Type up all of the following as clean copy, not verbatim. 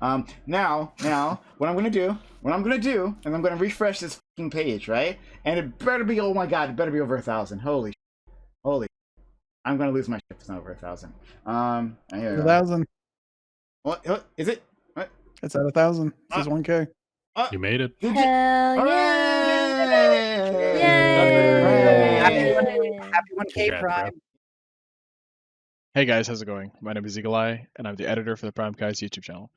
Now, what I'm gonna do is I'm gonna refresh this fucking page, right? And it better be, oh my god, it better be over 1,000. Holy, I'm gonna lose my shit if it's not over 1,000. Here we go. 1,000. What is it? What? It's at 1,000. It says 1K. You made it. Hell yeah! Happy Yay! 1K Congrats, Prime. Hey guys, how's it going? My name is Eagle Eye, and I'm the editor for the Prime Guys YouTube channel.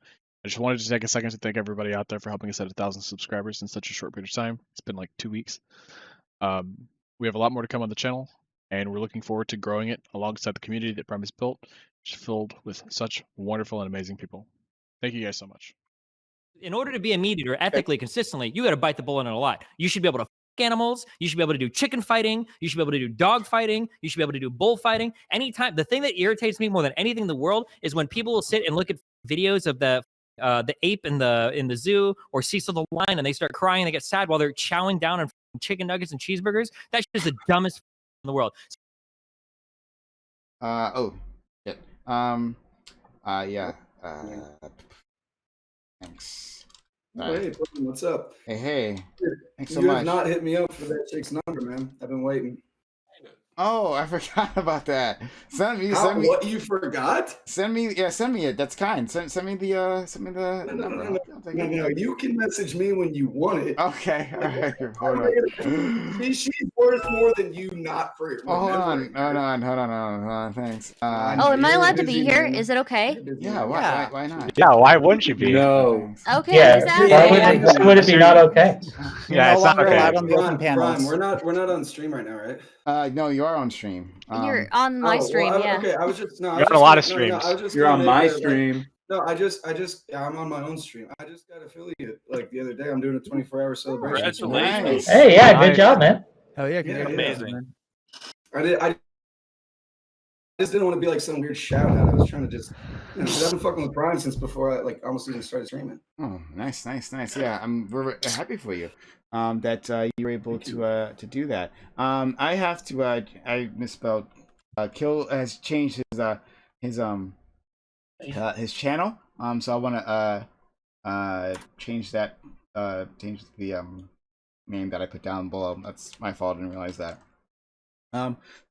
I just wanted to take a second to thank everybody out there for helping us at 1,000 subscribers in such a short period of time. It's been like 2 weeks. We have a lot more to come on the channel, and we're looking forward to growing it alongside the community that Prime has built, which is filled with such wonderful and amazing people. Thank you guys so much. In order to be a meat eater ethically, consistently, you got to bite the bullet in a lot. You should be able to animals. You should be able to do chicken fighting. You should be able to do dog fighting. You should be able to do bull fighting. Anytime. The thing that irritates me more than anything in the world is when people will sit and look at videos of the ape in the zoo or Cecil the lion, and they start crying and they get sad while they're chowing down on chicken nuggets and cheeseburgers. That shit is the dumbest in the world. Oh, shit. Yeah. Thanks. Hey, what's up? Hey. Thanks so you much. have not hit me up for that chick's number, man. I've been waiting. Oh, I forgot about that. Send me. What, you forgot? Send me it. That's kind. Send me the number. No, you can message me when you want it. Okay. All right. Hold on. She's worth more than you not for it. Hold on. Thanks. Oh, am I allowed to be here? Is it okay? Yeah. Why not? Yeah, why wouldn't you be? No. Okay. Yeah. Why would it be not okay? Yeah, it's not allowed on the open panels. We're not on stream right now, right? No, you are on stream. You're on my stream, yeah. Okay, I was just You're on a lot of streams. You're on my stream. No, I'm on my own stream. I just got affiliate like the other day. I'm doing a 24-hour celebration. Nice. Hey, yeah, good job, man. Oh yeah, amazing. I just didn't want to be like some weird shout out. I was trying to just, because I've been fucking with Prime since before I like almost even started streaming. Oh, nice. Yeah, we're happy for you. That you were able to do that. I have to. I misspelled. Kill has changed his channel. So I want to change that. Change the name that I put down below. That's my fault. I didn't realize that.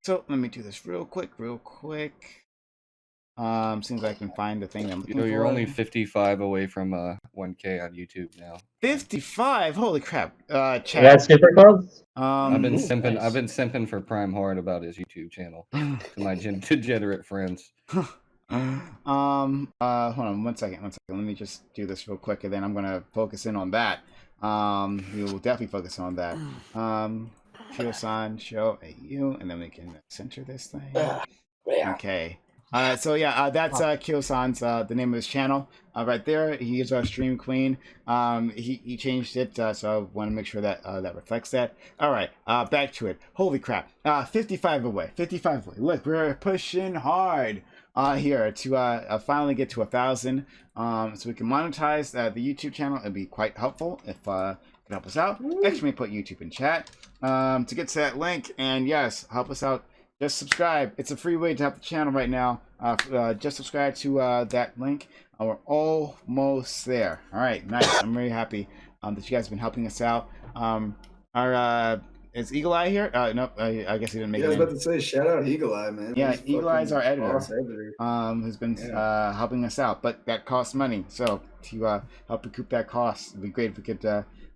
So let me do this real quick. Seems like I can find the thing I'm looking for. You're only 55 away from 1K on YouTube now. 55? Holy crap! Chat. That's super close. I've been simping. Nice. I've been simping for Prime hard about his YouTube channel to my degenerate friends. Hold on one second. Let me just do this real quick, and then I'm gonna focus in on that. We will definitely focus on that. Kyo-san, show you, and then we can center this thing. Okay. So yeah, that's Kyo-san's the name of his channel. Right there, he is our stream queen. He changed it, so I want to make sure that that reflects that. All right, back to it. Holy crap! 55 away. Look, we're pushing hard here to finally get to 1,000. So we can monetize the YouTube channel. It'd be quite helpful if you could help us out. Actually, put YouTube in chat to get to that link. And yes, help us out. Just subscribe. It's a free way to help the channel right now. Just subscribe to that link. We're almost there. All right, nice. I'm very happy that you guys have been helping us out. Is Eagle Eye here? Nope. I guess he didn't make it. I was about to say, shout out Eagle Eye, man. Yeah, Eagle Eye is our editor. Editor. Who's been helping us out, but that costs money. So to help recoup that cost, it'd be great if we could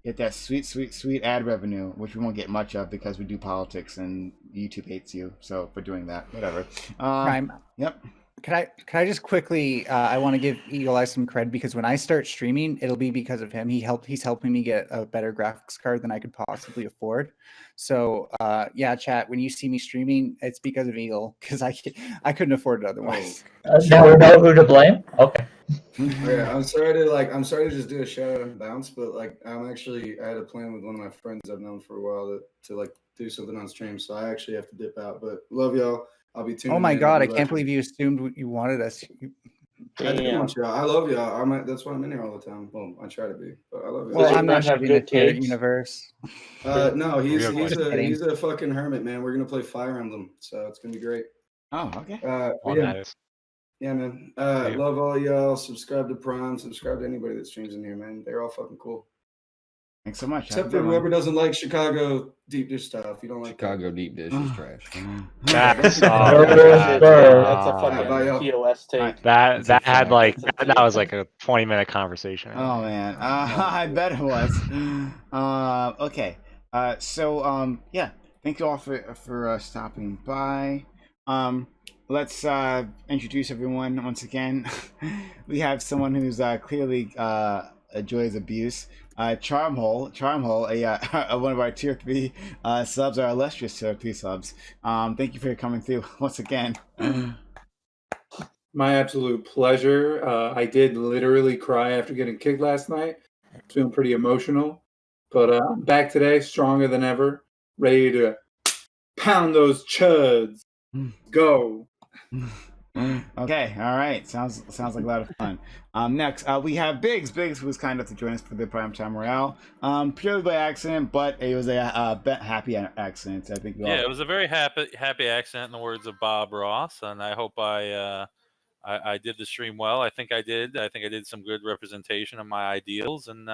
get that sweet ad revenue, which we won't get much of because we do politics and YouTube hates you. So for doing that, whatever. Prime. Yep. Can I just quickly? I want to give Eagle Eye some cred because when I start streaming, it'll be because of him. He's helping me get a better graphics card than I could possibly afford. So yeah, chat. When you see me streaming, it's because of Eagle because I couldn't afford it otherwise. Now we know who to blame. Okay. Yeah, I'm sorry to just do a shout out and bounce, but like I had a plan with one of my friends I've known for a while to like do something on stream, so I actually have to dip out. But love y'all. I'll be tuning in. Oh my god, I can't believe you assumed you wanted us. I love y'all. That's why I'm in here all the time. Well, I try to be, but I love y'all. Well, I'm not having a tier universe. No, he's a fucking hermit, man. We're gonna play Fire Emblem, so it's gonna be great. Oh, okay. Yeah. Yeah, man. Love all y'all. Subscribe to Prime. Subscribe to anybody that streams in here, man. They're all fucking cool. Thanks so much. Except for whoever doesn't like Chicago deep dish stuff. You don't like Chicago deep dish is trash. That's That's a fucking POS take. That had like that was like a 20-minute conversation. Oh man, I bet it was. Okay. So yeah, thank you all for stopping by. Let's introduce everyone once again. We have someone who's clearly enjoys abuse. Charmhole, one of our tier 3 subs, our illustrious tier 3 subs. Thank you for coming through once again. My absolute pleasure. I did literally cry after getting kicked last night. It's been pretty emotional, but I'm back today, stronger than ever, ready to pound those chuds. Go. Okay, all right. Sounds like a lot of fun. Next, we have Biggs. Biggs was kind enough to join us for the Primetime Royale. Purely by accident, but it was a happy accident. I think. It was a very happy accident, in the words of Bob Ross, and I hope I did the stream well. I think I did. I think I did some good representation of my ideals, and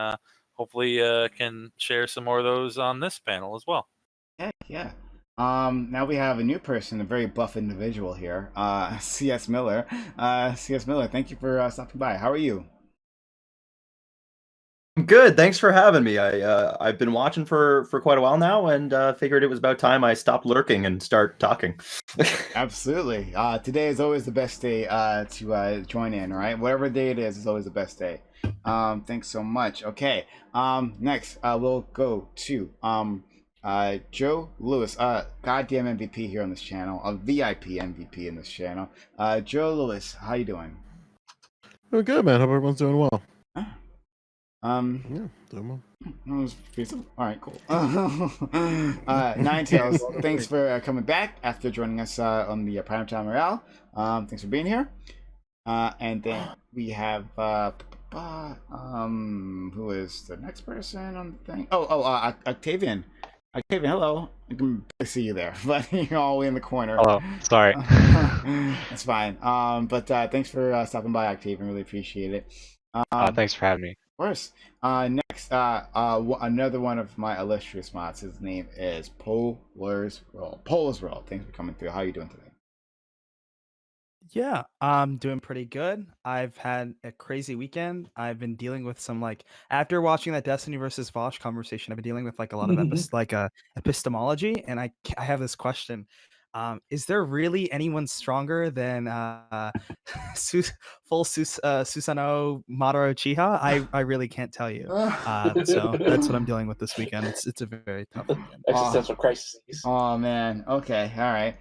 hopefully can share some more of those on this panel as well. Yeah. Now we have a new person, a very buff individual here, CS Miller. CS Miller, thank you for stopping by. How are you? I'm good. Thanks for having me. I've been watching for quite a while now, and figured it was about time I stopped lurking and start talking. Absolutely. Today is always the best day to join in. Right, whatever day it is always the best day. Thanks so much. Okay. Next, we'll go to Joe Lewis, goddamn MVP here on this channel, a VIP MVP in this channel. Joe Lewis, how you doing? Oh, good, man. Hope everyone's doing well. Yeah, doing well. All right, cool. Nine Tails, thanks for coming back after joining us on the Primetime Royale. Thanks for being here. And then we have who is the next person on the thing? Octavian. Octavian, hello. I can see you there, but you're all the way in the corner. Hello. Sorry. That's fine. But thanks for stopping by, Octavian. Really appreciate it. Thanks for having me. Of course. Next, another one of my illustrious mods. His name is Polar's Roll. Polar's Roll. Thanks for coming through. How are you doing today? Yeah, I'm doing pretty good. I've had a crazy weekend. I've been dealing with some after watching that Destiny versus Vosh conversation, I've been dealing with a lot of epistemology, and I have this question. Is there really anyone stronger than Susanoo Madara Uchiha? I really can't tell you. So that's what I'm dealing with this weekend. It's a very tough weekend. Existential crises. Oh man. Okay. All right.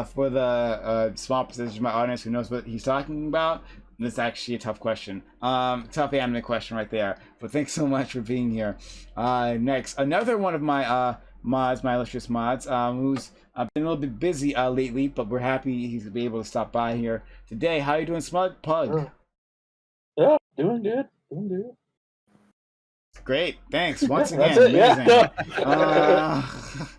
For the small percentage of my audience who knows what he's talking about, this is actually a tough question. Tough anime question right there. But thanks so much for being here. Next, another one of my mods, my illustrious mods, who's been a little bit busy lately, but we're happy he's be able to stop by here today. How you doing, Smug Pug? Yeah, doing good. Doing good. Great, thanks once again. That's it, amazing. Yeah.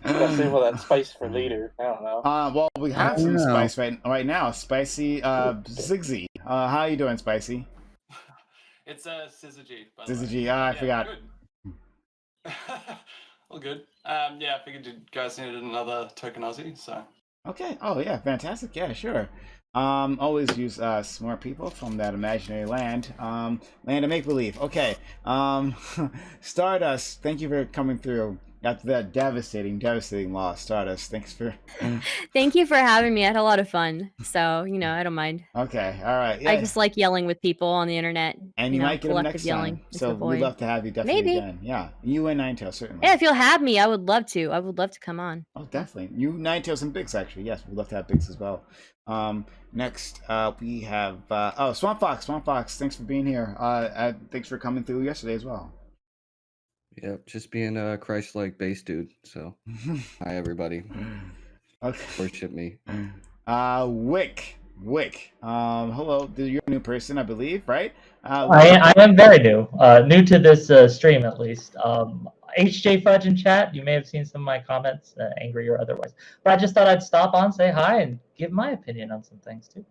Gotta save all that spice for later. I don't know. Well, we have some spice right now. Spicy Zigzy. How you doing, Spicy? It's Syzygy. Syzygy. I forgot. Good. All good. Yeah, I figured you guys needed another token Aussie, so. Okay. Oh yeah, fantastic. Yeah, sure. Always use smart people from that imaginary land. Land of make believe. Okay. Stardust, thank you for coming through after that devastating loss. Stardust, thanks for. Thank you for having me. I had a lot of fun, so I don't mind. Okay. All right. Yeah. I just like yelling with people on the internet. And you might get them next yelling. time. So we'd love to have you definitely again. Yeah, you and Ninetails certainly. Yeah, if you'll have me, I would love to. I would love to come on. Oh, definitely. You, Ninetails, and Biggs actually. Yes, we'd love to have Biggs as well. Next, we have Swamp Fox. Swamp Fox, thanks for being here. Thanks for coming through yesterday as well. Yep, just being a Christ-like base dude. So, hi everybody. Okay. Worship me. Wick. Hello. You're a new person, I believe, right? I am very new. New to this stream, at least. HJ Fudge in chat. You may have seen some of my comments, angry or otherwise. But I just thought I'd stop on, say hi, and give my opinion on some things too.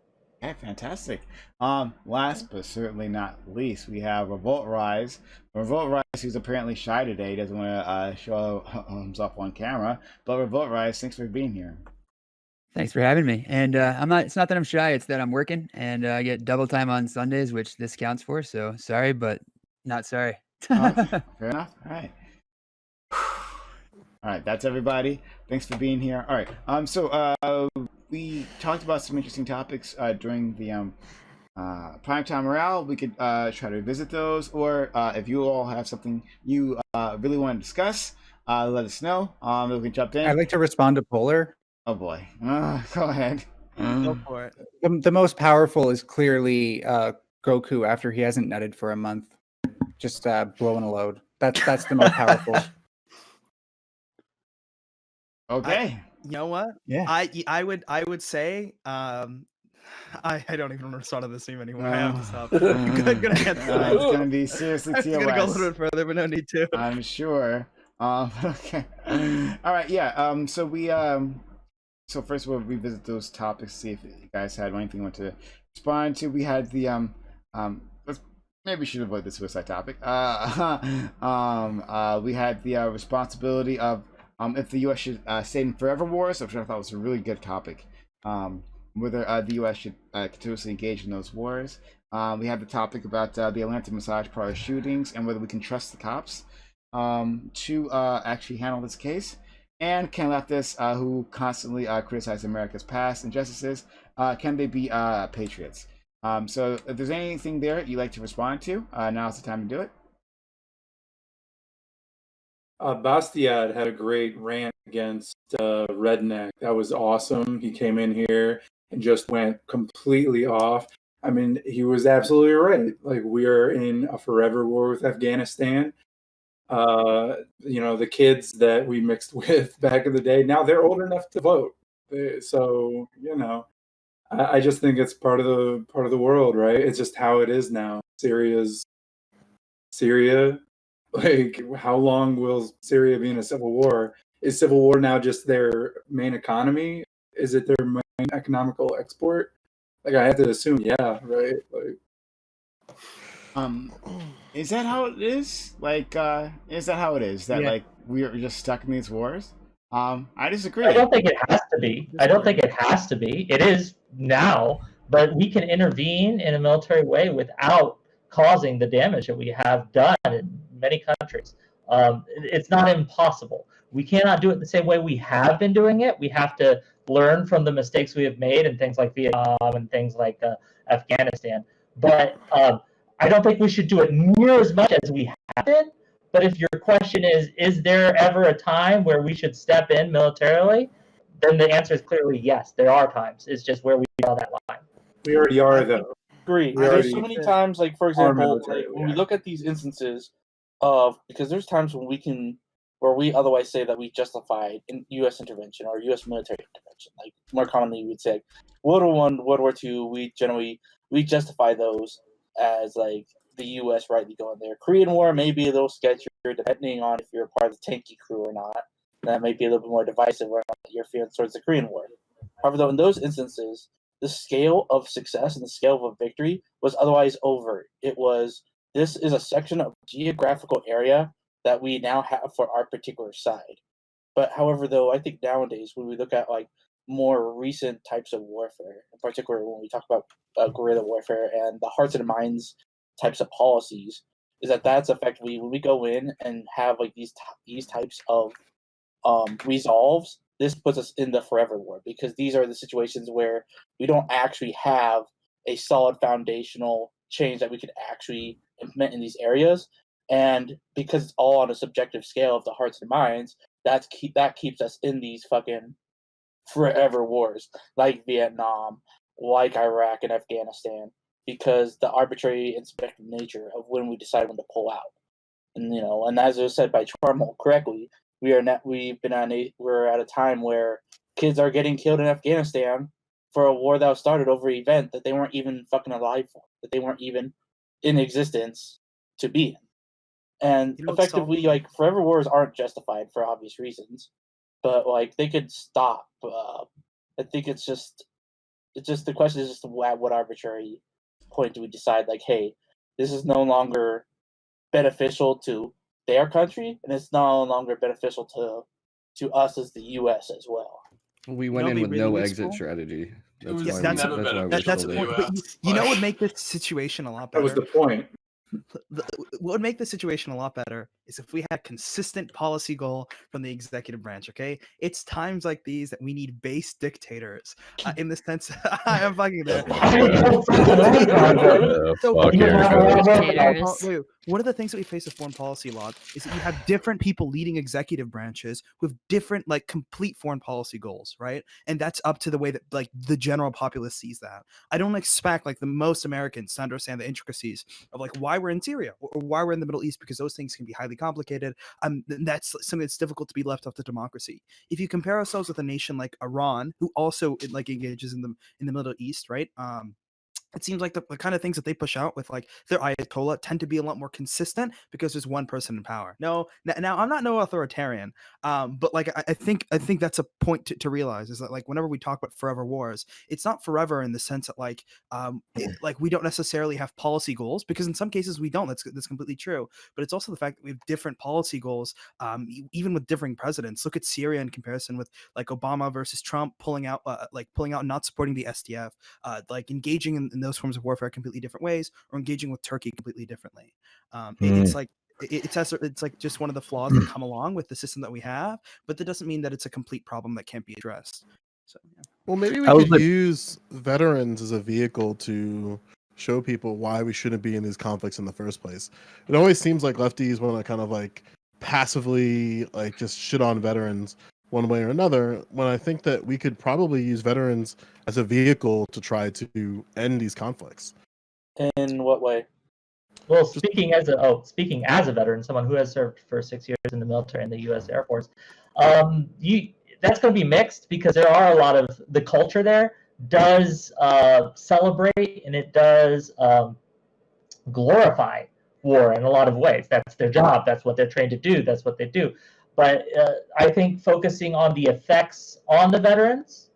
Okay, fantastic. Last but certainly not least, we have Revolt Rise. Revolt Rise, who's apparently shy today, doesn't want to show himself on camera. But Revolt Rise, thanks for being here. Thanks for having me. And I'm not. It's not that I'm shy. It's that I'm working, and I get double time on Sundays, which this counts for. So sorry, but not sorry. Fair enough. All right. All right, that's everybody. Thanks for being here. All right. So we talked about some interesting topics during the Primetime Morale. We could try to revisit those, or if you all have something you really want to discuss, let us know. We can jump in. I'd like to respond to Polar. Oh boy. Go ahead. Go for it. The most powerful is clearly Goku after he hasn't nutted for a month, just blowing a load. That's the most powerful. Okay. You know what? Yeah. I would say I don't even respond to this stream anymore. I have to stop. Gonna answer that. It's gonna be seriously It's TOS. gonna go a little bit further, but no need to. I'm sure. Okay. All right. Yeah. So we so first we'll revisit those topics, see if you guys had anything you want to respond to. We had the maybe we should avoid the suicide topic. We had the responsibility of if the U.S. should stay in forever wars, which I thought was a really good topic. Whether the U.S. should continuously engage in those wars. We had the topic about the Atlanta massage parlor shootings and whether we can trust the cops to actually handle this case. And can leftists who constantly criticize America's past injustices, can they be patriots? So if there's anything there you'd like to respond to, now's the time to do it. Bastiat had a great rant against Redneck. That was awesome. He came in here and just went completely off. I mean, he was absolutely right. Like, we are in a forever war with Afghanistan. The kids that we mixed with back in the day, now they're old enough to vote. So, I just think it's part of the world, right? It's just how it is now. Syria. Like, how long will Syria be in a civil war? Is civil war now just their main economy? Is it their main economical export? Like, I have to assume, yeah, right? Like, is that how it is? Like, is that how it is? That like we are just stuck in these wars? I disagree. I don't think it has to be. I don't think it has to be. It is now, but we can intervene in a military way without causing the damage that we have done in many countries. It's not impossible. We cannot do it the same way we have been doing it. We have to learn from the mistakes we have made in things like Vietnam and things like Afghanistan. But I don't think we should do it near as much as we have been. But if your question is there ever a time where we should step in militarily? Then the answer is clearly yes. There are times. It's just where we draw that line. we already are, though. Agree. There's so many times, like, for example, like, when we look at these instances of, because there's times when we otherwise say that we justified in U.S. intervention or U.S. military intervention. Like, more commonly, we'd say World War I, World War II. We justify those as like the U.S. rightly going there. Korean War may be a little sketchier, depending on if you're a part of the tanky crew or not. That may be a little bit more divisive where your feelings towards the Korean War. However, though, in those instances, the scale of success and the scale of a victory was otherwise overt. This is a section of geographical area that we now have for our particular side. But however, though, I think nowadays when we look at like more recent types of warfare, in particular when we talk about guerrilla warfare and the hearts and minds types of policies, is that's effectively when we go in and have like these types of resolves. This puts us in the forever war because these are the situations where we don't actually have a solid foundational change that we could actually implement in these areas. And because it's all on a subjective scale of the hearts and minds, that keeps us in these fucking forever wars like Vietnam, like Iraq and Afghanistan, because the arbitrary and subjective nature of when we decide when to pull out. And and as was said by Charmel correctly, we're at a time where kids are getting killed in Afghanistan for a war that was started over an event that they weren't even fucking alive for, that they weren't even in existence to be in. And effectively, like, forever wars aren't justified for obvious reasons, but like they could stop. I think it's just it's just the question is just at what arbitrary point do we decide like, hey, this is no longer beneficial to their country, and it's no longer beneficial to us as the U.S. as well. We went in with no exit strategy. That's Yeah, why that's we, that's why we're that's still the there. point. But you know what would make this situation a lot That better? was the point. What would make the situation a lot better is if we had a consistent policy goal from the executive branch. Okay, it's times like these that we need base dictators. In the sense, I'm fucking there. Wait, one of the things that we face with foreign policy law is that you have different people leading executive branches with different, like, complete foreign policy goals, right? And that's up to the way that, like, the general populace sees that. I don't expect, like, the most Americans to understand the intricacies of, like, why we're in Syria or why we're in the Middle East, because those things can be highly complicated. That's something that's difficult to be left up to democracy. If you compare ourselves with a nation like Iran, who also, like, engages in the Middle East, right? It seems like the kind of things that they push out with, like, their Ayatollah tend to be a lot more consistent because there's one person in power. No, now I'm not no authoritarian, but like I think that's a point to realize is that, like, whenever we talk about forever wars, it's not forever in the sense that, like, like we don't necessarily have policy goals, because in some cases we don't. That's completely true. But it's also the fact that we have different policy goals, even with differing presidents. Look at Syria in comparison with, like, Obama versus Trump pulling out, and not supporting the SDF, like engaging in those forms of warfare completely different ways, or engaging with Turkey completely differently. It's like it's like just one of the flaws that come along with the system that we have, but that doesn't mean that it's a complete problem that can't be addressed. So yeah. Well, maybe we could use veterans as a vehicle to show people why we shouldn't be in these conflicts in the first place. It always seems like lefties want to kind of like passively like just shit on veterans one way or another, when I think that we could probably use veterans as a vehicle to try to end these conflicts. In what way? Well, speaking as a veteran, someone who has served for 6 years in the military in the U.S. Air Force, that's going to be mixed, because there are a lot of the culture there does celebrate, and it does glorify war in a lot of ways. That's their job. That's what they're trained to do. That's what they do. But I think focusing on the effects on the veterans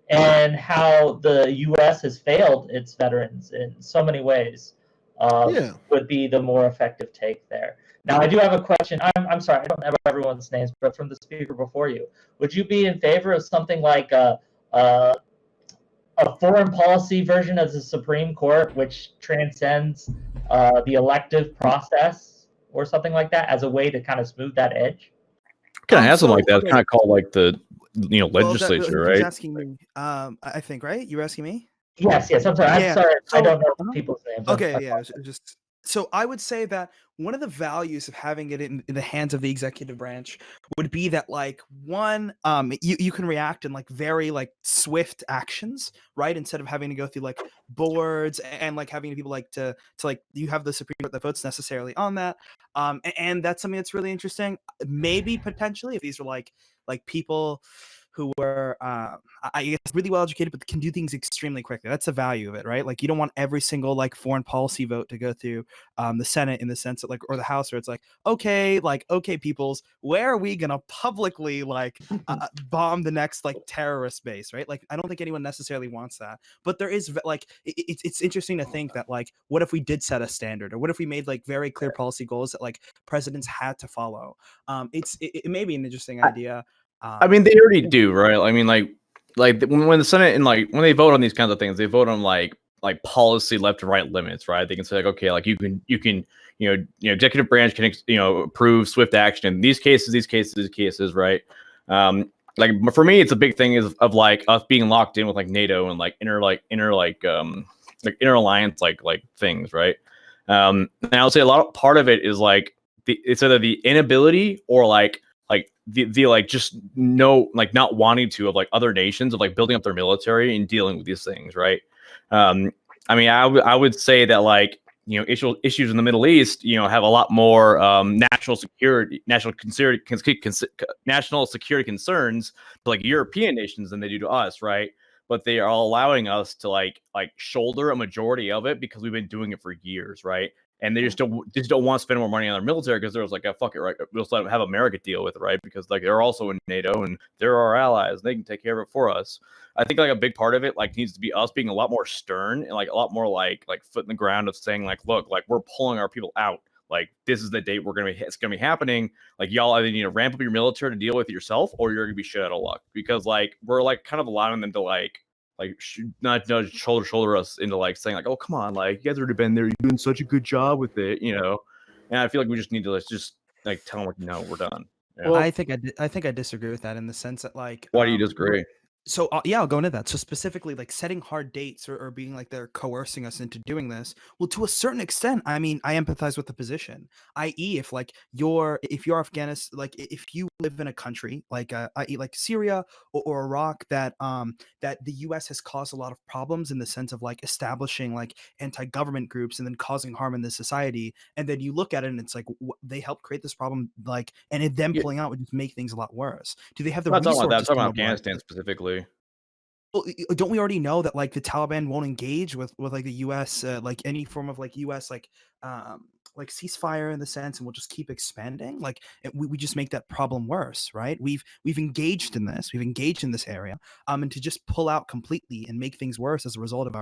and how the U.S. has failed its veterans in so many ways would be the more effective take there. Now, I do have a question. I'm sorry, I don't have everyone's names, but from the speaker before you, would you be in favor of something like a foreign policy version of the Supreme Court, which transcends the elective process or something like that, as a way to kind of smooth that edge? Kind of has something like that. It's kind of called like the legislature, He's right? asking me. I think, right? You're asking me. Yes. I'm sorry. I'm sorry. I don't know people's names. Okay, yeah. Just so I would say that one of the values of having it in the hands of the executive branch would be that, like, one, you can react in, like, very, like, swift actions, right? Instead of having to go through, like, boards and like having people like to like, you have the Supreme Court that votes necessarily on that. And that's something that's really interesting. Maybe potentially if these were like people who were, I guess, really well educated, but can do things extremely quickly. That's the value of it, right? Like, you don't want every single, like, foreign policy vote to go through the Senate, in the sense that, like, or the House, where it's like, okay, peoples, where are we gonna publicly, like, bomb the next, like, terrorist base, right? Like, I don't think anyone necessarily wants that, but there is, like, it's interesting to think that, like, what if we did set a standard, or what if we made, like, very clear policy goals that, like, presidents had to follow? It may be an interesting idea. I mean, they already do, right? I mean, like when the Senate and like when they vote on these kinds of things, they vote on like policy left and right limits, right? They can say like, okay, like you can executive branch can approve swift action in these cases, right? Like for me, it's a big thing of like us being locked in with like NATO and like inner alliance like things, right? And I would say part of it is like it's either the inability or like the like just not wanting to of like other nations of like building up their military and dealing with these things, right? I mean, I would say that like issues in the Middle East have a lot more national security concerns to like European nations than they do to us, right? But they are allowing us to like shoulder a majority of it because we've been doing it for years, right? and they just don't want to spend more money on their military because they're just like, oh, fuck it, right? We'll just let them have America deal with it, right? Because like they're also in NATO and they're our allies, and they can take care of it for us. I think like a big part of it like needs to be us being a lot more stern and like a lot more like foot in the ground of saying like, look, like we're pulling our people out. Like this is the date it's gonna be happening. Like y'all either need to ramp up your military to deal with it yourself, or you're gonna be shit out of luck because like we're like kind of allowing them to like not shoulder us into like saying like, oh come on, like you guys already been there, you're doing such a good job with it, you know. And I feel like we just need to just like tell them like, no, we're done. Yeah. Well, I think I disagree with that in the sense that like Why do you disagree? So yeah, I'll go into that. So specifically, like setting hard dates or being like they're coercing us into doing this. Well, to a certain extent, I mean, I empathize with the position. I.e., if you're Afghanistan, like if you live in a country like i.e. like Syria or Iraq that the U.S. has caused a lot of problems in the sense of like establishing like anti-government groups and then causing harm in the society, and then you look at it and it's like they helped create this problem, like, and them pulling out would just make things a lot worse. Do they have the resources? I'm talking about Afghanistan specifically. Well, don't we already know that like the Taliban won't engage with like the U.S. Like any form of like U.S. like ceasefire in the sense, and we'll just keep expanding? Like we just make that problem worse, right? We've engaged in this, area, and to just pull out completely and make things worse as a result of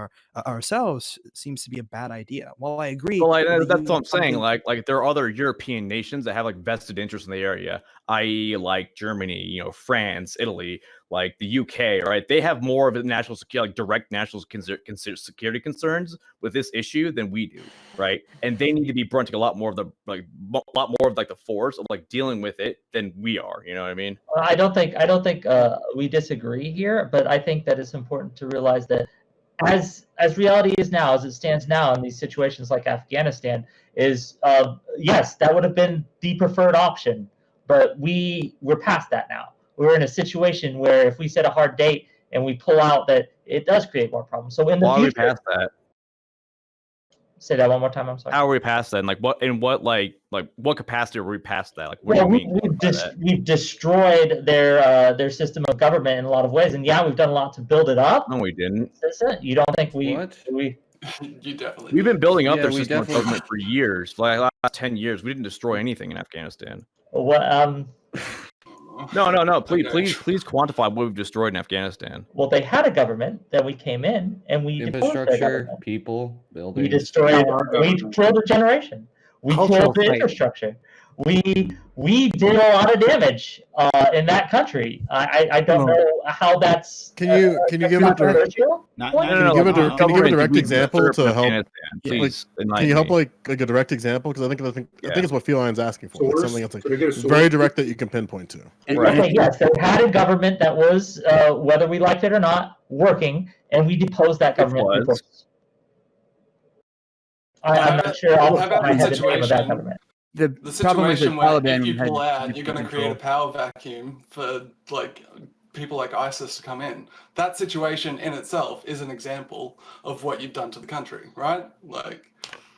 ourselves seems to be a bad idea. While I agree, well, that's what I'm saying. Like there are other European nations that have like vested interest in the area, i.e., like Germany, you know, France, Italy, like the UK, right? They have more of a national security, like direct national security concerns with this issue than we do, right? And they need to be fronting a lot more of the the force of like dealing with it than we are. You know what I mean? I don't think we disagree here, but I think that it's important to realize that as reality is now, as it stands now in these situations like Afghanistan, is yes, that would have been the preferred option, but we're past that now. We're in a situation where if we set a hard date and we pull out, that it does create more problems. So in the future, are we past that? Say that one more time. I'm sorry. How are we past that? And like what capacity are we past that? Like what well, do you mean? We've destroyed their system of government in a lot of ways, and yeah, we've done a lot to build it up. No, we didn't. You don't think we? You definitely. We've been building up their system of government for years. For like last 10 years, we didn't destroy anything in Afghanistan. What? No. Please quantify what we've destroyed in Afghanistan. Well, they had a government that we came in and we infrastructure, people, buildings. We destroyed. We killed a generation. We killed the infrastructure. We did a lot of damage in that country. I don't know how that's. Can you give a direct example to help? Please, can you help like a direct example? Because I think it's what Feline's asking for. Like something that's like very direct that you can pinpoint to. Okay, yes, they had a government that was, whether we liked it or not, working, and we deposed that government. I'm not sure off the top of my head the name of that government. The situation where if you pull out, you're going to create a power vacuum for like people like ISIS to come in. That situation in itself is an example of what you've done to the country, right? Like.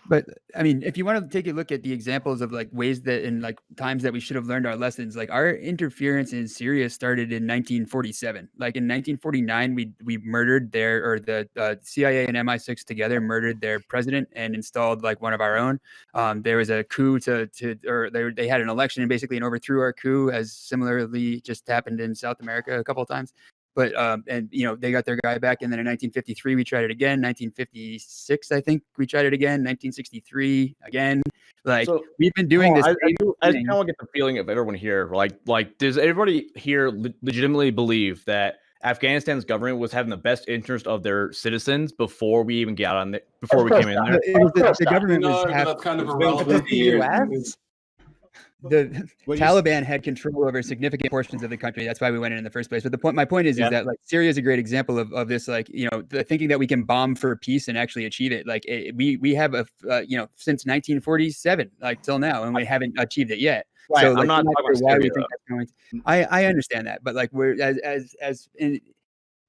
But I mean, if you want to take a look at the examples of like ways that in like times that we should have learned our lessons, like our interference in Syria started in 1947. Like in 1949, we murdered the CIA and MI6 together murdered their president and installed like one of our own. There was a coup they had an election and basically overthrew our coup, as similarly just happened in South America a couple of times. But and you know, they got their guy back, and then in 1953 we tried it again. 1956 I think we tried it again. 1963 again. Like we've been doing this. I just kind of get the feeling of everyone here. Like does everybody here legitimately believe that Afghanistan's government was having the best interest of their citizens before we even got on before we came in there? The government was that's kind of irrelevant. The Taliban had control over significant portions of the country. That's why we went in the first place. But my point is that like Syria is a great example of this. Like, you know, the thinking that we can bomb for peace and actually achieve it. Like we have since 1947 like till now, and we haven't achieved it yet. Right. So like, I'm not sure talking why about we think that's going to. I understand that, but like we're as in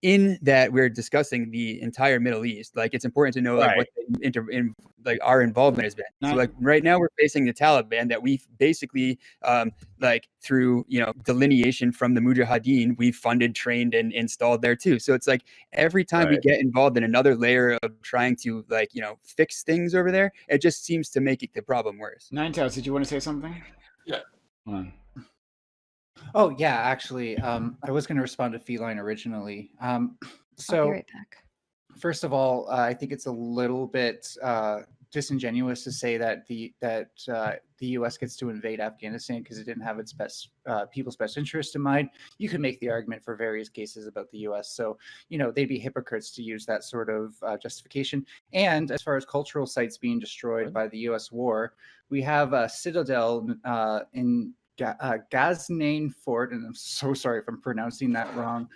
in that we're discussing the entire Middle East. Like it's important to know like what the like our involvement has been. So like right now we're facing the Taliban that we've basically like through delineation from the Mujahideen, we've funded, trained, and installed there too. So it's like every time we get involved in another layer of trying to like fix things over there, it just seems to make the problem worse. Ninetales, did you want to say something? Yeah. Hold on. Oh yeah, actually, I was going to respond to Feline originally. So I'll be right back. First of all, I think it's a little bit disingenuous to say that the U.S. gets to invade Afghanistan because it didn't have its people's best interest in mind. You could make the argument for various cases about the U.S. So they'd be hypocrites to use that sort of justification. And as far as cultural sites being destroyed by the U.S. war, we have a citadel in Ghaznain Fort, and I'm so sorry if I'm pronouncing that wrong.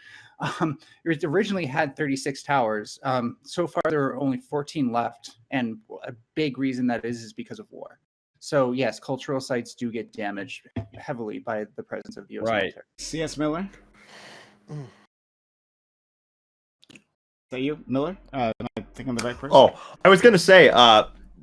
It originally had 36 towers. So far, there are only 14 left, and a big reason that is because of war. So yes, cultural sites do get damaged heavily by the presence of the U.S. military. C.S. Miller? Is that you, Miller? Am I thinking of the right person? Oh, I was gonna say,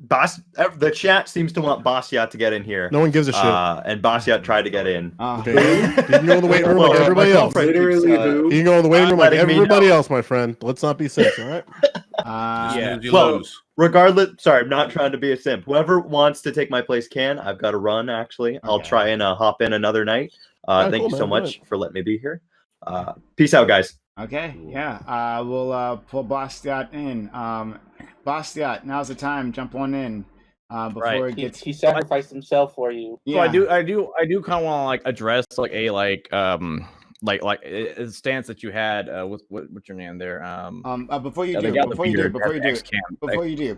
the chat seems to want Bastiat to get in here. No one gives a shit. And Bastiat tried to get in. Okay. You can go in the weight room like everybody else. Literally, You can go in the weight room like everybody else, my friend. Let's not be simps, all right? Yeah. Well, regardless, sorry, I'm not trying to be a simp. Whoever wants to take my place can. I've got to run, actually. I'll try and hop in another night. Thank you so much for letting me be here. Peace out, guys. Okay, yeah. We'll pull Bastiat in. Bastiat, now's the time. Jump on in. Before it gets he sacrificed himself for you. So I do kind of want to like address like a a stance that you had. What's your name there? Before you do,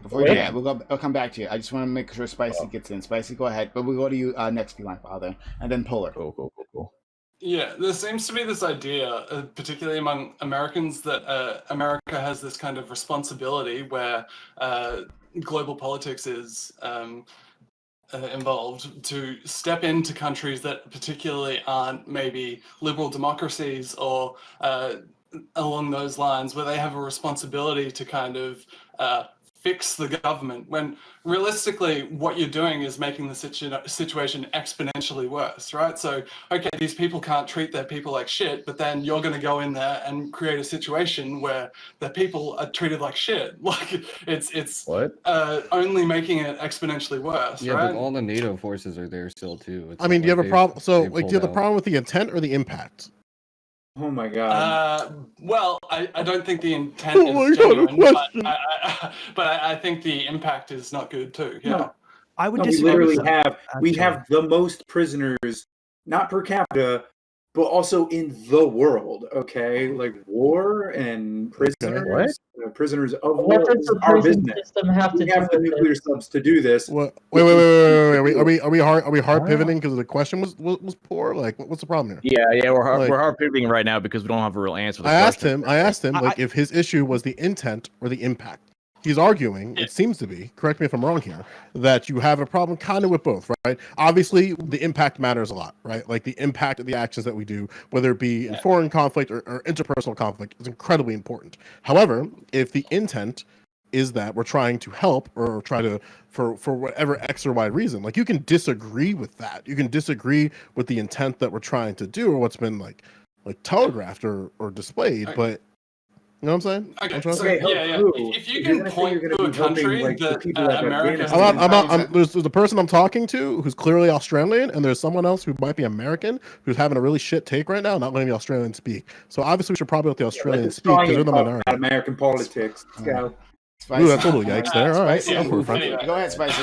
we'll come back to you. I just want to make sure Spicy gets in. Spicy, go ahead. But we'll go to you next, Feline Father, and then Polar. Cool. Yeah, there seems to be this idea, particularly among Americans, that America has this kind of responsibility where global politics is involved to step into countries that particularly aren't maybe liberal democracies or along those lines, where they have a responsibility to kind of fix the government, when realistically what you're doing is making the situation exponentially worse, right? So, okay, these people can't treat their people like shit, but then you're going to go in there and create a situation where the people are treated like shit. Like it's only making it exponentially worse, Yeah, right? but all the NATO forces are there still too. It's I mean, not do you have like a problem? So, they like, do you pulled have the out. problem with the intent or the impact? Oh my god. Well, I don't think the intent Oh my is God, genuine, question. but I think the impact is not good too. Yeah. No. I would No, we disagree literally with that, we actually. have the most prisoners, not per capita, but also in the world. Okay, like war and prisoners, prisoners of war What does is the our prison business. system have to We do have the with nuclear it? subs to do this. Wait. Are we hard pivoting because the question was poor? Like, what's the problem here? Yeah, we're Like- hard pivoting right now because we don't have a real answer. To the I asked question. him like if his issue was the intent or the impact. He's arguing, it seems to be, correct me if I'm wrong here, that you have a problem kind of with both, right? Obviously, the impact matters a lot, right? Like the impact of the actions that we do, whether it be in foreign conflict or interpersonal conflict, is incredibly important. However, if the intent is that we're trying to help or try to, for whatever X or Y reason, like you can disagree with that. You can disagree with the intent that we're trying to do or what's been like telegraphed or displayed, but you know what I'm saying? Okay, I'm trying to so say? if you can point to a country that America has been there's a person I'm talking to who's clearly Australian, and there's someone else who might be American who's having a really shit take right now, not letting the Australian speak. So obviously we should probably let the Australians speak because they're the minority. American politics. Let's go. Ooh, that's a little yikes there. All right, Spicy. go for it, friend. Anyway. Go ahead, Spicy.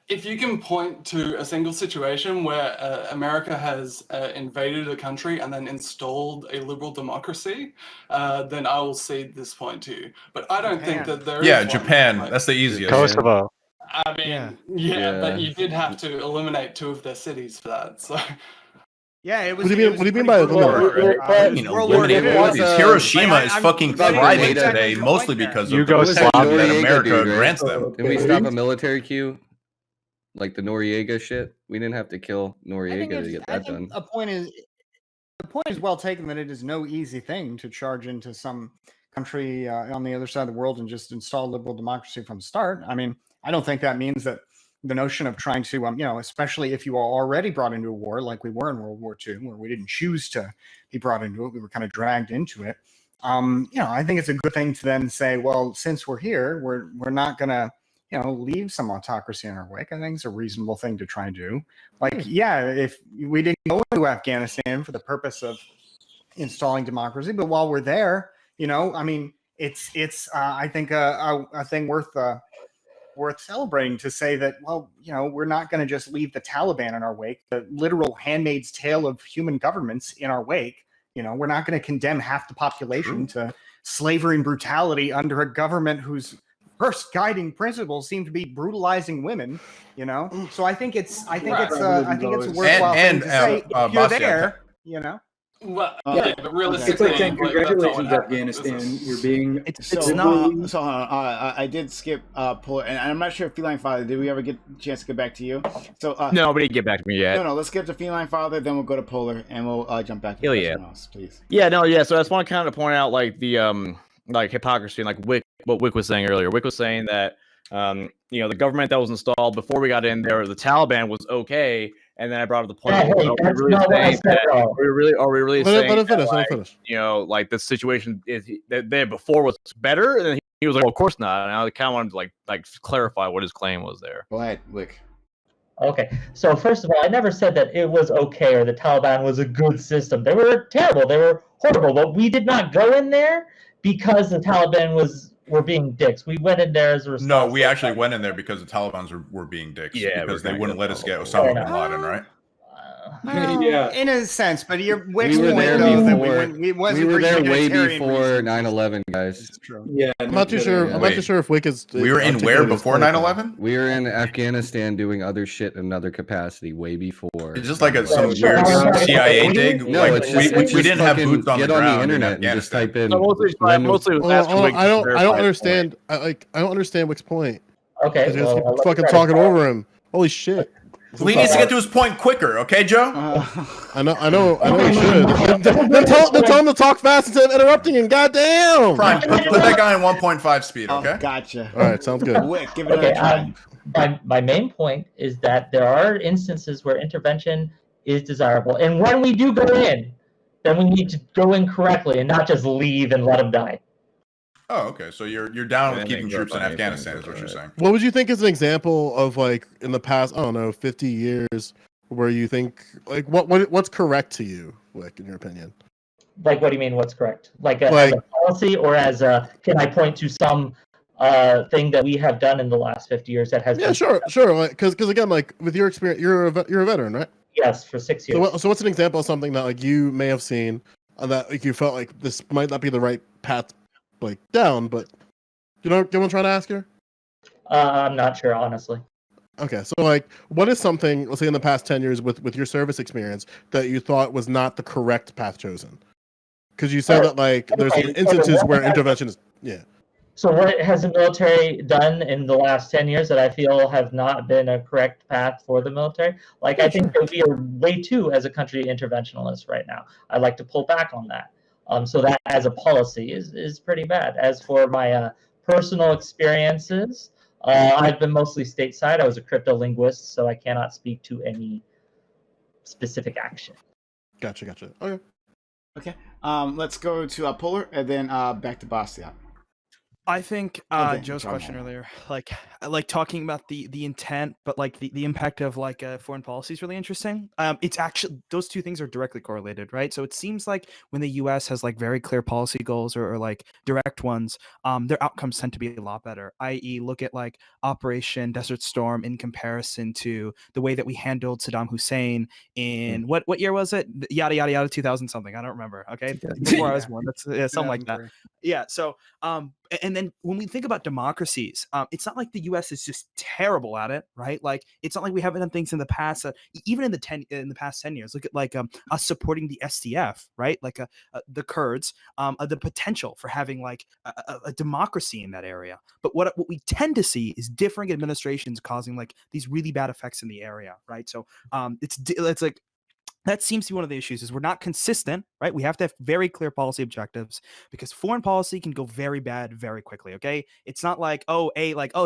If you can point to a single situation where America has invaded a country and then installed a liberal democracy, then I will cede this point to you. But I don't think that there is one. Japan. Like, That's the easiest. Kosovo. I mean, yeah, but you did have to eliminate 2 of their cities for that. So. Yeah, it was. What do you mean by eliminate? Hiroshima is fucking thriving today, mostly because of the respect that America grants them. Can we stop a military coup? Like the Noriega shit? We didn't have to kill Noriega to get that done. A point is, the point is well taken that it is no easy thing to charge into some country on the other side of the world and just install liberal democracy from the start. I mean, I don't think that means that the notion of trying to, especially if you are already brought into a war like we were in World War II, where we didn't choose to be brought into it, we were kind of dragged into it. I think it's a good thing to then say, well, since we're here, we're not going to, leave some autocracy in our wake. I think it's a reasonable thing to try and do. Like, yeah, if we didn't go into Afghanistan for the purpose of installing democracy, but while we're there, it's I think a thing worth celebrating to say that, well, we're not going to just leave the Taliban in our wake, the literal handmaid's tale of human governments in our wake. We're not going to condemn half the population to slavery and brutality under a government whose first guiding principles seem to be brutalizing women. So I think it's a worthwhile thing to say. If you're there, Well, yeah, but realistically, it's like saying congratulations, Afghanistan. You're being I did skip Polar, and I'm not sure if Feline Father. Did we ever get a chance to get back to you? So nobody get back to me yet. No. Let's skip to Feline Father, then we'll go to Polar, and we'll jump back to Hell someone else, please. Yeah, no, yeah. So I just want to kind of point out like the like hypocrisy and like what Wick was saying earlier. Wick was saying that the government that was installed before we got in there, the Taliban was okay. And then I brought up the point. Are we really saying that, like the situation is that there before was better? And then he was like, well, of course not. And I kind of wanted to like clarify what his claim was there. Go ahead, Wick. Okay, so first of all, I never said that it was okay or the Taliban was a good system. They were terrible. They were horrible. But we did not go in there because the Taliban were being dicks. We went in there as a response. No, we actually went in there because the Taliban were being dicks. Yeah, because they wouldn't let us get Osama bin Laden, right? Yeah, in a sense, but we were there way before 9/11, guys. Yeah, I'm not too sure. I'm not too sure if Wick is. We were in where before 9/11? We were in Afghanistan doing other shit in another capacity way before. It's just like some weird CIA dig. No, like, it's just, we didn't have boots on the get on the ground internet in and just type in. I don't understand. I don't understand Wick's point. Okay, Because you keep fucking talking over him. Holy shit. He needs to get to his point quicker, okay, Joe? I know you should. then tell him to talk fast instead of interrupting him. Goddamn! Prime, put that guy in 1.5 speed, okay? Gotcha. All right, sounds good. Wick, give it a try. My main point is that there are instances where intervention is desirable, and when we do go in, then we need to go in correctly and not just leave and let them die. Oh, okay. So you're down with keeping troops in Afghanistan, is what you're saying. What would you think is an example of like in the past, I don't know, 50 years where you think like what's correct to you, Wick, in your opinion? Like, what do you mean? What's correct? Like as a policy, or as a? Can I point to some thing that we have done in the last 50 years that has? Yeah, sure. Like, because again, like with your experience, you're a veteran, right? Yes, for 6 years. So what's an example of something that like you may have seen that like you felt like this might not be the right path like down, but you know what I'm trying to ask here? I'm not sure, honestly. Okay, so like, what is something, let's say in the past 10 years with your service experience, that you thought was not the correct path chosen? Because you said that like there's instances where intervention is, yeah. So what has the military done in the last 10 years that I feel have not been a correct path for the military? Like, I think that we are way too, as a country, interventionist right now. I'd like to pull back on that. So that as a policy is pretty bad. As for my personal experiences, I've been mostly stateside. I was a crypto linguist, so I cannot speak to any specific action. Gotcha. Okay. Let's go to Polar, and then back to Bastian. I think Joe's question earlier, like talking about the intent, but like the impact of like foreign policy is really interesting. It's actually, those two things are directly correlated, right? So it seems like when the U.S. has like very clear policy goals or like direct ones, their outcomes tend to be a lot better. I.e., look at like Operation Desert Storm in comparison to the way that we handled Saddam Hussein in what year was it? Yada yada yada 2000 something. I don't remember. Okay, before I was born. That's something like that. Yeah. So and then when we think about democracies, it's not like the U.S. is just terrible at it, right? Like it's not like we haven't done things in the past, even in the past 10 years. Look at like us supporting the SDF, right? Like the Kurds, the potential for having like a democracy in that area. But what we tend to see is differing administrations causing like these really bad effects in the area, right? So it's like that seems to be one of the issues is we're not consistent, right? We have to have very clear policy objectives because foreign policy can go very bad very quickly. Okay. It's not like, oh,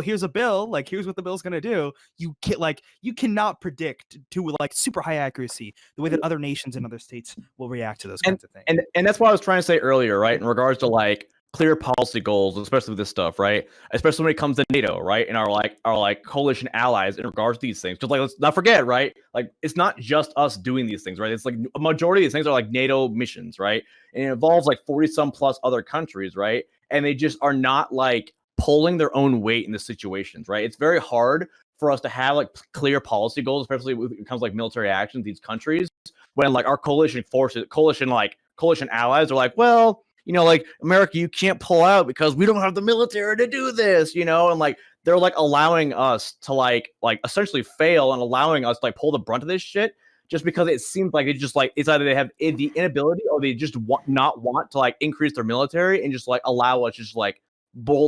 here's a bill, like here's what the bill's going to do. You cannot predict to like super high accuracy the way that other nations and other states will react to those kinds of things. And that's what I was trying to say earlier, right? In regards to like clear policy goals, especially with this stuff, right? Especially when it comes to NATO, right? And our coalition allies in regards to these things. Just like, let's not forget, right? Like, it's not just us doing these things, right? It's like a majority of these things are like NATO missions, right? And it involves like 40 some plus other countries, right? And they just are not like pulling their own weight in the situations, right? It's very hard for us to have like clear policy goals, especially when it comes to like military action in these countries, when like our coalition allies are like, well, like America, you can't pull out because we don't have the military to do this, and like they're like allowing us to like essentially fail and allowing us to like pull the brunt of this shit just because it seems like it's either they have the inability or they just not want to like increase their military and just like allow us just like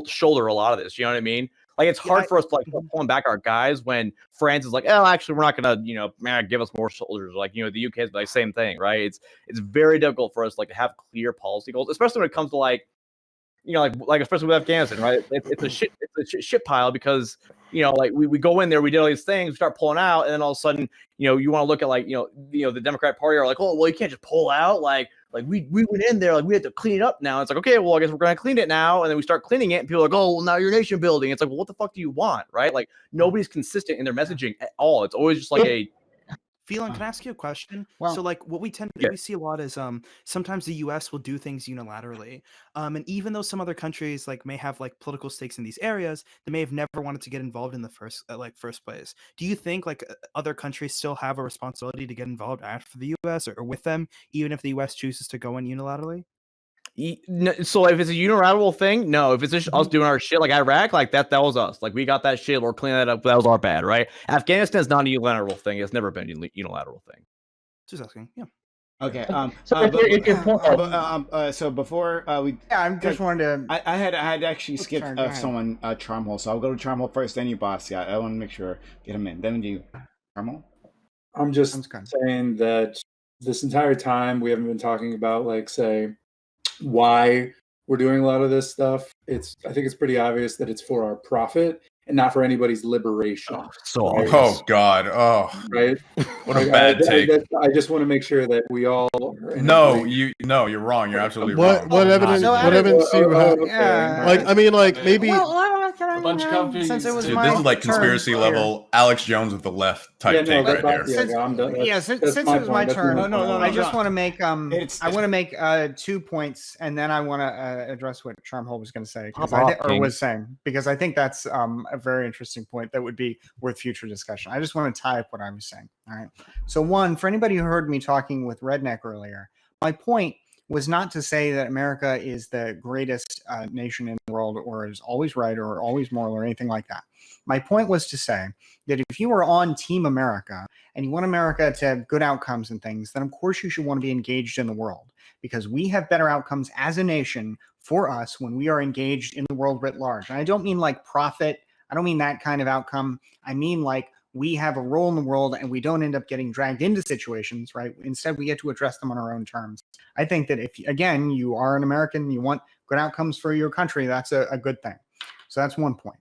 shoulder a lot of this. You know what I mean? Like, it's hard for us to like pulling back our guys when France is like, oh, actually, we're not gonna, give us more soldiers. Like, the UK is like same thing, right? It's very difficult for us like to have clear policy goals, especially when it comes to like, like especially with Afghanistan, right? It's a shit pile because like we go in there, we did all these things, we start pulling out, and then all of a sudden, you want to look at like the Democratic Party are like, oh, well, you can't just pull out, like we went in there, like we had to clean it up now. It's like, okay, well, I guess we're gonna clean it now, and then we start cleaning it, and people are like, oh, well, now you're nation building. It's like, well, what the fuck do you want, right? Like, nobody's consistent in their messaging at all. It's always just like a Phelan, can I ask you a question? Well, so like what we see a lot is sometimes the US will do things unilaterally. And even though some other countries like may have like political stakes in these areas, they may have never wanted to get involved in the first place. Do you think like other countries still have a responsibility to get involved after the US or with them, even if the US chooses to go in unilaterally? So if it's a unilateral thing, no. If it's just us doing our shit like Iraq, like that was us. Like, we got that shit, we're cleaning that up. That was our bad, right? Afghanistan's not a unilateral thing. It's never been a unilateral thing. Just asking. Yeah. Okay. So before we, I just wanted to. I had actually skipped sorry, go ahead. someone, Charmhole. So I'll go to Charmhole first, then you, boss. Yeah, I want to make sure get him in. Then you, Charmhole. I'm just saying that this entire time we haven't been talking about, like, say, why we're doing a lot of this stuff. I think it's pretty obvious that it's for our profit and not for anybody's liberation. Right? Oh God! Oh, right. What a bad take. I just want to make sure that we all. You're wrong. You're absolutely wrong. What evidence? What evidence do you have? Like, I mean, like maybe. A bunch of companies. Since it was Dude, my this is like turn conspiracy here. level Alex Jones with the left type take right here. Since it was my turn, I just want to make I want to make 2 points, and then I want to address what Charmhole was going to say was saying, because I think that's a very interesting point that would be worth future discussion. I just want to tie up what I was saying. All right. So one, for anybody who heard me talking with Redneck earlier, my point was not to say that America is the greatest nation in the world or is always right or always moral or anything like that. My point was to say that if you are on Team America and you want America to have good outcomes and things, then of course you should want to be engaged in the world, because we have better outcomes as a nation for us when we are engaged in the world writ large. And I don't mean like profit. I don't mean that kind of outcome. I mean like we have a role in the world and we don't end up getting dragged into situations, right? Instead, we get to address them on our own terms. I think that if, again, you are an American, you want good outcomes for your country, that's a good thing. So that's one point.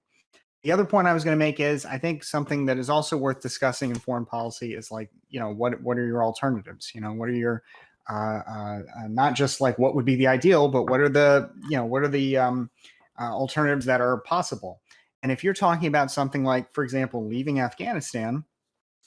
The other point I was going to make is I think something that is also worth discussing in foreign policy is like, what are your alternatives? What are your, not just like what would be the ideal, but what are the alternatives that are possible? And if you're talking about something like, for example, leaving Afghanistan,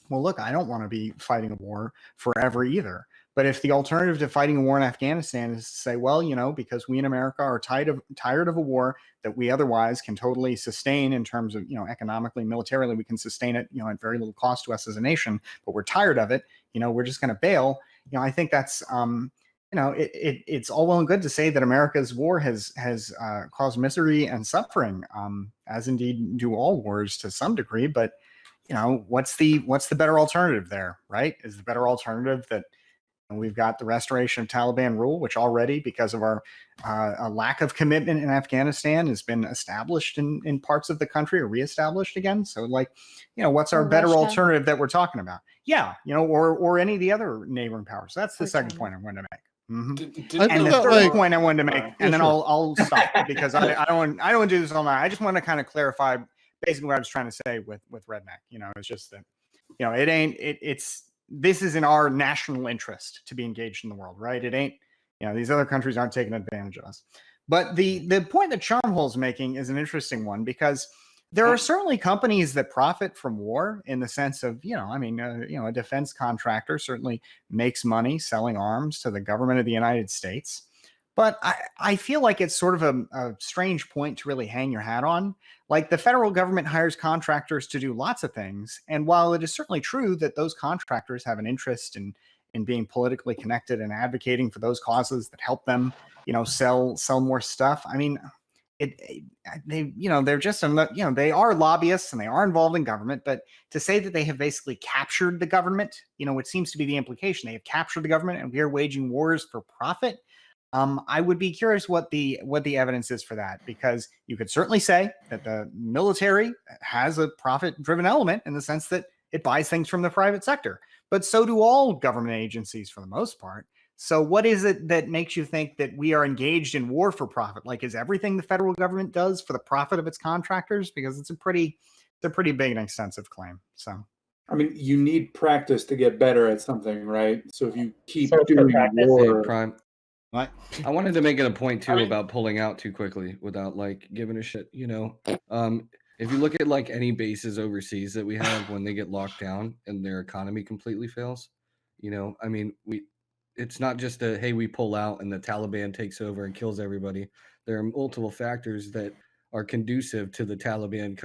well, look, I don't want to be fighting a war forever either. But if the alternative to fighting a war in Afghanistan is to say, well, because we in America are tired of a war that we otherwise can totally sustain in terms of, economically, militarily, we can sustain it, at very little cost to us as a nation, but we're tired of it, we're just going to bail. I think that's, it's all well and good to say that America's war has caused misery and suffering, as indeed do all wars to some degree. But what's the better alternative there, right? Is the better alternative that And we've got the restoration of Taliban rule, which already, because of our a lack of commitment in Afghanistan, has been established in parts of the country or reestablished again. So, like, what's our better Russia. alternative that we're talking about? Yeah, or any of the other neighboring powers. That's the second point I wanted to make. And the third point I wanted to make, and then I'll stop because I don't want to do this all night. I just want to kind of clarify basically what I was trying to say with Redneck. It's just that this is in our national interest to be engaged in the world, right? It ain't, these other countries aren't taking advantage of us. But the point that Charmhole is making is an interesting one because there are certainly companies that profit from war in the sense of, a defense contractor certainly makes money selling arms to the government of the United States. But I feel like it's sort of a strange point to really hang your hat on. Like, the federal government hires contractors to do lots of things. And while it is certainly true that those contractors have an interest in being politically connected and advocating for those causes that help them, sell more stuff. I mean, they're just, they are lobbyists and they are involved in government, but to say that they have basically captured the government, it seems to be the implication. They have captured the government and we are waging wars for profit. I would be curious what the evidence is for that, because you could certainly say that the military has a profit-driven element in the sense that it buys things from the private sector, but so do all government agencies for the most part. So what is it that makes you think that we are engaged in war for profit? Like, is everything the federal government does for the profit of its contractors? Because it's a pretty big and extensive claim. So, I mean, you need practice to get better at something, right? So if you keep doing war, Prime. What? I wanted to make it a point too about pulling out too quickly without like giving a shit. If you look at like any bases overseas that we have when they get locked down and their economy completely fails, it's not just a hey, we pull out and the Taliban takes over and kills everybody. There are multiple factors that are conducive to the Taliban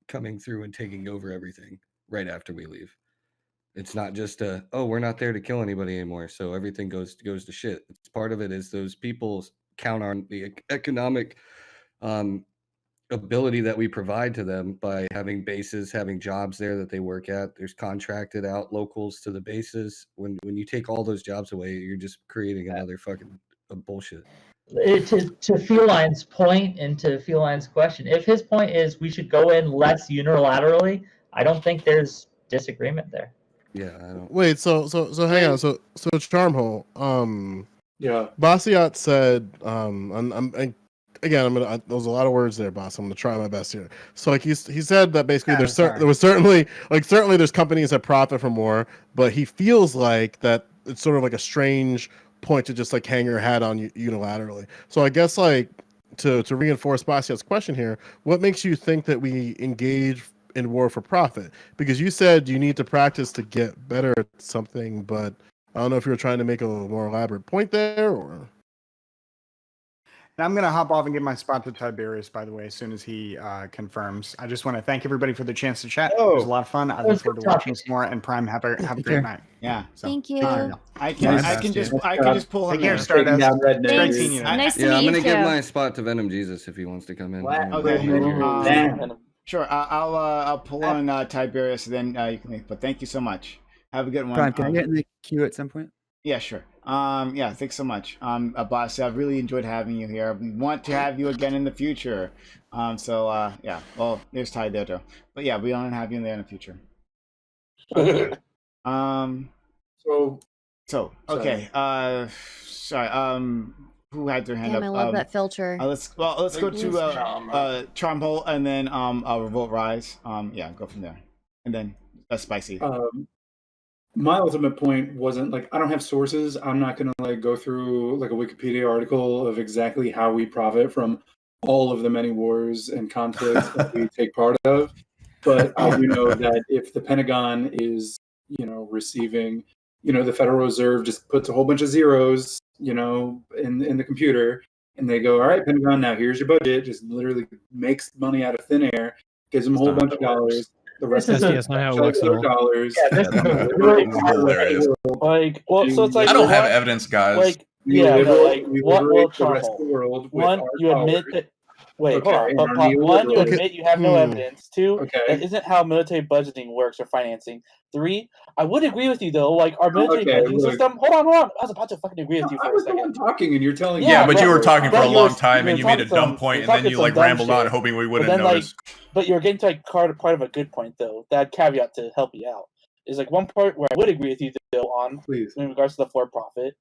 coming through and taking over everything right after we leave. It's not just we're not there to kill anybody anymore, so everything goes to shit. It's part of it is those people count on the economic ability that we provide to them by having bases, having jobs there that they work at. There's contracted out locals to the bases. When you take all those jobs away, you're just creating another fucking bullshit. To Feline's point and to Feline's question, if his point is we should go in less unilaterally, I don't think there's disagreement there. Yeah, I don't. Wait, so hang on. So Charmhole. Yeah. Bassiat said, there's a lot of words there, boss. I'm gonna try my best here. So like he said that basically there was certainly there's companies that profit from war, but he feels like that it's sort of like a strange point to just like hang your hat on unilaterally. So I guess like to reinforce Bassiat's question here, what makes you think that we engage in war for profit? Because you said you need to practice to get better at something, but I don't know if you were trying to make a little more elaborate point there or. Now I'm going to hop off and give my spot to Tiberius, by the way, as soon as he confirms. I just want to thank everybody for the chance to chat. It was a lot of fun. I look forward to watching some more. And Prime, have a great night. Yeah. So, Thank you. I can just pull him in. Stardust. Great seeing you. Nice to Yeah, I'm meet gonna you give too. my spot to Venom Jesus if he wants to come in. Okay. Sure. I'll pull on Tiberius, then you can leave. But thank you so much. Have a good one. Prime, can I get in the queue at some point? Yeah, sure. Yeah, thanks so much. Boss, I've really enjoyed having you here. We want to have you again in the future. Yeah. Well, there's Ty there, though. But yeah, we want to have you there in the future. Okay. Okay. Sorry. Who had their hand Damn, up? I love that filter. Let's go to Charmhole and then Revolt Rise. Yeah, go from there, and then Spicy. My ultimate point wasn't like I don't have sources. I'm not gonna like go through like a Wikipedia article of exactly how we profit from all of the many wars and conflicts that we take part of. But I do know that if the Pentagon is, receiving, the Federal Reserve just puts a whole bunch of zeros, in the computer, and they go, all right, Pentagon, now here's your budget. Just literally makes money out of thin air, gives them a whole bunch of dollars. The rest of That's not how it works at all. dollars. Yeah, this is hilarious. Like, well, so it's like I don't have evidence, guys. Like, We yeah, liberate but like, what will the rest of Charmhole? the world with One, our you admit powers. that Wait, hold on. Okay, But and are you one, you okay. admit you have no evidence. Two, Okay. that isn't how military budgeting works or financing. Three, I would agree with you though. Like our military Okay, budgeting look. system. Hold on. I was about to fucking agree with you I for a was the second. one talking, and you're telling Yeah, me. but you were talking for a you were- long time, you and were you made a talking dumb some- point, you're and then talking you some like dumb rambled on, shit. hoping we But wouldn't then, notice. but you're getting to like part of a good point though. That caveat to help you out is like one part where I would agree with you though on in regards to the for-profit.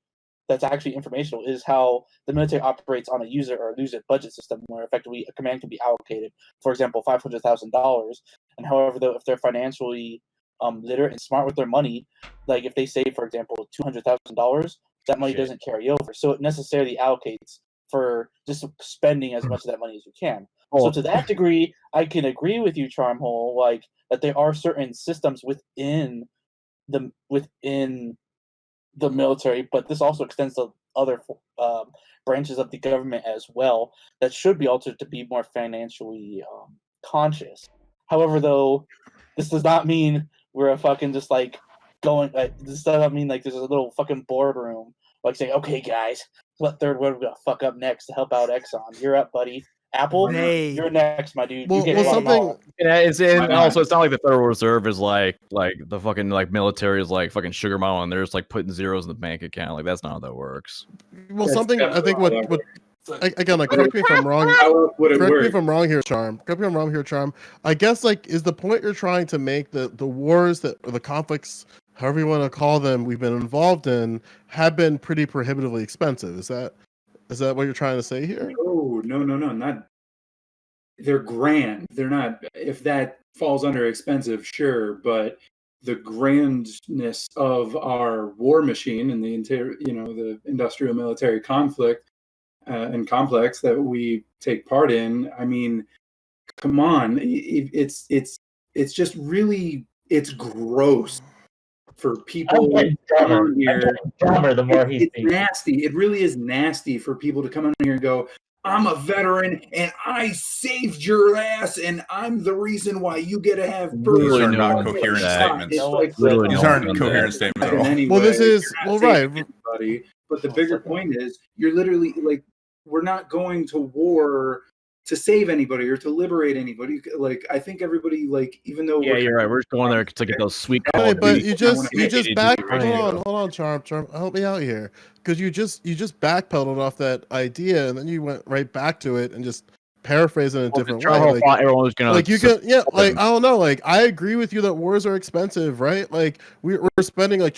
That's actually informational is how the military operates on a user or lose it budget system where effectively a command can be allocated, for example, $500,000. And however, though, if they're financially literate and smart with their money, like if they save, for example, $200,000, that money doesn't carry over. So it necessarily allocates for just spending as much of that money as you can. So to that degree, I can agree with you, Charmhole, like that there are certain systems within the military, but this also extends to other branches of the government as well that should be altered to be more financially conscious. However, though, this does not mean we're a fucking just like going. This does not mean like there's a little fucking boardroom like saying, "Okay, guys, what third world we gonna fuck up next to help out Exxon? You're up, buddy. Apple, you're next, my dude. You get something." Yeah, and also it's not like the Federal Reserve is like the fucking like military is like fucking sugar mama and they're just like putting zeros in the bank account. Like that's not how that works. Well, something I think what again, like correct me if I'm wrong. Correct me if I'm wrong here, Charm. Correct me if I'm wrong here, Charm. I guess like is the point you're trying to make that the wars that or the conflicts, however you want to call them, we've been involved in, have been pretty prohibitively expensive. Is that what you're trying to say here? No, not. They're grand. They're not. If that falls under expensive, sure, but the grandness of our war machine and the entire, the industrial military conflict and complex that we take part in. I mean, come on, it's just really it's gross for people to come on here. Dumber the more he It's speaks. nasty. It really is nasty for people to come on here and go, "I'm a veteran and I saved your ass and I'm the reason why you get to have birth." These are not coherent statements. These aren't coherent statements at all. Anyway, Well, this is you're not saving anybody, but the bigger point is you're literally like, we're not going to war to save anybody or to liberate anybody. Like I think everybody, like, even though Yeah, you're right. We're just going there to get those sweet. Call Hey, of but Duty. you just back. Hold on, Charm. Help me out here, because you just backpedaled off that idea, and then you went right back to it and just paraphrase it in a different way. Charm thought everyone was gonna like you can, yeah. Like I don't know. Like I agree with you that wars are expensive, right? Like we're spending like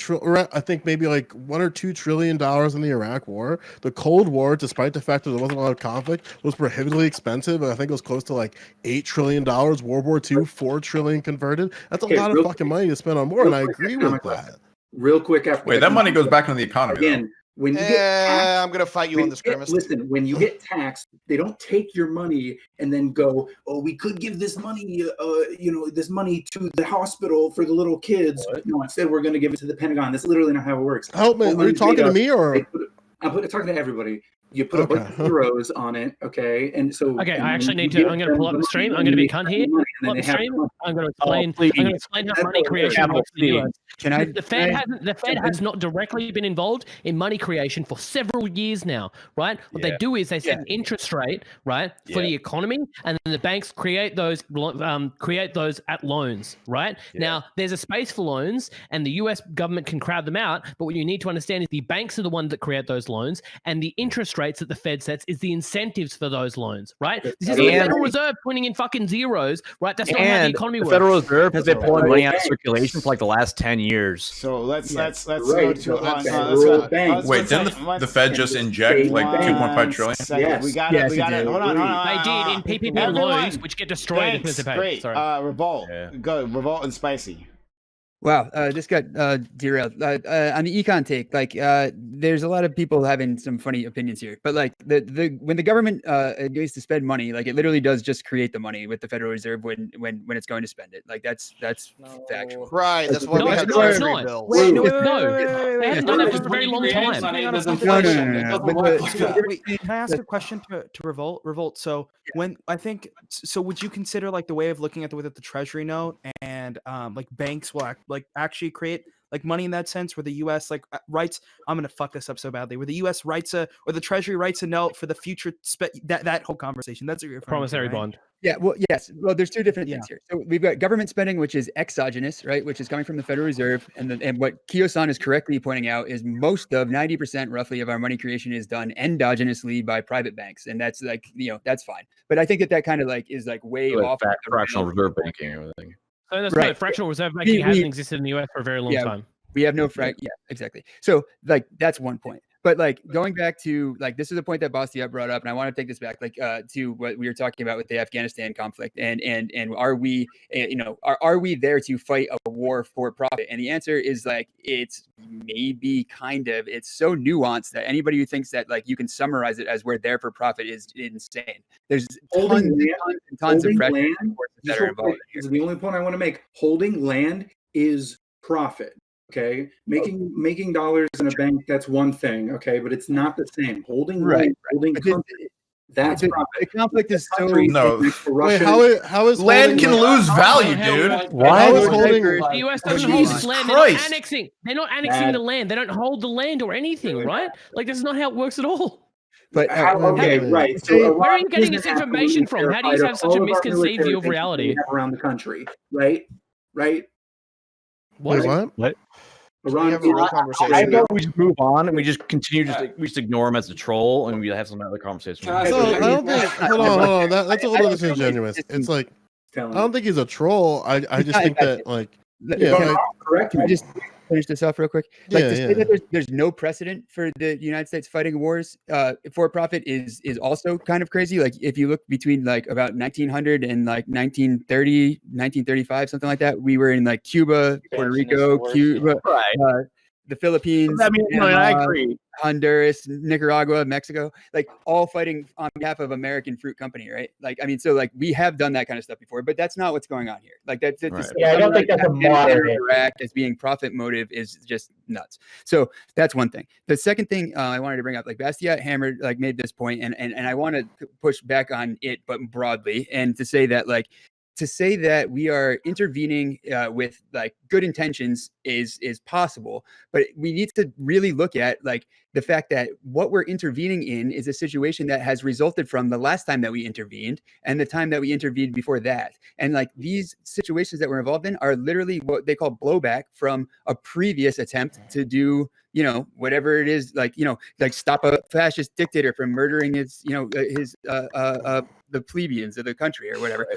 I think maybe like $1 or $2 trillion in the Iraq War. The Cold War, despite the fact that there wasn't a lot of conflict, was prohibitively expensive. I think it was close to like $8 trillion. World War II, $4 trillion converted. That's a lot of fucking money to spend on war, and I agree with that. Real quick after. Wait, that money goes back into the economy. Again, when you get taxed, I'm gonna fight you on this premise. Listen, when you get taxed, they don't take your money and then go, "Oh, we could give this money, this money to the hospital for the little kids." No, instead we're going to give it to the Pentagon. That's literally not how it works. Help me. Are you talking to me or? I'm talking to everybody. You put a bunch of zeros on it, okay? And so Okay, I actually need to. I'm going to pull up the stream. I'm going to be cunt here. Pull up the stream. I'm going to explain. I'm going to explain how money creation works in the US. The Fed has not directly been involved in money creation for several years now, right? What they do is they set an interest rate, right, for the economy, and then the banks create those at loans, right? Now there's a space for loans, and the US government can crowd them out. But what you need to understand is the banks are the ones that create those loans, and the interest rates that the Fed sets is the incentives for those loans, right? This is the Federal Reserve putting in fucking zeros, right? That's not how the economy works. The Federal Reserve has been pulling money out of circulation for like the last 10 years. So let's go to wait, didn't the Fed just inject like 2.5 trillion? Yes. We got it. Hold on. They did in PPP loans, which get destroyed. Great. Revolt. Go. Revolt and Spicy. Wow, this got derailed. On the econ take, like there's a lot of people having some funny opinions here, but like when the government goes to spend money, like it literally does just create the money with the Federal Reserve when it's going to spend it. Like that's factual. Right. That's what we have no, it's the not. bills. Wait, no. They haven't done that for a very long time. Can I ask a question to Revolt? Revolt. So would you consider like the way of looking at with the Treasury note and like banks will like actually create like money in that sense, where the U.S. like writes, I'm gonna fuck this up so badly, where the U.S. writes or the Treasury writes a note for the future that whole conversation. That's what you're referring Promissory to, right? bond. Yeah, well, yes. Well, there's two different things here. So we've got government spending, which is exogenous, right, which is coming from the Federal Reserve, and what Kiyo-san is correctly pointing out is most of 90% roughly of our money creation is done endogenously by private banks, and that's like that's fine. But I think that kind of like is like way Like off fractional reserve banking and everything. So that's Right. right. Fractional reserve banking hasn't existed in the US for a very long time. We have no yeah, exactly. So like that's one point. But like going back to like this is a point that Bastiat brought up, and I want to take this back like to what we were talking about with the Afghanistan conflict, and are we are we there to fight a war for profit? And the answer is like it's maybe kind of. It's so nuanced that anybody who thinks that like you can summarize it as we're there for profit is insane. There's tons and tons of pressure that are involved. This is the only point I want to make. Holding land is profit. Okay, making dollars in a bank, that's one thing. Okay, but it's not the same. Holding land, holding country, that's profit. The conflict is so No. Wait, how is land can holding lose value, dude? How is holding? The US doesn't hold Jesus the land. Christ. They're not annexing the land. They don't hold the land or anything, right? Like this is not how it works at all. But okay, right. So where are you getting this information from? How do you have such a misconceived view of reality? Around the country, right? What? Iran, I thought we just move on and we just continue. We just ignore him as a troll, and we have some other conversation. I don't think. Hold on. That's a little disingenuous. It's like I don't think he's a troll. I just think that like correct. Can I just finish this off real quick? Like Yeah, to say that there's no precedent for the United States fighting wars for profit is also kind of crazy. Like if you look between like about 1900 and like 1930, 1935, something like that, we were in like Cuba, Puerto Rico, the Philippines, I mean, I agree. Honduras, Nicaragua, Mexico, like all fighting on behalf of American Fruit Company, right? Like, I mean, so like we have done that kind of stuff before, but that's not what's going on here. Like that's Yeah, I don't think that's a modern Iraq as being profit motive is just nuts. So that's one thing. The second thing I wanted to bring up, like Bastiat hammered, like made this point, and I want to push back on it, but broadly, and to say that like. To say that we are intervening with like good intentions is possible, but we need to really look at like the fact that what we're intervening in is a situation that has resulted from the last time that we intervened and the time that we intervened before that. And like these situations that we're involved in are literally what they call blowback from a previous attempt to do, whatever it is, like, like stop a fascist dictator from murdering his, the plebeians of the country or whatever.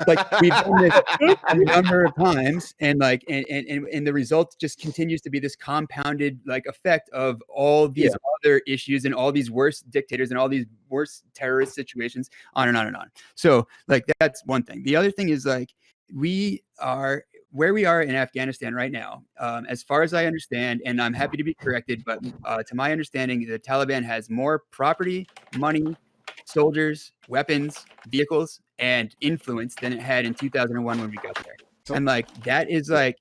Like we've done this a number of times, and like and the result just continues to be this compounded like effect of all these other issues and all these worse dictators and all these worse terrorist situations, on and on and on. So like that's one thing. The other thing is like we are where we are in Afghanistan right now, as far as I understand, and I'm happy to be corrected, but to my understanding, the Taliban has more property, money, soldiers, weapons, vehicles, and influence than it had in 2001 when we got there. And like that is like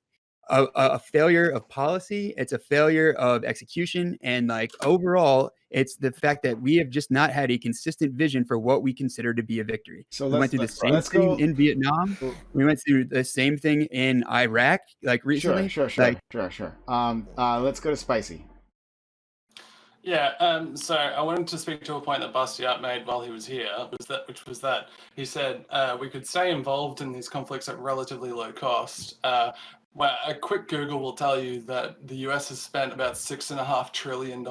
a failure of policy. It's a failure of execution, and like overall, it's the fact that we have just not had a consistent vision for what we consider to be a victory. So we went through the same thing in Vietnam. We went through the same thing in Iraq, like recently. Sure. Let's go to Spicy. Yeah, so I wanted to speak to a point that Bastiat made while he was here, which was that he said we could stay involved in these conflicts at relatively low cost. Well, a quick Google will tell you that the US has spent about $6.5 trillion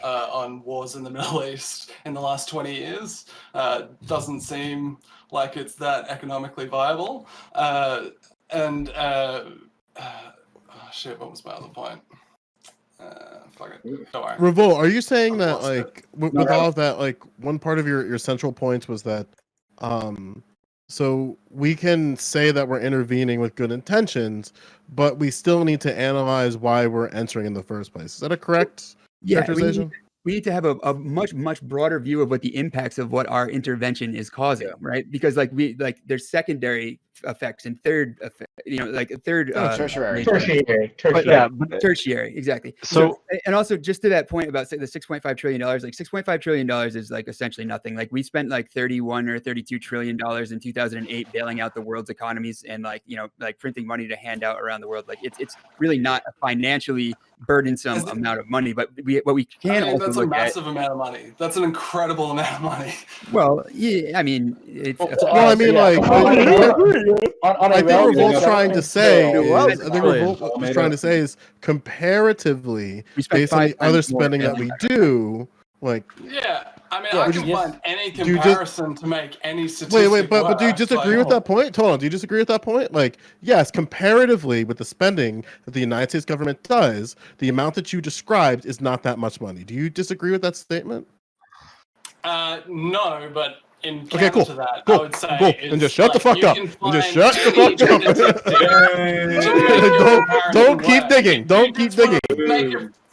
on wars in the Middle East in the last 20 years. Doesn't seem like it's that economically viable. Shit, what was my other point? Fuck it. Don't worry. Revolt, are you saying that like with all of that, like one part of your central points was that so we can say that we're intervening with good intentions, but we still need to analyze why we're entering in the first place. Is that a correct characterization? We need to have a much broader view of what the impacts of what our intervention is causing, right? Because like there's secondary effects and third effect, like a third tertiary. Tertiary, exactly. So and also just to that point about say the $6.5 trillion, like $6.5 trillion is like essentially nothing. Like we spent like 31 or 32 trillion dollars in 2008 bailing out the world's economies and like printing money to hand out around the world. Like it's really not a financially burdensome amount of money, but what we can also that's a look at. massive amount of money. That's an incredible amount of money. Well, yeah, I mean, it's. Well, I mean, like, I think Revolt's trying to say is, I think Revolt was trying to say is comparatively, based on the other spending that we do, like. Yeah, I mean, I can find any do you comparison to make any statistic. Wait, but do you disagree with that point? Hold on, do you disagree with that point? Like, yes, comparatively with the spending that the United States government does, the amount that you described is not that much money. Do you disagree with that statement? No, but in Okay, counter cool. to that, Cool. I would say Cool. And just shut the fuck up. And just shut the fuck up. Don't keep digging. Don't keep digging.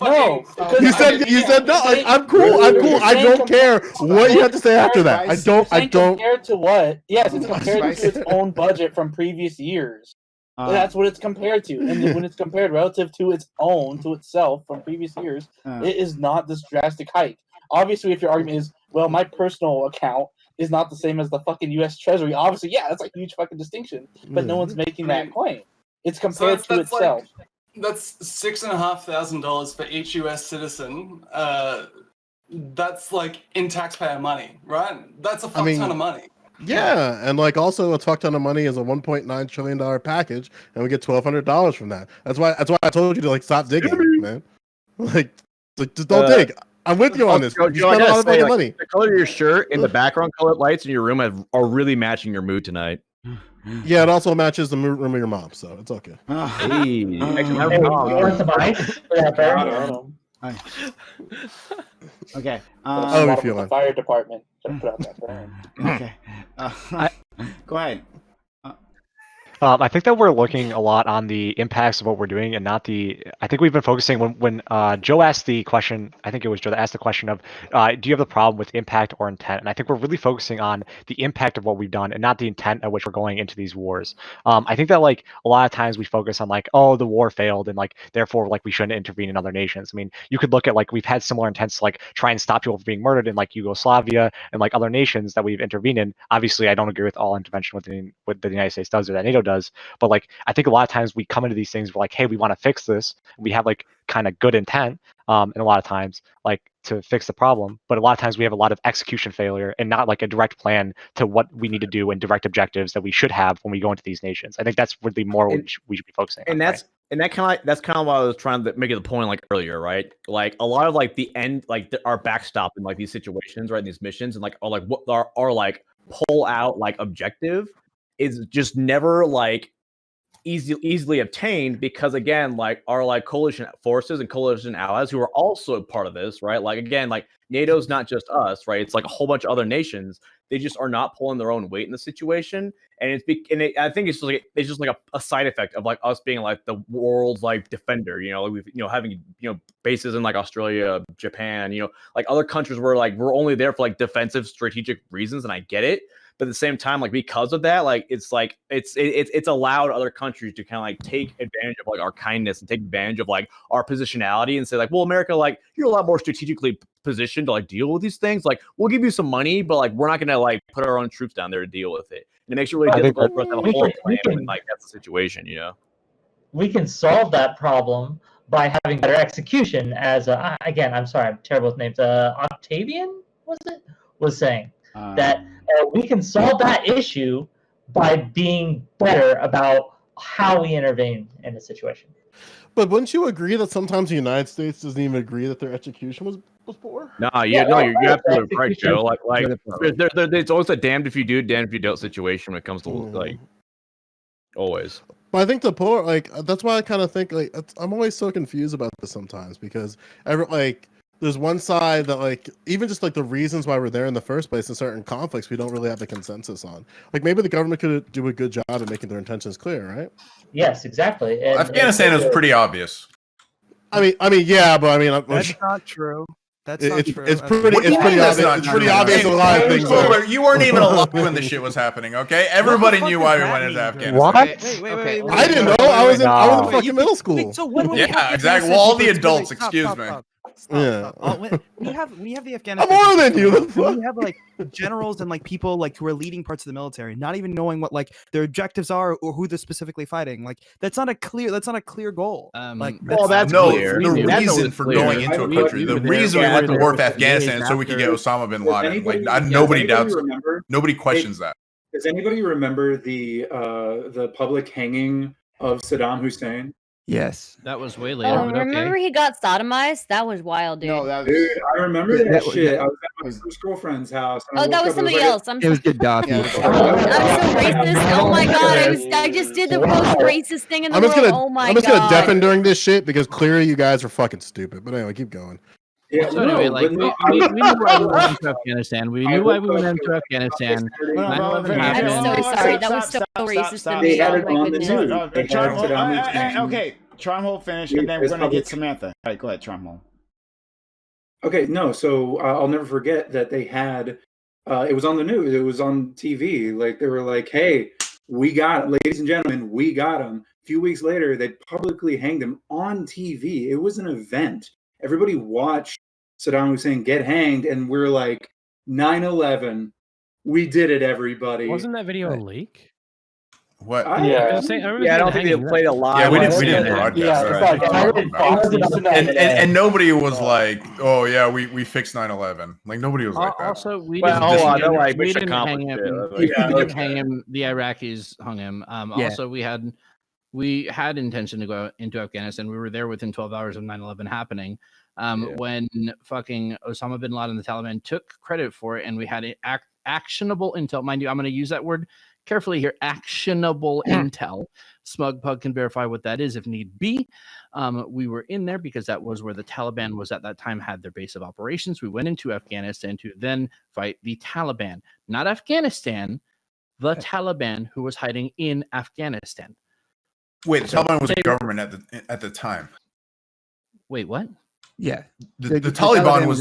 No, You said no. I'm cool. I'm cool. I don't care what you have to say after that. I don't. Compared to what? Yes, it's compared to its own budget from previous years. That's what it's compared to, and when it's compared relative to its own, to itself from previous years, it is not this drastic hike. Obviously, if your argument is, well, my personal account is not the same as the fucking U.S. Treasury, obviously, yeah, that's a huge fucking distinction. But no one's making that claim. It's compared to itself. That's $6,500 for each U.S. citizen. That's like in taxpayer money, right? That's a fuck ton of money. Yeah, and like also a fuck ton of money is a $1.9 trillion package, and we get $1,200 from that. That's why I told you to like stop digging, man. Like just don't dig. I'm with you on this. You spend a lot of fucking money. The color of your shirt and the background color lights in your room are really matching your mood tonight. Yeah, it also matches the room of your mom, so it's okay. Hey, you want some ice? Okay. How are we feeling? The fire department. Put out that burn. Okay. Go ahead. I think that we're looking a lot on the impacts of what we're doing and not the. I think we've been focusing when Joe asked the question. I think it was Joe that asked the question of, do you have the problem with impact or intent? And I think we're really focusing on the impact of what we've done and not the intent at which we're going into these wars. I think that like a lot of times we focus on like, oh, the war failed and like therefore like we shouldn't intervene in other nations. I mean, you could look at like we've had similar intents to like try and stop people from being murdered in like Yugoslavia and like other nations that we've intervened in. Obviously, I don't agree with all intervention within what the United States does or that NATO does. But like I think a lot of times we come into these things, we're like, hey, we want to fix this. We have like kind of good intent, and a lot of times like to fix the problem. But a lot of times we have a lot of execution failure and not like a direct plan to what we need to do and direct objectives that we should have when we go into these nations. I think that's really more what we should be focusing on. And that's kind of why I was trying to make it the point like earlier, right? Like a lot of like the end, like our backstop in like these situations, right? These missions and like or like what are like pull out like objective is just never like easily obtained because again like our like coalition forces and coalition allies who are also part of this, right? Like again, like NATO's not just us, right? It's like a whole bunch of other nations. They just are not pulling their own weight in the situation, and I think it's just like a side effect of like us being like the world's like defender, like we've having bases in like Australia, Japan, like other countries where like we're only there for like defensive strategic reasons, and I get it. But at the same time, like because of that, like it's allowed other countries to kind of like take advantage of like our kindness and take advantage of like our positionality and say like, well, America, like you're a lot more strategically positioned to like deal with these things. Like we'll give you some money, but like we're not gonna like put our own troops down there to deal with it. And it makes it really difficult for us to have a whole plan when like that's the situation, We can solve that problem by having better execution. As again, I'm sorry, I'm terrible with names. Octavian was saying that we can solve that issue by being better about how we intervene in a situation. But wouldn't you agree that sometimes the United States doesn't even agree that their execution was poor? You're absolutely right, Joe. Like it's always a damned if you do, damned if you don't situation when it comes to like always. But I think the poor, like that's why I kind of think like I'm always so confused about this sometimes because there's one side that like even just like the reasons why we're there in the first place in certain conflicts we don't really have a consensus on. Like maybe the government could do a good job at making their intentions clear, right? Yes, exactly. And Afghanistan is pretty obvious. I mean, yeah, but I mean, that's not true. That's not true. It's That's pretty. What do It's you pretty mean that's obvious. not It's pretty true? obvious. A lot of things. Boomer, you weren't even alive when this shit was happening. Okay, everybody knew why we went into Afghanistan. What? Wait. I didn't know. I was in No. fucking middle school. Wait, so when we Yeah, have the exactly. Afghanistan Well, all the people- adults, stop, excuse stop, me. stop. Yeah. When we have the Afghanistan, I'm more than people, you. when we have like generals and like people like who are leading parts of the military, not even knowing what like their objectives are or who they're specifically fighting. Like that's not a clear goal. Like Well, that's no, clear. The reason for going into a country, the reason we went to war with Afghanistan is so we could get Osama bin Laden. Like nobody doubts. Nobody questions that. Does anybody remember the public hanging of Saddam Hussein? Yes. That was way later. Oh, but okay. remember he got sodomized? That was wild, dude. No, that was. Dude, I remember that, That shit. I was at my first girlfriend's house. And I Oh, that woke was up, it somebody like else. I'm It was sorry. Gaddafi. I'm so racist. Oh my god, I just did the most racist thing in the I'm just world. gonna. Oh my I'm just god. gonna deafen during this shit because clearly you guys are fucking stupid. But anyway, keep going. Yeah, So anyway, like we knew why we went into Afghanistan. We knew why we went into Afghanistan. 9/11 happened. I'm so sorry. That was so racist of me. Oh my goodness. Okay, Tromhold finish, and then we're gonna get Samantha. All right, go ahead, Tromhold. Okay, no. So I'll never forget that they had. It was on the news. It was on TV. Like they were like, "Hey, we got, ladies and gentlemen, we got him." A few weeks later, they publicly hanged him on TV. It was an event. Everybody watched Saddam Hussein get hanged, and we're like, 9/11, we did it, everybody. Wasn't that video a leak? What? I don't think they played a live. Yeah, we didn't broadcast. And nobody was like, "Oh yeah, we fixed 9/11." Like nobody was like that. Also, we Well, didn't, hold on, we they're didn't, like, we mission didn't hang him. accomplished. We Yeah, didn't okay. hang him. The Iraqis hung him. Yeah. Also, we had intention to go into Afghanistan. We were there within 12 hours of 9/11 happening. When fucking Osama bin Laden, the Taliban, took credit for it, and we had actionable intel. Mind you, I'm going to use that word carefully here. Actionable intel. Smugpug can verify what that is if need be. We were in there because that was where the Taliban was at that time, had their base of operations. We went into Afghanistan to then fight the Taliban, not Afghanistan, the Taliban who was hiding in Afghanistan. Wait, the Taliban was a government at the time. Wait, what? Yeah, The Taliban was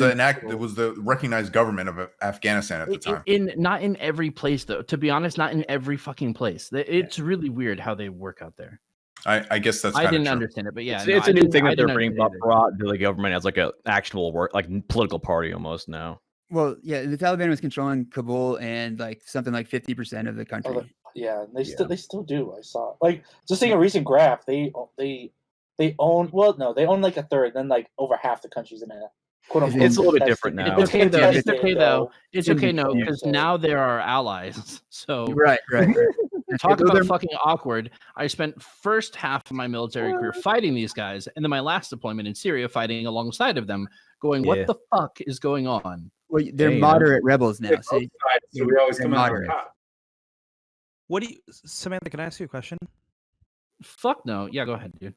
the recognized government of Afghanistan at the time. Not in every place though. To be honest, not in every fucking place. It's really weird how they work out there. I guess that's. I didn't true. understand it, but yeah, It's a new thing that they're bringing brought to the government as like a actual work, like political party almost now. Well, yeah, the Taliban was controlling Kabul and like something like 50% of the country. Yeah, they still do. I saw like just seeing a recent graph. They own they own like a third, then like over half the country's in a quote unquote. It's a little bit different now. It's okay though. It's okay though. It's okay no, because now they're our allies. So right. Talk about fucking awkward. I spent first half of my military career fighting these guys, and then my last deployment in Syria fighting alongside of them, going, "What the fuck is going on?" Well, they're moderate rebels now. So we always come out on top. What do you, Samantha? Can I ask you a question? Fuck no. Yeah, go ahead, dude.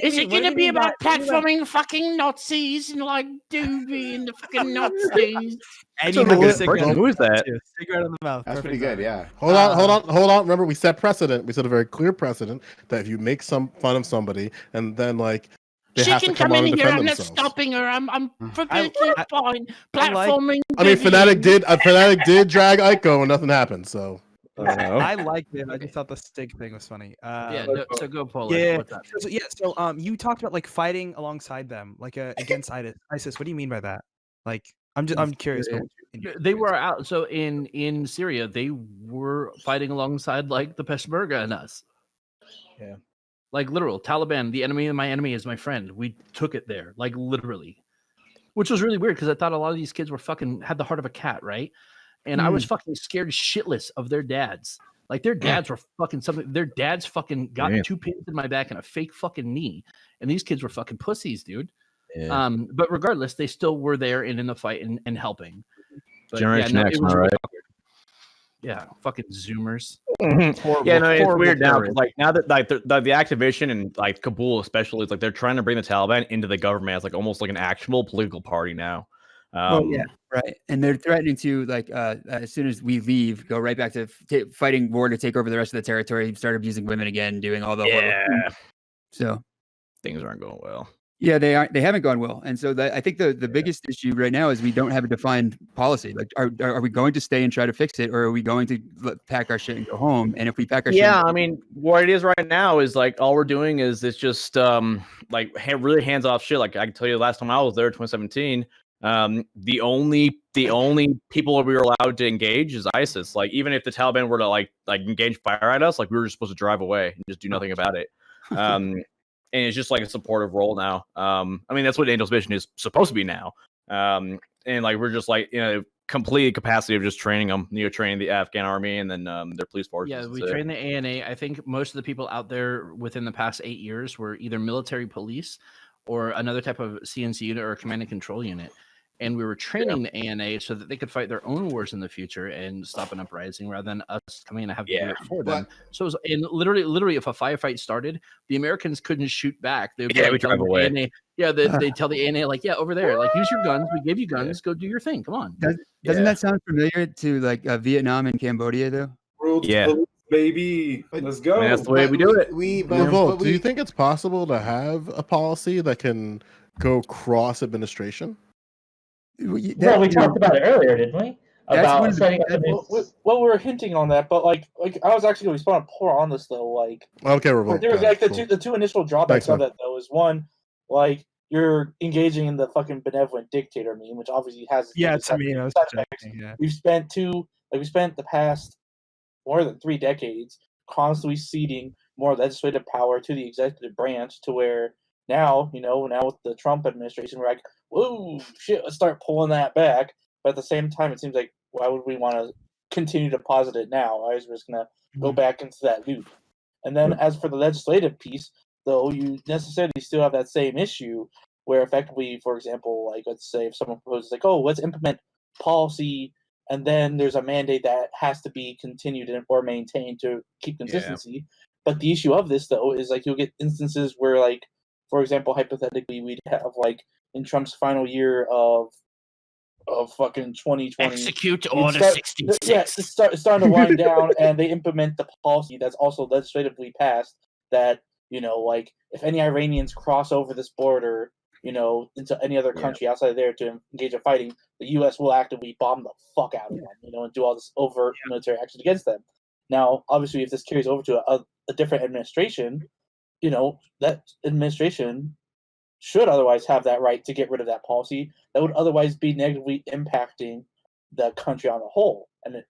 Is it gonna be about platforming fucking Nazis and like Doobie and the fucking Nazis? Who is that? Cigarette in the mouth. That's pretty good, yeah. Hold on. Remember, we set precedent. We set a very clear precedent that if you make some fun of somebody and then like they She have to can come come on in and here. defend I'm not themselves. stopping her. I'm perfectly fine. Platforming. I mean, Fnatic did drag Ico and nothing happened. So I liked it. I just thought the Stig thing was funny. So go Polar. Yeah. What's up? So you talked about like fighting alongside them, like against ISIS. What do you mean by that? Like, I'm curious. They were out. So in Syria, they were fighting alongside like the Peshmerga and us. Yeah. Like literal Taliban. The enemy of my enemy is my friend. We took it there, like literally, which was really weird because I thought a lot of these kids were fucking had the heart of a cat, right? And I was fucking scared shitless of their dads. Like their dads were fucking something. Their dads fucking got 2 pins in my back and a fake fucking knee. And these kids were fucking pussies, dude. Yeah. But regardless, they still were there and in the fight and helping. But Generation X, am I right? Yeah, fucking Zoomers. Yeah, no, it's weird now. Like now that like the activation and like Kabul especially, it's like they're trying to bring the Taliban into the government as like almost like an actual political party now. Well, yeah, right. And they're threatening to like as soon as we leave, go right back to fighting war to take over the rest of the territory, start abusing women again, doing all the horrible. Yeah. So things aren't going well. Yeah, they haven't gone well, and so I think the biggest issue right now is we don't have a defined policy. Like, are we going to stay and try to fix it, or are we going to pack our shit and go home? And if we pack our shit, Yeah, I mean, what it is right now is like all we're doing is it's just like really hands off shit. Like I can tell you, the last time I was there, 2017, the only people we were allowed to engage is ISIS. Like even if the Taliban were to like engage fire at us, like we were just supposed to drive away and just do nothing about it. And it's just like a supportive role now. I mean, that's what Angel's mission is supposed to be now. And like we're just like complete capacity of just training them, training the Afghan army and then their police forces. Yeah, we train the ANA. I think most of the people out there within the past 8 years were either military police or another type of CNC unit or a command and control unit. And we were training the ANA so that they could fight their own wars in the future and stop an uprising rather than us coming in and have to do it for them. So it was, and literally, if a firefight started, the Americans couldn't shoot back. They would be we drive away. ANA, they tell the ANA like, over there, like use your guns. We gave you guns. Go do your thing. Come on. Doesn't that sound familiar to like Vietnam and Cambodia though? Yeah, baby, let's go. I mean, that's the way we do it. Revolt, do you think it's possible to have a policy that can go cross administration? Well, we talked about it earlier, didn't we? About setting up well, we were hinting on that, but like I was actually going to respond more on this though. Like, okay, Revolt. There was like the two initial drawbacks of that though is one, like you're engaging in the fucking benevolent dictator meme, which obviously has We've spent the past more than 3 decades constantly ceding more legislative power to the executive branch to where now with the Trump administration we're like, whoa, shit, let's start pulling that back. But at the same time, it seems like why would we want to continue to posit it now? I was just gonna go back into that loop. And then as for the legislative piece, though, you necessarily still have that same issue where effectively, for example, like let's say if someone proposes like, oh, let's implement policy, and then there's a mandate that has to be continued or maintained to keep consistency. But the issue of this though is like you'll get instances where like, for example, hypothetically, we'd have like in Trump's final year of fucking 2020, execute Order 66. Yeah, it's starting to wind down, and they implement the policy that's also legislatively passed. That like if any Iranians cross over this border, into any other country outside of there to engage in fighting, the U.S. will actively bomb the fuck out of them, and do all this overt military action against them. Now, obviously, if this carries over to a different administration, that administration should otherwise have that right to get rid of that policy that would otherwise be negatively impacting the country on the whole, and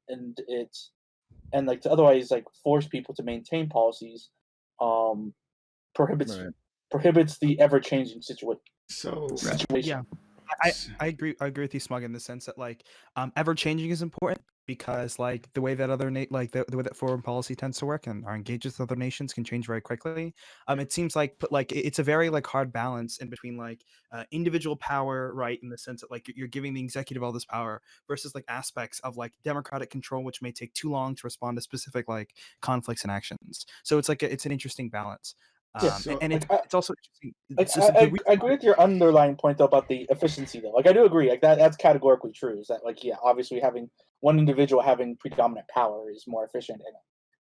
like to otherwise like force people to maintain policies prohibits the ever-changing situation. Yeah, I agree with you, Smug, in the sense that like ever-changing is important because like the way that the way that foreign policy tends to work and our engagements with other nations can change very quickly. It seems like it's a very like hard balance in between like individual power, right, in the sense that like you're giving the executive all this power versus like aspects of like democratic control, which may take too long to respond to specific like conflicts and actions. So it's like it's an interesting balance. It's also interesting. I agree with your underlying point though about the efficiency though. Like I do agree, like that's categorically true. Is that like obviously having one individual having predominant power is more efficient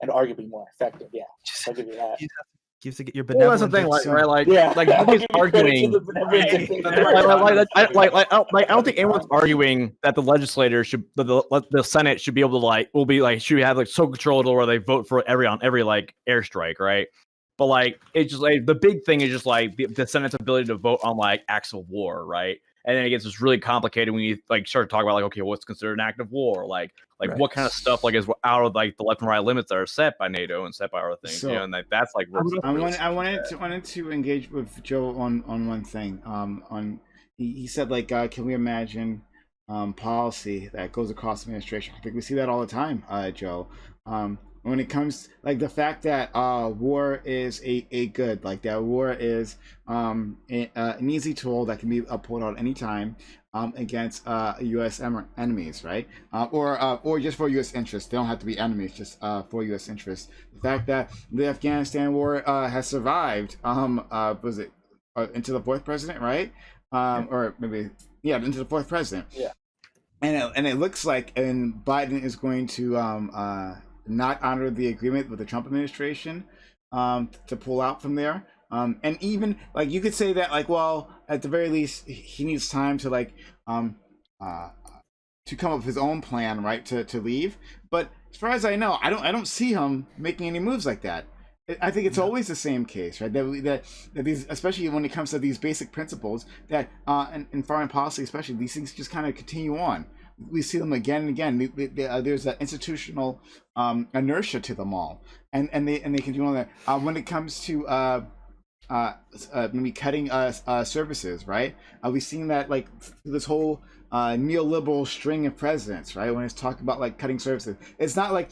and arguably more effective. Yeah, I'll give you that. You have to get your well, that's the thing, right? Like nobody's arguing. I don't think anyone's arguing that the legislator should, the Senate should be able to should have like so controlled where they vote for every like airstrike, right? But like it's just like the big thing is just like the Senate's ability to vote on like acts of war, right? And then it gets just really complicated when you like start to talk about like, okay, what's considered an act of war? Like what kind of stuff like is out of like the left and right limits that are set by NATO and set by other things, and like that's like. I wanted to engage with Joe on one thing. He said like, can we imagine policy that goes across administration? I think we see that all the time, Joe. When it comes like the fact that war is a good, like that war is an easy tool that can be pulled out any time against U.S. enemies, right? Or just for U.S. interests. They don't have to be enemies, just for U.S. interests. The fact that the Afghanistan war has survived, was it into the 4th president, right? Or maybe into the 4th president. Yeah. And it looks like Biden is going to not honor the agreement with the Trump administration to pull out from there. And even like you could say that like, well, at the very least, he needs time to like to come up with his own plan, right, to leave. But as far as I know, I don't see him making any moves like that. I think it's always the same case, right? That these, especially when it comes to these basic principles, that in foreign policy, especially, these things just kind of continue on. We see them again and again. There's an institutional inertia to them all, and they continue on that. When it comes to maybe cutting services, right? We've seen that like this whole neoliberal string of presidents, right? When it's talking about like cutting services, it's not like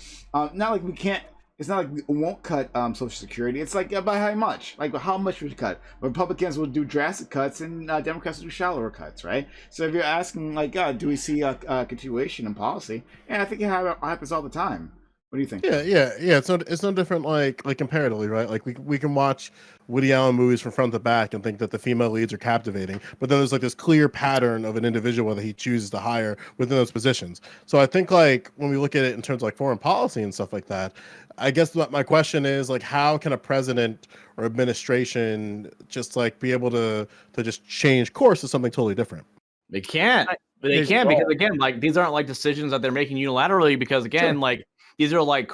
we can't. It's not like we won't cut Social Security. It's like by how much? Like how much would you cut? Republicans will do drastic cuts, and Democrats will do shallower cuts, right? So if you're asking, like, do we see a continuation in policy? And I think it happens all the time. What do you think? Yeah. It's no different like comparatively, right? Like we can watch Woody Allen movies from front to back and think that the female leads are captivating, but then there's like this clear pattern of an individual that he chooses to hire within those positions. So I think like when we look at it in terms of like foreign policy and stuff like that, I guess what my question is like, how can a president or administration just like be able to just change course to something totally different? They can't. But they can because again, like these aren't like decisions that they're making unilaterally. Because again, like these are like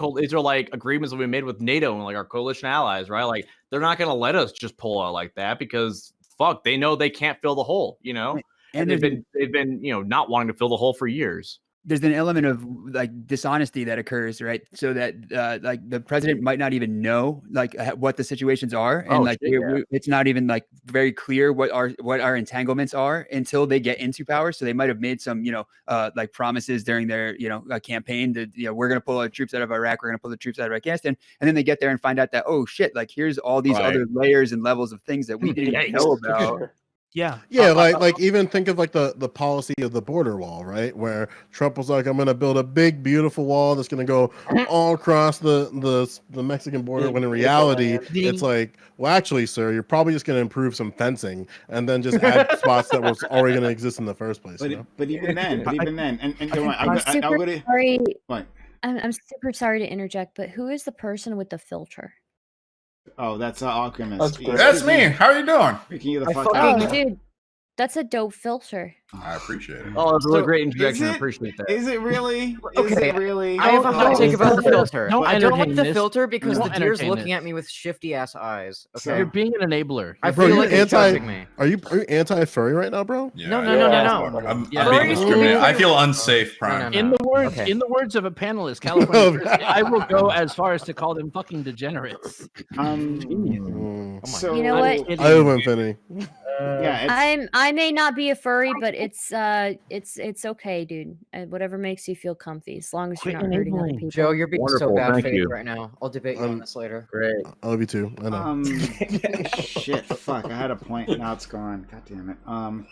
agreements that we made with NATO and like our coalition allies, right? Like they're not going to let us just pull out like that because fuck, they know they can't fill the hole, you know. And they've been not wanting to fill the hole for years. There's an element of like dishonesty that occurs, right? So that like the president might not even know like what the situations are, and it's not even like very clear what our entanglements are until they get into power. So they might have made some like promises during their campaign that we're going to pull our troops out of Iraq, we're going to pull the troops out of Afghanistan, and then they get there and find out that shit, like here's all these other layers and levels of things that we didn't know about. Yeah, like even think of like the policy of the border wall, right? Where Trump was like, I'm going to build a big, beautiful wall that's going to go all across the Mexican border. When in reality, it's like, well, actually, sir, you're probably just going to improve some fencing and then just add spots that was already going to exist in the first place. But even then, and I'm super sorry. What? I'm super sorry to interject, but who is the person with the filter? Oh, that's Alchemist. That's me. How are you doing? Freaking you the fuck Oh, out. dude, that's a dope filter. I appreciate it. Oh, that's a really great introduction. I appreciate that. Is it really? Okay, Is it really? I have a hot take about the filter. Don't I don't like entertain the this. filter because the Don't deer's entertain looking this. at me with shifty ass eyes. So Okay, you're being an enabler. I Bro, feel you like it's anti? judging me. Are you anti furry right now, bro? No. I'm being discriminated. I feel unsafe, Prime. In the words of a panelist, California, I will go as far as to call them fucking degenerates. So You know what? I owe Infinity. Yeah, I may not be a furry, but it's okay, dude. Whatever makes you feel comfy, as long as you're not hurting other people. Joe, you're being so Wonderful, bad thank faith you. right now. I'll debate you on this later. Great. I love you too. I know. Shit, fuck. I had a point. Now it's gone. God damn it. I don't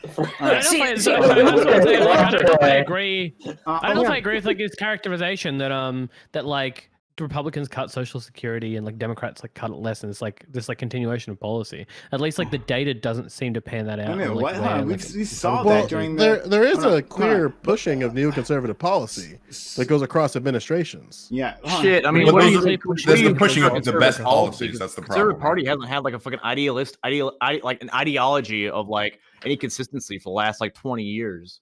know if I agree. I don't know if I agree with like his characterization that like the Republicans cut Social Security and like Democrats like cut it less, and it's like this like continuation of policy. At least like the data doesn't seem to pan that out. I mean, in, like, what? where, Hold on, like, we saw Well, that during there is hold on, a clear pushing of neoconservative policy that goes across administrations. Yeah. Shit, I mean, Well, what do those you are- that's the pushing of the best policies. That's the Conservative problem. Party hasn't had like a fucking like an ideology of like any consistency for the last like 20 years.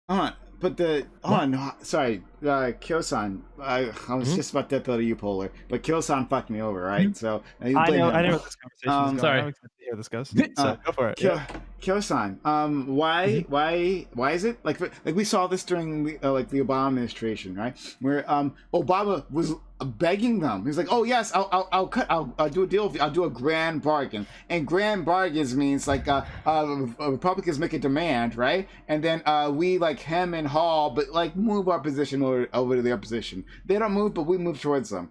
But sorry, Kyo-san. I was just about to tell you, Polar, but Kyo-san fucked me over, right? So I know what this conversation is sorry. going. I'm excited to hear this goes. So go for it. Kyo-san, why is it like we saw this during the Obama administration, right? Where Obama was begging them. He's like, "Oh yes, I'll do a deal with you. I'll do a grand bargain." And grand bargains means like Republicans make a demand, right? And then we like hem and haw, but like move our position over to their position. They don't move, but we move towards them.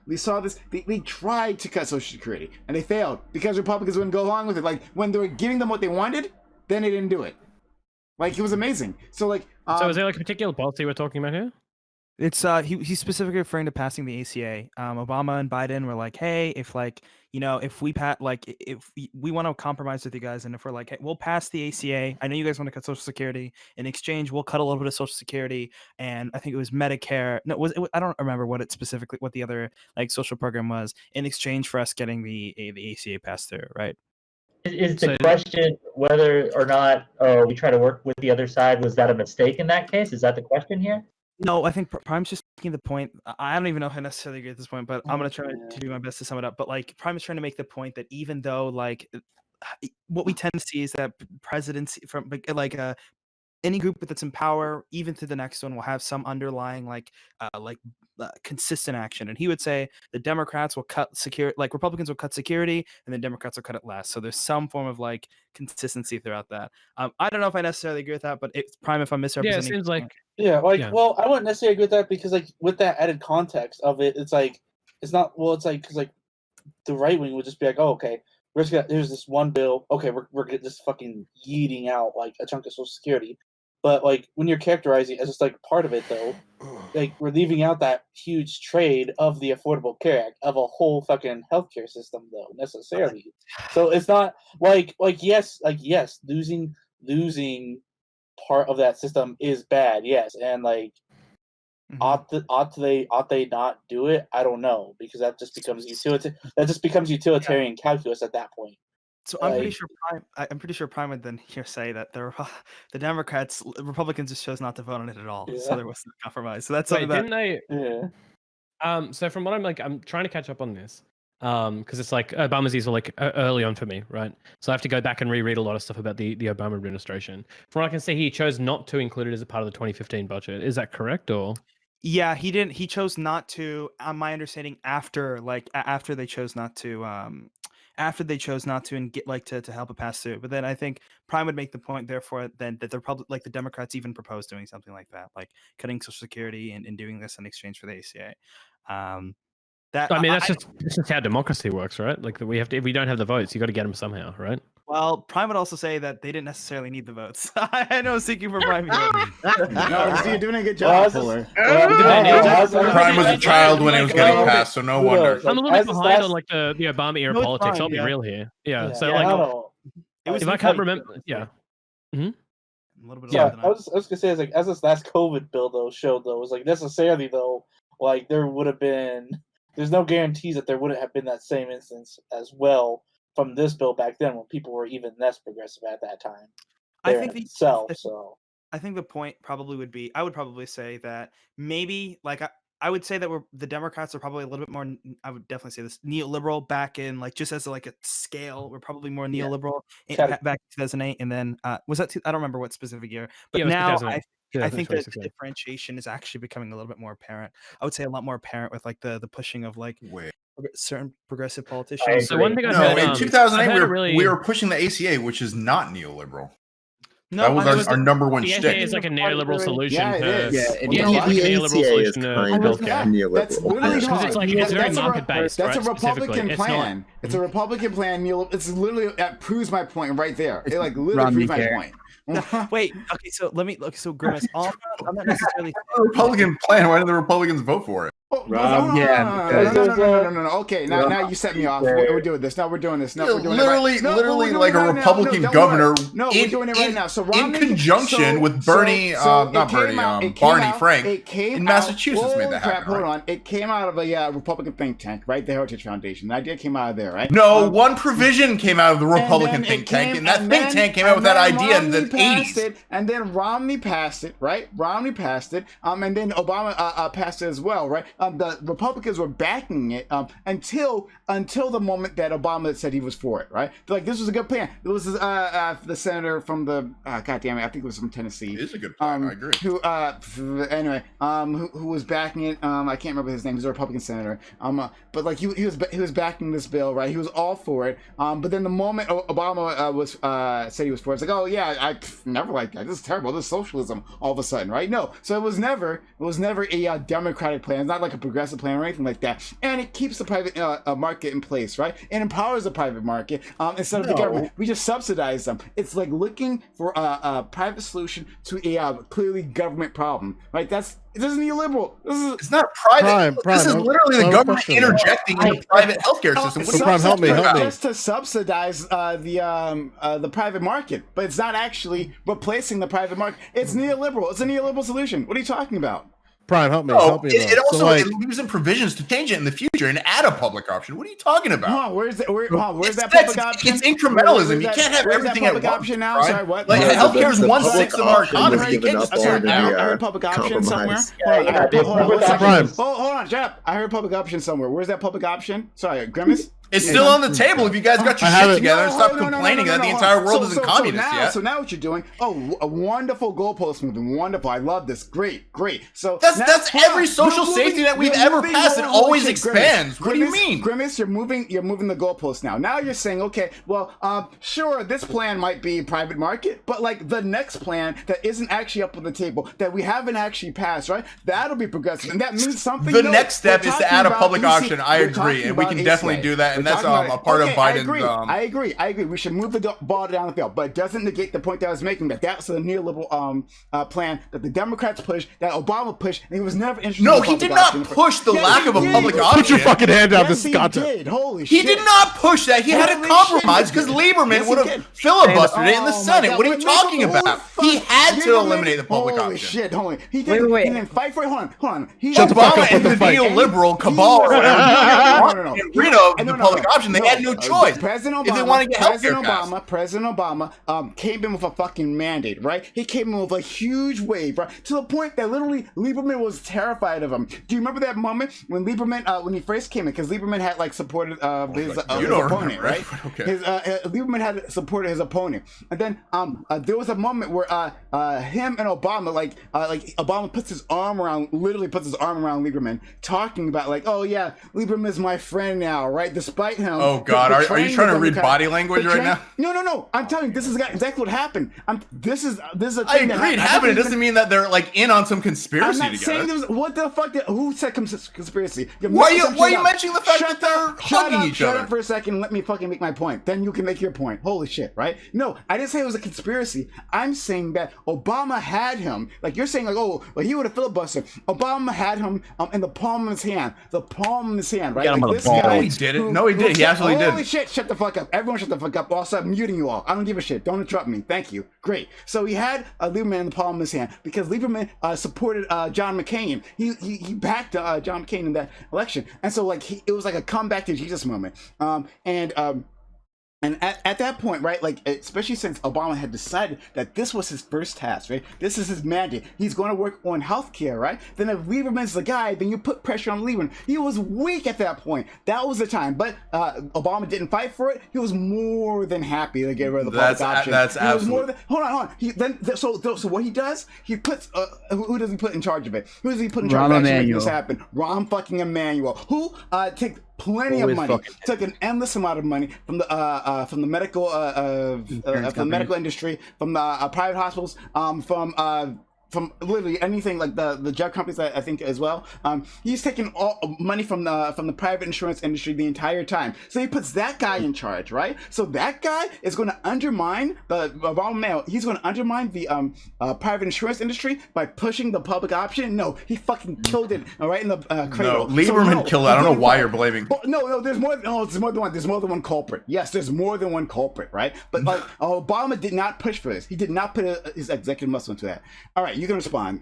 We saw this. They tried to cut Social Security, and they failed because Republicans wouldn't go along with it. Like when they were giving them what they wanted, then they didn't do it. Like it was amazing. So like, so is there like a particular policy we're talking about here? It's he's specifically referring to passing the ACA. Obama and Biden were like, hey, if like if we if we want to compromise with you guys, and if we're like, hey, we'll pass the ACA. I know you guys want to cut Social Security. In exchange, we'll cut a little bit of Social Security, and I think it was Medicare. No, I don't remember what the other like social program was in exchange for us getting the ACA passed through, right? Is the question whether or not we try to work with the other side? Was that a mistake in that case? Is that the question here? No, I think Prime's just making the point. I don't even know if I necessarily agree at this point, but I'm gonna try to do my best to sum it up. But like Prime is trying to make the point that even though like what we tend to see is that presidency from like any group that's in power, even to the next one, will have some underlying consistent action. And he would say the Democrats will cut security, like Republicans will cut security, and then Democrats will cut it less. So there's some form of like consistency throughout that. I don't know if I necessarily agree with that, but it's Prime if I'm misrepresenting. Yeah, it seems like well, I wouldn't necessarily agree with that because like with that added context of it, it's like it's not it's like because like the right wing would just be like, oh, okay, we're just gonna there's this one bill, okay, we're just fucking yeeting out like a chunk of Social Security. But like when you're characterizing it as just like part of it though, like we're leaving out that huge trade of the Affordable Care Act of a whole fucking healthcare system though necessarily. So it's not like yes losing part of that system is bad, yes, and like ought they not do it? I don't know because that just becomes utilitarian calculus at that point. So I'm pretty sure Prime would then here say that the Republicans just chose not to vote on it at all. So there was no compromise. So that's Wait, something didn't they? Yeah. So from what I'm trying to catch up on this, because it's like Obama's years were like early on for me, right? So I have to go back and reread a lot of stuff about the Obama administration. From what I can see, he chose not to include it as a part of the 2015 budget. Is that correct, or? Yeah, he didn't. He chose not to. My understanding, after they chose not to, and get to help it pass through. But then I think Prime would make the point, therefore, then that the Democrats even proposed doing something like that, like cutting Social Security and doing this in exchange for the ACA. That's just how democracy works, right? Like if we don't have the votes, you got to get them somehow, right? Well, Prime would also say that they didn't necessarily need the votes. I know seeking for Prime here. No, you're doing a good job, Fuller. Prime was a child when it was getting passed, so no wonder. I'm a little bit behind on like the Obama era politics. I'll be real here. Yeah. So if I can't remember, yeah. A little bit. Yeah, I was gonna say, like as this last COVID bill though showed though, was like necessarily though, like there's no guarantees that there wouldn't have been that same instance as well from this bill back then when people were even less progressive at that time. I think I think the point probably would be, I would probably say that maybe like I would say that the Democrats are probably a little bit more, I would definitely say this, neoliberal back in like just as like a scale. We're probably more neoliberal back in 2008, and then was that I don't remember what specific year, but now I think that the differentiation is actually becoming a little bit more apparent. I would say a lot more apparent with like the pushing of like certain progressive politicians. So one thing in 2008 we were pushing the ACA, which is not neoliberal. No, that was our number one shtick. The ACA is like a neoliberal solution. Yeah, it is. The ACA is kind of neoliberal. That's literally not. It's like it's very market based. That's a Republican plan. It's a Republican plan. It's literally that proves my point right there. It like literally proves my point. Wait, okay, so let me look. So Grimace, I'm not necessarily Republican plan. Why did the Republicans vote for it? No. Okay, now you set me off. We're doing this. No, we're doing this. No, we're doing literally like a Republican governor. No, we're doing it right now. So in conjunction with Barney Frank in Massachusetts made that happen. Hold on, it came out of a Republican think tank, right? The Heritage Foundation. The idea came out of there, right? No, one provision came out of the Republican think tank, and that think tank came out with that idea in the 80s. And then Romney passed it, right? Romney passed it, and then Obama passed it as well, right? The Republicans were backing it until the moment that Obama said he was for it, right? They're like, this was a good plan. It was the senator from the God damn it, I think it was from Tennessee. It is a good plan. I agree. Who was backing it? I can't remember his name. He's a Republican senator. But like he was backing this bill, right? He was all for it. But then the moment Obama said he was for it, it's like, oh yeah, I never like that. This is terrible. This is socialism. All of a sudden, right? No. So it was never a Democratic plan. It's not like like a progressive plan or anything like that. And it keeps the private market in place, right? It empowers the private market instead of the government. We just subsidize them. It's like looking for a private solution to a clearly government problem, right? This is neoliberal. It's not private. This is literally the government interjecting in the private healthcare system. So Prime, help me. Just to subsidize the private market, but it's not actually replacing the private market. It's neoliberal. It's a neoliberal solution. What are you talking about? Prime, help me. It also So, like, it leaves in provisions to change it in the future and add a public option. What are you talking about? Where's that public option? It's incrementalism. You can't have everything at once. Option now? Right? Sorry, what? Like healthcare is 1/6 of our economy. You can't just tear it I down. heard public option somewhere. Hold on, shut up. I heard public option somewhere. Where's that public option? Sorry, Grimace? It's still on the table if you guys got your shit together and stop complaining that the entire world isn't communist yet. So now what you're doing, a wonderful goalpost movement. Wonderful. I love this. Great. So that's every social safety that we've ever passed. It always expands. What do you mean? Grimace, you're moving the goalpost now. Now you're saying, okay, well, sure, this plan might be private market, but like the next plan that isn't actually up on the table, that we haven't actually passed, right? That'll be progressive. And that means something. The next step is to add a public option. I agree. And we can definitely do that. And that's a part of Biden's. I agree. We should move the ball down the field, but it doesn't negate the point that I was making. That's the neoliberal plan that the Democrats pushed, that Obama pushed, and he was never interested. No, he did not push the lack of a public option. Put your fucking hand down, this Scott. Holy shit! He did not push that. He had a compromise because Lieberman would have filibustered it in the Senate. What are you talking about? He had to eliminate the public option. Holy shit! Hold on. He did. He didn't fight for it. Hold on. Obama and the neoliberal cabal get rid of the public option. They had no choice. President Obama, if they want to get healthcare passed. President Obama came in with a fucking mandate, right? He came in with a huge wave, right? To the point that literally Lieberman was terrified of him. Do you remember that moment when Lieberman, when he first came in, because Lieberman had like supported his opponent, right? Okay. Lieberman had supported his opponent, and then there was a moment where him and Obama, like Obama puts his arm around Lieberman, talking about like, oh yeah, Lieberman's my friend now, right? Despite him. Oh God, are you trying to read body language right now? No. I'm telling you, this is exactly what happened. This is a I thing agree. It happened. It doesn't mean that they're like in on some conspiracy I'm not together. saying what the fuck? Who said conspiracy? Why are you mentioning the fact that they're hugging each other? Shut up for a second. And let me fucking make my point. Then you can make your point. Holy shit, right? No, I didn't say it was a conspiracy. I'm saying that Obama had him. Like you're saying, like, oh, well, he would have filibustered. Obama had him in the palm of his hand. The palm of his hand, right? Like this guy. No, he didn't. No, he did. He absolutely did. Holy shit! Shut the fuck up. Everyone, shut the fuck up. Also, I'm muting you all. I don't give a shit. Don't interrupt me. Thank you. Great. So he had Lieberman in the palm of his hand because Lieberman supported John McCain. He backed John McCain in that election, and so like it was like a comeback to Jesus moment. And at that point, right, like, especially since Obama had decided that this was his first task, right? This is his mandate. He's going to work on healthcare, right? Then if Lieberman's the guy, then you put pressure on Lieberman. He was weak at that point. That was the time. But Obama didn't fight for it. He was more than happy to get rid of the public option. That's absolutely. Hold on. So what he does, he puts, who does he put in charge of it? Who does he put in charge of actually making this happen? Rahm fucking Emanuel, who takes plenty of money, took an endless amount of money from the medical industry, from the private hospitals, from literally anything like the drug companies, I think as well. He's taking all money from the private insurance industry the entire time. So he puts that guy in charge, right? So that guy is going to undermine the Obama mail. He's going to undermine the private insurance industry by pushing the public option. No, he fucking killed it right in the cradle. No, Lieberman killed it. I don't know why you're blaming. No, there's more than one. There's more than one culprit. Yes, there's more than one culprit, right? But like Obama did not push for this. He did not put his executive muscle into that. All right. You can respond.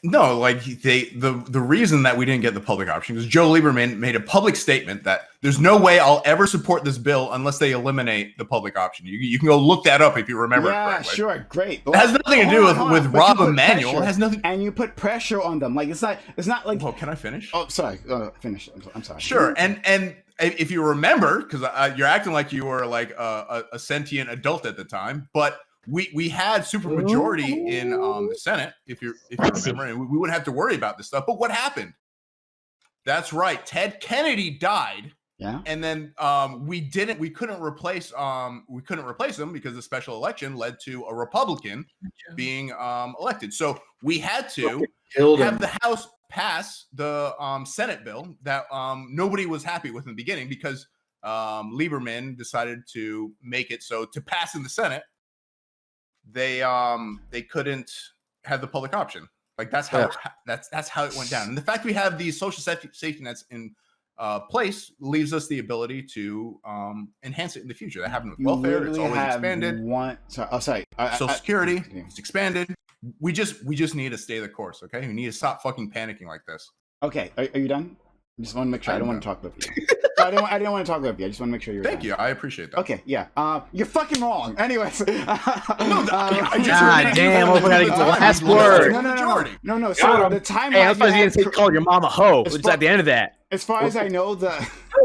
No, like the reason that we didn't get the public option is Joe Lieberman made a public statement that there's no way I'll ever support this bill unless they eliminate the public option. You can go look that up if you remember. Yeah, correctly. Sure, great. It has nothing to do with Rahm Emanuel. It has nothing. And you put pressure on them. Like it's not like. Oh, can I finish? Oh, sorry. Finish. I'm sorry. Sure, and if you remember, because you're acting like you were like a sentient adult at the time, but. We had supermajority in the Senate, if you remember, and we wouldn't have to worry about this stuff. But what happened? That's right. Ted Kennedy died. Yeah. And then we couldn't replace him because the special election led to a Republican being elected. So we had to have the House pass the Senate bill that nobody was happy with in the beginning because Lieberman decided to make it so to pass in the Senate, they couldn't have the public option. Like that's how that's how it went down. And the fact we have these social safety nets in place leaves us the ability to enhance it in the future. That happened with welfare. It's always expanded. Social Security, it's expanded. We just need to stay the course, okay? We need to stop fucking panicking like this. Okay, are you done? I just want to make sure. I don't want to talk with you. I didn't want to talk with you. I just want to make sure you're. Thank you. I appreciate that. Okay, yeah. You're fucking wrong. Anyways. God damn! I gotta get the last word. No. So the timeline. Hey, I thought you were gonna call your mom a hoe. It's at the end of that. As far as I know, the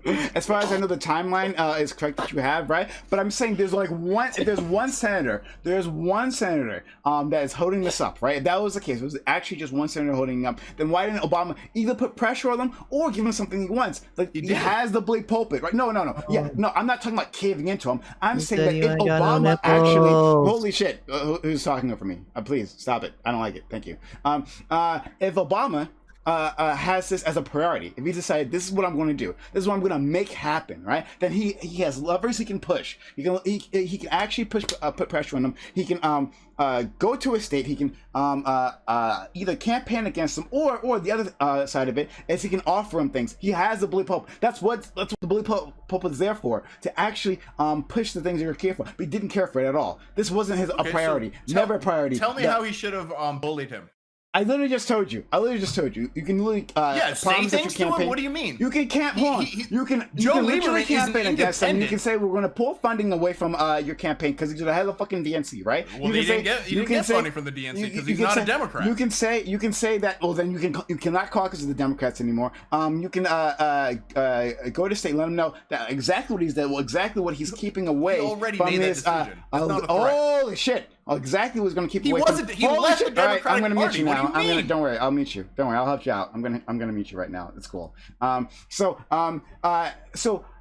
timeline is correct that you have, right? But I'm saying there's one senator that is holding this up, right? If that was the case, it was actually just one senator holding it up. Then why didn't Obama either put pressure on them or give him something he wants? Like he has the big pulpit, right? No. Yeah, no, I'm not talking about caving into him. I'm saying that if Obama actually, holy shit, who's talking over me? Please stop it. I don't like it. Thank you. If Obama has this as a priority, if he decided this is what I'm going to do, this is what I'm going to make happen, right? Then he has levers he can push. He can actually put pressure on them. He can go to a state. He can either campaign against them, or the other side of it is he can offer them things. He has the blue pulpit. That's what the blue pulpit is there for, to actually push the things that you care for. But he didn't care for it at all. This wasn't a priority. Never a priority. Tell me how he should have bullied him. I literally just told you. You can literally say things to him. What do you mean? You can campaign. You can literally campaign against them. You can say we're going to pull funding away from your campaign because he's going to have a fucking DNC, right? Well, he didn't get funding from the DNC because he's not a Democrat. You can say that. Well, then you cannot caucus with the Democrats anymore. You can go to state, let him know that exactly what he's done, exactly what he's keeping away from his. Holy shit! Exactly what's going to keep away. He left the Democratic Party. I'm going to meet you now. Don't worry. I'll meet you. Don't worry. I'll help you out. I'm gonna meet you right now. It's cool. So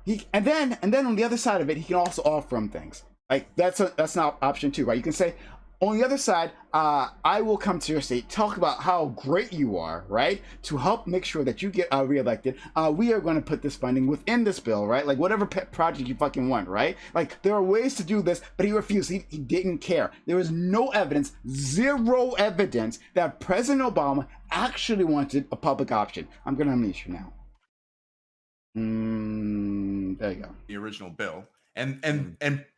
he and then on the other side of it, he can also offer him things. Like that's an option too, right? You can say, on the other side, I will come to your state, talk about how great you are, right? To help make sure that you get reelected. We are going to put this funding within this bill, right? Like whatever pet project you fucking want, right? Like there are ways to do this, but he refused. He didn't care. There was no evidence, zero evidence that President Obama actually wanted a public option. I'm going to unmute you now. There you go. The original bill. And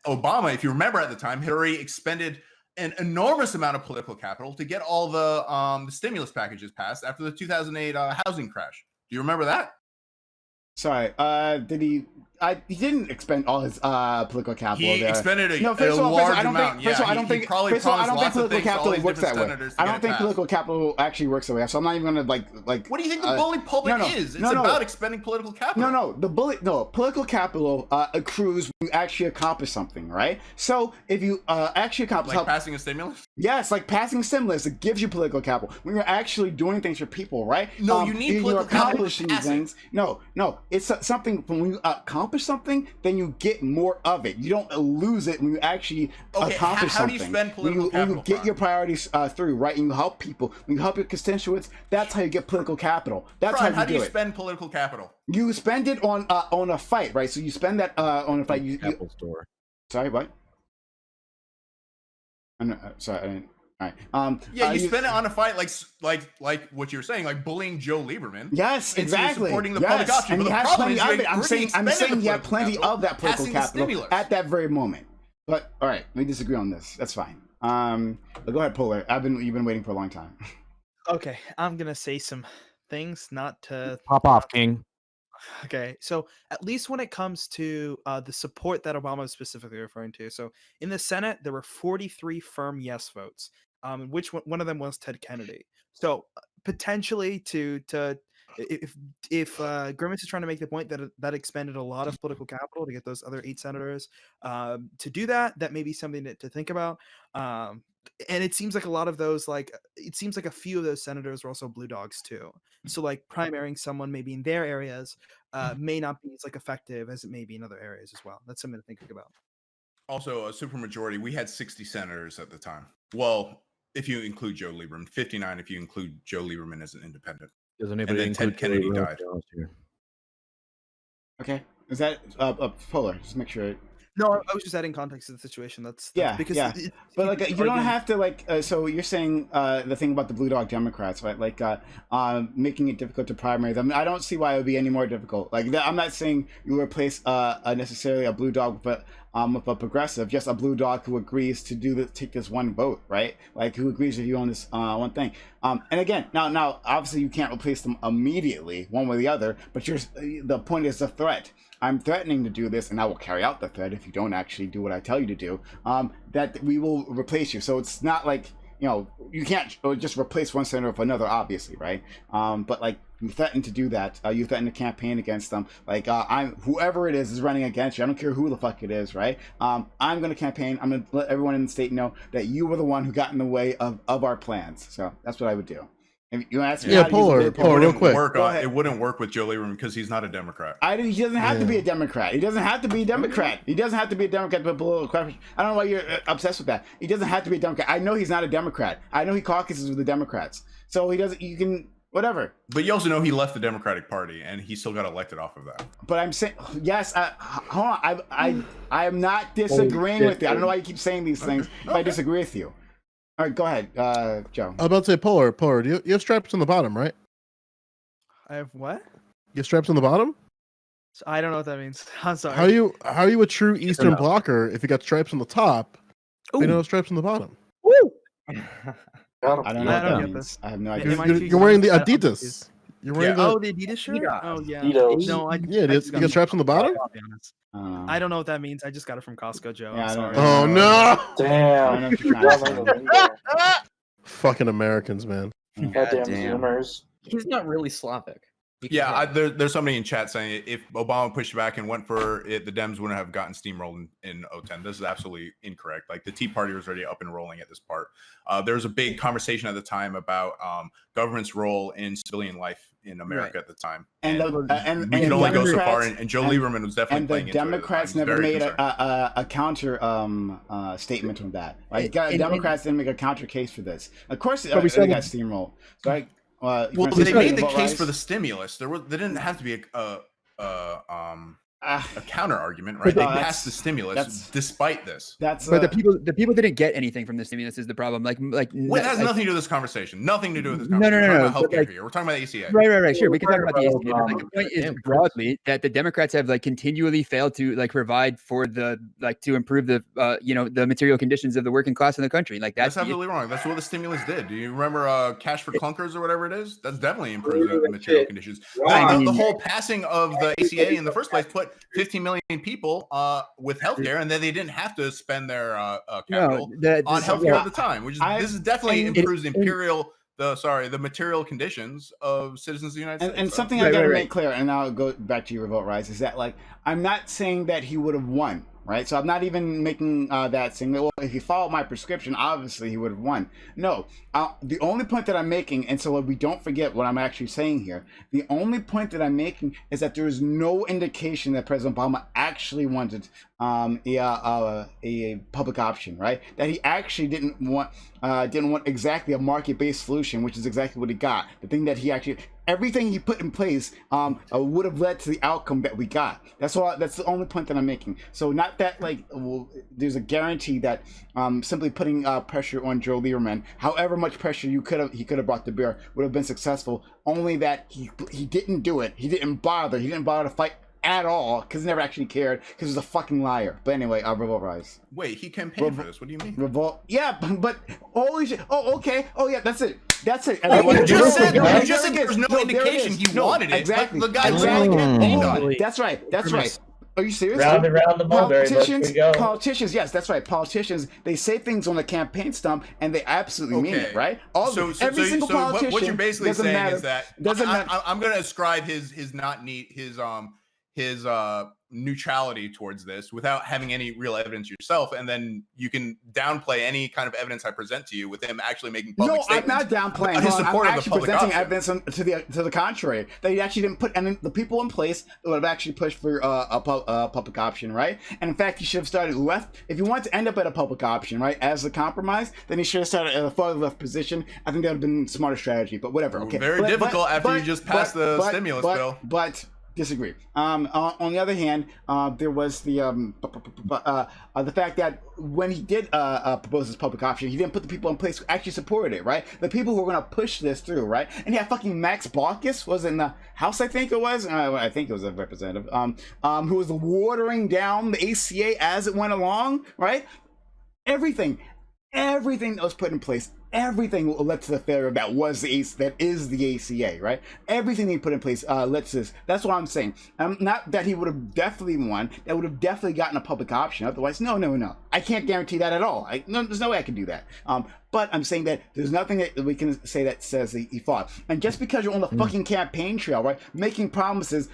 Obama, if you remember at the time, had already expended an enormous amount of political capital to get all the stimulus packages passed after the 2008 housing crash. Do you remember that? Sorry, did he? He didn't expend all his political capital. He expended a large amount. First of all, I don't think political capital works that way. I don't think political capital actually works that way. So I'm not even gonna like. What do you think the bully pulpit is? It's about expending political capital. No. Political capital accrues when you actually accomplish something, right? So if you actually accomplish, like passing a stimulus. Yes, like passing a stimulus, it gives you political capital when you're actually doing things for people, right? No, you need political accomplishing capital. Things. No, it's something when you accomplish something, then you get more of it. You don't lose it when you actually accomplish something. How do you spend political capital? When you get your priorities through, right? And you help people, when you help your constituents, that's how you get political capital. That's how you do it. Spend political capital? You spend it on a fight, right? So you spend that on a fight. Apple Store. Sorry, what? I'm sorry, I didn't. All right. You spend it on a fight like what you're saying, like bullying Joe Lieberman. Yes, exactly. Supporting the public option. And he has plenty of it. I'm saying he had plenty of that political capital at that very moment. But all right, we disagree on this. That's fine. But go ahead, Polar. You've been waiting for a long time. Okay, I'm gonna say some things, not to pop off, King. Okay, so at least when it comes to the support that Obama is specifically referring to, so in the Senate there were 43 firm yes votes, which one of them was Ted Kennedy. So potentially if Grimace is trying to make the point that expended a lot of political capital to get those other 8 senators to do that may be something to think about. And it seems like a lot of those, it seems like a few of those senators are also blue dogs too. So like primarying someone maybe in their areas may not be as effective as it may be in other areas as well. That's something to think about. Also, a supermajority. We had 60 senators at the time. Well, if you include Joe Lieberman, 59 if you include Joe Lieberman as an independent. Does and anybody then Ted include Kennedy Julie died. Roberts here? Okay. Is that Polar? Just make sure. No, I was just adding context to the situation. That's because Yeah. But like, you don't have to like. So you're saying the thing about the Blue Dog Democrats, right? Like, making it difficult to primary them. I don't see why it would be any more difficult. Like, I'm not saying you replace necessarily a blue dog, but with a progressive, just a blue dog who agrees to take this one vote, right? Like, who agrees with you on this one thing. And again, now, obviously, you can't replace them immediately, one way or the other. But the point is the threat. I'm threatening to do this, and I will carry out the threat if you don't actually do what I tell you to do. That we will replace you. So it's not like, you can't just replace one senator with another, obviously, right? But like, you threaten to do that. You threaten to campaign against them. Like, whoever it is running against you. I don't care who the fuck it is, right? I'm going to campaign. I'm going to let everyone in the state know that you were the one who got in the way of our plans. So that's what I would do. If you ask me, Polar, real quick. It wouldn't work with Joe Lieberman because he's not a Democrat. He doesn't have to be a Democrat. He doesn't have to be a Democrat. He doesn't have to be a Democrat to put political question. I don't know why you're obsessed with that. He doesn't have to be a Democrat. I know he's not a Democrat. I know he caucuses with the Democrats. So he doesn't. You can whatever. But you also know he left the Democratic Party and he still got elected off of that. But I'm saying yes. Hold on. I am not disagreeing with you. I don't know why you keep saying these things. If I disagree with you. All right, go ahead, Joe. I was about to say, Polar, you have straps on the bottom, right? I have what? You have straps on the bottom? I don't know what that means. I'm sorry. How are you a true Eastern blocker if you got stripes on the top, but you don't have stripes on the bottom? Woo! I don't know what that means. I have no idea. You're wearing the Adidas. You're wearing the Adidas shirt? Oh yeah. Adidas. No, you got straps on the bottom? I'll be honest. I don't know what that means. I just got it from Costco, Joe. Yeah, I'm sorry. Oh no! Damn. Fucking Americans, man. Goddamn Zoomers. He's not really Slavic. Yeah, there's somebody in chat saying if Obama pushed back and went for it, the Dems wouldn't have gotten steamrolled in 2010. This is absolutely incorrect. Like, the Tea Party was already up and rolling at this part. There was a big conversation at the time about government's role in civilian life in America at the time. And we can only go so far. And Joe Lieberman was definitely playing into it. And the Democrats never made a counter statement on that. Like, Democrats didn't make a counter case for this. Of course, they got steamrolled. So well, they made the case for the stimulus. They didn't have to be a counter argument, right? They passed the stimulus despite this. But the people didn't get anything from the stimulus is the problem. Well, it has nothing to do with this conversation. Nothing to do with this conversation. No. We're talking about healthcare here. We're talking about ACA. Right. Sure, we can talk about the ACA. But like, the point is broadly that the Democrats have continually failed to provide for to improve the the material conditions of the working class in the country. That's absolutely wrong. That's what the stimulus did. Do you remember Cash for Clunkers or whatever it is? That's definitely improved the material conditions. The whole passing of the ACA in the first place put 15 million people with healthcare, and then they didn't have to spend their capital on healthcare at the time. This is definitely improves the material conditions of citizens of the United States. And something I gotta make clear, and I'll go back to your Revolt Rise, is that I'm not saying that he would have won. Right, so I'm not even making that saying, well, if he followed my prescription, obviously he would have won. No, the only point that I'm making, and so we don't forget what I'm actually saying here, the only point that I'm making is that there is no indication that President Obama actually wanted a public option, right? That he actually didn't want exactly a market-based solution, which is exactly what he got. The thing that he actually, everything he put in place would have led to the outcome that we got. That's the only point that I'm making. So not that there's a guarantee that simply putting pressure on Joe Lieberman, however much pressure he could have brought to bear, would have been successful. Only that he didn't do it. He didn't bother. He didn't bother to fight at all because he never actually cared because he's a fucking liar. But anyway, Revolt Rise. Wait, he campaigned for this. What do you mean? Revolt. Yeah, but holy shit. Oh, okay. Oh, yeah, that's it. That's it. You just said there was no indication he wanted it. Exactly. But the guy literally campaigned on it. That's right. That's right. Are you serious? Round and round the mulberry bush we go. Politicians, yes, that's right. Politicians, they say things on the campaign stump, and they absolutely mean it, right? Every single politician. What you're basically saying is that doesn't matter. I'm going to ascribe his neutrality towards this without having any real evidence yourself, and then you can downplay any kind of evidence I present to you with him actually making public statements. I'm not downplaying. his I'm support of the actually public presenting option. evidence to the contrary. That he actually didn't put, and the people in place would have actually pushed for a public option, right? And in fact, he should have started left. If you want to end up at a public option, right, as a compromise, then he should have started at a far left position. I think that would have been a smarter strategy. But whatever. Okay. Very difficult after you just passed the stimulus bill. But disagree. On the other hand, there was the fact that when he did propose this public option, he didn't put the people in place who actually supported it, right? The people who were going to push this through, right? And he had fucking Max Baucus was in the House, I think it was. I think it was a representative. Who was watering down the ACA as it went along, right? Everything that was put in place. Everything led to the failure that is the ACA, right? Everything they put in place led to this. That's what I'm saying. Not that he would have definitely won. That would have definitely gotten a public option. Otherwise, no. I can't guarantee that at all. There's no way I can do that. But I'm saying that there's nothing that we can say that says he fought. And just because you're on the fucking campaign trail, right, making promises.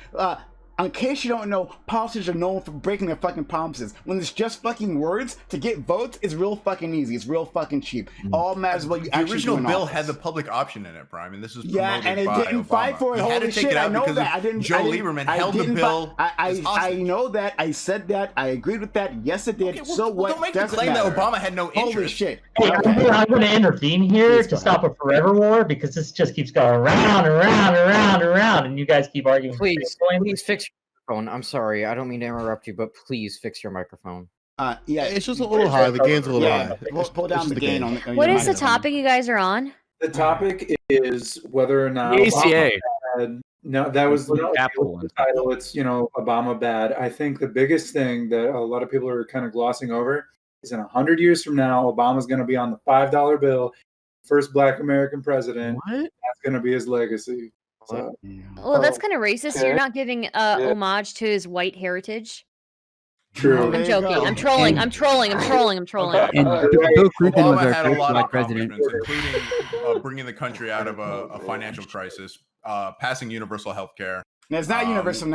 In case you don't know, politicians are known for breaking their fucking promises. When it's just fucking words, to get votes is real fucking easy. It's real fucking cheap. All matters what you actually do. The original in bill office. had the public option in it, Prime, and this was Yeah, promoted and it by didn't Obama. fight for it. He had Holy to take shit, it out I know because that. Joe Lieberman held the bill. I know that. I said that. I agreed with that. Yes, it did. So what? Don't make the Doesn't claim matter. that Obama had no interest. Holy shit. Hey, I'm going to intervene here to stop a forever war because this just keeps going round and round and round and round, and you guys keep arguing. Please fix your microphone. I'm sorry. I don't mean to interrupt you, but please fix your microphone. Yeah, it's just a little high. The gain's a little high. Pull down the gain on. What is the topic you guys are on? The topic is whether or not The ACA. No, that was the title. It's Obama bad. I think the biggest thing that a lot of people are kind of glossing over is in 100 years from now, Obama's going to be on the $5 bill, first Black American president. What? That's going to be his legacy. So, Well, that's kind of racist. okay. You're not giving homage to his white heritage. True. I'm joking. I'm trolling. I'm trolling. I'm trolling. I'm trolling. And Bill Clinton was Obama our had a first lot black of president. accomplishments, including bringing the country out of a financial crisis, passing universal health care. No, it's not universal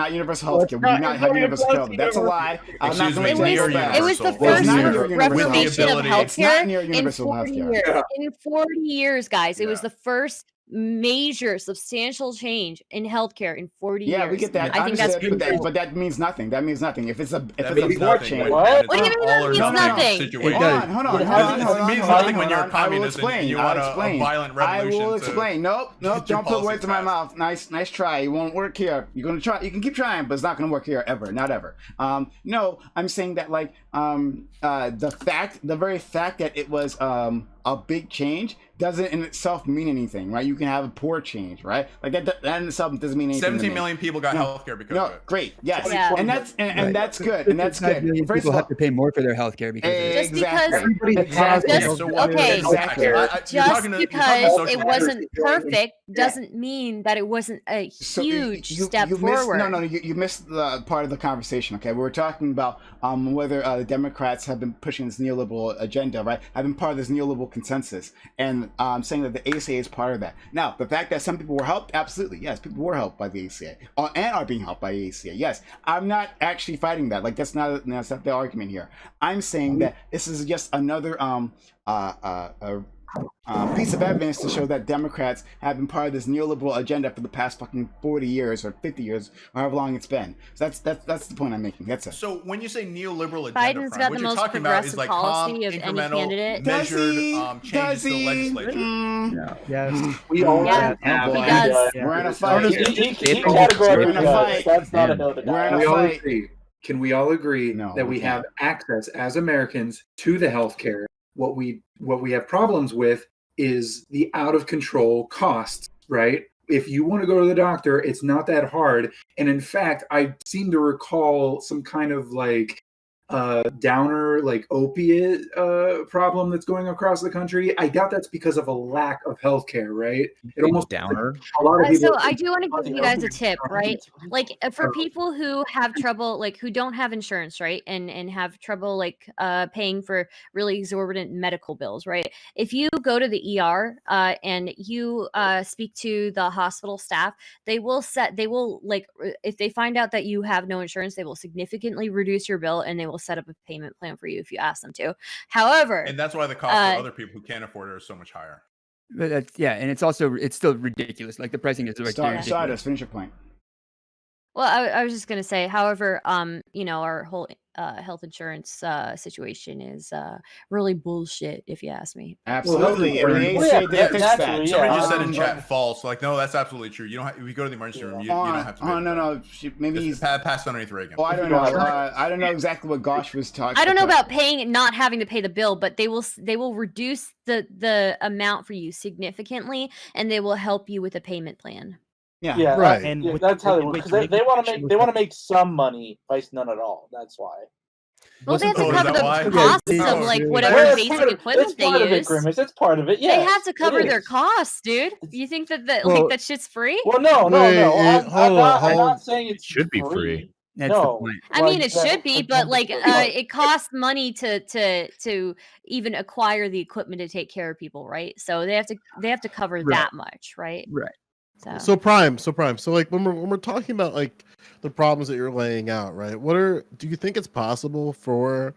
health care. We do not have universal health. That's a lie. I'm not going to It take that. was the It's first not near universal reformation of health. It's not healthcare near in universal 40 healthcare. years. Yeah. In 40 years, guys, it was the first major substantial change in healthcare in 40 years. Yeah, we get that. I think that's Understood, pretty cool. but that means nothing. That means nothing. If it's a means blood nothing change. when What do you mean that means nothing? Hold on. It means nothing when you're a I will communist and explain. you I'll want a explain. violent I revolution. will to explain. Nope. get your Don't put words policies in my passed. mouth. Nice try. It won't work here. You're gonna try. You can keep trying, but it's not gonna work here ever. Not ever. No, I'm saying that the very fact that it was a big change doesn't in itself mean anything, right? You can have a poor change, right? Like that in itself doesn't mean anything. 17 million people got health care because of it. Great. Yes. Yeah. And that's good. And that's 55 million good. First people of all, have to pay more for their health care because of it. Just because, Exactly. just, So what- okay, exactly. just because social it wasn't perfect doesn't mean that it wasn't a huge step forward. You missed the part of the conversation. Okay, we were talking about whether the Democrats have been pushing this neoliberal agenda, right? Have been part of this neoliberal consensus, and saying that the ACA is part of that. Now, the fact that some people were helped, absolutely, yes, people were helped by the ACA, and are being helped by the ACA. Yes, I'm not actually fighting that. Like that's not the argument here. I'm saying that this is just another piece of evidence to show that Democrats have been part of this neoliberal agenda for the past fucking 40 years or 50 years, or however long it's been. So that's the point I'm making. That's it. So when you say neoliberal agenda, Biden's Prime, got what the you're most talking about is progressive like policy calm, of any incremental, candidate. measured changes to the legislature. Yes. We all Yeah, have. he does. We're in a fight. He categorically does. That's not a no to We're in a we all fight. agree. Can we all agree that we have access as Americans to the healthcare? What we have problems with is the out of control costs, right? If you want to go to the doctor, it's not that hard. And in fact, I seem to recall some kind of downer like opiate problem that's going across the country. I doubt that's because of a lack of healthcare, right? It almost downer. A lot of people. So I do want to give you guys a tip, right? Like for people who have trouble, like who don't have insurance, right, and have trouble like paying for really exorbitant medical bills, right? If you go to the ER and you speak to the hospital staff, they will if they find out that you have no insurance, they will significantly reduce your bill and they will set up a payment plan for you if you ask them to. However, And that's why the cost for other people who can't afford it is so much higher. But that's, and it's still ridiculous. Like the pricing is ridiculous. Finish your point. well, I was just gonna say, however, our whole health insurance situation is really bullshit, if you ask me. Absolutely. And the ACA did fix that. Somebody just said in chat false. Like, no, that's absolutely true. You don't have, if you go to the emergency room, you don't have to pay. Oh, no. Maybe he's passed underneath Reagan. Well, I don't know. I don't know exactly what Gosh was talking I don't know about. about paying, not having to pay the bill, but they will reduce the amount for you significantly, and they will help you with a payment plan. Yeah, right. And that's how they work. Because they want to make some money, vice none at all. That's why. Well, they have to cover the costs of like whatever basic equipment they part of it, use. Grimace. It's part of it. Yeah, They have to cover their costs, dude. You think that Well- that shit's free? Well, no. I'm not saying it should be free. That's no, the point. I mean, it should be, but like, it costs money to even acquire the equipment to take care of people, right? So they have to cover that much, right? Right. So prime. So like when we're talking about like the problems that you're laying out, right? Do you think it's possible for?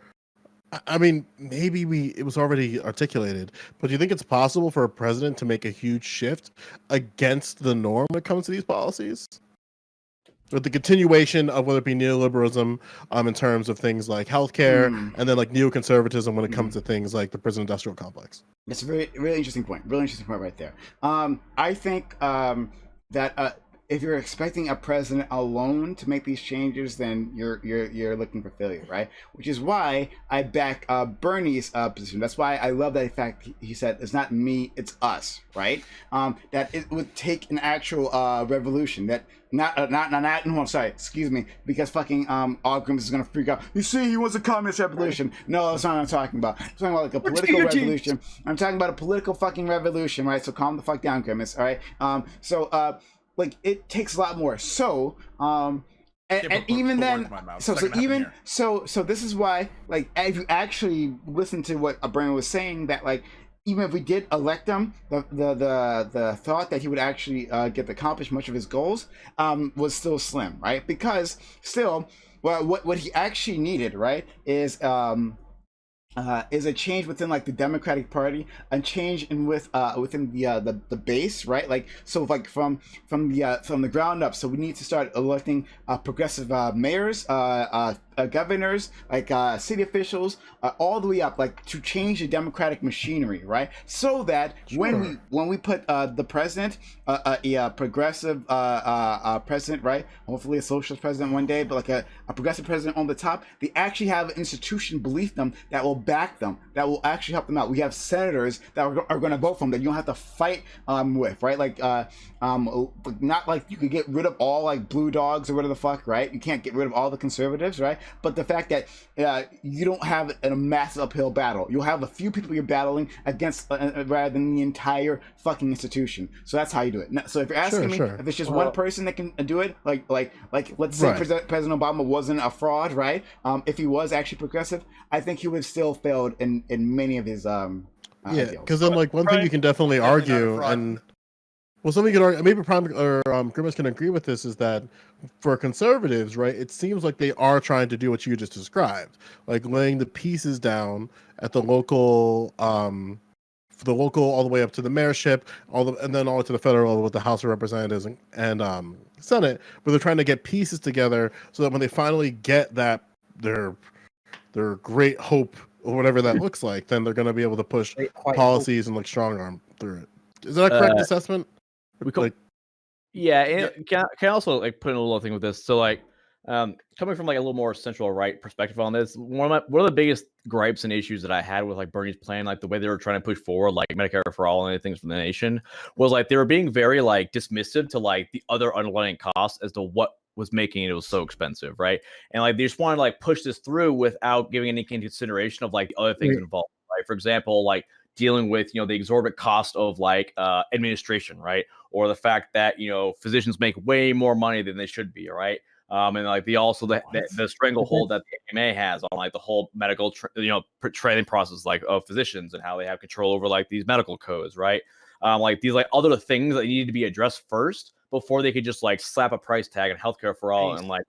I mean, maybe it was already articulated, but do you think it's possible for a president to make a huge shift against the norm when it comes to these policies? With the continuation of whether it be neoliberalism in terms of things like healthcare and then like neoconservatism when it comes to things like the prison industrial complex. That's a really interesting point. Really interesting point right there. I think that if you're expecting a president alone to make these changes, then you're looking for failure, right? Which is why I back Bernie's position. That's why I love that fact he said it's not me, it's us, right? That it would take an actual revolution. That excuse me, because fucking Grimace is gonna freak out. You see, he wants a communist revolution. No, that's not what I'm talking about. I'm talking about like a political revolution. I'm talking about a political fucking revolution, right? So calm the fuck down, Grimace. All right. Like it takes a lot more. So even then, so this is why, like, if you actually listen to what Bernie was saying, that like even if we did elect him, the thought that he would actually get to accomplish much of his goals was still slim, right? Because still, well, what he actually needed, right, is a change within like the Democratic Party, a change within the base, right? Like so, like from the ground up. So we need to start electing progressive mayors, governors, like city officials, all the way up, like to change the democratic machinery, right? So that when we put the president, a progressive president, right? Hopefully a socialist president one day, but like a progressive president on the top, they actually have an institution beneath them that will back them, that will actually help them out. We have senators that are going to vote for them that you don't have to fight with, right? Like not like you could get rid of all like blue dogs or whatever the fuck, right? You can't get rid of all the conservatives, right? But the fact that you don't have a massive uphill battle, you'll have a few people you're battling against rather than the entire fucking institution. So that's how you do it. Now, so if you're asking me if it's just one person that can do it, like let's say President Obama wasn't a fraud, right? If he was actually progressive, I think he would have still failed in many of his ideals. Because then like one thing you can definitely argue, and well, something you can argue, maybe Prime or Grimace can agree with this, is that for conservatives, right, it seems like they are trying to do what you just described, like laying the pieces down at the local, all the way up to the mayorship, and then all the way to the federal level with the House of Representatives and Senate, but they're trying to get pieces together so that when they finally get that their great hope or whatever that looks like, then they're going to be able to push policies and like strong arm through it. Is that a correct assessment? Yeah, and can I also like put in a little thing with this? So like, coming from like a little more central right perspective on this, one of the biggest gripes and issues that I had with like Bernie's plan, like the way they were trying to push forward like Medicare for all and things for the nation, was like they were being very like dismissive to like the other underlying costs as to what was making it was so expensive, right? And like they just wanted to like push this through without giving any consideration of like the other things involved, right? For example, like dealing with the exorbitant cost of like administration, right? Or the fact that physicians make way more money than they should be, right? And like the stranglehold that the AMA has on like the whole medical training process like of physicians and how they have control over like these medical codes, right? Like these like other things that need to be addressed first before they could just like slap a price tag on healthcare for all and like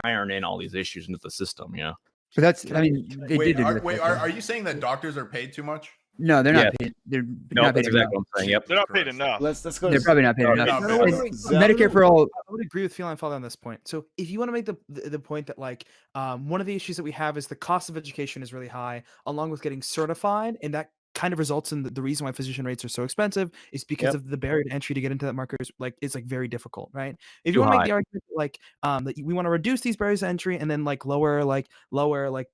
iron in all these issues into the system, But that's, I mean, they Wait, did. are you saying that doctors are paid too much? No, they're Yeah. not paid. They're No, not paid that's exactly enough. what I'm saying. Yep. They're not paid enough. Let's go. They're probably not paid enough. not And paid. Medicare for all. I would agree with Feline Father on this point. So if you want to make the point that like one of the issues that we have is the cost of education is really high, along with getting certified, and that kind of results in the reason why physician rates are so expensive is because of the barrier to entry to get into that market is like very difficult, right? If you want to make the argument like that we want to reduce these barriers to entry and then like lower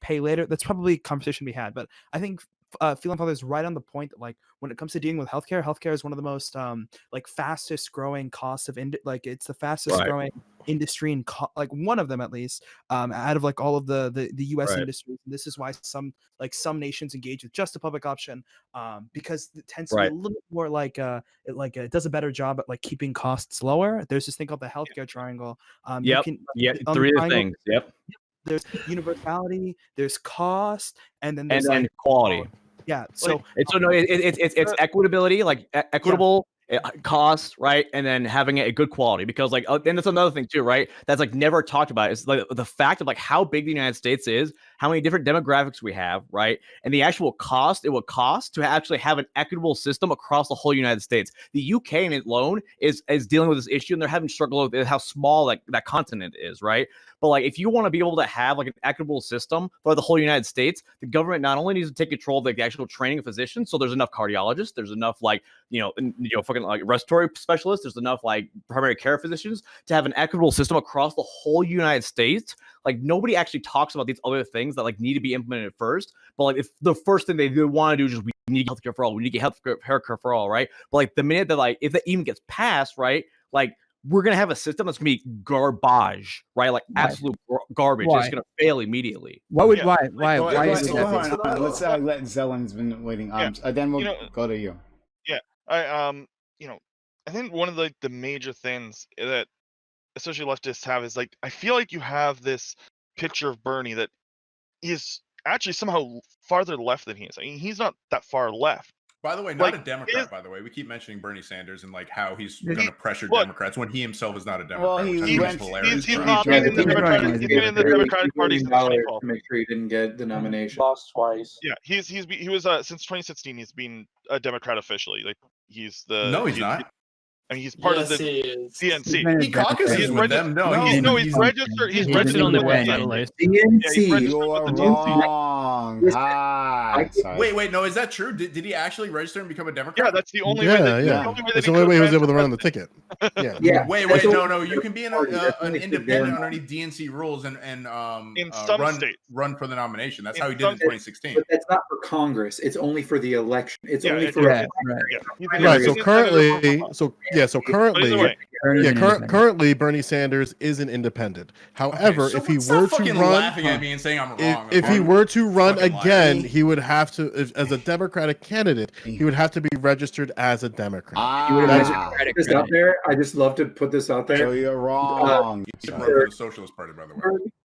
pay later, that's probably a conversation to be had. But I think Feline Father is right on the point that like when it comes to dealing with healthcare is one of the most like fastest growing costs of it's the fastest growing industry and like one of them at least out of like all of the US industries. And this is why some nations engage with just a public option because it tends to be a little bit more like it does a better job at like keeping costs lower. There's this thing called the healthcare triangle. Three of the things. There's universality, there's cost, and then and there's like quality. Yeah. So it's equitability, like equitable cost, right? And then having a good quality, because like, and that's another thing too, right? That's like never talked about. It's like the fact of like how big the United States is, how many different demographics we have, right? And the actual cost it would cost to actually have an equitable system across the whole United States. The UK in it alone is dealing with this issue, and they're having struggle with how small that continent is, right? But like, if you want to be able to have like an equitable system for the whole United States, the government not only needs to take control of like the actual training of physicians, so there's enough cardiologists, there's enough like fucking like respiratory specialists, there's enough like primary care physicians to have an equitable system across the whole United States. Like nobody actually talks about these other things that like need to be implemented first. But like if the first thing they want to do is just we need healthcare for all, we need to get healthcare for all, right? But like the minute that like if that even gets passed, right, like we're gonna have a system that's gonna be garbage, right? Like absolute garbage. It's gonna fail immediately. Why? Let's let Zellen's been waiting. Then we'll go to you. Yeah, I think one of the major things that especially leftists have is like I feel like you have this picture of Bernie that is actually somehow farther left than he is. I mean, he's not that far left. By the way, not a Democrat, by the way. We keep mentioning Bernie Sanders and like how he's going to pressure Democrats when he himself is not a Democrat. Well, he's not in the Democratic Party since 2012. To make sure he didn't get the nomination. Lost twice. Yeah, he was since 2016. He's been a Democrat officially. Like he's the. No, he's not. I mean, he's part of the DNC. He caucuses with them. He's registered. He's registered on the website list. DNC. You're wrong. Wait, no, is that true? Did he actually register and become a Democrat? Yeah, that's the only way. way. That's the only way he was able to run on the ticket. Yeah. Wait, no. You can be an independent underneath DNC rules and in some states run for the nomination. That's how he did in 2016. But that's not for Congress. It's only for the election. It's only for right. So currently Bernie Sanders is an independent. However, if he were to run, laughing at me and saying I'm wrong. If he were to run again, he would have to, as a Democratic candidate, he would have to be registered as a Democrat. Out there. I just love to put this out there. So you're wrong. For the Socialist Party, by the way.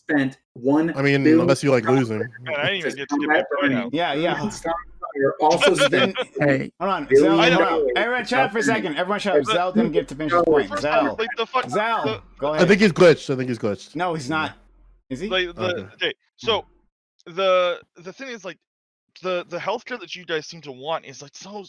Spent $1 I mean, billion unless you like losing. Man, I didn't even get to get my point out. Yeah. You're also spent. Hey, hold on. Zell, everyone, shut up for a second. Everyone, shut up. Zell didn't get to finish his point. Zell, go ahead. I think he's glitched. No, he's not. Is he? Okay. So the thing is like the healthcare that you guys seem to want is like so.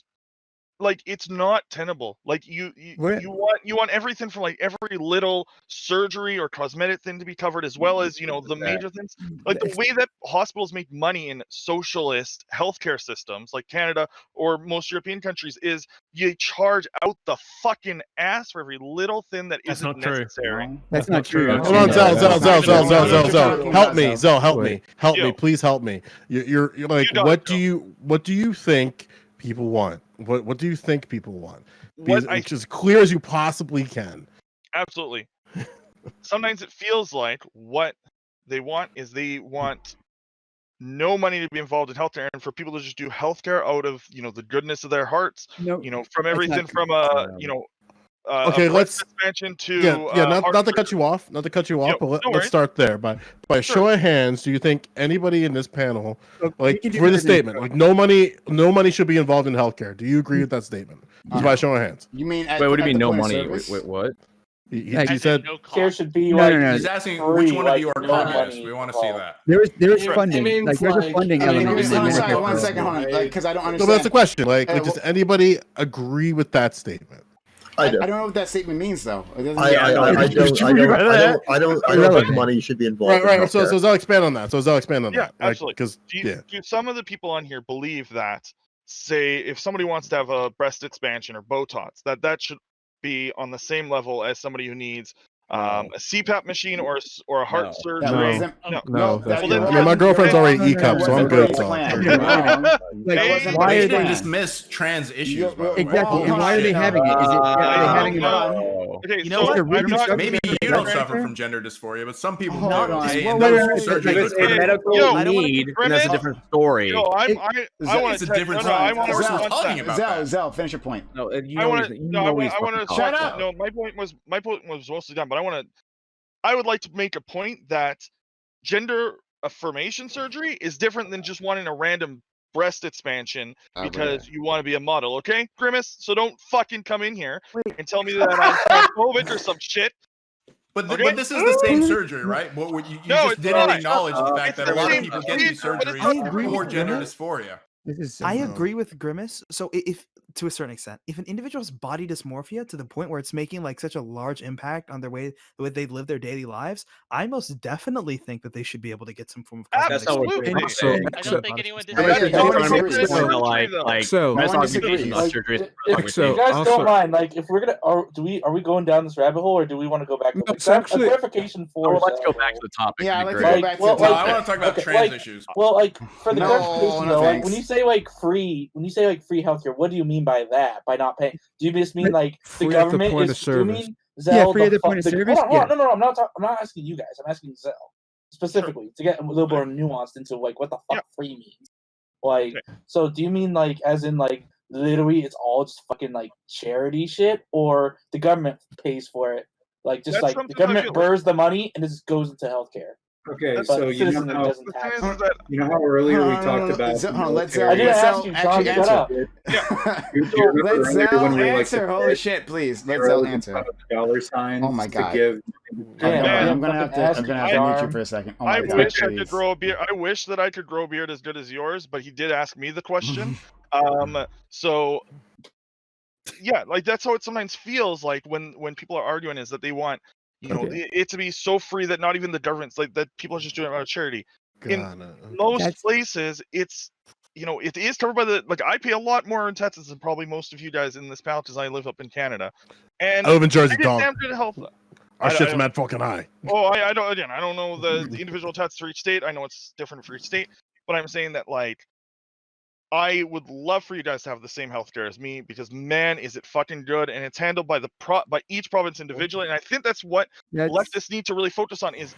Like it's not tenable. Like you want everything from like every little surgery or cosmetic thing to be covered, as well as the major things. Like the way that hospitals make money in socialist healthcare systems, like Canada or most European countries, is you charge out the fucking ass for every little thing that isn't necessary. That's not true. Hold on, Zell. Help me, Zell. Help me. Please help me. You're like, what do you think people want? What do you think people want? Be as clear as you possibly can. Absolutely. sometimes it feels like what they want is they want no money to be involved in healthcare, and for people to just do healthcare out of the goodness of their hearts. No, from everything from Okay, breast let's expansion to not to cut you off, but let's start there. By show of hands, do you think anybody in this panel, like can do for the better than statement, like no money should be involved in healthcare? Do you agree with that statement? Just by show of hands. You mean Wait, what do you mean no money? Wait, what? He said Care should be No, like no, no. He's asking free, which one of like, you are no communists. money We want to see involved. that. There is He funding. means Like there's a like- funding I mean, element. one in second, Medicare one second, hold on, programs. because I don't no, understand. but that's the question. Like well, does anybody agree with that statement? I do. I don't know what that statement means, though. It doesn't I don't think money should be involved. Right. So Zell, expand on that. Yeah, absolutely. Because do some of the people on here believe that, say, if somebody wants to have a breast expansion or Botox, that should be on the same level as somebody who needs a CPAP machine or a heart surgery? No. My girlfriend's already E-cup, so I'm good. Why are they dismiss trans issues? Exactly, and why are they having it? Is it are they having Okay, you so know what? I'm not- Maybe you don't suffer from gender dysphoria, but some people do. Hold on. Hey, Well, and those wait, surgeries It's are a medical need, and that's a different story. Yo, I want It's a to. different No, I side. want to We're still respond to talking that. about that. Zell, finish your point. No, I want to Shut up. No, my point was mostly done, but I would like to make a point that gender affirmation surgery is different than just wanting a random breast expansion because you want to be a model, okay, Grimace? So don't fucking come in here and tell me that I'm transphobic or some shit. But this is the same surgery, right? You just didn't acknowledge the fact that a lot of people get these surgeries for gender dysphoria. I agree with Grimace. So if to a certain extent, if an individual's body dysmorphia to the point where it's making like such a large impact on the way they live their daily lives, I most definitely think that they should be able to get some form of cosmetic That's not what surgery. Grimace said. I don't think anyone If you guys don't mind, like, if we're gonna, are we going down this rabbit hole, or do we want to go back? To it's actually- a clarification for. Let's go back to the topic. Yeah, It'd let's be go great. back to Well, the I topic. want to talk about trans issues. Well, like for the No, clarification no though, like thanks. when you say like free healthcare, what do you mean by that? By not paying? Do you just mean like the Free at the government point is? of Do you service. mean Zell? free at the point of service? Hold on, Yeah. no, I'm not asking you guys. I'm asking Zell specifically to get a little more nuanced into like what the fuck free means. Like, so do you mean like as in like literally it's all just fucking like charity shit, or the government pays for it? Like just That's like the something I government feel- burrs the money and it just goes into healthcare. Okay, But so you know citizen how doesn't tax it. you know how earlier we Hold on, talked about. let's I didn't ask you, John. actually Shut up. Let Zell answer. Holy shit, please. Let Zell answer. Dollar signs. Oh my god. To give. I'm gonna have to mute you for a second. Oh my I god, wish I please. could grow a beard. I wish that I could grow a beard as good as yours, but he did ask me the question. So yeah, like that's how it sometimes feels like when people are arguing, is that they want it to be so free that not even the government's like that people are just doing it out of charity. In most places, it's it is covered by the I pay a lot more in taxes than probably most of you guys in this panel because I live up in Canada. And I live in Jersey, I get dog. damn good health. Our shit's don't- mad fucking high. Oh, I don't know the individual taxes for each state. I know it's different for each state, but I'm saying that I would love for you guys to have the same healthcare as me because man, is it fucking good, and it's handled by by each province individually. And I think that's what leftists need to really focus on is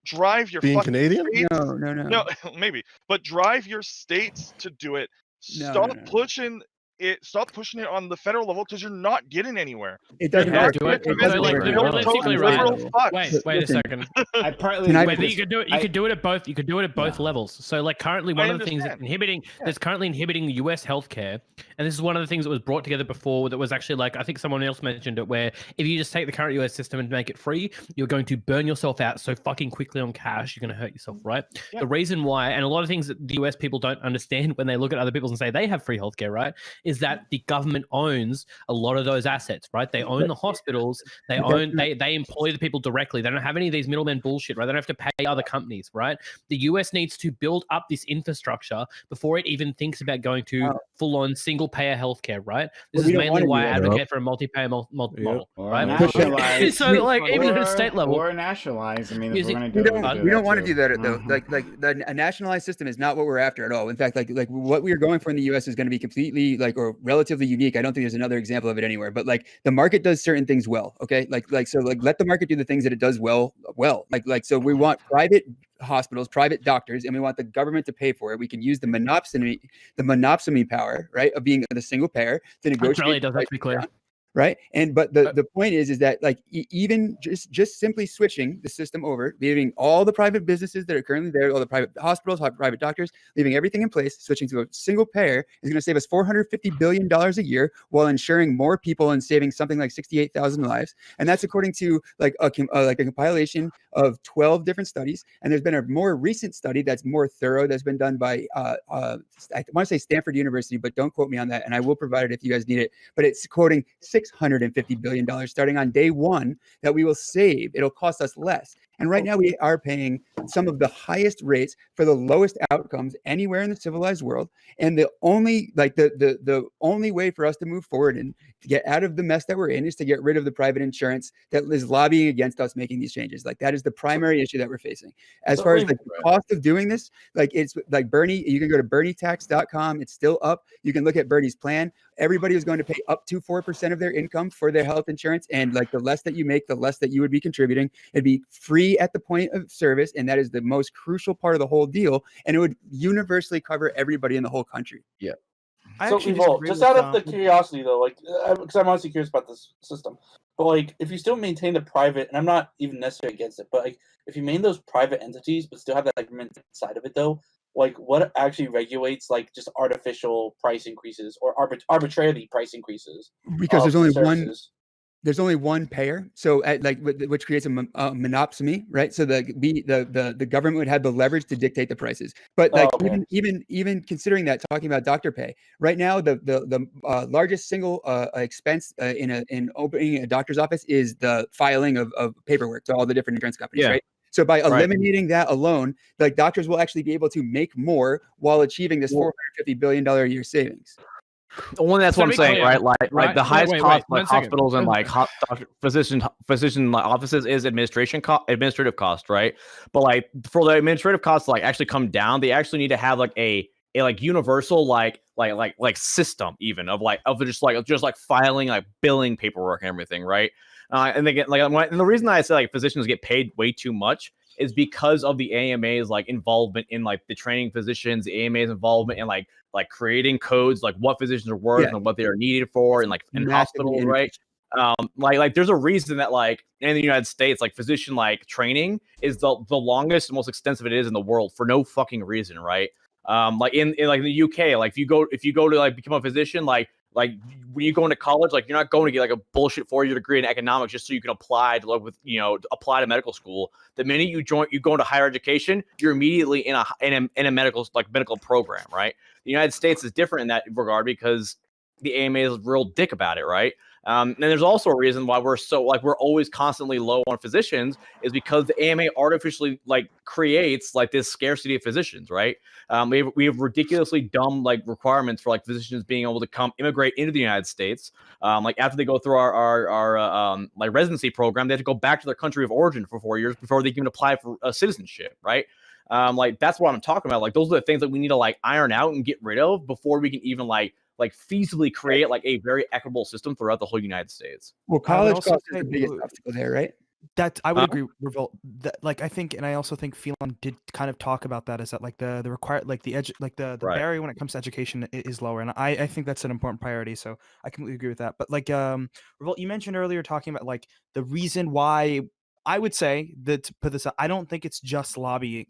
drive your Being fucking Canadian? states- No. No, maybe, but drive your states to do it. No, Stop no, no. pushing it. Stop pushing it on the federal level because you're not getting anywhere. It doesn't You're matter. not It getting doesn't convinced. matter. You're Realistically, total right. liberal fucks. Wait a Listen. second. I partly. Can I- Wait, you could do it. You could do it at both. You could do it at both levels. So, like, currently, one of the things that's currently inhibiting U.S. healthcare, and this is one of the things that was brought together before. That was actually I think someone else mentioned it, where if you just take the current U.S. system and make it free, you're going to burn yourself out so fucking quickly on cash. You're going to hurt yourself, right? The reason why, and a lot of things that the U.S. people don't understand when they look at other people and say they have free healthcare, right, is that the government owns a lot of those assets, right? They own the hospitals. They employ the people directly. They don't have any of these middlemen bullshit, right? They don't have to pay other companies, right? The US needs to build up this infrastructure before it even thinks about going to full-on single-payer healthcare, right? This is mainly why I advocate for a multi-payer model, right? Nationalize. So, even at a state level, or nationalize. I mean, if we're gonna we do don't want to do that though. Mhm. A nationalized system is not what we're after at all. In fact, like what we are going for in the U.S. is going to be completely like, or relatively unique. I don't think there's another example of it anywhere, but like the market does certain things well. Okay. So let the market do the things that it does well. So we want private hospitals, private doctors, and we want the government to pay for it. We can use the monopsony power, right, of being the single payer to negotiate. Australia does that, to be clear. Right. But the point is that like even just simply switching the system over, leaving all the private businesses that are currently there, all the private hospitals, private doctors, leaving everything in place, switching to a single payer is going to save us $450 billion a year while ensuring more people and saving something like 68,000 lives. And that's according to like a compilation of 12 different studies. And there's been a more recent study that's more thorough that's been done by I want to say Stanford University, but don't quote me on that. And I will provide it if you guys need it. But it's quoting $650 billion starting on day one that we will save. It'll cost us less. And right now we are paying some of the highest rates for the lowest outcomes anywhere in the civilized world. And the only the only way for us to move forward and to get out of the mess that we're in is to get rid of the private insurance that is lobbying against us making these changes. Like that is the primary issue that we're facing. As far as like the cost of doing this, like it's like Bernie, you can go to bernietax.com. It's still up. You can look at Bernie's plan. Everybody is going to pay up to 4% of their income for their health insurance. And like the less that you make, the less that you would be contributing. It'd be free at the point of service. And that is the most crucial part of the whole deal. And it would universally cover everybody in the whole country. Yeah. So Evolve, just out of the curiosity though, like because I'm honestly curious about this system, but like if you still maintain the private, and I'm not even necessarily against it, but like if you maintain those private entities but still have that government side of it though, like what actually regulates like just artificial price increases or arbitrarily price increases? Because there's only one payer, so which creates a monopsony, right? So the government would have the leverage to dictate the prices. But like even considering that, talking about doctor pay, right now the largest single expense in opening a doctor's office is the filing of paperwork to all the different insurance companies, right? So by eliminating that alone, like doctors will actually be able to make more while achieving this $450 billion a year savings. Well, that's what I'm saying, right? Like the highest cost, like hospitals and like physician offices is administrative cost, right? But like for the administrative costs to like actually come down, they actually need to have like a like universal like system even of just filing like billing paperwork and everything, right? And they get and the reason I say like physicians get paid way too much is because of the AMA's like involvement in like the training physicians, the AMA's involvement in like creating codes, like what physicians are worth and what they are needed for, and like in hospitals, right? Like there's a reason that like in the United States, like physician like training is the longest and most extensive it is in the world for no fucking reason, right? Like in the UK, like if you go to like become a physician, like when you go into college, like you're not going to get like a bullshit 4-year degree in economics just so you can apply to like apply to medical school. The minute you go into higher education, you're immediately in a medical program, right? The United States is different in that regard because the AMA is a real dick about it, right? And there's also a reason why we're always constantly low on physicians is because the AMA artificially like creates like this scarcity of physicians, right? We have ridiculously dumb like requirements for like physicians being able to immigrate into the United States. Like after they go through our like residency program, they have to go back to their country of origin for 4 years before they can apply for a citizenship, right? Like that's what I'm talking about. Like those are the things that we need to like iron out and get rid of before we can even like feasibly create like a very equitable system throughout the whole United States. Well, college cost is the biggest obstacle there, right? That I would agree, Revolt. That like I think, and I also think Phelan did kind of talk about that. Is that like the required like the edge like the barrier when it comes to education is lower, and I think that's an important priority. So I completely agree with that. But like Revolt, you mentioned earlier talking about like the reason why. I would say that to put this out, I don't think it's just lobbying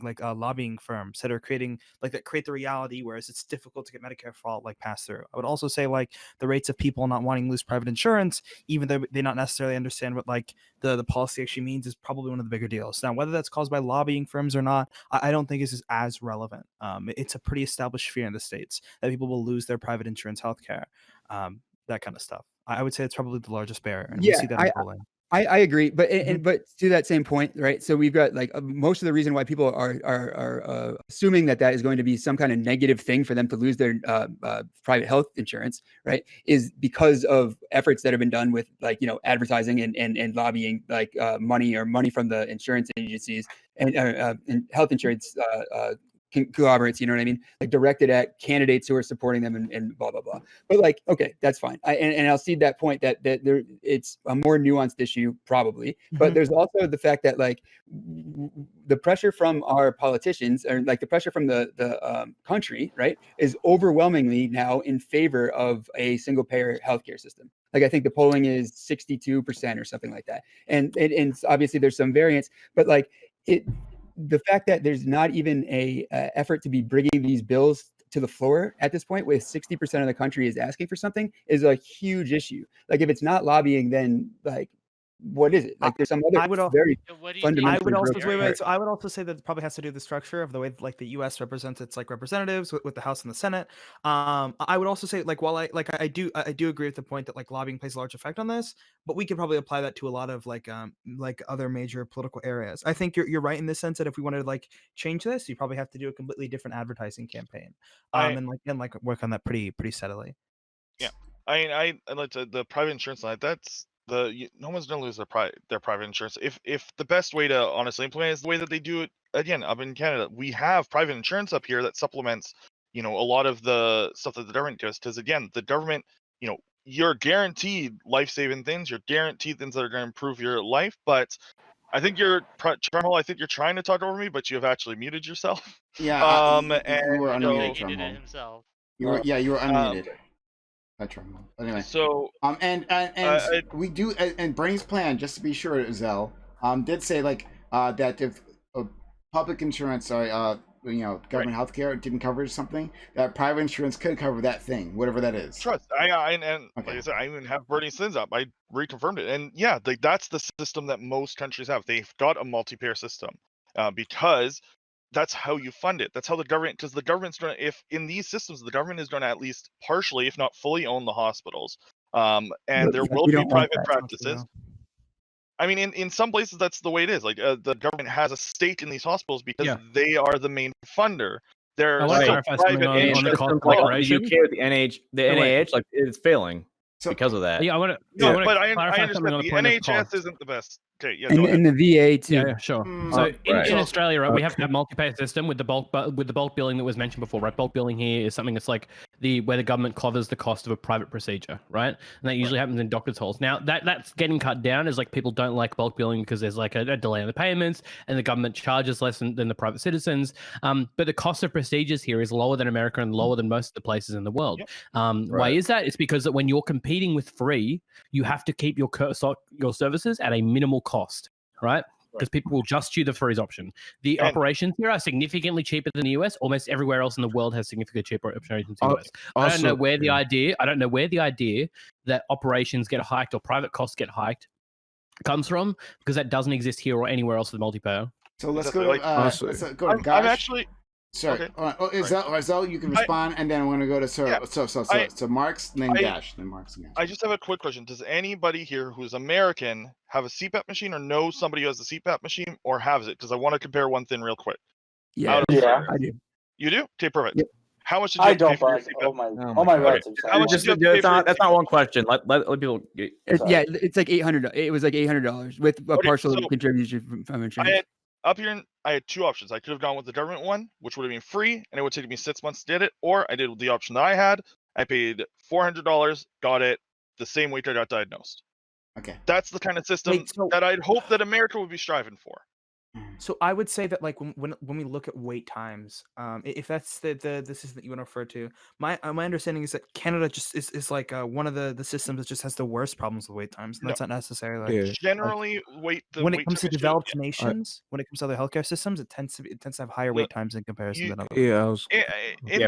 firms that are creating that create the reality, whereas it's difficult to get Medicare for all like pass through. I would also say like the rates of people not wanting to lose private insurance, even though they not necessarily understand what like the policy actually means, is probably one of the bigger deals. Now, whether that's caused by lobbying firms or not, I don't think this is as relevant. It's a pretty established fear in the States that people will lose their private insurance healthcare, that kind of stuff. I would say it's probably the largest barrier, and we see that in polling. I agree, but but to that same point, right? So we've got like most of the reason why people are assuming that is going to be some kind of negative thing for them to lose their private health insurance, right? Is because of efforts that have been done with advertising and lobbying money from the insurance agencies and health insurance conglomerates, you know what I mean? Like directed at candidates who are supporting them and blah, blah, blah. But like, okay, that's fine. And I'll see that point that there it's a more nuanced issue probably, but there's also the fact that like the pressure from our politicians or like the pressure from the country, right, is overwhelmingly now in favor of a single payer healthcare system. Like I think the polling is 62% or something like that. And obviously there's some variance, but like the fact that there's not even a effort to be bringing these bills to the floor at this point, with 60% of the country is asking for something, is a huge issue. Like if it's not lobbying, then like what is it? Like there's some other very fundamental. I would also say that it probably has to do with the structure of the way like the U.S. represents its like representatives with the House and the Senate. I would also say like while I do agree with the point that like lobbying plays a large effect on this, but we could probably apply that to a lot of like other major political areas. I think you're right in the sense that if we wanted to like change this, you probably have to do a completely different advertising campaign, and work on that pretty steadily. Yeah, I like the private insurance line. That's no one's gonna lose their private insurance. If the best way to honestly implement is the way that they do it again up in Canada, we have private insurance up here that supplements, a lot of the stuff that the government does. Because again, the government, you're guaranteed life-saving things, you're guaranteed things that are going to improve your life. But I think Charmel, I think you're trying to talk over me, but you have actually muted yourself. Yeah, and you were unmuted, He did it Charmel. himself. You were unmuted. Anyway, so and we do, and Bernie's plan, just to be sure, Zell, did say like that if public insurance or government healthcare didn't cover something, that private insurance could cover that thing, whatever that is. Trust. Like I said, I even have Bernie's sins up. I reconfirmed it, and yeah, that's the system that most countries have. They've got a multi-payer system because that's how you fund it. That's how the government, because the government's going to, if in these systems, the government is going to at least partially, if not fully, own the hospitals. And there will be private practices. I mean, in some places, that's the way it is. Like the government has a stake in these hospitals because they are the main funder. They're private on the cost like the UK with the NIH, like it's failing because of that. Yeah, I want to. But I understand the NHS isn't the best. Okay, yeah. And the VA too. Yeah, sure. So in Australia, right, we have to have multi-payer system with the bulk billing that was mentioned before, right? Bulk billing here is something that's like where the government covers the cost of a private procedure, right? And that usually happens in doctors' halls. Now that's getting cut down, is like people don't like bulk billing because there's like a delay in the payments and the government charges less than the private citizens. But the cost of procedures here is lower than America and lower than most of the places in the world. Why is that? It's because that when you're competing with free, you have to keep your services at a minimal cost, right? Because people will just choose the freeze option. The operations here are significantly cheaper than the US. Almost everywhere else in the world has significantly cheaper operations than the US. I don't know where the idea that operations get hiked or private costs get hiked comes from, because that doesn't exist here or anywhere else with multi-payer. So let's go to Gosh. I'm actually. Sorry. Okay. Zell, you can respond, and then we're gonna go to so Marks, then Gash, then Marks and Gash. I just have a quick question. Does anybody here who's American have a CPAP machine, or know somebody who has a CPAP machine, or has it? Because I want to compare one thing real quick. Yeah, I do. You do? Okay, perfect. Yep. How much did you pay for your CPAP? All my relatives. How much did you pay for that's not one question. Let people. It's like $800. It was like $800 with a partial contribution from insurance. I had two options. I could have gone with the government one, which would have been free, and it would take me 6 months to get it, or I did the option that I had. I paid $400, got it the same week I got diagnosed. Okay. That's the kind of system that I'd hope that America would be striving for. So I would say that like when we look at wait times, if that's the system that you want to refer to, my understanding is that Canada just is like one of the systems that just has the worst problems with wait times, and that's not necessarily like, generally when it comes to developed nations, when it comes to other healthcare systems, it tends to have higher wait times in comparison than others.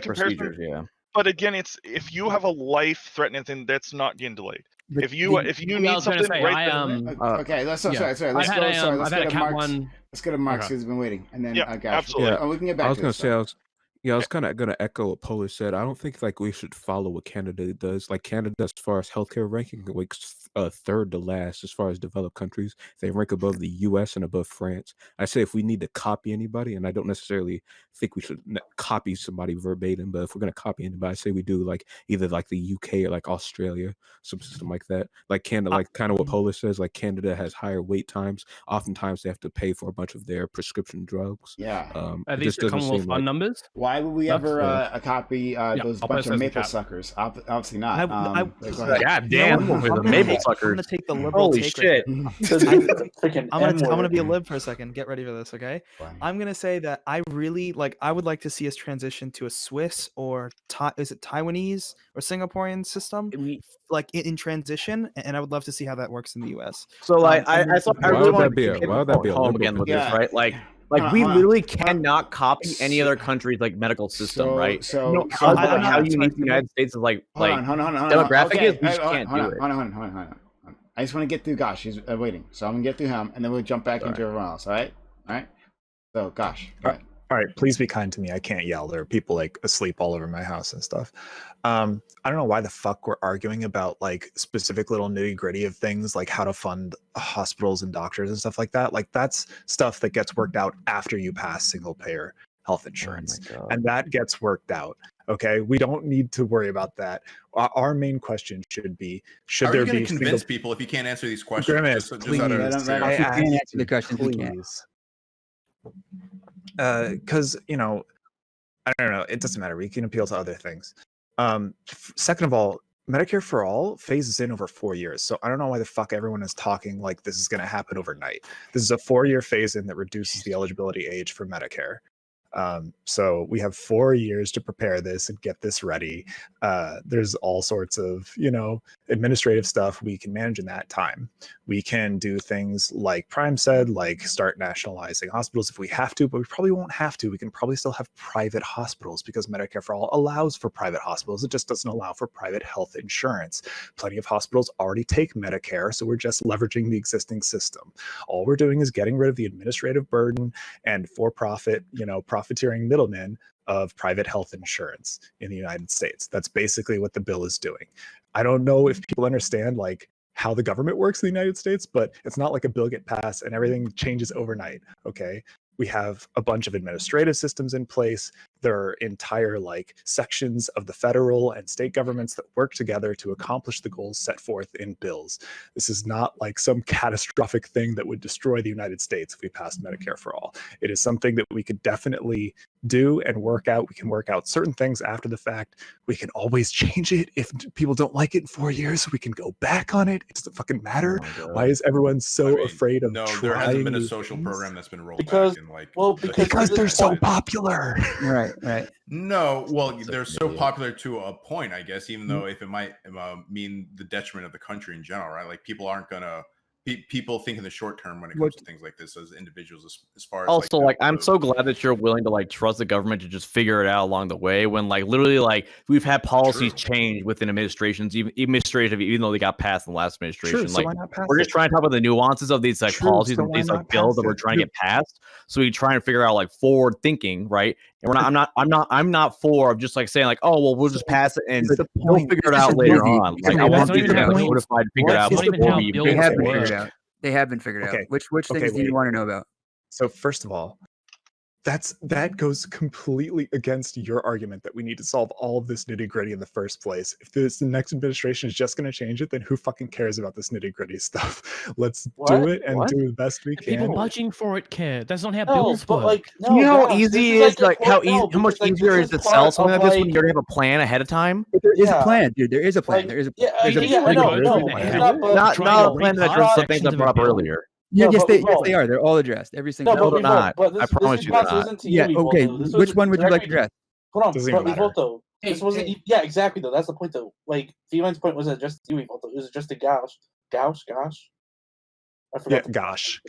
Procedures, But again, it's if you have a life-threatening thing, that's not getting delayed. If you need something okay, let's go to Marks, who's been waiting, and then Gash. absolutely. We can get back to this. Yeah, I was kind of gonna echo what Polish said. I don't think like we should follow what Canada does. Like Canada, as far as healthcare ranking, ranks third to last as far as developed countries. They rank above the U.S. and above France. I say if we need to copy anybody, and I don't necessarily think we should copy somebody verbatim, but if we're gonna copy anybody, I say we do like either like the UK or like Australia, some system like that. Like Canada, like kind of what Polish says. Like Canada has higher wait times. Oftentimes they have to pay for a bunch of their prescription drugs. Yeah. Are It these just the doesn't Commonwealth seem Fund like numbers? Why would we That's- ever copy those I'll bunch post of those in maple chat. suckers? Obviously not. I- go ahead. God You know damn, what? with I'm the gonna maple take- I'm suckers. gonna take the liberal Holy take shit. right Freaking I'm gonna M-word. be a lib for a second. Get ready for this, okay? I'm gonna say that I really like. I would like to see us transition to a Swiss or is it Taiwanese or Singaporean system, like in transition, and I would love to see how that works in the U.S. So like And then I really want to be hit why would the that be a home liberal again with this, position? right? Like Hold on, we hold on. literally cannot copy any other country's like medical system, right? Because of like how unique the United States is like Hold on. demographic Okay, is, we just hold on, can't hold do on, it. hold on. I just want to get through Gosh. He's waiting, so I'm gonna get through him, and then we'll jump back into everyone else. All right. So Gosh, go ahead. All right, please be kind to me. I can't yell. There are people like asleep all over my house and stuff. I don't know why the fuck we're arguing about like specific little nitty gritty of things like how to fund hospitals and doctors and stuff like that. Like that's stuff that gets worked out after you pass single payer health insurance, and that gets worked out. Okay, we don't need to worry about that. Our main question should be: should How are there you going be to convince people if you can't answer these questions? Grimace, Just please. out of I curiosity. ask can't answer the questions, we can't. please. Because I don't know. It doesn't matter. We can appeal to other things. Second of all, Medicare for All phases in over 4 years. So I don't know why the fuck everyone is talking like this is going to happen overnight. This is a 4-year phase in that reduces the eligibility age for Medicare. So we have 4 years to prepare this and get this ready. There's all sorts of, administrative stuff we can manage in that time. We can do things like Prime said, like start nationalizing hospitals if we have to, but we probably won't have to. We can probably still have private hospitals because Medicare for All allows for private hospitals. It just doesn't allow for private health insurance. Plenty of hospitals already take Medicare, so we're just leveraging the existing system. All we're doing is getting rid of the administrative burden and for-profit, profiteering middlemen of private health insurance in the United States. That's basically what the bill is doing. I don't know if people understand like how the government works in the United States, but it's not like a bill get passed and everything changes overnight. Okay. We have a bunch of administrative systems in place. There are entire like sections of the federal and state governments that work together to accomplish the goals set forth in bills. This is not like some catastrophic thing that would destroy the United States if we passed Medicare for All. It is something that we could definitely do and work out. We can work out certain things after the fact. We can always change it if people don't like it in 4 years. We can go back on it. It doesn't fucking matter. Why is everyone so afraid of No, trying there hasn't been a new social things? program that's been rolled Because- back in like Because they're so popular. Right. No, well, they're so popular to a point, I guess, even though if it might mean the detriment of the country in general, right? Like people aren't gonna people think in the short term when it comes to things like this as individuals as far as Also, like I'm so glad that you're willing to like trust the government to just figure it out along the way when like literally like we've had policies change within administrations, even though they got passed in the last administration. So like why not pass we're just it? trying to talk about the nuances of these like policies so and why these like not bills pass that we're it? trying to get passed. So we try and figure out like forward thinking, right? And we're not I'm not for just like saying like, oh well we'll just pass it and we'll figure it out later on. Like I want people to get notified to figure it out before we They have been figured out. They have been figured out. Which things do you want to know about? So first of all, that goes completely against your argument that we need to solve all of this nitty gritty in the first place. If the next administration is just going to change it, then who fucking cares about this nitty gritty stuff? Let's do it and do the best we can. People budging for it care. That's not how No, bills but, work. like, Do you know how Gosh, easy this it is is? Like how much because, easier this is to is sell part something of, like this when like- you already have a plan ahead of time? There's a plan, dude. There is a plan. There is a plan. I There's know, no, there's a it's plan. not, Not a plan that addresses the things I brought up earlier. Yeah, No, yes, but they are. They're all addressed. Every single. No, one. but Revolt, but this response wasn't to you, Yeah. Revolt, Okay. though. This Which was one would you like directly- addressed? Hold on, Doesn't but even matter. Revolt, though. This wasn't. Yeah, exactly, though. That's the point, though. Like, V-Line's point wasn't just you, Revolt, though. It was just to Gosh. I forgot. Gosh.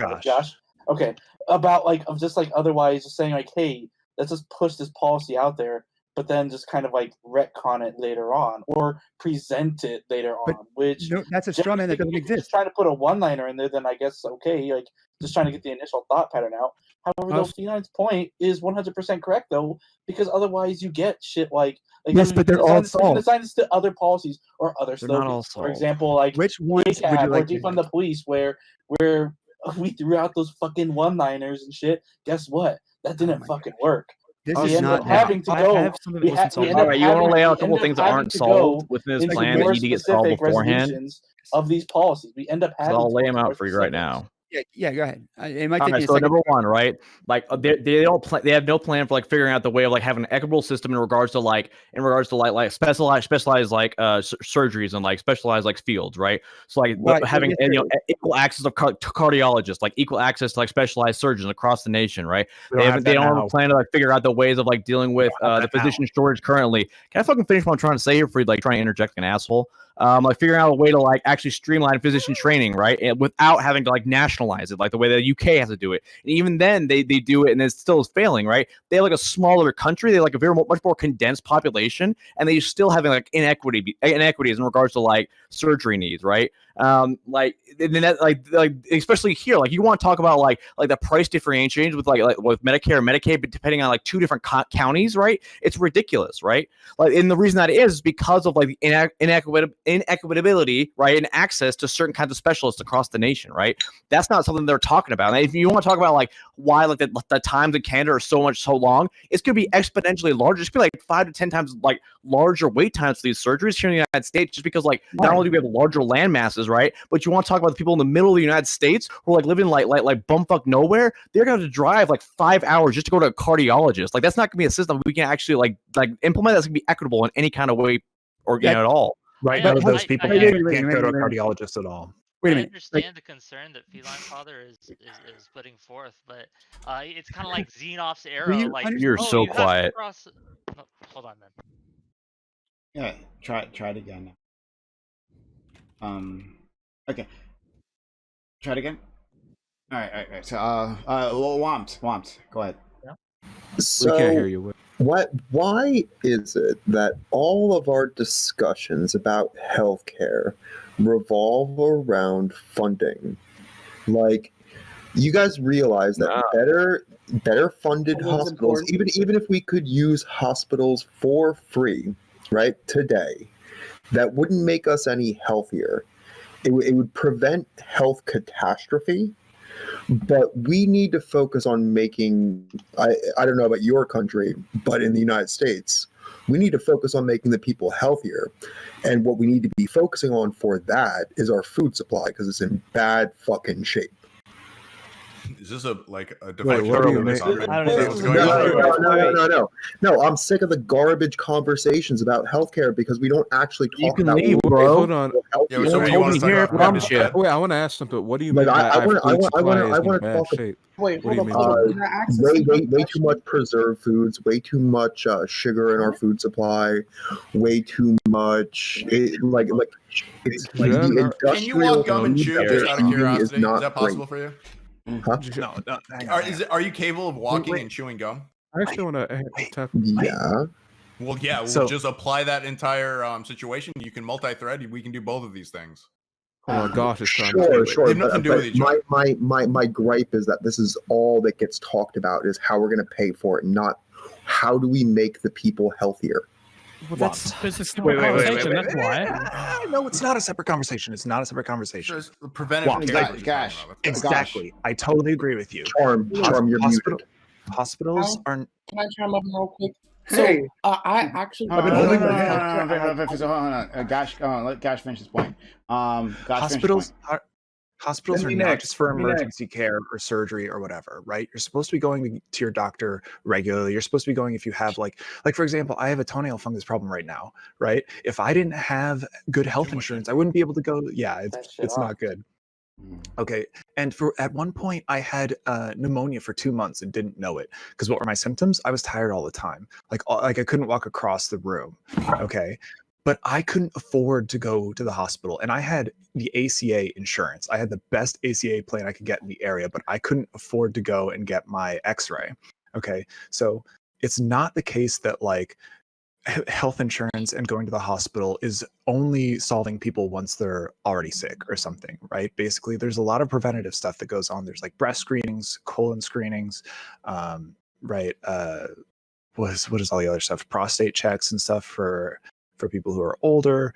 Okay. About, like, of just, like, otherwise just saying, like, hey, let's just push this policy out there, but then just kind of, like, retcon it later on, or present it later on, which... No, that's a straw man that doesn't if you're exist. just trying to put a one-liner in there, then I guess, okay, like, just trying to get the initial thought pattern out. However, though, Feline's point is 100% correct, though, because otherwise you get shit like Yes, but they're all we can solved. assign this to other policies or other They're not all slogans. For solved. example, like Which ones would you ACAB or like to defund the police, where we threw out those fucking one-liners and shit. Guess what? That didn't fucking work. This we is end not up having to go. I have something that wasn't solved. All right, you want to lay out a couple we end things up that having aren't to solved go within this into plan that more need to get solved specific beforehand? resolutions of these policies. We end up So having I'll to lay go them into more out for you right specifics. now. Yeah, go ahead. It might All take right, me a so second. number one, right? Like they don't they have no plan for like figuring out the way of like having an equitable system in regards to like specialized like surgeries and like specialized like fields, right? So like Right, having yes, and, sir. equal access to cardiologists, like equal access to like specialized surgeons across the nation, right? We don't have They that don't have now. a plan to like figure out the ways of like dealing with the physician shortage currently. Can I fucking finish what I'm trying to say here for you, like trying to interject like an asshole? Like figuring out a way to like actually streamline physician training, right? And without having to like nationalize it, like the way the UK has to do it. And even then they do it and it still is failing, right? They have like a smaller country, they have like a much more condensed population, and they still having like inequities in regards to like surgery needs, right? Like and that, like especially here, like you want to talk about like the price differentiation with like with Medicare and Medicaid, but depending on like two different counties, right? It's ridiculous, right? Like, and the reason that is because of like the inequitability, right, and access to certain kinds of specialists across the nation, right? That's not something they're talking about. And if you want to talk about like why like the times in Canada are so long, it's going to be exponentially larger. It's going to be like 5 to 10 times like larger wait times for these surgeries here in the United States, just because like not only do we have larger land masses, right, but you want to talk about the people in the middle of the United States who are like living like bumfuck nowhere. They're going to drive like 5 hours just to go to a cardiologist. Like that's not going to be a system we can actually like implement that's going to be equitable in any kind of way or at all. Right, But none of those people wait, can't wait, go to a wait. cardiologist at all. Wait a I minute. understand the concern that Feline Father is putting forth, but it's kind of like Xenoph's era. you Like, You're so you have to quiet. cross... No, hold on, then. Yeah, try it again. Okay. Try it again. All right. So, Womps, go ahead. So, We can't hear you. why is it that all of our discussions about healthcare revolve around funding? Like, you guys realize that better funded hospitals, even if we could use hospitals for free, right, today, that wouldn't make us any healthier. It would prevent health catastrophe. But we need to focus on making, I don't know about your country, but in the United States, we need to focus on making the people healthier. And what we need to be focusing on for that is our food supply, because it's in bad fucking shape. Is this a deflection what do you of this mean? topic? I don't Is know. that what's going on? No, I'm sick of the garbage conversations about healthcare because we don't actually talk about leave, what bro. makes Hold on. healthy. Yeah, so what do you want to talk about? Wait, I want to ask something. What do you Like, mean by I our wanna- I food wanna- I supply wanna- I is in wanna bad talk- shape? Wait, What do you mean? Way too much preserved foods, way too much sugar in our food supply, way too much. It's like the Can you walk gum and industrial chew food that just we're out of eating curiosity? is Is not that possible great. for you? Huh? No. Are you capable of walking and chewing gum? I actually want to talk. Yeah. Well, yeah. We'll So- just apply that entire situation. You can multi-thread. We can do both of these things. Oh gosh, it's trying Sure. They have nothing to do But with each other. my gripe is that this is all that gets talked about is how we're going to pay for it, not how do we make the people healthier. Well, that's because it's a Wait, separate wait, wait, conversation. wait, That's why. No, it's not a separate conversation. It's not a separate conversation. Just preventive care. Gosh. Exactly. I totally agree with you. Charm, you're muted. Hospitals are. Can I chime up real quick? Hey. So, I actually... Hold on. Let Gosh finish his point. Gosh finish his point. Hospitals Let are me not next. just for Let me next. emergency care or surgery or whatever, right? You're supposed to be going to your doctor regularly. You're supposed to be going if you have like for example, I have a toenail fungus problem right now, right? If I didn't have good health insurance, I wouldn't be able to go. Yeah, it's not good. Okay, and at one point I had pneumonia for 2 months and didn't know it because what were my symptoms? I was tired all the time, like I couldn't walk across the room. Okay, but I couldn't afford to go to the hospital, and I had the ACA insurance. I had the best ACA plan I could get in the area, but I couldn't afford to go and get my X-ray. Okay, so it's not the case that like health insurance and going to the hospital is only solving people once they're already sick or something, right? Basically, there's a lot of preventative stuff that goes on. There's like breast screenings, colon screenings, right? What is all the other stuff? Prostate checks and stuff for people who are older.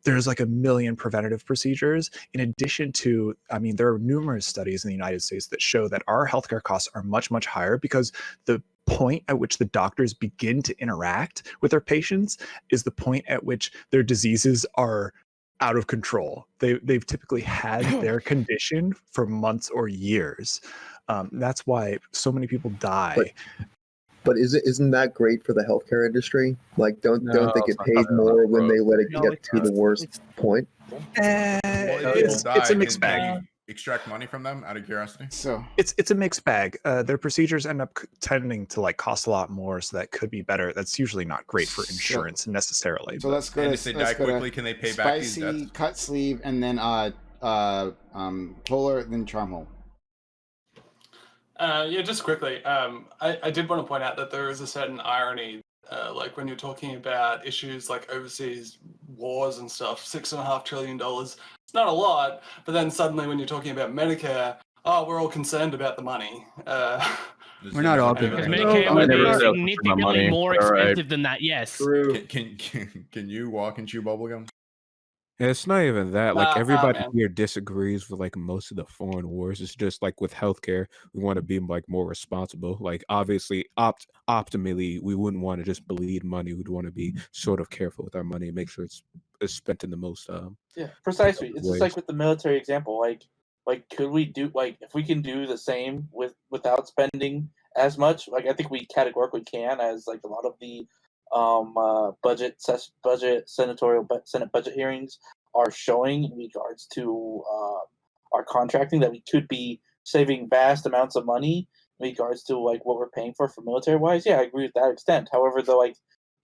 There's like a million preventative procedures. In addition to, I mean, there are numerous studies in the United States that show that our healthcare costs are much, much higher because the point at which the doctors begin to interact with their patients is the point at which their diseases are out of control. They've typically had their condition for months or years. That's why so many people die. But isn't that great for the healthcare industry? Like, don't they get paid not more when they let it No, get to the worst point? It's a mixed bag. Extract money from them out of curiosity. So it's a mixed bag. Their procedures end up tending to like cost a lot more, so that could be better. That's usually not great for insurance necessarily. So let's go. And to, if they let's die go to quickly, can they pay back these Spicy, debts? cut sleeve, and then Polar, then Charmhole. Yeah, just quickly, I did want to point out that there is a certain irony, like when you're talking about issues like overseas wars and stuff, $6.5 trillion, it's not a lot, but then suddenly when you're talking about Medicare, oh, we're all concerned about the money. We're not all Because concerned. Medicare would be never said significantly money, more but all right. expensive than that, yes. Can you walk and chew bubblegum? And it's not even that. Like Nah, everybody man. here disagrees with like most of the foreign wars. It's just like with healthcare, we want to be like more responsible. Like obviously, optimally, we wouldn't want to just bleed money. We'd want to be sort of careful with our money and make sure it's spent in the most. Yeah, precisely. It's just ways. like with the military example. Like, could we do if we can do the same without spending as much? Like, I think we categorically can, as like a lot of the Senate budget hearings are showing in regards to our contracting, that we could be saving vast amounts of money in regards to like what we're paying for military wise. Yeah, I agree with that extent. However, though, like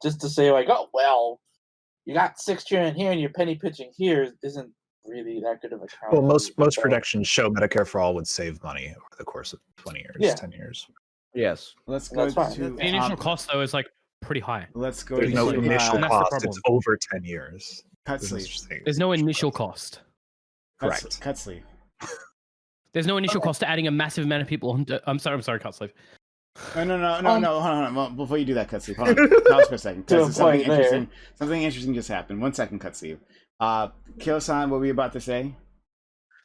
just to say like, oh well, you got $6 trillion here and you're penny pinching here isn't really that good of a count. Well, most projections show Medicare for all would save money over the course of 20 years, Yeah. 10 years. Yes. Let's go That's fine. to The initial cost though is like pretty high. Let's go There's to no initial and that's the cost. problem. It's over 10 years. cut There's no sleeve. such thing. There's no initial cost. Correct. Cut sleeve. There's no initial cost to adding a massive amount of people onto. I'm sorry, cut sleeve. No. Hold on. Well, before you do that, cut sleeve, hold on. Pause for a second. To a Something point there. interesting. Something interesting just happened. 1 second, cut sleeve. Kyo-san, what were you about to say?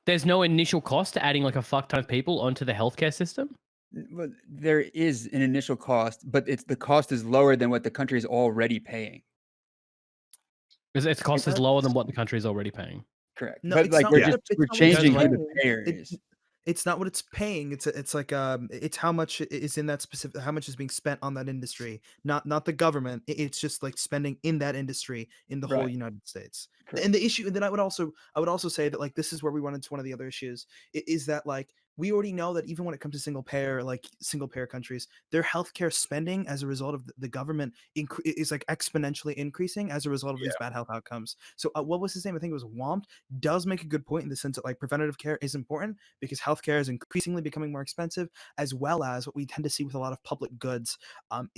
There's no initial cost to adding like a fuck ton of people onto the healthcare system. Well, there is an initial cost, but the cost is lower than what the country is already paying. Its cost is lower than what the country is already paying. Correct. No, But it's like not we're what just it's we're not what changing it's who the paying. payer It- is. It's not what it's paying. It's like it's how much is in that specific, how much is being spent on that industry. Not the government. It's just like spending in that industry in the whole Right. United States. Correct. And the issue, and then I would also say that like this is where we run into one of the other issues is that like we already know that even when it comes to single payer countries, their healthcare spending as a result of the government is like exponentially increasing as a result of these bad health outcomes. So what was his name? I think it was Womp. Does make a good point in the sense that like preventative care is important because healthcare is increasingly becoming more expensive, as well as what we tend to see with a lot of public goods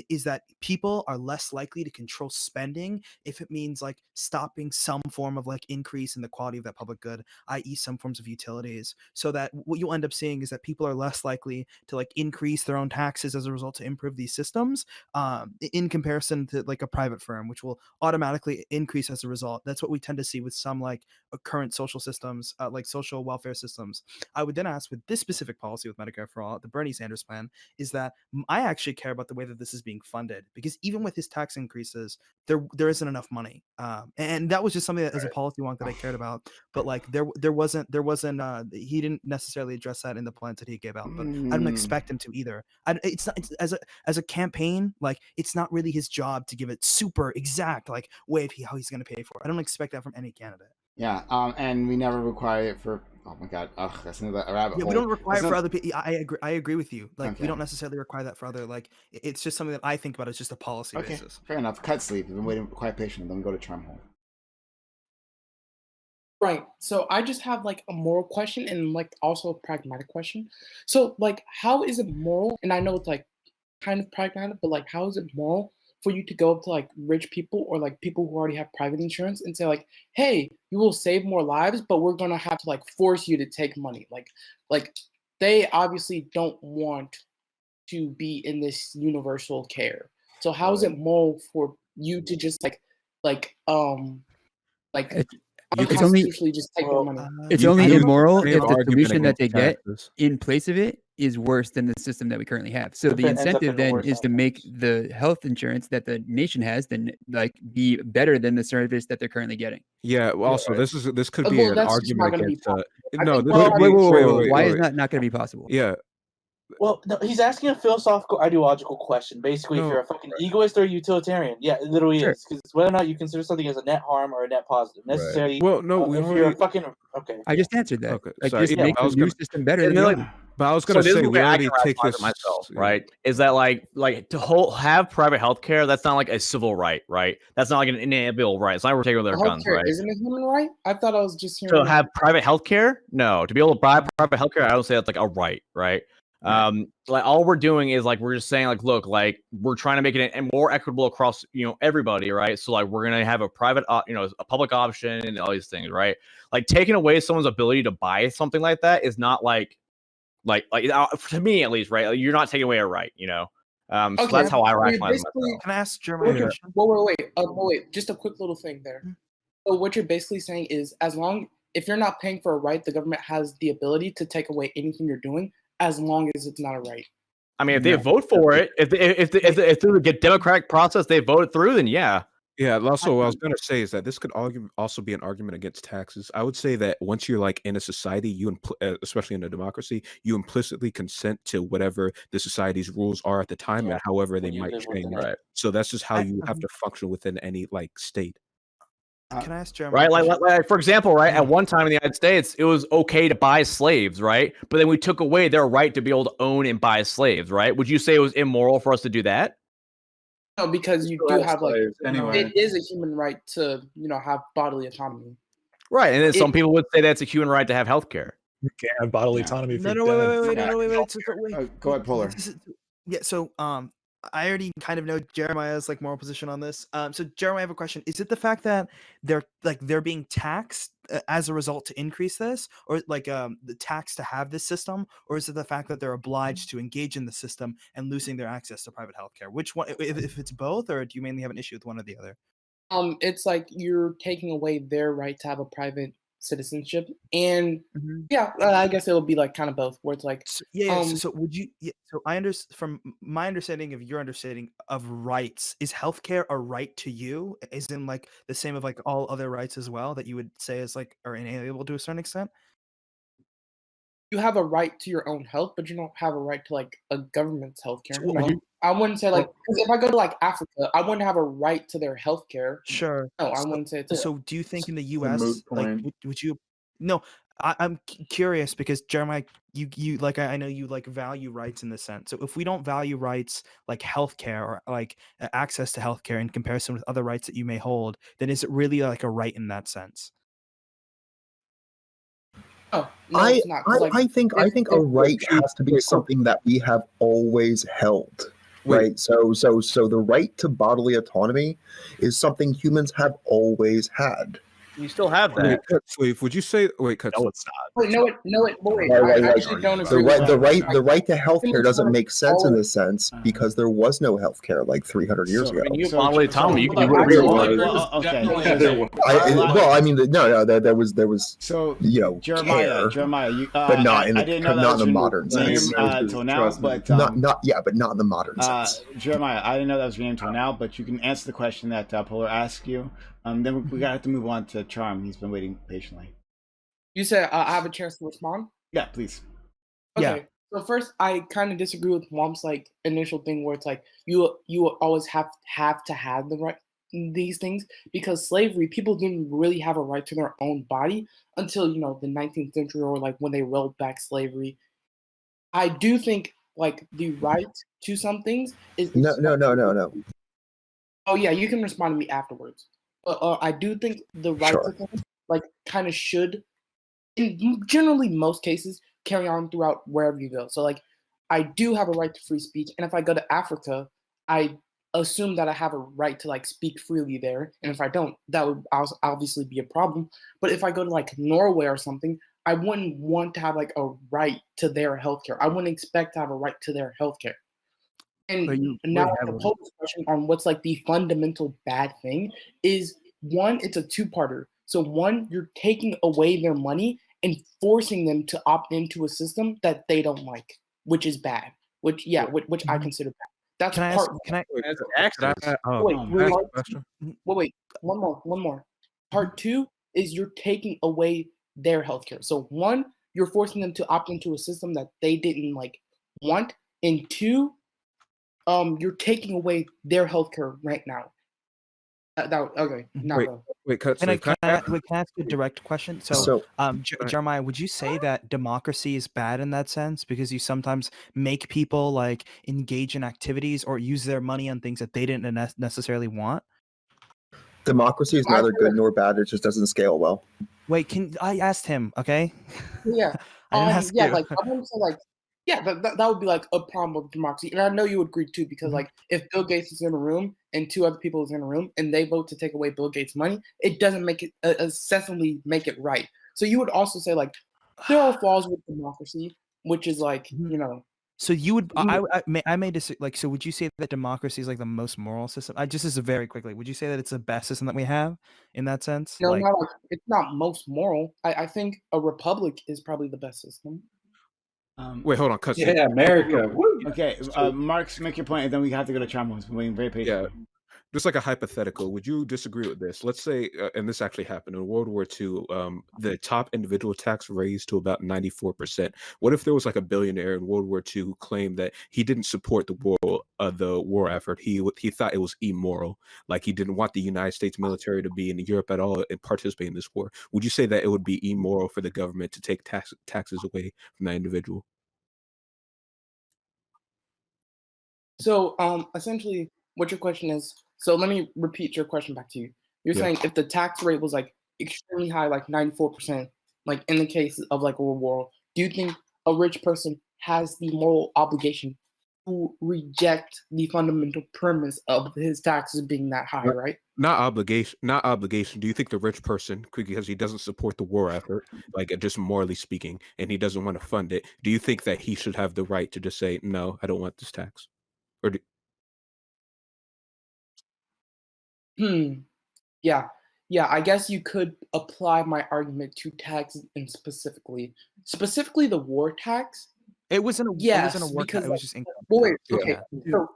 is that people are less likely to control spending if it means like stopping some form of like increase in the quality of that public good, i.e. some forms of utilities, so that what you'll end up seeing is that people are less likely to like increase their own taxes as a result to improve these systems in comparison to like a private firm, which will automatically increase as a result. That's what we tend to see with some like current social systems, like social welfare systems. I would then ask, with this specific policy with Medicare for All, the Bernie Sanders plan, is that I actually care about the way that this is being funded, because even with his tax increases, there isn't enough money, and that was just something that as a policy wonk that I cared about. But like there wasn't he didn't necessarily address that in the plans that he gave out. But I don't expect him to either. It's not as a campaign, like it's not really his job to give it super exact like way of how he's going to pay for it. I don't expect that from any candidate. Yeah. And we never require it for. Oh my God. Ugh, that's another rabbit hole. We don't require That's it for not- other people. I agree with you. Like Okay. we don't necessarily require that for other. Like it's just something that I think about as just a policy Okay, basis. fair enough. Cut sleeve. We've been waiting quite patiently. Then we go to Charmhole. Right. So I just have like a moral question and like also a pragmatic question. So like how is it moral? And I know it's like kind of pragmatic, but like how is it moral for you to go up to like rich people or like people who already have private insurance and say like, hey, you will save more lives, but we're gonna have to like force you to take money. Like they obviously don't want to be in this universal care. So how is it moral for you to just like It's only unconstitutionally just take their money? it's You only can immoral make if an the argument solution that against they get taxes. in place of it is worse than the system that we currently have. So If the it ends up incentive in a then worse is to make the health insurance that the nation has then like be better than the service that they're currently getting. Yeah. Well, also, this could be Well, an that's just not argument gonna be against. possible. I No, think this. we're Wait. Why is that not going to be possible? Yeah. Well, no, he's asking a philosophical, ideological question. Basically, if No, you're a fucking egoist or a utilitarian, yeah, it literally Sure. is. Because whether or not you consider something as a net harm or a net positive, necessarily. Well, no, we if you're already. a fucking okay. I just answered that. Okay, Like sorry. just Yeah, make I the was new gonna. system better And than then, the like, old one. But I was so gonna this is say the we way I already can take rationalize this it myself, yeah. right? Is that like to have private healthcare? That's not like a civil right, right? That's not like an inalienable right. It's not like we're taking away their guns, Healthcare right? isn't a human right? I thought I was just hearing To that. have private healthcare, no. To be able to buy private healthcare, I don't say that's like a right, right? Like all we're doing is like we're just saying like, look, like we're trying to make it more equitable across everybody, right? So like we're gonna have a private, a public option and all these things, right? Like taking away someone's ability to buy something like that is not like to me at least, right? Like, you're not taking away a right, So Okay, that's how I so you're rationalize basically. myself. Can I ask Jeremiah a question? Wait. Just a quick little thing there. So what you're basically saying is, if you're not paying for a right, the government has the ability to take away anything you're doing, as long as it's not a right. I mean, if they vote for it, if through the democratic process they vote through, then yeah. Yeah. Also, what I was gonna say is that this could also be an argument against taxes. I would say that once you're like in a society, especially in a democracy, you implicitly consent to whatever the society's rules are at the time, and however they might change. Right. So that's just how you have to function within any like state. Can I ask Jeremiah? Right, like for example, right, at one time in the United States, it was okay to buy slaves, right? But then we took away their right to be able to own and buy slaves, right? Would you say it was immoral for us to do that? No, because you do have like it is a human right to have bodily autonomy. Right, and then some people would say that's a human right to have health care. You can't have bodily autonomy. Wait. Go ahead, Polar. Yeah, so I already kind of know Jeremiah's like moral position on this. So Jeremiah, I have a question. Is it the fact that they're being taxed as a result to increase this, or like the tax to have this system, or is it the fact that they're obliged to engage in the system and losing their access to private healthcare? Which one? If it's both, or do you mainly have an issue with one or the other? It's like you're taking away their right to have a private citizenship, and I guess it'll be like kind of both, where it's like So would you? Yeah, so I understand from my understanding of your understanding of rights, is healthcare a right to you? Is in like the same of like all other rights as well that you would say is like are inalienable to a certain extent? you have a right to your own health, but you don't have a right to like a government's healthcare. So what- I wouldn't say like, because if I go to like Africa, I wouldn't have a right to their healthcare. Sure. No, I wouldn't say it's So do you think in the a U.S. moot like point. would you? No, I'm curious because Jeremiah, you like I know you like value rights in this sense. So if we don't value rights like healthcare or like access to healthcare in comparison with other rights that you may hold, then is it really like a right in that sense? No, I it's not. 'Cause, like, I think a right has to be something that we have always held. Right. So the right to bodily autonomy is something humans have always had. You still have that. Wait, Cut Sleeve, would you say? Wait, Cut. No, it's not. Wait, wait. Right, I actually don't agree with that. the right to healthcare Humans doesn't have make sense in this sense because there was no healthcare like 300 years ago. I mean, you have bodily autonomy. You can do hold whatever on, you hold want. on, okay. Well, I mean, there was So care, Jeremiah, you, but not in I the didn't know that not was in the your modern name sense. till now, but but not in the modern sense. Jeremiah, I didn't know that was your name till now, but you can answer the question that Polar asked you. Then we gotta have to move on to Charm. He's been waiting patiently. You said I have a chance to respond? Yeah, please. Okay. So first, I kind of disagree with Mom's like initial thing where it's like you always have to have the right these things, because slavery, people didn't really have a right to their own body until the 19th century, or like when they rolled back slavery. I do think like the right to some things is No. Oh yeah, you can respond to me afterwards. But I do think the right to things like kind of should, in generally most cases, carry on throughout wherever you go. So like, I do have a right to free speech, and if I go to Africa, I assume that I have a right to like speak freely there, and if I don't, that would obviously be a problem. But if I go to like Norway or something, I wouldn't want to have like a right to their healthcare. I wouldn't expect to have a right to their healthcare. And now the whole discussion on what's like the fundamental bad thing is one, it's a two-parter. So one, you're taking away their money and forcing them to opt into a system that they don't like, which is bad. Which I consider bad. That's Can I part. ask? Can I? Wait, one more. Part two is you're taking away their healthcare. So one, you're forcing them to opt into a system that they didn't like want, and two, you're taking away their healthcare right now. Okay. Now Wait, go. wait, cut. Can So I ask a direct question? So, Jeremiah, would you say that democracy is bad in that sense because you sometimes make people like engage in activities or use their money on things that they didn't necessarily want? Democracy is neither good nor bad. It just doesn't scale well. Wait, I asked him? Okay. Yeah. I didn't ask yeah, you. like I wouldn't say like yeah, that would be like a problem with democracy. And I know you would agree too, because like if Bill Gates is in a room and two other people is in a room and they vote to take away Bill Gates' money, it doesn't make it excessively make it right. So you would also say like there are flaws with democracy, which is like, you know. So you would I may disagree. Like, so would you say that democracy is like the most moral system? I just very quickly. Would you say that it's the best system that we have in that sense? No, Like, not like, it's not most moral. I think a republic is probably the best system. Wait, hold on. Cut. Yeah, America. Woo. Okay, Marks, make your point, and then we have to go to Chamo. He's been waiting very patiently. Yeah. Just like a hypothetical, would you disagree with this? Let's say, and this actually happened in World War II, the top individual tax raised to about 94%. What if there was like a billionaire in World War II who claimed that he didn't support the war effort? He thought it was immoral, like he didn't want the United States military to be in Europe at all and participate in this war. Would you say that it would be immoral for the government to take taxes away from that individual? So essentially what your question is, so let me repeat your question back to you. You're saying if the tax rate was like extremely high, like 94%, like in the case of like World War, do you think a rich person has the moral obligation to reject the fundamental premise of his taxes being that high, right? Not obligation. Do you think the rich person, because he doesn't support the war effort, like just morally speaking, and he doesn't want to fund it, do you think that he should have the right to just say, no, I don't want this tax? Or Yeah. Yeah, I guess you could apply my argument to taxes and specifically the war tax. it wasn't a Yes, it wasn't a war. because It like, was just income. well, wait, tax. okay. So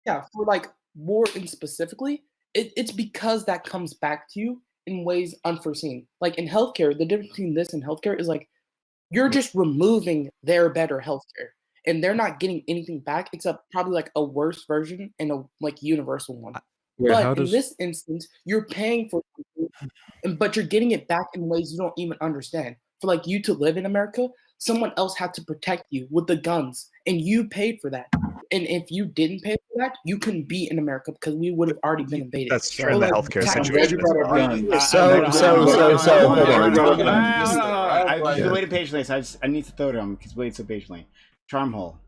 yeah, for like war and specifically, it's because that comes back to you in ways unforeseen. Like in healthcare, the difference between this and healthcare is like you're just removing their better healthcare, and they're not getting anything back except probably like a worse version and a like universal one. Wait, how But in does this instance, you're paying for something, but you're getting it back in ways you don't even understand. For like you to live in America, someone else had to protect you with the guns, and you paid for that. And if you didn't pay for that, you couldn't be in America because we would have already been invaded. That's true in the healthcare situation. I've been waiting patiently, so I need to throw to him because waiting so patiently. Charmhole.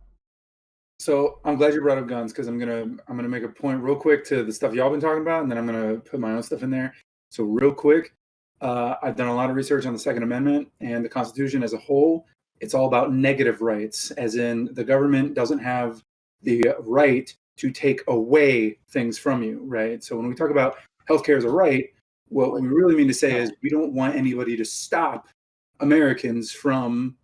So I'm glad you brought up guns because I'm gonna make a point real quick to the stuff y'all been talking about, and then I'm gonna put my own stuff in there. So real quick, I've done a lot of research on the Second Amendment and the Constitution as a whole. It's all about negative rights, as in the government doesn't have the right to take away things from you, right? So when we talk about healthcare as a right, what we really mean to say is we don't want anybody to stop Americans from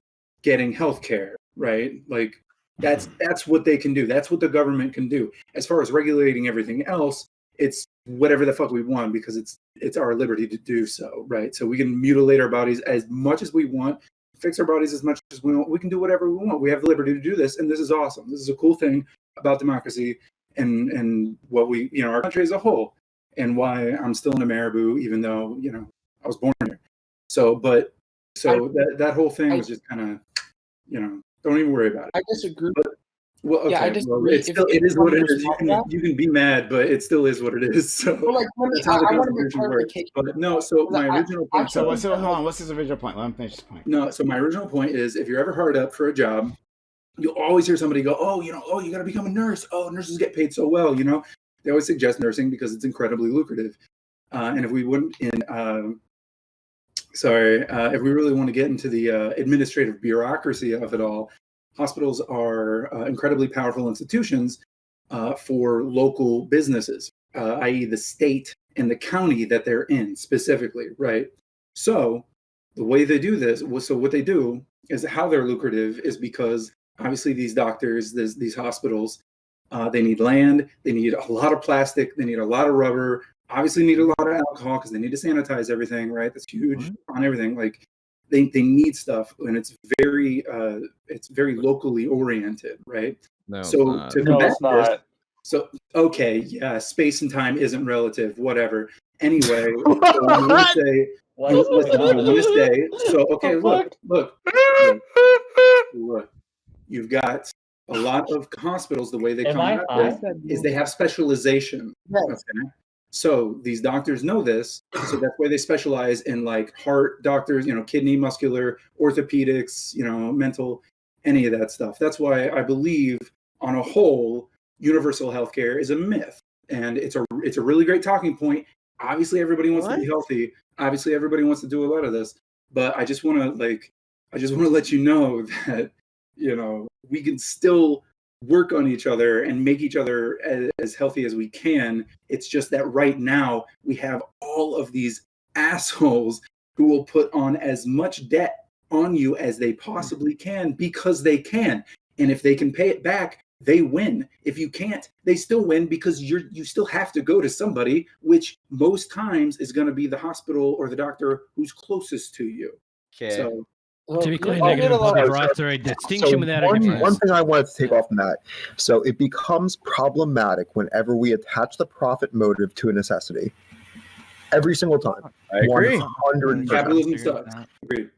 getting healthcare, right? Like that's what they can do. That's what the government can do. As far as regulating everything else, it's whatever the fuck we want because it's our liberty to do so, right? So we can mutilate our bodies as much as we want, fix our bodies as much as we want. We can do whatever we want. We have the liberty to do this, and this is awesome. This is a cool thing about democracy and what we, our country as a whole, and why I'm still in a Marabou, even though I was born here. So that whole thing was just kind of, don't even worry about it. I disagree. Well, okay. Yeah, I disagree. It is what it is. You can be mad, but it still is what it is. So that's how the Constitution works. But no, so my original point. So hold on. What's his original point? Let him finish his point. No, so my original point is, if you're ever hard up for a job, you'll always hear somebody go, oh, you got to become a nurse. Oh, nurses get paid so well. They always suggest nursing because it's incredibly lucrative. And if we wouldn't if we really want to get into the administrative bureaucracy of it all, hospitals are incredibly powerful institutions for local businesses, i.e. the state and the county that they're in specifically, right? So the way they do this, so what they do is how they're lucrative is because obviously these doctors, these hospitals, they need land, they need a lot of plastic, they need a lot of rubber, obviously need a lot of alcohol because they need to sanitize everything, right? That's huge on everything. Like they need stuff, and it's very locally oriented, right? No, so it's to not. combat No, it's not. so okay, yeah, space and time isn't relative, whatever. Anyway, so you want to say so okay, look. You've got a lot of hospitals, the way they Am come I at high? this is they have specialization. Okay. So these doctors know this, so that's why they specialize in like heart doctors, kidney, muscular, orthopedics, mental, any of that stuff. That's why I believe on a whole, universal healthcare is a myth. And it's a really great talking point. Obviously everybody wants to be healthy. Obviously everybody wants to do a lot of this, but I just want to let you know that we can still work on each other and make each other as healthy as we can. It's just that right now we have all of these assholes who will put on as much debt on you as they possibly can because they can. And if they can pay it back, they win. If you can't, they still win because you still have to go to somebody, which most times is going to be the hospital or the doctor who's closest to you. Okay. So To be clear, negative and positive rights are a distinction without a difference. One thing I wanted to take off from that. So it becomes problematic whenever we attach the profit motive to a necessity. Every single time. I agree. 100%. Capitalism sucks. Agreed.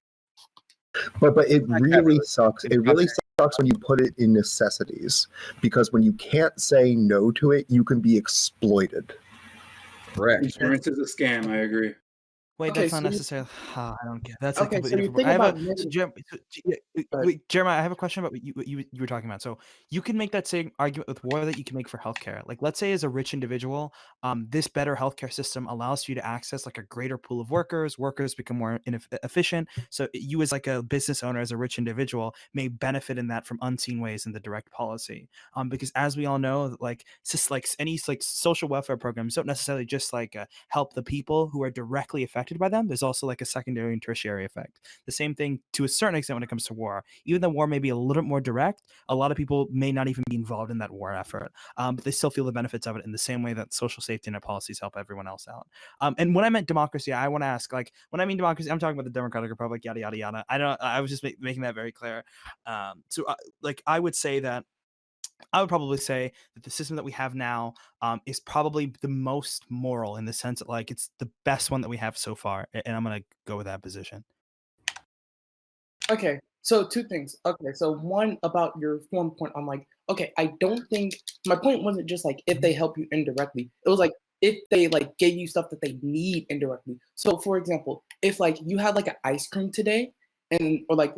But it really sucks. It really sucks when you put it in necessities, because when you can't say no to it, you can be exploited. Correct. Insurance is a scam. I agree. Wait, Okay, that's not so you- necessarily. I don't get. That's Okay, a completely so you different. think I have about a negative- wait, Jeremiah. I have a question about what you were talking about. So you can make that same argument with war that you can make for healthcare. Like, let's say as a rich individual, this better healthcare system allows you to access like a greater pool of workers. Workers become more efficient. So you, as like a business owner, as a rich individual, may benefit in that from unseen ways in the direct policy. Because as we all know, like just like any like social welfare programs don't necessarily just like help the people who are directly affected by them. There's also like a secondary and tertiary effect. The same thing to a certain extent when it comes to war. Even though war may be a little bit more direct, a lot of people may not even be involved in that war effort, but they still feel the benefits of it in the same way that social safety net policies help everyone else out. And when I meant democracy, I want to ask, like, when I mean democracy, I'm talking about the Democratic Republic, yada yada yada. I was just making that very clear. Like, I would say that. I would probably say that the system that we have now is probably the most moral in the sense that, like, it's the best one that we have so far, and I'm gonna go with that position. Okay, so two things. Okay, so one about your form point. I'm like, okay, I don't think my point wasn't just like if they help you indirectly. It was like if they like gave you stuff that they need indirectly. So for example, if like you had like an ice cream today, and or like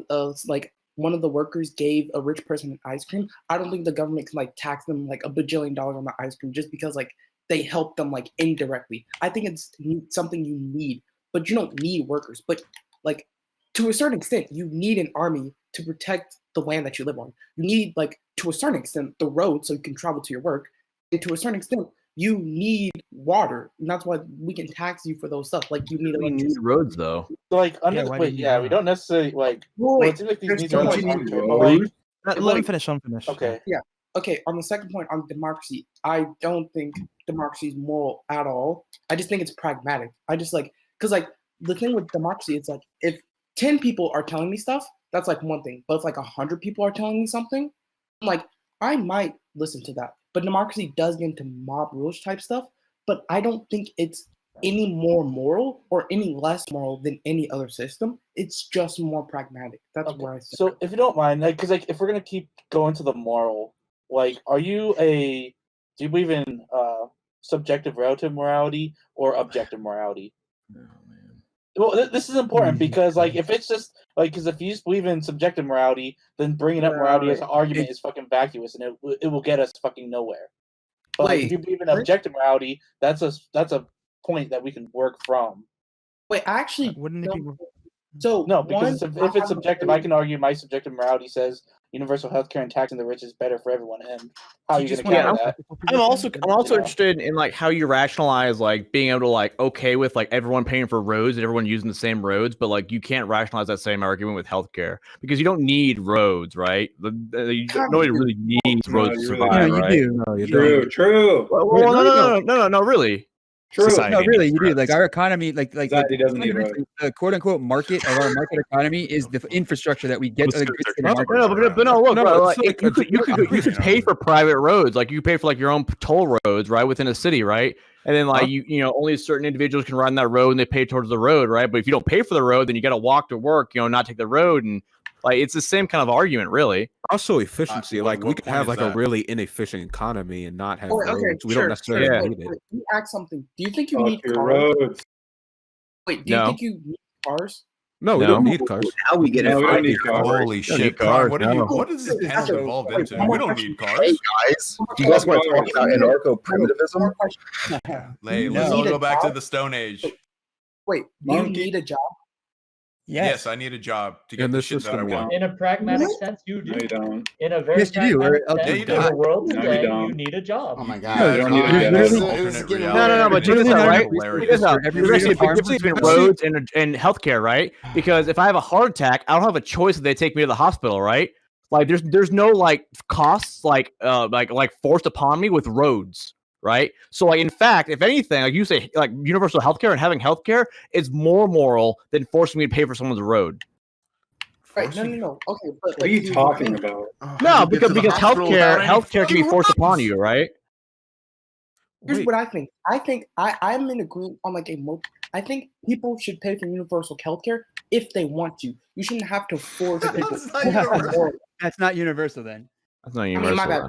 one of the workers gave a rich person an ice cream, I don't think the government can like tax them like $1 bajillion on the ice cream just because like they help them like indirectly. I think it's something you need, but you don't need workers. But like to a certain extent, you need an army to protect the land that you live on. You need, like, to a certain extent, the road so you can travel to your work. And to a certain extent, you need water. And that's why we can tax you for those stuff. Like, you need We need electricity. roads, though. Like Yeah, why do you need we that? don't necessarily like. Wait, Well, it seems like these there's needs so are much like you need arbitrary, to but go. like, Let like, him finish. Let him finish. Okay. Yeah. Okay. On the second point on democracy, I don't think democracy is moral at all. I just think it's pragmatic. I just like, because like the thing with democracy, it's like if 10 people are telling me stuff, that's like one thing. But if like 100 people are telling me something, I'm like, I might listen to that. But democracy does get into mob rules type stuff. But I don't think it's any more moral or any less moral than any other system. It's just more pragmatic. That's where I say. So if you don't mind, like, because like if we're gonna keep going to the moral, like, do you believe in subjective relative morality or objective morality? Well, this is important because, like, if it's just like, because if you just believe in subjective morality, then bringing up morality as an argument is fucking vacuous, and it will get us fucking nowhere. But like, if you believe in objective morality, that's a point that we can work from. Wait, actually, wouldn't it be? So no, because if it's subjective, I can argue my subjective morality says universal healthcare and taxing the rich is better for everyone. And how are you going to counter that? I'm also interested in like how you rationalize like being able to like okay with like everyone paying for roads and everyone using the same roads, but like you can't rationalize that same argument with healthcare because you don't need roads, right? Nobody really needs roads to survive, right? True. Well, no, really. True. Society No, really, needs you do. roads. Like our economy, like Society doesn't need fundamentally, the quote unquote market of our market economy is the infrastructure that we get to the goods to the market. But no, look, bro, like, so, like, you could pay for private roads, like you pay for like your own toll roads, right, within a city, right? And then like you know only certain individuals can ride on that road and they pay towards the road, right? But if you don't pay for the road, then you got to walk to work, you know, not take the road, and like it's the same kind of argument, really. Also efficiency, like we what could point have is like that? a really inefficient economy and not have Okay, roads. We sure, don't necessarily sure. need it. Let me ask something. Do you think you Fuck need your cars? roads. Wait, do you No. think you need cars? No, we don't need cars. How we get No, it? we don't need cars. Holy shit, Brian, what is this panel evolved into? We don't need cars. Hey guys, do you guys want to talk about anarcho-primitivism? Hey, let's all go back to the Stone Age. Wait, do you need a job? Yes, I need a job to get In the this shit that I system, yeah. want. In a pragmatic sense, you do. No, you don't. In a very Yes, you do, or pragmatic else sense, you in die. the world No, you today, don't. you need a job. Oh my No, god. you don't need a This job. is Alternate getting reality. No, but check this out, right? Hilarious. Check this out. Every There's actually a big farm- difference between roads and healthcare, right? Because if I have a heart attack, I don't have a choice if they take me to the hospital, right? Like there's no like costs like forced upon me with roads, right? So like in fact, if anything, like you say, like universal healthcare and having healthcare is more moral than forcing me to pay for someone's road. Right, no. Okay, but What are you talking about? No, You get to because the hospital without any healthcare can be fucking forced upon roads. you, right? Here's Wait. what I think. I'm in agreement on like I think people should pay for universal healthcare if they want to. You shouldn't have to force people. That's not universal. That's not universal then. That's not I universal. mean, my bad.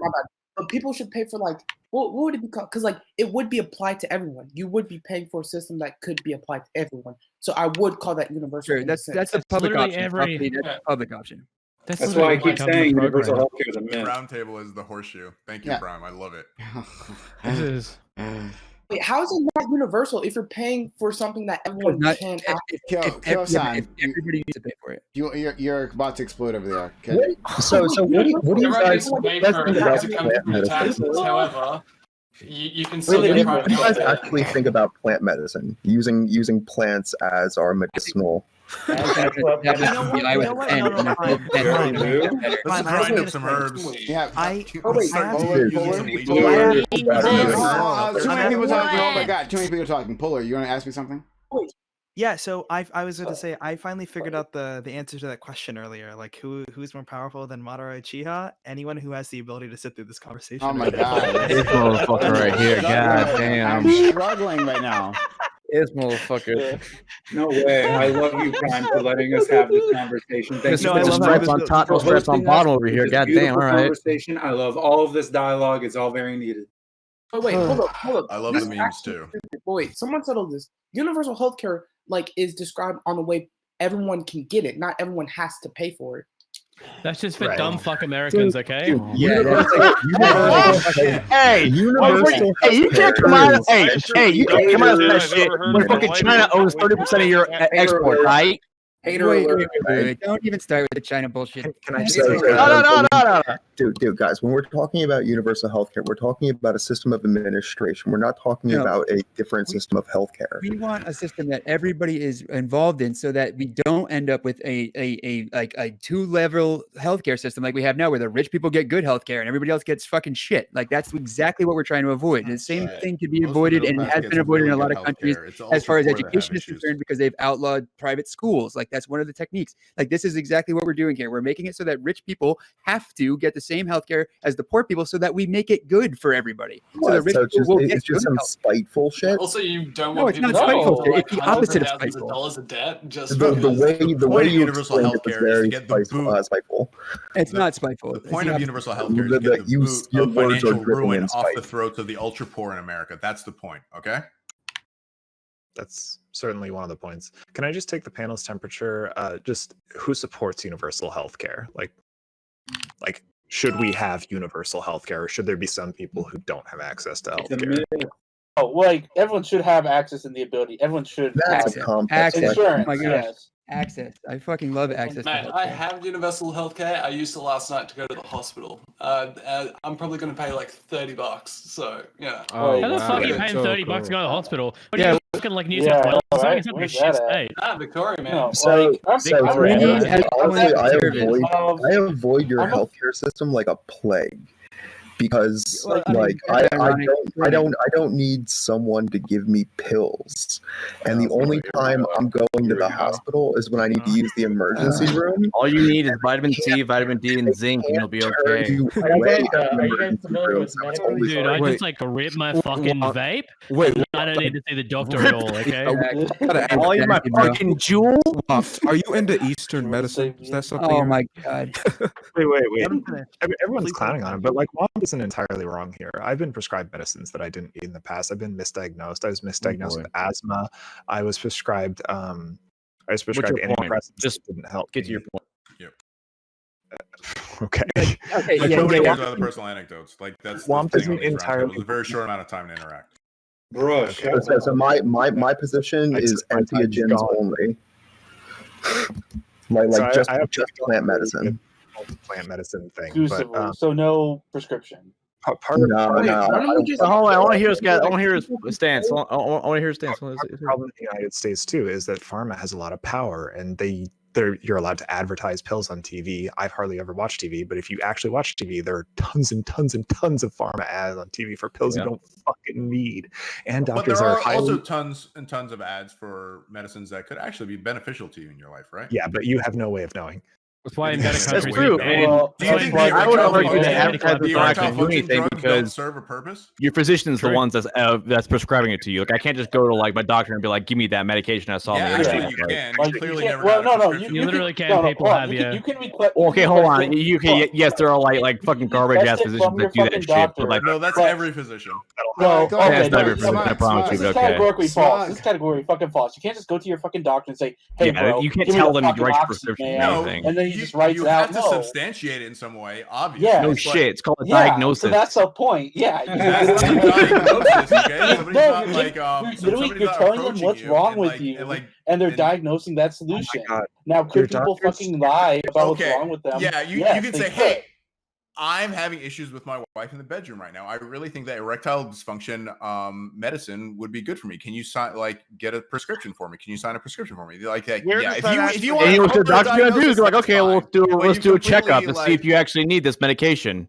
But people should pay for like what would it be called? Because like it would be applied to everyone. You would be paying for a system that could be applied to everyone. So I would call that universal. Sure, in a that's sense. a public literally option. every- Roughly, that's a public option. That's why I keep saying universal healthcare is a myth. Round table is the horseshoe. Thank you, Yeah. Brian. I love it. This is Wait, how is it not universal if you're paying for something that everyone Not- can? Kyo-san, if everybody needs to pay for it. you're about to explode over there. Okay. So what do you You're right, guys it's way guys for think it about to come plant from the taxes. medicine? However, you can still What get do you private guys healthcare. actually think about plant medicine? Using plants as our medicinal. That was the eye with a pen. No, fine. Let's grind up some herbs. Yeah. I Too many people talking. Oh my god, too many people talking. Polar, you want to ask me something? Yeah, so I was going to say I finally figured out the answer to that question earlier. Like who's more powerful than Madara Uchiha? Anyone who has the ability to sit through this conversation. Oh my god, This motherfucker right here. God damn. I'm struggling right now. This motherfucker. No way. I love you, Prime, for letting us have this conversation. Thank you No, I for love stripes how on this- top, no for stripes on hosting bottom us over here. with this God damn. beautiful All right. conversation. I love all of this dialogue. It's all very needed. Oh, wait, hold up. I love This the is memes actually too. stupid. Wait, someone settled this. Universal healthcare like is described on the way everyone can get it. Not everyone has to pay for it. that's just for dumb fuck Americans, okay? Hey, you can't come out of you can't come out of that shit when fucking China owns 30% of your export, right? Wait. Don't even start with the China bullshit. Can I just No. Dude, guys, when we're talking about universal healthcare, we're talking about a system of administration. We're not talking about a different system of healthcare. We want a system that everybody is involved in, so that we don't end up with a two-level healthcare system like we have now, where the rich people get good healthcare and everybody else gets fucking shit. Like that's exactly what we're trying to avoid. The same thing could be avoided and has been avoided in a lot of countries as far as education is concerned, because they've outlawed private schools. Like that's one of the techniques. Like this is exactly what we're doing here. We're making it so that rich people have to get the same healthcare as the poor people, so that we make it good for everybody. So the rich people will get it's just good some health. spiteful shit. Also, you don't No, want it's not people to spiteful go shit. like It's the opposite of hundreds of spiteful. dollars of debt just The because. way you universal explained it was healthcare is to very get the spiteful. It's not spiteful. The It's point the of opposite. universal healthcare is to get the Your boot of words are financial dripping ruin in off the spite. throats of the ultra poor in America. That's the point, okay? That's certainly one of the points. Can I just take the panel's temperature? Just who supports universal healthcare? Like, should we have universal healthcare, or should there be some people who don't have access to healthcare? Oh, like everyone should have access and the ability. Everyone should That's have a complex insurance. Oh my gosh. Yes. Access. I fucking love access to Mate, healthcare. I have universal healthcare. I used to last night to go to the hospital. I'm probably going to pay like $30. So yeah. How the fuck are you paying $30 to go to the hospital? What are you fucking like New South Wales? It's like a shit state. Victoria, man. No, So, honestly, I avoid your healthcare system like a plague, because I don't need someone to give me pills, and the only time I'm going to the hospital is when I need to use the emergency room. All you need is vitamin C, vitamin D, and zinc, and you'll be okay. Are you guys familiar with medical? Dude, I just like rip my fucking vape. Wait, I don't need to see the doctor at all, okay? All you my fucking jewel. Are you into Eastern medicine? Is that something? Oh my god. Wait. Everyone's clowning on him, but like, Womp isn't entirely wrong here. I've been prescribed medicines that I didn't need in the past. I've been misdiagnosed. I was misdiagnosed with asthma. I was prescribed antidepressants. Just didn't help. Get to your point. Okay. Like, nobody cares about the personal anecdotes. Like, that's the Womp thing isn't on these roundtables. entirely- It was a very short amount of time to interact. So my position is entheogens only. Like So I have just plant medicine. Plant medicine thing. Exclusively. So no prescription. Part of Hold on, I want to hear his guy. I want to hear his stance. I want to hear his stance. The problem in the United States too is that pharma has a lot of power, and you're allowed to advertise pills on TV. I've hardly ever watched TV, but if you actually watch TV, there are tons and tons and tons of pharma ads on TV for pills you don't fucking need. And But doctors there are highly... also tons and tons of ads for medicines that could actually be beneficial to you in your life, right? Yeah, but you have no way of knowing. That's why in better That's countries. true. Do you think I would argue that the advertisers don't actually do anything drugs because don't serve a purpose? your physician's True. the ones that's prescribing it to you. Like, I can't just go to like my doctor and be like, "Give me that medication I saw." Yeah, on the actually, internet." you can. Like, You clearly you never can't- had a no, prescription. You literally can. no, People hold on, have you can request. Okay, hold on. Yes, there are like fucking garbage ass Request it physicians from your that do that fucking shit. doctor. But like, No, that's But- every physician. No, go okay, ahead. that's not every no, physician. I promise this you. is Okay. categorically false. Smug. This is categorically fucking false. You can't just go to your fucking doctor and say, "Hey, Yeah, bro, you can't give me tell the them to fucking write your oxy, prescription man," or anything. and then he just writes you it out. have to No. substantiate it in some way, obviously. Yeah. No but- shit. It's called a Yeah, diagnosis. so that's the point. Yeah, That's not diagnosis, okay? Somebody's No, not you're like literally you're telling them what's wrong with you, and they're diagnosing that solution. God. Now, could Your people doctors- fucking lie about Okay, what's wrong with them? yeah, you Yes, can they say, could. "Hey, I'm having issues with my wife in the bedroom right now. I really think that erectile dysfunction medicine would be good for me. Can you get a prescription for me? Can you sign a prescription for me?" Like that. Where Yeah, does if that you actually- want And you know what the a corporate doctor's gonna do is they're like, diagnosis, "Okay, that's let's fine. do But a checkup completely, and see if you actually need this medication."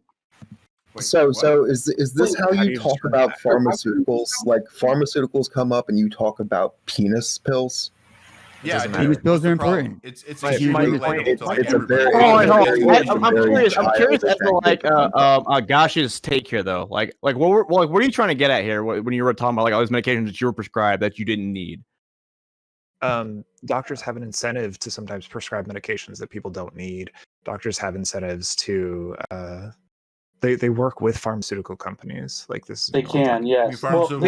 So is this how you talk about pharmaceuticals? Like pharmaceuticals come up and you talk about penis pills? Yeah, Doesn't I matter. do. These pills What's the are problem? important. It's Right, extremely my point- relatable to like it's a everybody. very- Hold on. it's I'm very curious. I'm curious as to childish like Gash's take here though. Like what are you trying to get at here when you were talking about like all these medications that you were prescribed that you didn't need? Doctors have an incentive to sometimes prescribe medications that people don't need. Doctors have incentives to they work with pharmaceutical companies. Like this. They can, yes. So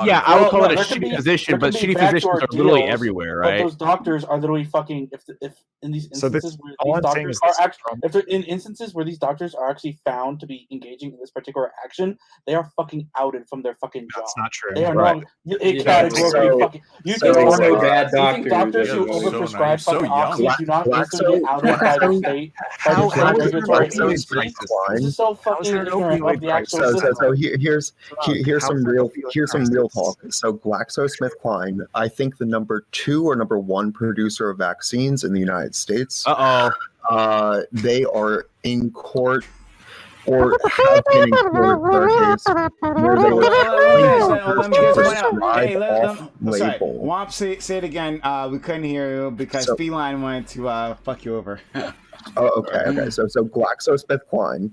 yeah, I would call it a shitty position, but shitty physicians are literally deals, everywhere, But right? those doctors are literally fucking. If in these So this- instances where all these I'm saying doctors is are this- actually, if they're in instances where these doctors are actually found to be engaging in this particular action, they are fucking outed from their fucking job. That's not true. They are Right. not. It categorically fucking. You think doctors who overprescribe fucking oxy do not instantly get outed by the state? By the state regulatory agencies? This is so fucking ignorant of the actual system. So here's some real talk. So GlaxoSmithKline, I think the number 2 or number 1 producer of vaccines in the United States. They are in court or have been in court for a case where they were prescribed off-label. Womp, say it again. We couldn't hear you because Feline wanted to fuck you over. Oh, okay. So GlaxoSmithKline,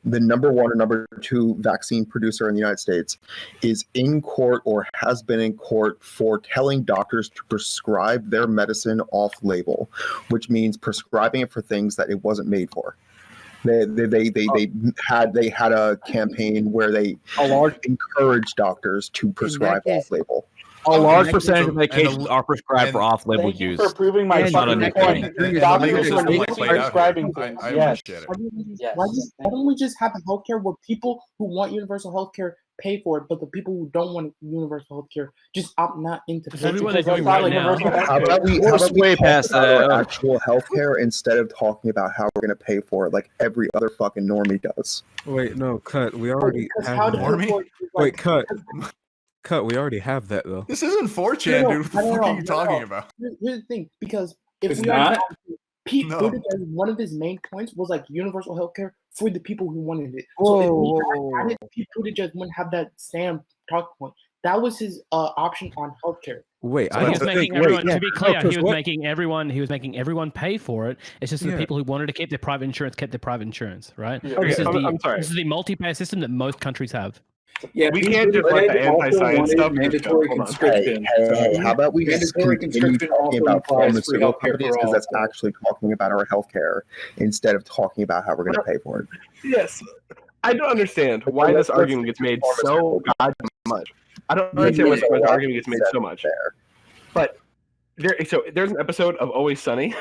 the number 1 or number 2 vaccine producer in the United States, is in court or has been in court for telling doctors to prescribe their medicine off-label, which means prescribing it for things that it wasn't made for. They had a campaign where they encouraged doctors to prescribe off-label. A large Okay, percentage so- of medications and- are prescribed for and- off-label Thank you use. for proving my It's not fucking a point. nicotine. Doctors are like played out here. prescribing things. I Yes. appreciate it. Why don't we just have healthcare where people who want universal healthcare pay for it, but the people who don't want universal healthcare just opt not into That's paying what for they're it. doing right now. Universal How healthcare. about we way talk past about that. our actual healthcare instead of talking about how we're gonna pay for it like every other fucking normie does? Wait, no, cut. We already Because have how to that. pay for it is Wait, like, cut. Cut. We already have that though. This isn't 4chan, dude. What the fuck are you talking about? Here's the thing, because if It's we already not? have Pete No. Buttigieg, one of his main points was like universal healthcare for the people who wanted it. So if we had it, Pete Buttigieg wouldn't have that Sam talk point. That was his option on healthcare. Wait, So I he don't was think. making Wait, everyone, yeah. to be clear, No, he 'cause was what- making everyone pay for it. It's just the Yeah. people who wanted to keep their private insurance kept their private insurance, right? Okay, I'm sorry. This is the multi-payer system that most countries have. Yeah, We Pete can't just let the Buttigieg also anti-science wanted stuff just go. mandatory Hold on. conscription. Hey, how about we just mandatory continue conscription talking also about implies free pharmaceutical healthcare companies for because all. that's actually talking about our healthcare instead of talking about how we're going to pay for it. Yes, I don't understand why this argument gets made so goddamn much. I don't understand why this argument gets made so much. But there's an episode of Always Sunny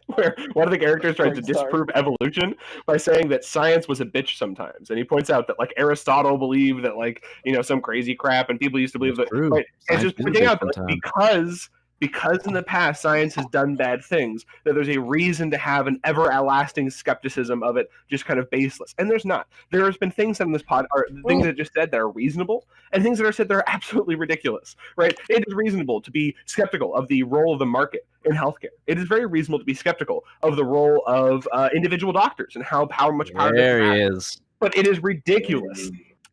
where one of the characters tries to disprove evolution by saying that science was a bitch sometimes, and he points out that like Aristotle believed that like some crazy crap, and people used to believe that. true. Right? And Science just is a pointing bitch out that like, sometimes. because in the past science has done bad things, that there's a reason to have an everlasting skepticism of it, just kind of baseless. And there's not. There has been things in this pod, or things that just said that are reasonable, and things that are said that are absolutely ridiculous. Right? It is reasonable to be skeptical of the role of the market in healthcare. It is very reasonable to be skeptical of the role of individial doctors and how much power they There have. he is. But it is ridiculous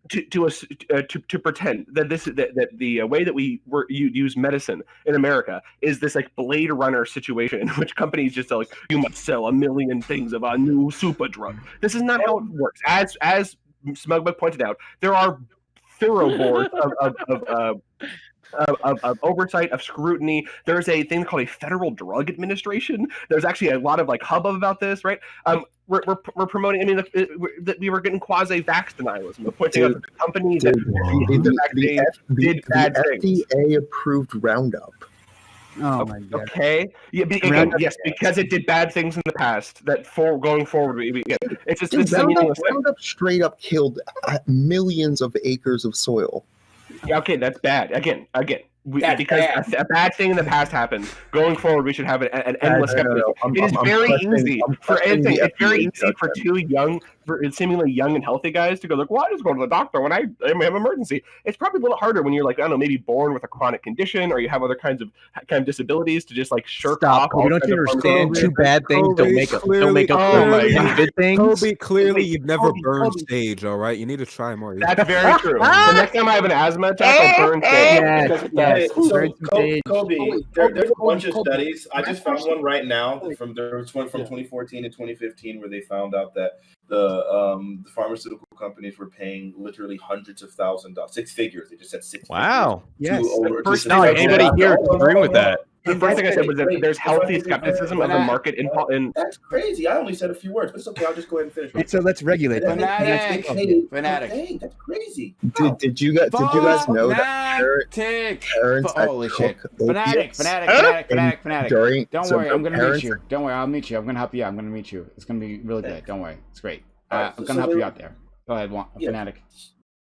to pretend that that the way that you use medicine in America is this like Blade Runner situation in which companies just are like, you must sell 1 million things of a new super drug. This is not how it works. As Smugmug pointed out, there are thorough boards of oversight, of scrutiny. There's a thing called a Federal Drug Administration. There's actually a lot of like hubbub about this, right? We're promoting. I mean, that we were getting quasi-vax denialism. We're pointing out that the company that did bad things. FDA approved Roundup. Oh my god. Okay. Yeah. Again, yes, because it did bad things in the past. That going forward, it's just Dude, this is a meaningless thing. Roundup straight up killed millions of acres of soil. Yeah, okay, that's bad. Again, That's because bad. a bad thing in the past happened. Going forward, we should have an endless No. skepticism. I'm It is very easy for questioning anything. the It's very FDA easy for seemingly young and healthy guys to go like, "Well, I just go to the doctor when I have an emergency." It's probably a little harder when you're like, I don't know, maybe born with a chronic condition or you have other kinds of disabilities to just like shirk off. Kobe, all don't you kinds of understand? pharmaceutical- Two bad things don't make up. Don't make up Oh my for god. good things. Kobe, clearly you've never Kobe, burned Kobe. stage, all right? You need to try more. That's very true. The next time I have an asthma attack, I'll burn stage. Hey, so Burn Kobe, stage. there's a bunch of studies. I just found one right now from 2014 to 2015 where they found out that the pharmaceutical companies were paying literally hundreds of thousands of six figures. They just said six. Wow. Yes. First thing anybody here is agreeing with that. The first thing I said was that there's healthy skepticism of the market in. That's crazy. I only said a few words, but it's okay. I'll just go ahead and finish. So let's regulate that. Fanatic. Dang, that's crazy. Did you guys know that parents Holy shit. Fanatic. during Don't so worry, I'm gonna parents- meet you. Don't worry, I'll meet you. I'm gonna help you out. I'm gonna meet you. It's gonna be really good. Don't worry. It's great. Alright, I'm so gonna help there- you out there. Go ahead, Fanatic.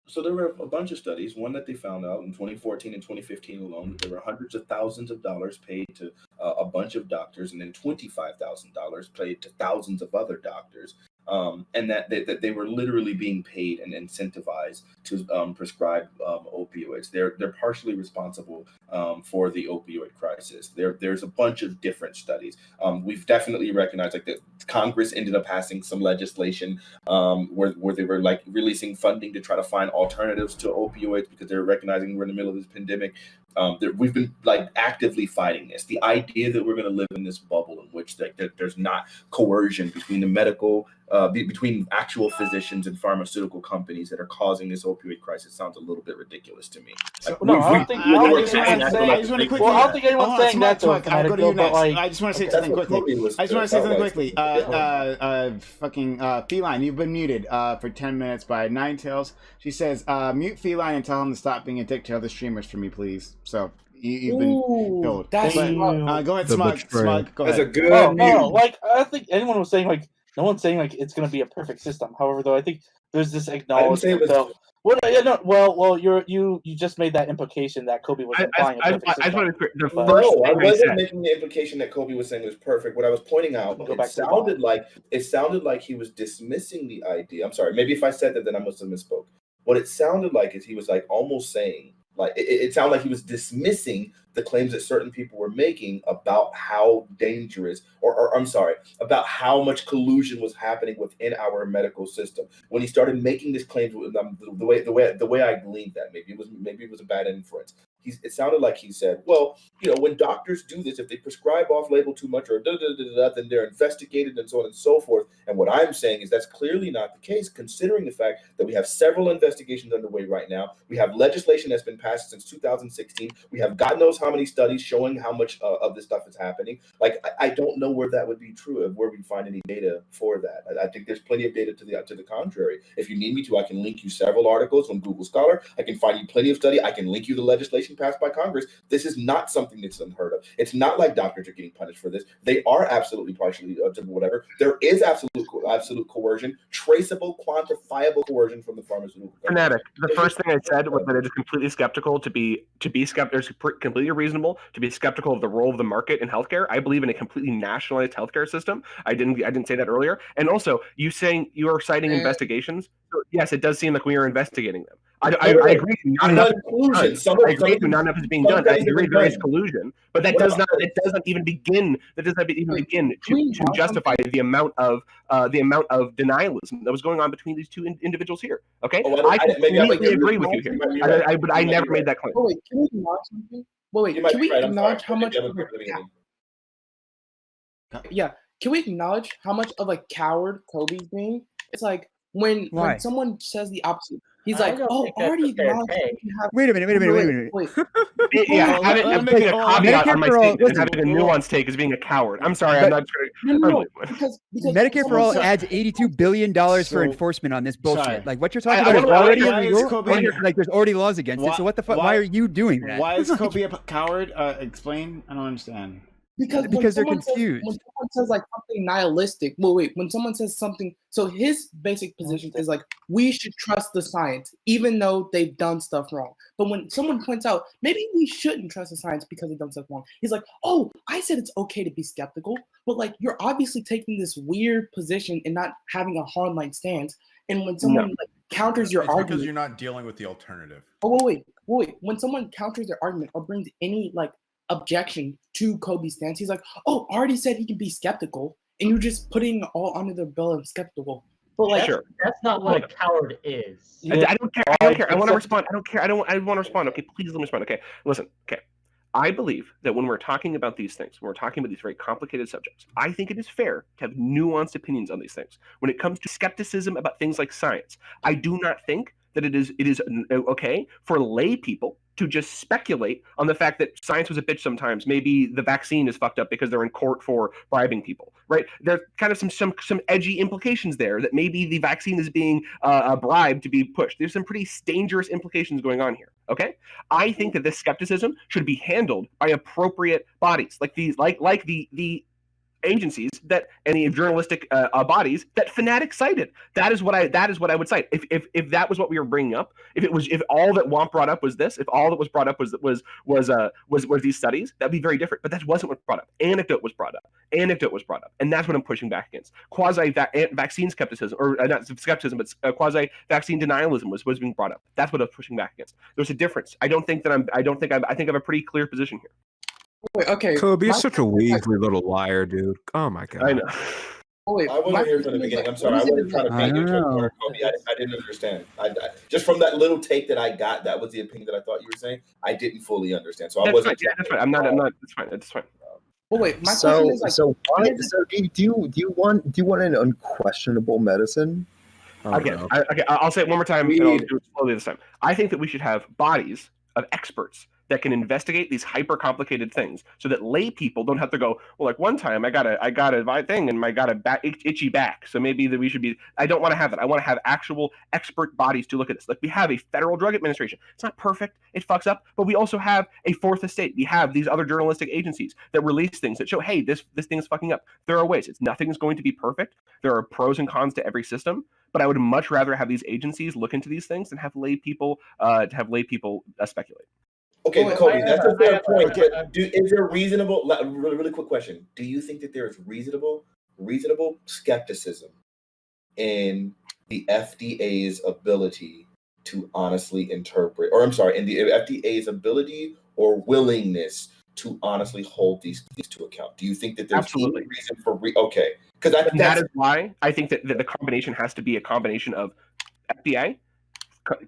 So there were a bunch of studies. One that they found out in 2014 and 2015 alone, that there were hundreds of thousands of dollars paid to a bunch of doctors, and then $25,000 paid to thousands of other doctors, and that they were literally being paid and incentivized to prescribe opioids. They're partially responsible for the opioid crisis. There's a bunch of different studies. We've definitely recognized like that Congress ended up passing some legislation where they were like releasing funding to try to find alternatives to opioids because they're recognizing we're in the middle of this pandemic. We've been like actively fighting this. The idea that we're going to live in this bubble in which that there's not coercion between the medical, between actual physicians and pharmaceutical companies that are causing this opioid crisis sounds a little bit ridiculous to me. Like, No, I don't think anyone's saying. I don't think anyone's saying that. I'll go to you next. Like, I just want to say that's something what quickly. Kobe was- I just want to say something like- quickly. Fucking Feline, you've been muted for 10 minutes by Ninetails. She says, mute Feline and tell him to stop being a dick to other streamers for me, please. So you've been killed. That's But, go ahead, Smug. Smug, go That's ahead. a good news. like I think anyone was saying like no one's saying like it's gonna be a perfect system. However, though, I think there's this say it acknowledgement. was- Though, well, yeah, no, well, you just made that implication that Kobe was implying a perfect system. The But- first No, I thing I wasn't said. making the implication that Kobe was saying was perfect. What I was pointing out, Go back it to the sounded like he was dismissing the idea. I'm sorry, maybe if I said that, then I must have misspoke. What it sounded like is he was like almost saying, like it sounded like he was dismissing the claims that certain people were making about how dangerous, or I'm sorry, about how much collusion was happening within our medical system. When he started making this claim, the way I gleaned that, maybe it was a bad inference. It sounded like he said, well, when doctors do this, if they prescribe off-label too much or then they're investigated and so on and so forth. And what I'm saying is that's clearly not the case, considering the fact that we have several investigations underway right now. We have legislation that's been passed since 2016. We have God knows how many studies showing how much of this stuff is happening. Like, I don't know where that would be true, where we find any data for that. I think there's plenty of data to the contrary. If you need me to, I can link you several articles on Google Scholar. I can find you plenty of study. I can link you the legislation passed by Congress. This is not something that's unheard of. It's not like doctors are getting punished for this. They are absolutely partially to whatever. There is absolute coercion, traceable, quantifiable coercion from the pharmaceutical companies. Fanatic. The first thing I said was that it is completely skeptical to be skeptical. It's completely reasonable to be skeptical of the role of the market in healthcare. I believe in a completely nationalized healthcare system. I didn't say that earlier. And also, you are citing investigations. So yes, it does seem like we are investigating them. I agree. Not enough is being done. I agree there is collusion, but that doesn't even begin to justify the amount of denialism that was going on between these two individuals here. Okay, I completely agree with you here. But I never made that claim. Wait, can we acknowledge something? Can we acknowledge how much? Yeah, can we acknowledge how much of a coward Kobe's being? It's like when someone says the opposite. He's like, "Oh, already acknowledged." Wait a minute. Yeah, having a caveat on my statement and having a nuanced take is being a coward. I'm sorry, I'm not sure. Because Medicare for All adds $82 billion for enforcement on this bullshit. Like what you're talking about is already illegal. Like there's already laws against it. So what the fuck? Why are you doing that? Why is Kobe a coward? Explain. I don't understand. Because they're confused. When someone says like something nihilistic, when someone says something, so his basic position is like we should trust the science, even though they've done stuff wrong. But when someone points out maybe we shouldn't trust the science because they've done stuff wrong, he's like, "Oh, I said it's okay to be skeptical, but like you're obviously taking this weird position and not having a hardline stance." And when someone like counters your argument, because you're not dealing with the alternative. Oh wait. When someone counters their argument or brings any like objection to Kobe's stance, he's like, "Oh, already said he can be skeptical," and you're just putting all under the belt of skeptical. But like, that's not what a coward is. I don't care. I want to respond. I don't care. I want to respond. Okay, please let me respond. Okay, listen. Okay, I believe that when we're talking about these things, when we're talking about these very complicated subjects, I think it is fair to have nuanced opinions on these things. When it comes to skepticism about things like science, I do not think that it is okay for lay people to just speculate on the fact that science was a bitch sometimes. Maybe the vaccine is fucked up because they're in court for bribing people, right? There's kind of some edgy implications there that maybe the vaccine is being bribed to be pushed. There's some pretty dangerous implications going on here, okay? I think that this skepticism should be handled by appropriate bodies, like the agencies that and the journalistic bodies that Fanatic cited. That is what I would cite. If that was what we were bringing up, if all that Womp brought up was this, if all that was brought up was these studies, that'd be very different. But that wasn't what brought up. Anecdote was brought up, and that's what I'm pushing back against. Vaccine skepticism, or not skepticism, but quasi vaccine denialism was being brought up. That's what I'm pushing back against. There's a difference. I think I have a pretty clear position here. Wait, okay. Kobe, you're such a weaselly little liar, dude. Oh my god. I know. I wasn't here from the beginning. I'm sorry. I wasn't trying to paint you into a corner, Kobe. I didn't understand. I just from that little take that I got, that was the opinion that I thought you were saying. I didn't fully understand. So I wasn't. Yeah, that's fine. I'm not. That's fine. That's fine. Well, wait. My question is like, so do you want an unquestionable medicine? Okay. I'll say it one more time. And I'll do it slowly this time. I think that we should have bodies of experts that can investigate these hyper complicated things, so that lay people don't have to go, well, like one time I got a thing and I got a itchy back, so maybe that we should be. I don't want to have that. I want to have actual expert bodies to look at this. Like we have a Federal Drug Administration. It's not perfect. It fucks up, but we also have a fourth estate. We have these other journalistic agencies that release things that show, hey, this thing is fucking up. There are ways. Nothing's going to be perfect. There are pros and cons to every system. But I would much rather have these agencies look into these things than have lay people speculate. Okay, Well, Kobe, I that's have- a fair I have- point. I have- Is there reasonable? Really quick question: do you think that there is reasonable skepticism in the FDA's ability to honestly interpret, or I'm sorry, in the FDA's ability or willingness to honestly hold these to account? Do you think that there's Absolutely. any reason for okay? Because I think that is why I think that the combination has to be a combination of FBI,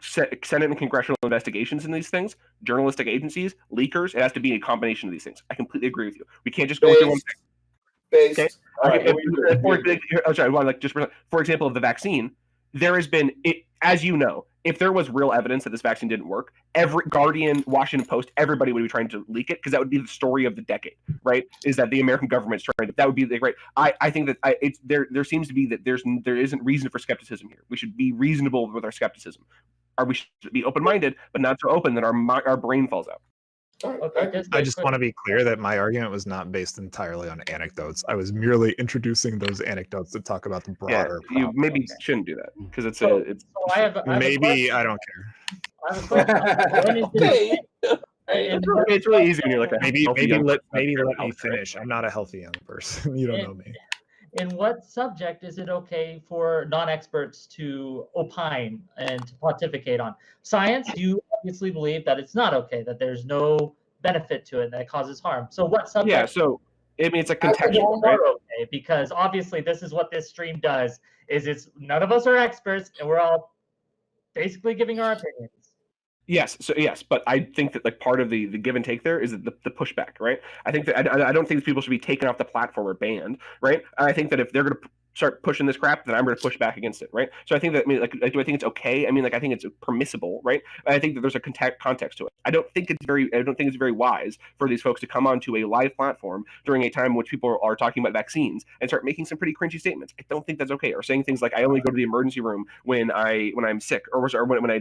Senate and congressional investigations in these things, journalistic agencies, leakers. It has to be a combination of these things. I completely agree with you. We can't just go through one thing. Okay? All right, For example, of the vaccine, there has been, as you know, if there was real evidence that this vaccine didn't work, every Guardian, Washington Post, everybody would be trying to leak it because that would be the story of the decade, right? Is that the American government's trying to? That would be the great. I think that there seems to be that there isn't reason for skepticism here. We should be reasonable with our skepticism, or we should be open minded, but not so open that our brain falls out. I just want to be clear that my argument was not based entirely on anecdotes. I was merely introducing those anecdotes to talk about the broader. You maybe shouldn't do that because it's maybe I don't care. I have a question. It's really easy when you're like a maybe healthy young let person. me finish. I'm not a healthy young person. You don't know me. In what subject is it okay for non-experts to opine and to pontificate on? Science, you obviously believe that it's not okay, that there's no benefit to it, that it causes harm. So what subject? Yeah, so I mean, it's a How can contextual, you right? are okay? Because obviously this is what this stream does, is it's none of us are experts and we're all basically giving our opinions. Yes, but I think that like part of the give and take there is the pushback, right? I think that I don't think people should be taken off the platform or banned, right? I think that if they're going to start pushing this crap, then I'm going to push back against it, right? So I think that do I think it's okay? I mean, I think it's permissible, right? I think that there's a context to it. I don't think it's very wise for these folks to come onto a live platform during a time in which people are talking about vaccines and start making some pretty cringy statements. I don't think that's okay, or saying things like I only go to the emergency room when I'm sick, or when I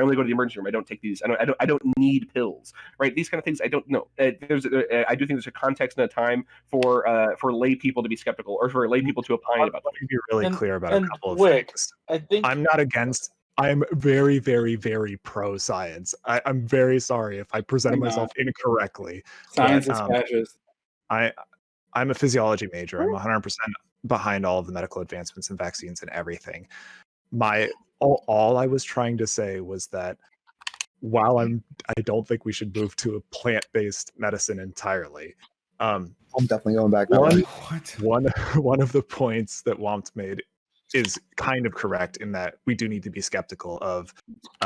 only go to the emergency room. I don't take these. I don't need pills, right? These kind of things. I don't know. I do think there's a context and a time for lay people to be skeptical, or for lay people to opine about. Let me be really clear about a couple of things. I think I'm not against. I'm very, very, very pro science. I'm very sorry if I presented I'm myself not. incorrectly. Science but, is fascist. I'm a physiology major. I'm 100% behind all of the medical advancements and vaccines and everything. All I was trying to say was that while I don't think we should move to a plant-based medicine entirely. I'm definitely going back that way. One of the points that Wompt made is kind of correct in that we do need to be skeptical of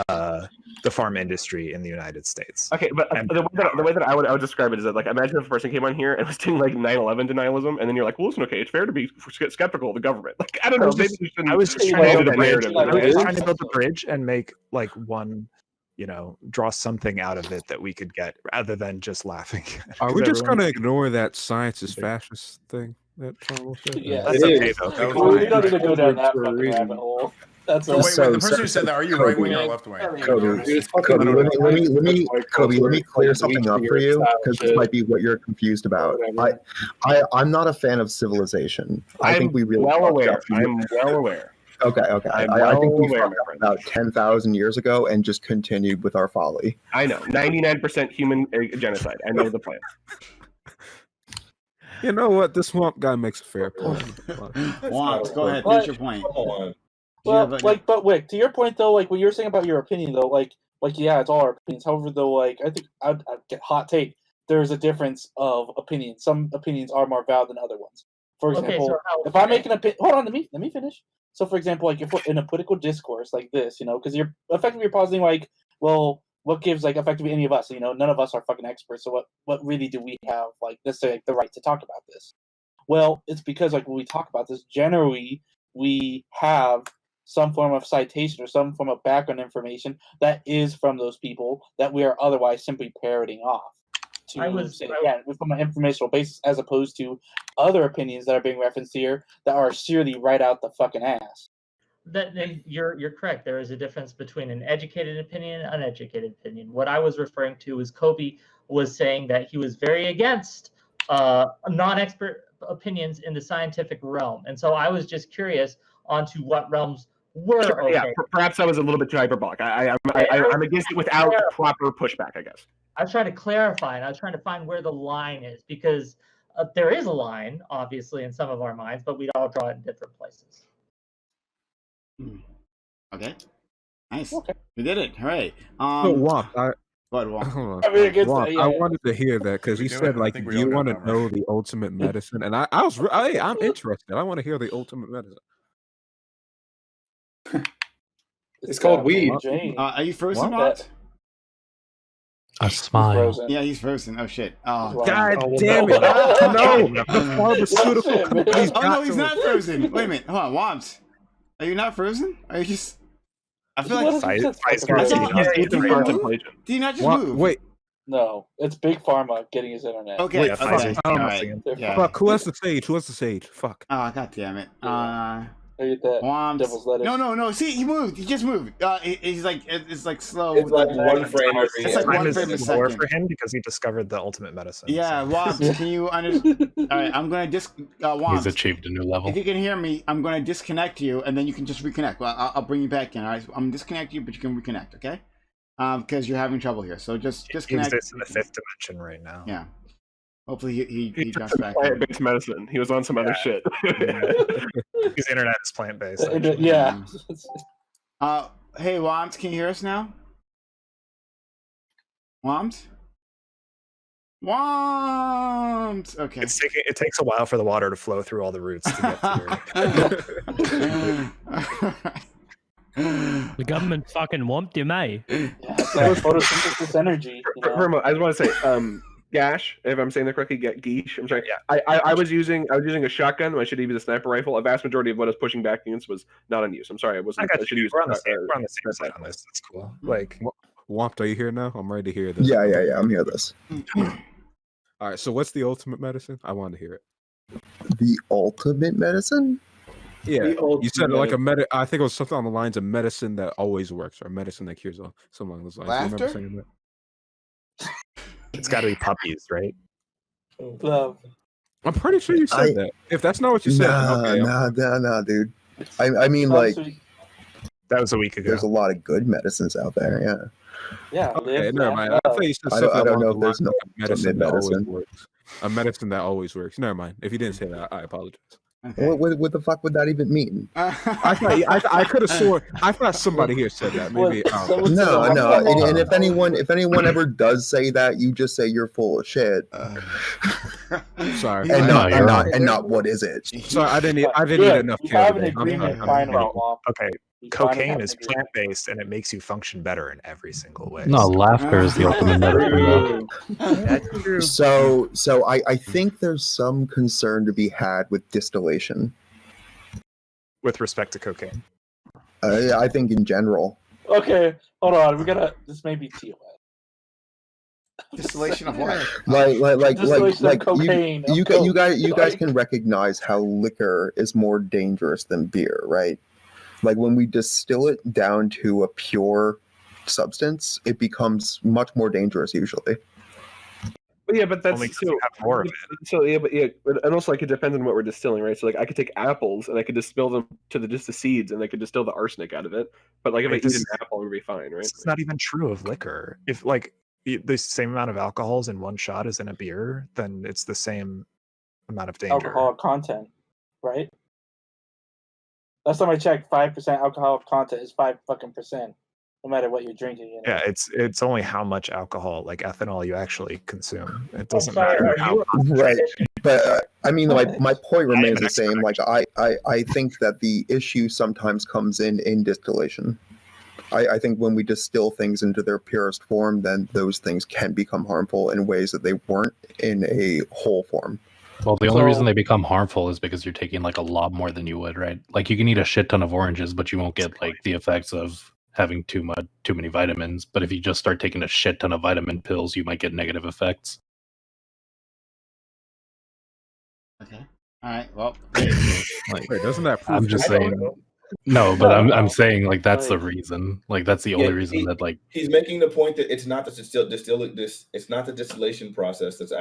the farm industry in the United States. Okay, but the way that I would describe it is that, like, imagine if a person came on here and was doing like 9/11 denialism, and then you're like, well, listen, okay, it's fair to be skeptical of the government. Like, I don't know, maybe we shouldn't. I was just trying to build a bridge. narrative. I was trying to build a bridge and make like one, draw something out of it that we could get rather than just laughing. Are we just going to ignore that science is fascist thing that Charles said? Yeah, That's okay though. We don't need to go down that fucking rabbit hole. That's So all. wait, So- the person who said that, are you right wing or left wing? Kobe, let me clear something up for you, because this might be what you're confused about. I'm not a fan of civilization. I think we really well fucked aware. up. I'm well aware. Okay. I'm I think well we aware, fucked my up friend. about 10,000 years ago and just continued with our folly. I know, 99% human genocide. I know the plan. You know what? This Swamp guy makes a fair point. Womp, go ahead, finish your point. Well, but Wick, to your point though, like what you're saying about your opinion though, like yeah, it's all our opinions. However, though, like I think I'd get hot take. There's a difference of opinion. Some opinions are more valid than other ones. For example, if I make an opinion, hold on, let me finish. So, for example, like if we're in a political discourse like this, because you're effectively positing like, well, what gives like effectively any of us? None of us are fucking experts. So what really do we have like necessarily the right to talk about this? Well, it's because like when we talk about this, generally we have some form of citation or some form of background information that is from those people that we are otherwise simply parroting off from an informational basis, as opposed to other opinions that are being referenced here that are sheerly right out the fucking ass. Then you're correct. There is a difference between an educated opinion and uneducated opinion. What I was referring to was Kobe was saying that he was very against non-expert opinions in the scientific realm, and so I was just curious onto what realms were okay. Yeah, perhaps I was a little bit too hyperbolic. I'm against it without proper pushback, I guess. I was trying to clarify, and I was trying to find where the line is, because there is a line, obviously, in some of our minds, but we all draw it in different places. Okay. Nice. Okay. We did it. All right. So, Womp, Womp? I wanted to hear that because you said, like, do you want to know the ultimate medicine? And I'm interested. I want to hear the ultimate medicine. It's called weed. Are you frozen, What? Womp? A smile. Yeah, he's frozen. Oh shit. Oh, God damn it. No. The pharmaceutical companies. Oh no, he's not frozen. Wait a minute. Hold on, Womps. Are you not frozen? Are you just? I feel like do you not just move? Wait. No, it's Big Pharma getting his internet. Okay. Wait, Okay. All right. Yeah. Fuck, who has the sage? Who has the sage? Fuck. Oh, god damn it. Devil's lettuce. No. See, he moved. He just moved. He's like, it's like slow. It's like one frame every It's like Time one is frame a more second. for him because he discovered the ultimate medicine. Yeah, so. Wobbs, can you understand? All right, I'm gonna Wobbs, He's achieved a new level. if you can hear me, I'm gonna disconnect you, and then you can just reconnect. Well, I'll bring you back in. All right, so I'm disconnect you, but you can reconnect, okay? Because you're having trouble here, so just He disconnect. exists in the fifth dimension right now. Yeah. Hopefully he He took jumps some back. in. plant-based medicine. He was on some other shit. His internet is plant based. Yeah. Hey, Woms, can you hear us now? Woms? Woms! Okay. It takes a while for the water to flow through all the roots to get to The government fucking whomped him, eh? Photosynthesis energy. Vermo, I just want to say, Gash, if I'm saying that correctly, Geesh. I'm sorry. Yeah. I was using a shotgun when I should have used a sniper rifle. A vast majority of what I was pushing back against was not on use. I'm sorry, I wasn't. I got should you. use. We're on the same side on this. That's cool. Like, Womp, are you here now? I'm ready to hear this. Yeah. I'm here. This. All right. So, what's the ultimate medicine? I wanted to hear it. The ultimate medicine? Yeah, you said like I think it was something on the lines of medicine that always works, or medicine that cures all. Something along those lines. Do you remember Laughter? saying that? it's got to be puppies, right? Love. I'm pretty sure you said that. If that's not what you said, okay, Nah, dude. I mean, like, that was a week ago. there's a lot of good medicines out there. Yeah. okay, never mind. I thought you said I something don't along know the if there's lines no of a medicine ultimate that always medicine. works. A medicine that always works. Never mind. If you didn't say that, I apologize. What the fuck would that even mean? I could have sworn. I thought somebody here said that. Maybe. No. And if anyone ever does say that, you just say you're full of shit. Sorry. And not what is it? Sorry, I didn't eat enough candy. Okay, cocaine is plant based and it makes you function better in every single way. No, laughter is the ultimate medicine. That's true. So I think there's some concern to be had with distillation. With respect to cocaine? I think in general. Okay, hold on. This may be TOS. Distillation of what? Like cocaine. You guys can recognize how liquor is more dangerous than beer, right? Like when we distill it down to a pure substance, it becomes much more dangerous usually. But yeah, but that's only 'cause you have more of it. So and also like it depends on what we're distilling, right? So like I could take apples and I could distill them to just the seeds, and I could distill the arsenic out of it. But like if I eat an apple, it would be fine, right? It's not even true of liquor. If like the same amount of alcohols in one shot as in a beer, then it's the same amount of danger. Alcohol content, right? Last time I checked, 5% alcohol content is 5 fucking %, no matter what you're drinking. You know? Yeah, it's only how much alcohol, like ethanol, you actually consume. It doesn't matter how. Right, but I mean, my point remains the same. Like I think that the issue sometimes comes in distillation. I think when we distill things into their purest form, then those things can become harmful in ways that they weren't in a whole form. Well, the only reason they become harmful is because you're taking like a lot more than you would, right? Like you can eat a shit ton of oranges, but you won't get like the effects of having too many vitamins. But if you just start taking a shit ton of vitamin pills, you might get negative effects. Okay. All right. Well, Wait, doesn't that prove I'm just shit, though? saying. No, but I'm No. saying like that's the Like- reason. Like that's the only reason that like he's making the point that it's not the it's not the distillation process that's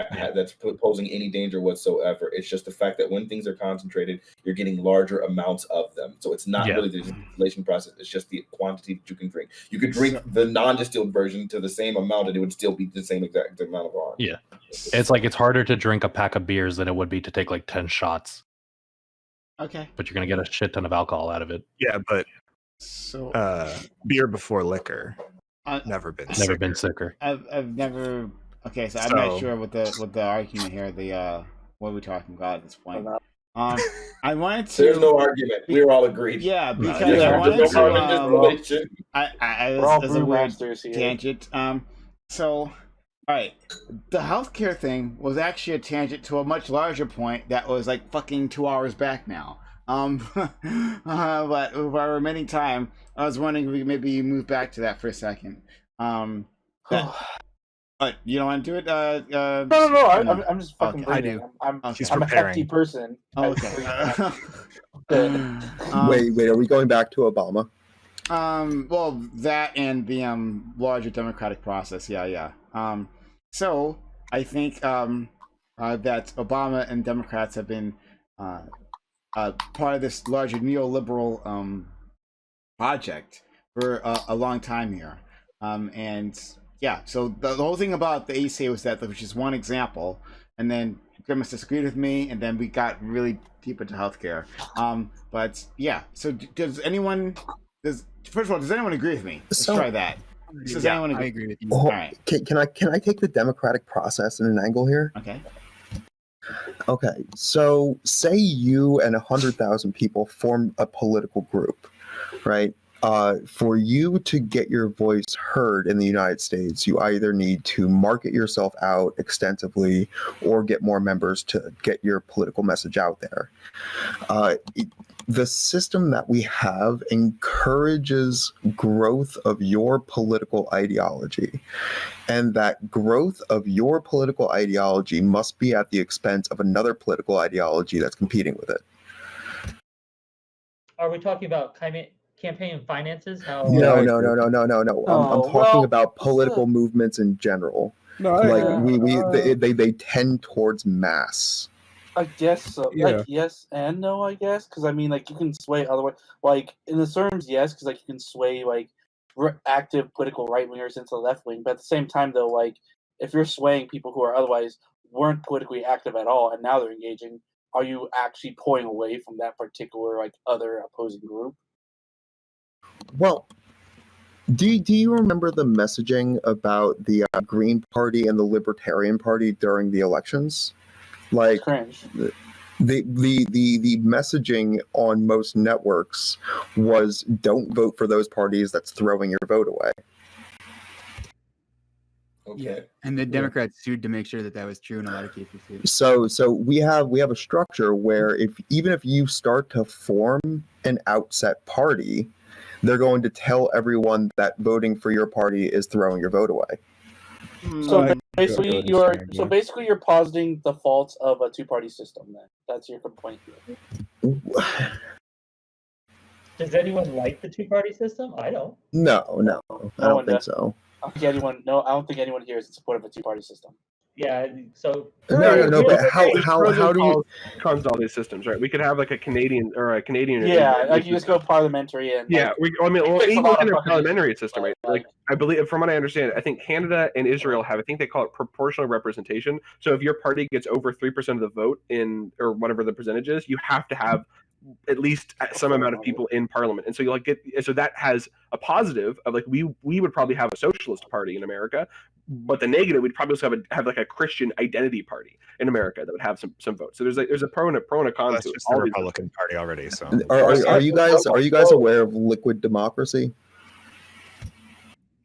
posing any danger whatsoever. It's just the fact that when things are concentrated, you're getting larger amounts of them. So it's not really the distillation process. It's just the quantity that you can drink. You could drink the non-distilled version to the same amount, and it would still be the same exact amount of orange. yeah, it's like it's harder to drink a pack of beers than it would be to take like 10 shots. Okay. But you're gonna get a shit ton of alcohol out of it. Yeah, but so beer before liquor, never been sicker. I've never. Okay, so I'm not sure what the argument here. What are we talking about at this point? I wanted to. There's no argument. We're all agreed. Yeah, because I wanted to. We're all as a weird brewmasters here. tangent. So, all right, the healthcare thing was actually a tangent to a much larger point that was like fucking 2 hours back now. But over our remaining time, I was wondering if we could maybe move back to that for a second. You don't want to do it? No. I'm just fucking. Okay. I do. I'm a hefty person. Okay. Wait, are we going back to Obama? Well, that and the larger democratic process. Yeah. So I think that Obama and Democrats have been part of this larger neoliberal project for a long time here. And yeah, so the whole thing about the ACA was that, which is one example, and then Grimace disagreed with me, and then we got really deep into healthcare. But yeah, so does anyone agree with me? Let's try that. Does anyone agree? I agree with you. All right. Can I take the democratic process in an angle here? Okay, so say you and 100,000 people form a political group, right? For you to get your voice heard in the United States, you either need to market yourself out extensively or get more members to get your political message out there. The system that we have encourages growth of your political ideology, and that growth of your political ideology must be at the expense of another political ideology that's competing with it. Are we talking about campaign finances? No. I'm talking about political movements in general. They tend towards mass. I guess so. Yeah. Like yes and no, I guess, because I mean, like you can sway other way. Like in the terms, yes, because like you can sway like active political right wingers into the left wing, but at the same time, though, like if you're swaying people who are otherwise weren't politically active at all and now they're engaging, are you actually pulling away from that particular like other opposing group? Well, do you remember the messaging about the Green Party and the Libertarian Party during the elections? Like the messaging on most networks was don't vote for those parties, that's throwing your vote away. Yeah, and the Democrats sued to make sure that was true in a lot of cases too. So we have a structure where even if you start to form an outset party, they're going to tell everyone that voting for your party is throwing your vote away. So basically, you're positing the faults of a two-party system. Then that's your complaint here. Does anyone like the two-party system? I don't. No, I don't think so. I don't think anyone here is in support of a two-party system. Yeah, so No, but how do you cons to all these systems, right? We could have like a Canadian. Yeah, like you just go parliamentary and yeah, like, even within a parliamentary system, right? Like I believe, from what I understand, I think Canada and Israel have, I think they call it proportional representation. So if your party gets over 3% of the vote or whatever the percentage is, you have to have at least some amount of people in parliament, and so you so that has a positive of like we would probably have a socialist party in America, but the negative we'd probably also have like a Christian identity party in America that would have some votes. So there's a pro and a con That's to just it. the Republican Party already. So are you guys aware of liquid democracy?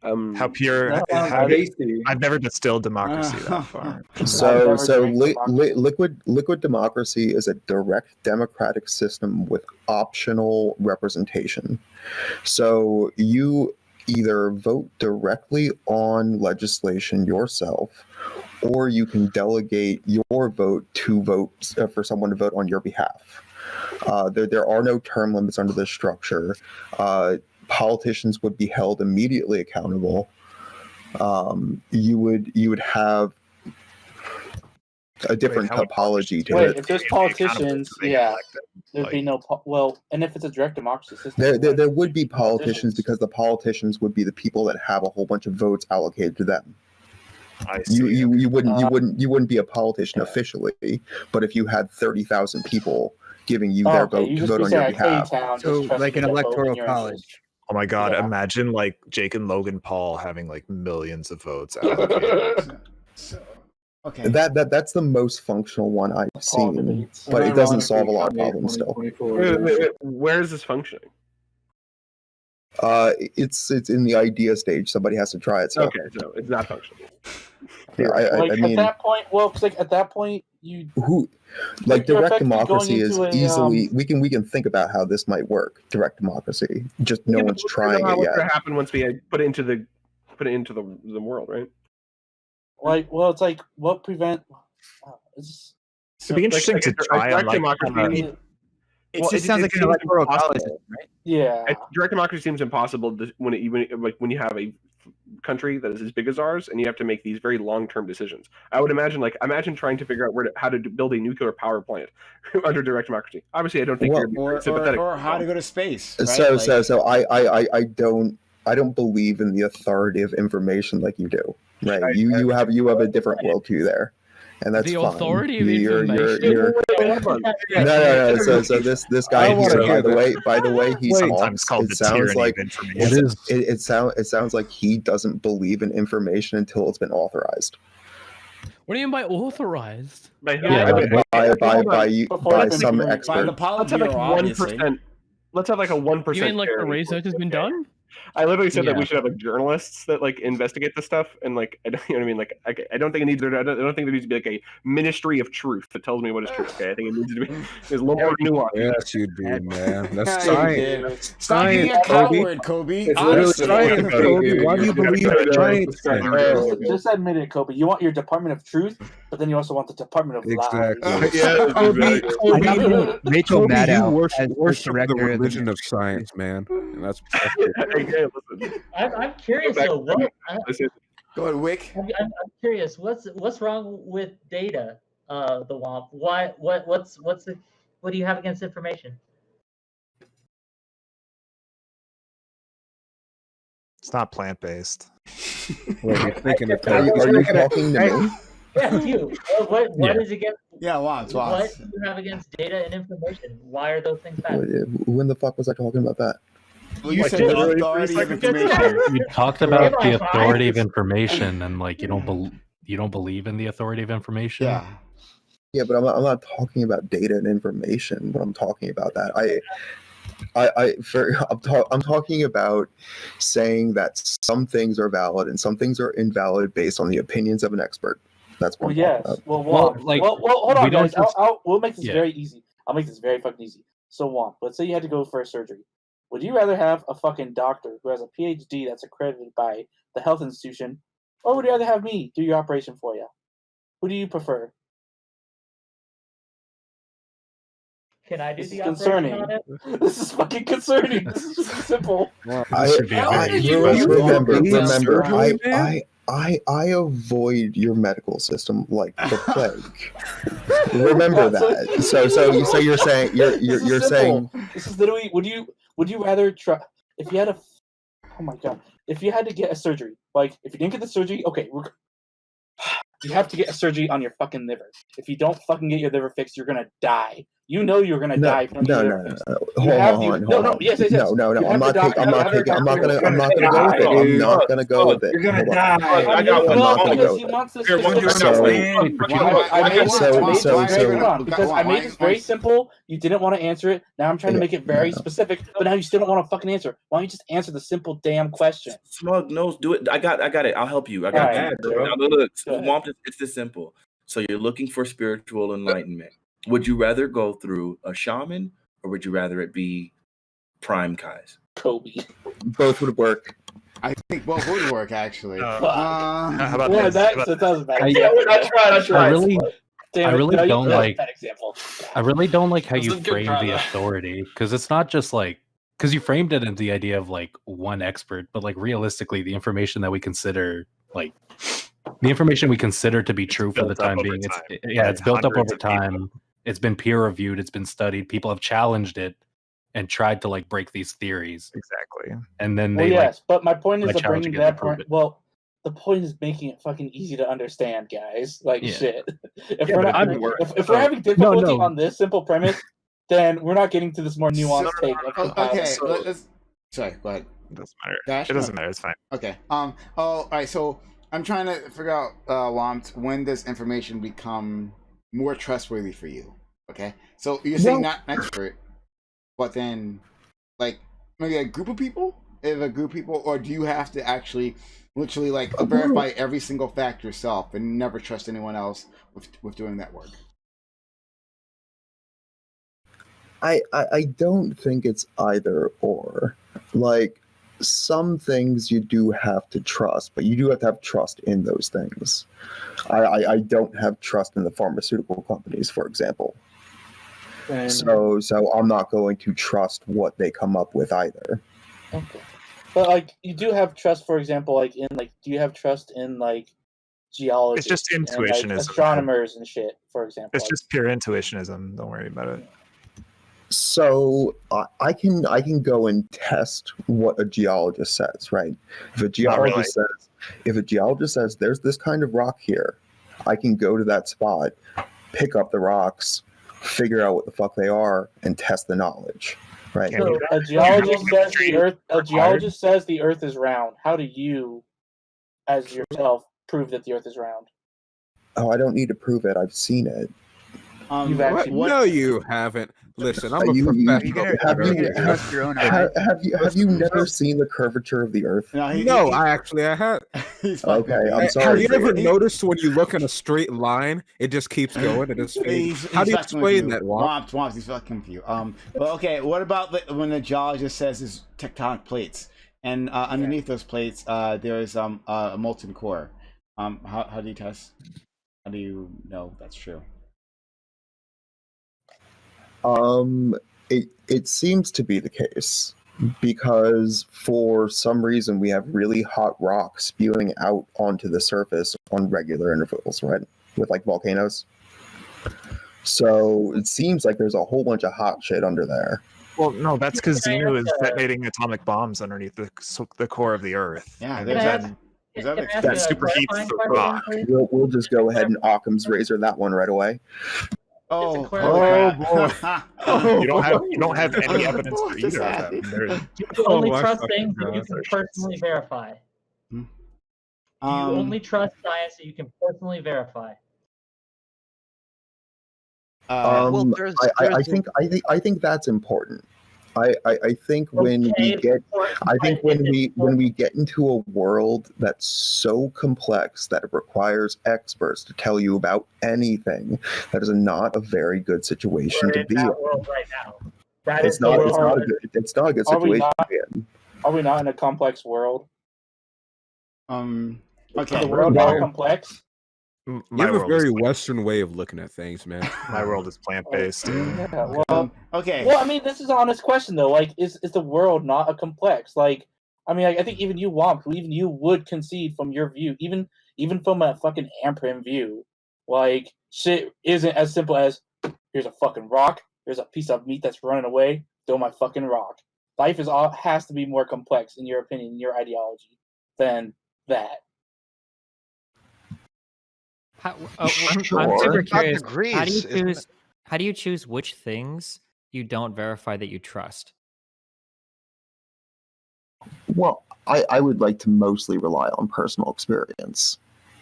How pure? That sounds How, tasty. I've never distilled democracy that far. So liquid democracy is a direct democratic system with optional representation. So you either vote directly on legislation yourself, or you can delegate your vote to vote for someone to vote on your behalf. There are no term limits under this structure. Politicians would be held immediately accountable. You would have a different topology to Wait, it. if there's politicians, yeah, there'd be no and if it's a direct democracy system, There would be politicians because the politicians would be the people that have a whole bunch of votes allocated to them. You wouldn't be a politician officially, but if you had 30,000 people giving you their vote to vote on your behalf, So like an electoral college. Oh my god! Imagine like Jake and Logan Paul having like millions of votes allocated. Okay. That's the most functional one I've seen, but it doesn't solve a lot of problems still. Where is this functioning? It's in the idea stage. Somebody has to try it. So. Okay, so it's not functional. Yeah, I mean, at that point, at that point, direct effectively democracy going is into a, easily we can think about how this might work. Direct democracy, just no one's trying it What's yet. going to happen once we put it into the world, right? It's like what prevent? It'd be interesting to try on democracy. It just sounds like an electoral college, right? Yeah. Direct democracy seems impossible when you have a country that is as big as ours and you have to make these very long-term decisions. I would imagine trying to figure out how to build a nuclear power plant under direct democracy. Obviously, I don't think you're sympathetic. Or how to go to space. Right? So I don't believe in the authority of information like you do. Right? You have a different worldview there. And that's the fine. authority of information. No. So this guy here, by the way, he sometimes called the tyranny of information. It sounds like he doesn't believe in information until it's been authorized. What do you mean by authorized? By some expert. Let's have like 1%. Let's have like a 1%. You mean like the research has been done? I literally said that we should have like journalists that like investigate this stuff, and like I don't, you know what I mean. Like I don't think it needs. I don't think there needs to be like a ministry of truth that tells me what is true. Okay, I think it needs to be. There's a little more nuance. Yes, you do, man. That's science. Stop being a coward, Kobe. It's literally science, Kobe. Why do you believe in science? Just admit it, Kobe. You want your Department of Truth, but then you also want the Department of Lies. Rachel Maddow, you worship the religion of science, man. And that's. I'm curious though. Go ahead, Wick. I'm curious. What's wrong with data? The WOMP. Why? What do you have against information? It's not plant based. Are you talking to me? Yeah, you. What is against? Yeah, What do you have against data and information? Why are those things bad? When the fuck was I talking about that? Well, you said the authority of information. You talked about the authority of information, and like you don't believe in the authority of information. Yeah, but I'm not talking about data and information. When I'm talking about that, I'm talking about saying that some things are valid and some things are invalid based on the opinions of an expert. That's what I'm talking about. Hold on, guys. We'll make this very easy. I'll make this very fucking easy. So, Juan, let's say you had to go for a surgery. Would you rather have a fucking doctor who has a PhD that's accredited by the health institution, or would you rather have me do your operation for you? Who do you prefer? Can I do This the is operation concerning. on it? This is fucking concerning. This is just simple. I avoid your medical system like the plague. Remember that. So you're saying you're saying this is literally. Would you rather try if you had if you had to get a surgery? Like if you didn't get the surgery, okay, you have to get a surgery on your fucking liver. If you don't fucking get your liver fixed, you're gonna die. You know you're gonna die from the No. airwaves. Hold on. Yes. No. You I'm have not. the I'm not gonna go with it. I'm not gonna go with it. You're gonna Hold on. die. I'm not gonna go with it. Here, one dude So- I made this very simple. You didn't want to answer it. Now I'm trying to make it very specific, but now you still don't want to fucking answer. Why don't you just answer the simple damn question? Smug nose, do it. I got it. I'll help you. I got you. Now, look, Womp, it's this simple. So you're looking for spiritual enlightenment. Would you rather go through a shaman, or would you rather it be Prime Kai's? Kobe. Both would work. I think both would work actually. How about Yeah, this? that was bad. I really don't like. that example. I really don't like how This you is good frame the drama. authority, because it's not just like, because you framed it in the idea of like one expert, but like realistically, the information that we consider like the information we consider to be true for the built up time over being, time it's by built up hundreds over of people. time. It's been peer reviewed. It's been studied. People have challenged it and tried to like break these theories. Exactly. And then Well, they yes, but my point is by to bring challenging it, that they prove point. it. Well, the point is making it fucking easy to understand, guys. Like Yeah. shit. If Yeah, we're but not, it works. if we're having difficulty no. on this simple premise, then we're not getting to this more nuanced take. Of Okay, compiling. let's. Sorry, go ahead. It doesn't matter. Dash? It doesn't matter. It's fine. Okay. Oh, all right. So I'm trying to figure out, Womp, when does information become more trustworthy for you? Okay. So you're saying not an expert, but then, like, maybe a group of people? If a group of people, or do you have to actually, literally, like, verify every single fact yourself and never trust anyone else with doing that work? I don't think it's either or. Like, some things you do have to trust, but you do have to have trust in those things. I don't have trust in the pharmaceutical companies, for example. So I'm not going to trust what they come up with either. Okay. But like, you do have trust, for example, like in like, do you have trust in like geology? It's just and, like, intuitionism. astronomers and shit, for example. It's just pure intuitionism. Don't worry about it. So I can go and test what a geologist says, right? If a geologist says there's this kind of rock here, I can go to that spot, pick up the rocks, figure out what the fuck they are, and test the knowledge, right? So a geologist says the Earth. A geologist says the Earth is round. How do you, as yourself, prove that the Earth is round? Oh, I don't need to prove it. I've seen it. You've actually No, you haven't. Listen, I'm a You- professional. Have you never seen the curvature of the Earth? No, I have. Okay, I'm sorry. Have you ever Brady. noticed when you look in a straight line, it just keeps going and it's How do you explain that, Womp? Womp, he's fucking with you. Well, okay, what about when the geologist says there's tectonic plates, and underneath those plates, there is a molten core? How do you test? How do you know that's true? It seems to be the case because for some reason we have really hot rock spewing out onto the surface on regular intervals, right? With like volcanoes. So it seems like there's a whole bunch of hot shit under there. Well, no, that's because Xenu is detonating atomic bombs underneath the core of the Earth. Yeah, and there's that, that a superheats the rock. We'll just go ahead and Occam's razor that one right away. Oh boy! You don't have any evidence for either of them. You only trust things that you can personally verify. You only trust science that you can personally verify. I think that's important. I think when we get into a world that's so complex that it requires experts to tell you about anything, that is not a very good situation to be in. Right now. That It's is not. the It's world. not a good. It's not a good Are we situation not- to be in. Are we not in a complex world? Okay. Is the world not complex? You My have a world is very Western way of looking at things, man. My world is plant-based. Yeah, well, okay. Well, I mean, this is an honest question though. Like, is the world not a complex? Like, I mean, I think even you, Womp, even you would concede from your view, even from a fucking Amprim view, like shit isn't as simple as here's a fucking rock, here's a piece of meat that's running away, throw my fucking rock. Life has to be more complex, in your opinion, in your ideology, than that. I'm super curious. How do you choose? how do you choose which things you don't verify that you trust? Well, I would like to mostly rely on personal experience.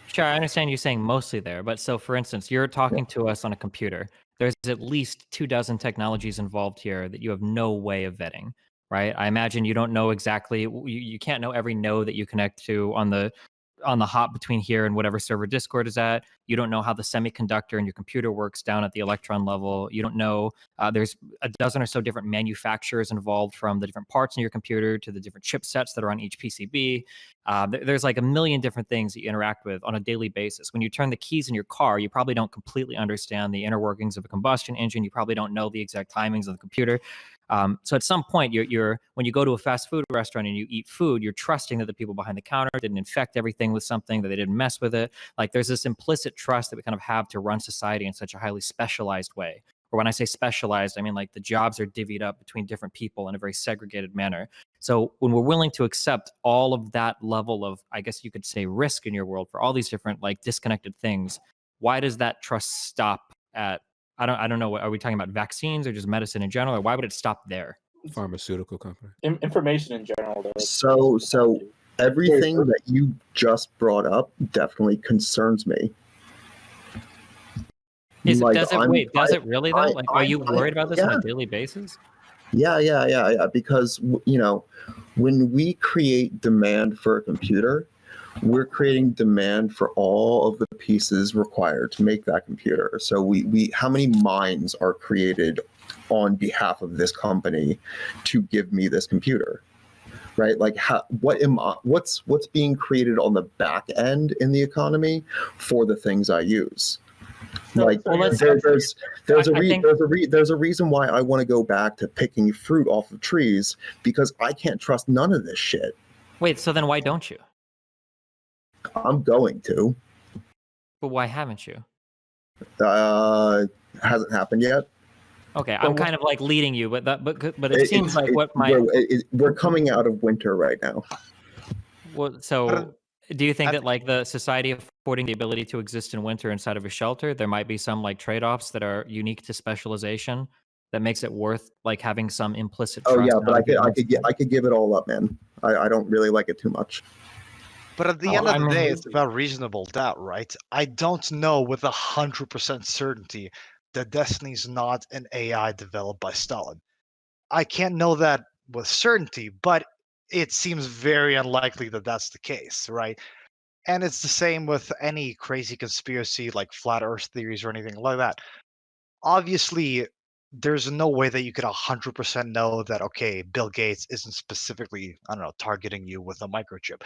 Sure, I understand you saying mostly there, but so for instance, you're talking to us on a computer. There's at least 24 technologies involved here that you have no way of vetting, right? I imagine you don't know exactly, you can't know every node that you connect to on the hop between here and whatever server Discord is at. You don't know how the semiconductor in your computer works down at the electron level. You don't know, there's a dozen or so different manufacturers involved, from the different parts in your computer to the different chipsets that are on each PCB. There's like a million different things that you interact with on a daily basis. When you turn the keys in your car, you probably don't completely understand the inner workings of a combustion engine. You probably don't know the exact timings of the computer. So at some point, when you go to a fast food restaurant and you eat food, you're trusting that the people behind the counter didn't infect everything with something, that they didn't mess with it. Like there's this implicit trust that we kind of have to run society in such a highly specialized way. Or when I say specialized, I mean like the jobs are divvied up between different people in a very segregated manner. So when we're willing to accept all of that level of, I guess you could say, risk in your world for all these different like disconnected things, why does that trust stop at, I don't know, are we talking about vaccines or just medicine in general, or why would it stop there? Pharmaceutical company. Information in general, though. So everything that you just brought up definitely concerns me. Does it really though? Like, are you worried about this on a daily basis? Yeah. Because, when we create demand for a computer, we're creating demand for all of the pieces required to make that computer. So we how many minds are created on behalf of this company to give me this computer? Right? Like what's being created on the back end in the economy for the things I use? Like there's a reason why I want to go back to picking fruit off of trees, because I can't trust none of this shit. Wait, so then why don't you? I'm going to. But why haven't you? Hasn't happened yet. Okay, I'm kind of like leading you, but it seems like what my we're coming out of winter right now. Well, so do you think that like the society affording the ability to exist in winter inside of a shelter, there might be some like trade-offs that are unique to specialization that makes it worth like having some implicit trust? Oh yeah, but I could give it all up, man. I don't really like it too much. But at the end of the day, it's about reasonable doubt, right? I don't know with 100% certainty that Destiny's not an AI developed by Stalin. I can't know that with certainty, but it seems very unlikely that that's the case, right? And it's the same with any crazy conspiracy like flat Earth theories or anything like that. Obviously, there's no way that you could 100% know that, okay, Bill Gates isn't specifically, I don't know, targeting you with a microchip.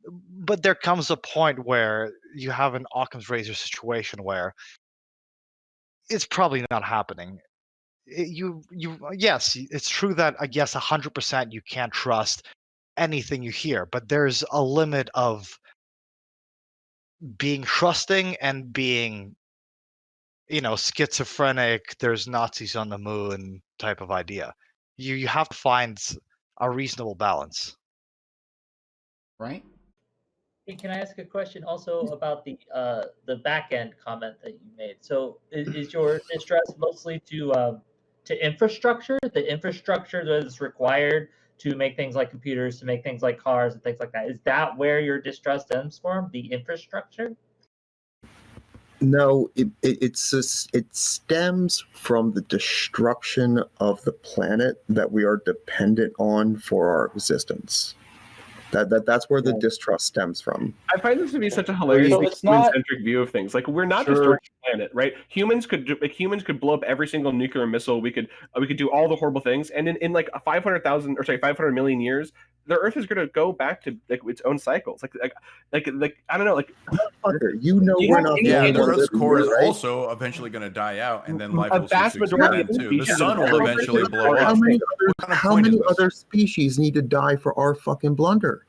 But there comes a point where you have an Occam's razor situation where it's probably not happening. Yes, it's true that I guess 100% you can't trust anything you hear, but there's a limit of being trusting and being, schizophrenic. There's Nazis on the moon type of idea. You have to find a reasonable balance, right? Hey, can I ask a question also about the back end comment that you made? So is your distrust mostly to infrastructure, the infrastructure that is required to make things like computers, to make things like cars and things like that? Is that where your distrust stems from, the infrastructure? No, it stems from the destruction of the planet that we are dependent on for our existence. That's where the distrust stems from. I find this to be such a hilariously human-centric view of things. Like we're not destroying the planet, right? Humans could blow up every single nuclear missile. We could do all the horrible things, and in like 500 million years, the Earth is going to go back to like its own cycles. Like I don't know, like we're not. Yeah, the Earth's core is also eventually going to die out, and then life will cease to expand too. The sun will eventually blow up. How many other species need to die for our fucking blunder?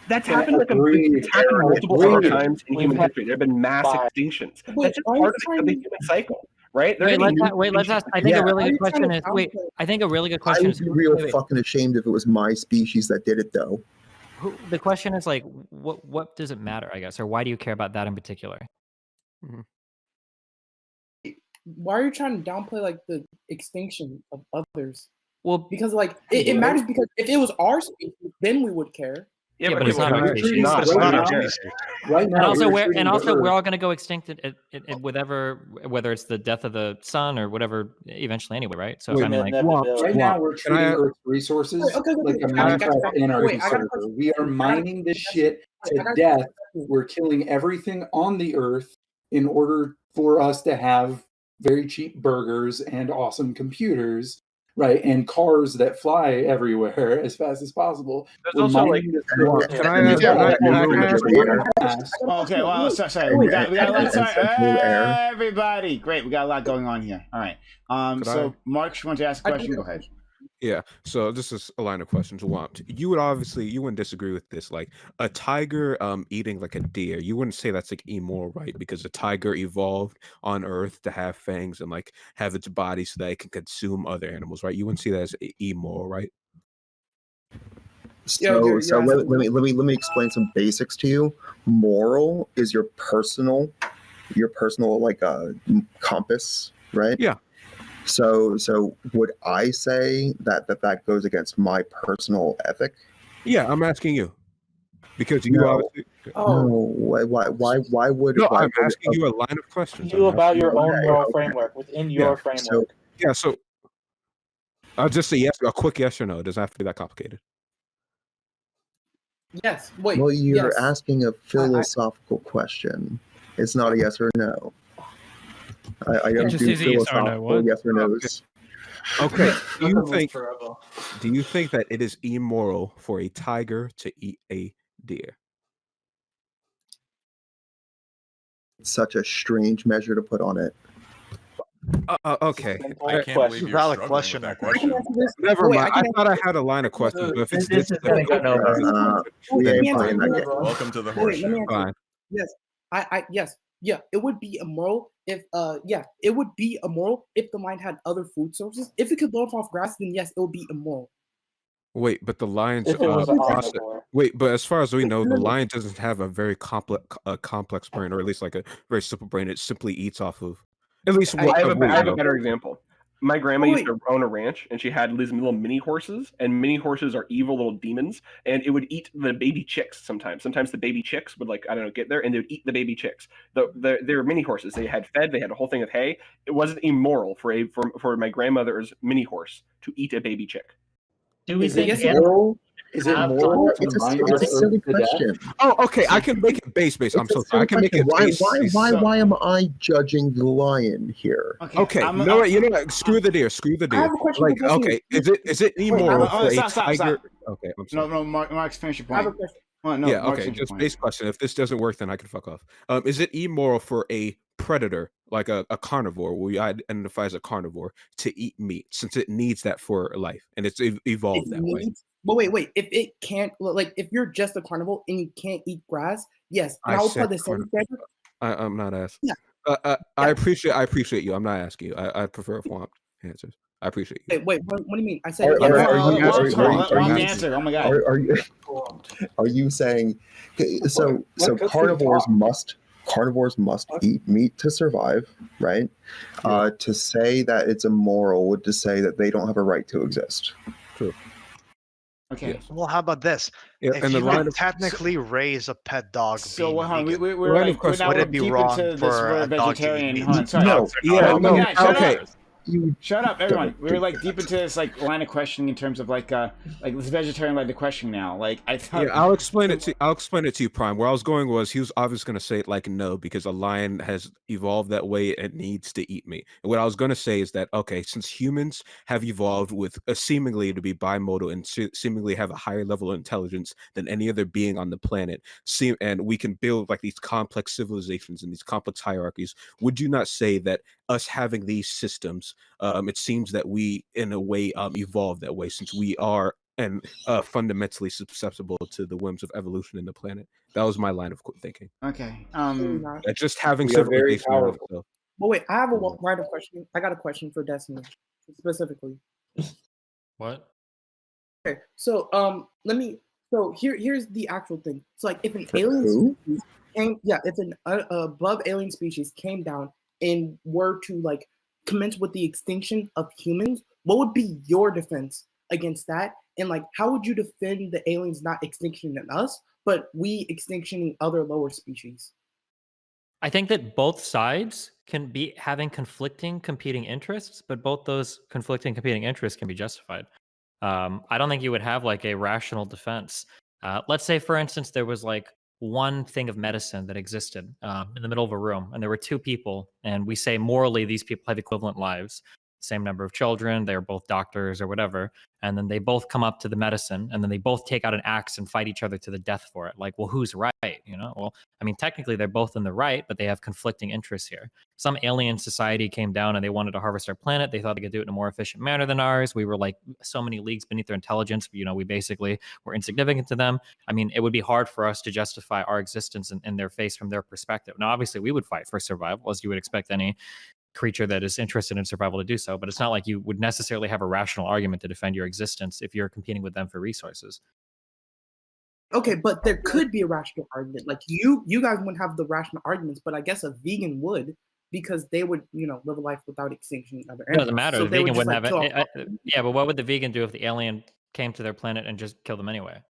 That's happened multiple other times in human history. There have been mass extinctions. That's just part of the human cycle, right? Let's ask. I think a really good question is. I think a really good question is. I would be real fucking ashamed if it was my species that did it, though. The question is like, what does it matter? I guess, or why do you care about that in particular? why are you trying to downplay like the extinction of others? Well, because like it matters, because if it was our species, then we would care. Yeah, but it's not our species. It's not our species. Right now, and also we're all going to go extinct at whether it's the death of the sun or whatever eventually anyway, right? So I mean, like, right now we're treating Earth's resources like a Minecraft anarchy server. We are mining this shit to death. We're killing everything on the Earth in order for us to have very cheap burgers and awesome computers. Right, and cars that fly everywhere as fast as possible. There's also like, okay, well, sorry. We got a lot. Sorry, everybody. Great, we got a lot going on here. All right. So, Mark, you want to ask a question? Go ahead. Yeah. So this is a line of questions. You wouldn't disagree with this. Like a tiger eating like a deer, you wouldn't say that's like immoral, right? Because a tiger evolved on Earth to have fangs and like have its body so that it can consume other animals, right? You wouldn't see that as immoral, right? So let me explain some basics to you. Moral is your personal like compass, right? Yeah. So would I say that goes against my personal ethic? Yeah, I'm asking you because you obviously. Why would? No, I'm asking you a line of questions. You about your own moral framework within your framework. So I'll just say yes, a quick yes or no. It doesn't have to be that complicated. Yes. Wait. Well, you're asking a philosophical question. It's not a yes or no. I don't do philosophical yes or no's. Okay. Do you think that it is immoral for a tiger to eat a deer? It's such a strange measure to put on it. Okay. I can't believe you're valid question. Never mind. I thought I had a line of questions, but if it's this, Welcome to the horse show. Fine. Yes. Yes. Yeah, it would be immoral if it would be immoral if the lion had other food sources. If it could live off grass, then yes, it would be immoral. Wait, but the lion's If it was a process. omnivore. Wait, but as far as we know, the lion doesn't have a very complex brain, or at least like a very simple brain. It simply eats off of. At least I have a better example. My grandma used to own a ranch, and she had these little mini horses, and mini horses are evil little demons, and it would eat the baby chicks sometimes. Sometimes the baby chicks would get there, and they would eat the baby chicks. They were mini horses. They had fed. They had a whole thing of hay. It wasn't immoral for my grandmother's mini horse to eat a baby chick. Do we think moral? Is it moral? It's a silly question. Oh, okay. I can make it base. I'm so sorry. I can make it base. Why am I judging the lion here? Okay. You know what? Screw the deer. I have a question Like, for okay. Is it immoral for a tiger? Stop. Okay. I'm sorry. No, Mark's finish your I have a point. question. Well, no, Yeah. Mark's Okay. finish your Just point. base question. If this doesn't work, then I can fuck off. Is it immoral for a predator, like a carnivore, what we identify as a carnivore, to eat meat since it needs that for life and it's evolved that way? But wait. If it can't, like, if you're just a carnivore and you can't eat grass, yes. And I will said put the same standard. I'm not asking. Yeah. I appreciate you. I'm not asking you. I prefer swamped answers. I appreciate you. Wait. What do you mean? I said. Answer. Oh my god. Are you saying so carnivores must eat meat to survive, right? To say that it's immoral would to say that they don't have a right to exist. True. Okay. Well, how about this? Yeah, if and you the line would of- technically raise a pet dog, So being hold on, vegan, we're like, now would we're it be deep wrong into this for we're a dog to eat vegetarian. meat? Hold on, sorry. No. Yeah. Oh my No. god, shut Okay. up. Shut up, everyone. We're like deep into this like line of questioning in terms of like this vegetarian line of questioning now. Like I thought. Yeah, I'll explain it to you, Prime. Where I was going was he was obviously going to say it like no because a lion has evolved that way and needs to eat meat. And what I was going to say is that okay, since humans have evolved with seemingly to be bimodal and seemingly have a higher level of intelligence than any other being on the planet, and we can build like these complex civilizations and these complex hierarchies, would you not say that us having these systems, it seems that we in a way evolved that way since we are and fundamentally susceptible to the whims of evolution in the planet? That was my line of thinking. Okay. Just having We are very civilization. in and of powerful. itself. But wait, I have a line of questioning. I got a question for Destiny specifically. What? Okay, so here's the actual thing. It's like if an For alien who? species came, if an above alien species came down and were to like commence with the extinction of humans, what would be your defense against that? And like, how would you defend the aliens not extinctioning us, but we extinctioning other lower species? I think that both sides can be having conflicting, competing interests, but both those conflicting, competing interests can be justified. I don't think you would have like a rational defense. Let's say, for instance, there was like one thing of medicine that existed in the middle of a room, and there were two people, and we say morally these people have equivalent lives, same number of children, they're both doctors or whatever, and then they both come up to the medicine, and then they both take out an axe and fight each other to the death for it. Like, well, who's right? You know, well, I mean, technically they're both in the right, but they have conflicting interests here. Some alien society came down and they wanted to harvest our planet. They thought they could do it in a more efficient manner than ours. We were like so many leagues beneath their intelligence. You know, we basically were insignificant to them. I mean, it would be hard for us to justify our existence in their face from their perspective. Now, obviously, we would fight for survival, as you would expect any creature that is interested in survival to do so. But it's not like you would necessarily have a rational argument to defend your existence if you're competing with them for resources. Okay, but there could be a rational argument. Like you guys wouldn't have the rational arguments, but I guess a vegan would, because they would, you know, live a life without extinction other It doesn't matter. So The they would vegan just, wouldn't like, have kill it. off- Yeah, but what would the vegan do if the alien came to their planet and just killed them anyway?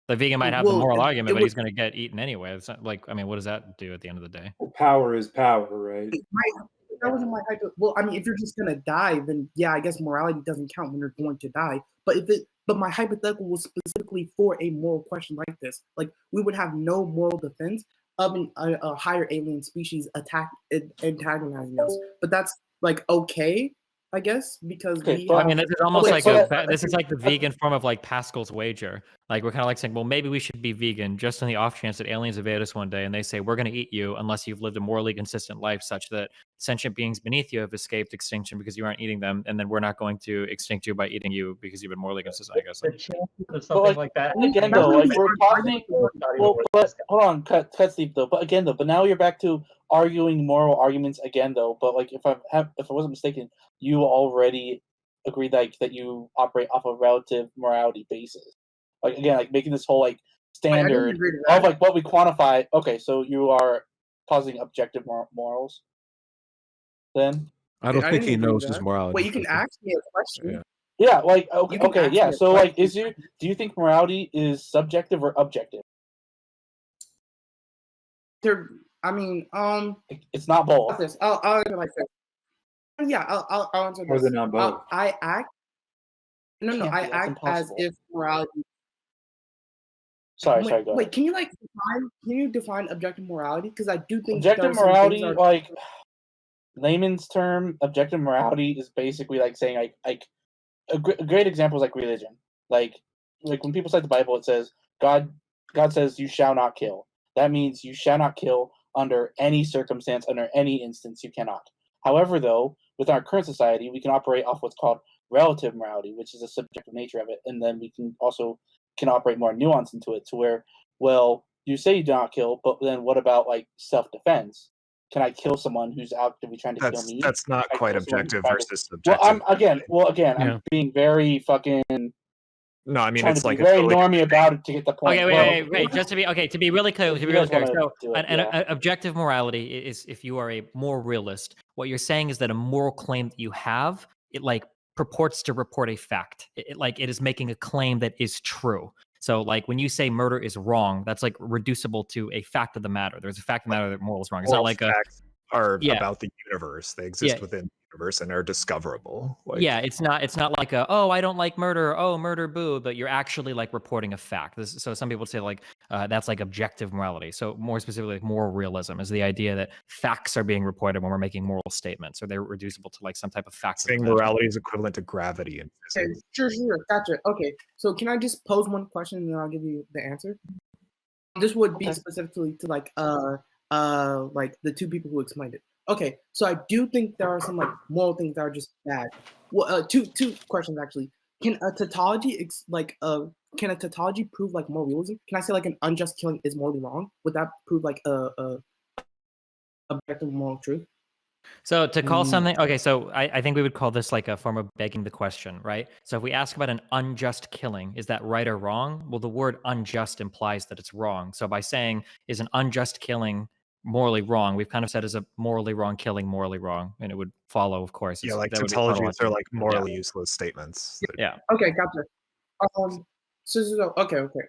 The vegan might have the Well, moral it argument, but would- he's going to get eaten anyway. It's not like, I mean, what does that do at the end of the day? Power is power, right? That wasn't my hypo. Well, I mean, if you're just gonna die, then yeah, I guess morality doesn't count when you're going to die. But my hypothetical was specifically for a moral question like this. Like, we would have no moral defense of a higher alien species antagonizing us. But that's like okay, I guess, because we. I mean, this is almost wait, like so- this is like the vegan form of like Pascal's wager. Like, we're kind of like saying, well, maybe we should be vegan just on the off chance that aliens invade us one day, and they say we're going to eat you unless you've lived a morally consistent life such that sentient beings beneath you have escaped extinction because you aren't eating them, and then we're not going to extinct you by eating you because you've been morally consistent. I guess. The chances of something like that. Again, though, like we're talking. Well, but hold on, cut Steve though. But again, though, but now you're back to arguing moral arguments again, though. But like, if I wasn't mistaken, you already agreed that you operate off a relative morality basis. Like again, like making this whole like standard agree to that. of like what we quantify. Okay, so you are positing objective morals. Then I don't think he knows his morality. Wait, you can ask me a question. Yeah, like okay, You can okay, ask yeah. me a So like, question. do you think morality is subjective or objective? I mean, it's not both. I'll answer like this. Yeah, I'll answer Or this. they're not both. I act. No, Can't I be, that's act as impossible. if morality. Sorry, Wait, sorry, go wait, ahead. can you define objective morality? Because I do think Objective there are some morality, things like layman's term, objective morality is basically like saying like a great example is like religion. Like when people cite the Bible, it says God says you shall not kill. That means you shall not kill under any circumstance, under any instance. You cannot. However, though, with our current society, we can operate off what's called relative morality, which is the subjective nature of it, and then we can also operate more nuance into it, to where, well, you say you do not kill, but then what about like self-defense? Can I kill someone who's actively trying to kill me? That's not Can I quite kill someone who's objective trying to- versus Well, subjective. I'm Yeah. being very fucking. No, I mean trying it's to be like a very totally normie about it to get the point. Okay, Well, wait. Just to be really clear, If you guys wanna So, do it, an objective morality is if you are a more realist. What you're saying is that a moral claim that you have, it like purports to report a fact. It is making a claim that is true. So, like when you say murder is wrong, that's like reducible to a fact of the matter. There's a fact of the matter that moral is wrong. It's not Moral like a facts are yeah. about the universe. They exist Yeah. within the universe and are discoverable. Like, Yeah, it's not like a, oh, I don't like murder, oh, murder, boo, but you're actually like reporting a fact. So some people would say like that's like objective morality. So more specifically, like moral realism is the idea that facts are being reported when we're making moral statements, or they're reducible to like some type of fact. saying morality is equivalent to gravity and Okay, physics. sure, gotcha. Okay, so can I just pose one question and then I'll give you the answer? This would be specifically to like the two people who explained it. Okay, so I do think there are some like moral things that are just bad. Well, two questions actually. Can a tautology prove like moral realism? Can I say like an unjust killing is morally wrong? Would that prove like a objective moral truth? So to call something, okay, so I think we would call this like a form of begging the question, right? So if we ask about an unjust killing, is that right or wrong? Well, the word unjust implies that it's wrong. So by saying, is an unjust killing morally wrong. We've kind of said is a morally wrong killing morally wrong, and it would follow, of course. Yeah, like that would be tautologies are like tautology. morally useless statements. Yeah. Okay, gotcha. Okay.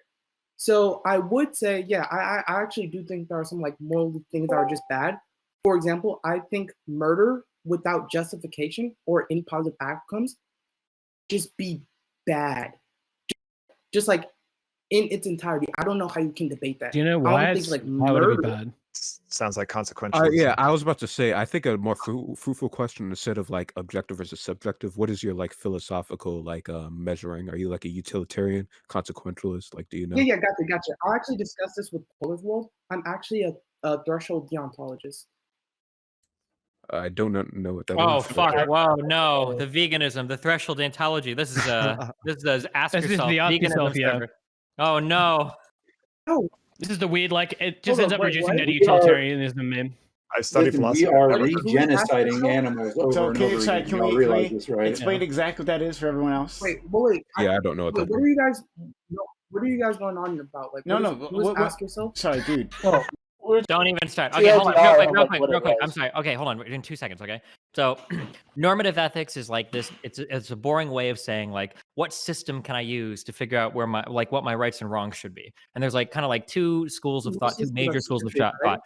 So I would say, yeah, I actually do think there are some like moral things that are just bad. For example, I think murder without justification or any positive outcomes just be bad. Just like in its entirety. I don't know how you can debate that. Do you know I why don't it's think like why would it murder. be bad? Sounds like consequential. Yeah, I was about to say, I think a more fruitful question instead of like objective versus subjective. What is your like philosophical like measuring? Are you like a utilitarian, consequentialist? Like, do you know? Yeah, gotcha. I'll actually discuss this with Polar's World. I'm actually a threshold deontologist. I don't know what that is. Oh fuck! Whoa, no, the veganism, the threshold ontology. This is ask This is yourself. the ask Veganism yourself, yeah. server. Oh no. No. This is the weird, like, it just Hold ends on, up wait, reducing what? to We utilitarianism, man. I studied Listen, philosophy. we are Wait, who is regenociding that? animals over So and can over you try, again. can Y'all we realize this, right? explain exactly what that is for everyone else? Wait. Yeah, I don't know what that What is. are you guys? What are you guys going on about? Like, ask yourself. Sorry, dude. Don't even start. Okay, hold on, real quick. I'm was. sorry. Okay, hold on, in 2 seconds. Okay, so normative ethics is like this. It's a boring way of saying like what system can I use to figure out where my what my rights and wrongs should be. And there's like kind of like two schools of thought, two major schools of thought.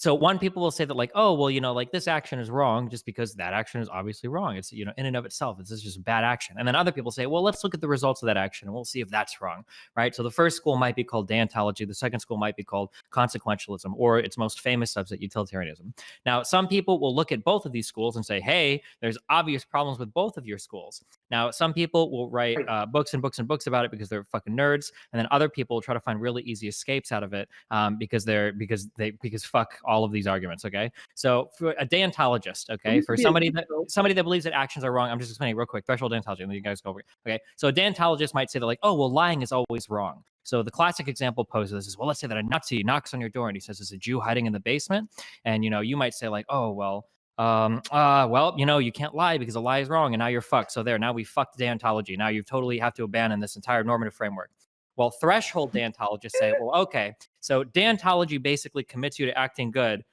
So one people will say that like, oh, well, like this action is wrong just because that action is obviously wrong. It's, in and of itself, it's just bad action. And then other people say, well, let's look at the results of that action and we'll see if that's wrong, right? So the first school might be called deontology. The second school might be called consequentialism, or its most famous subset, utilitarianism. Now, some people will look at both of these schools and say, hey, there's obvious problems with both of your schools. Now, some people will write books and books and books about it because they're fucking nerds. And then other people will try to find really easy escapes out of it because fuck all of these arguments. Okay, so for a deontologist, okay, for somebody that believes that actions are wrong, I'm just explaining real quick threshold deontology, and then you guys go over it. Okay, so a deontologist might say that like, oh, well, lying is always wrong. So the classic example posed this is, well, let's say that a Nazi knocks on your door and he says, "There's a Jew hiding in the basement," and you might say like, oh, well, you can't lie because a lie is wrong, and now you're fucked. So now we fucked deontology. Now you totally have to abandon this entire normative framework. Well, threshold deontologists say, well, okay, so deontology basically commits you to acting good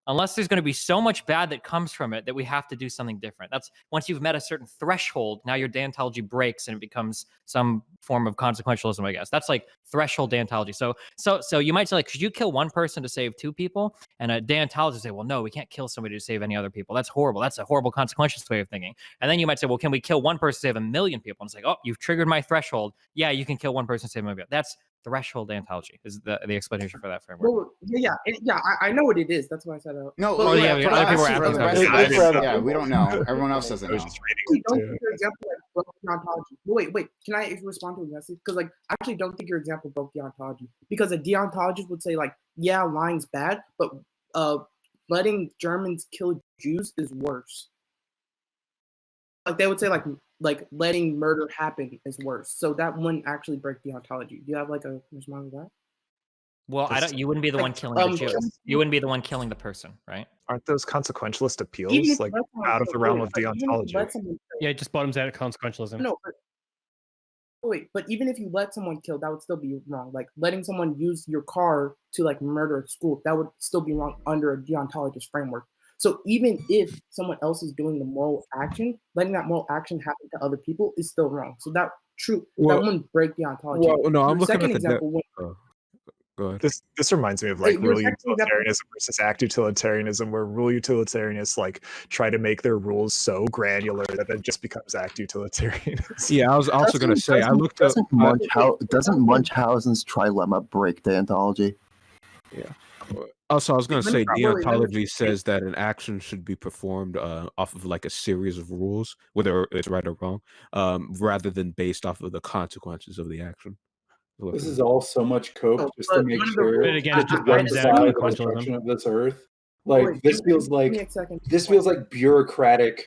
unless there's going to be so much bad that comes from it that we have to do something different. That's once you've met a certain threshold, now your deontology breaks and it becomes some form of consequentialism, I guess. That's like threshold deontology. So you might say, like, could you kill one person to save two people? And a deontologist say, well, no, we can't kill somebody to save any other people. That's horrible. That's a horrible consequentialist way of thinking. And then you might say, well, can we kill one person to save 1 million people? And it's like, oh, you've triggered my threshold. Yeah, you can kill one person to save 1 million. That's threshold deontology is the explanation for that framework. Well, I know what it is. That's why I said it. No, but, other people are asking. yeah, we don't know. Everyone else doesn't know. Don't think your example like broke deontology. Wait, can I respond to this? Because like I actually don't think your example broke deontology. Because a deontologist would say like, yeah, lying's bad, but letting Germans kill Jews is worse. Like they would say like letting murder happen is worse. So that wouldn't actually break deontology. Do you have like a response to that? Well, you wouldn't be the one killing the Jews. You wouldn't be the one killing the person, right? Aren't those consequentialist appeals like out of the realm of deontology? Yeah, it just bottoms out at consequentialism. No, but even if you let someone kill, that would still be wrong. Like letting someone use your car to like murder a school, that would still be wrong under a deontologist framework. So even if someone else is doing the moral action, letting that moral action happen to other people is still wrong. So that wouldn't break deontology. Well, no, I'm looking at the example. Go ahead. This reminds me of like rule utilitarianism versus act utilitarianism, where rule utilitarianists like try to make their rules so granular that it just becomes act utilitarianism. Yeah, I was also going to say, I looked up. Doesn't Munchausen's trilemma break deontology? Yeah. Also, I was going to say, deontology says that an action should be performed off of like a series of rules, whether it's right or wrong, rather than based off of the consequences of the action. This is all so much coke just to make sure But again, to it just justify bottoms the out destruction consequentialism. of this earth. Like this feels like bureaucratic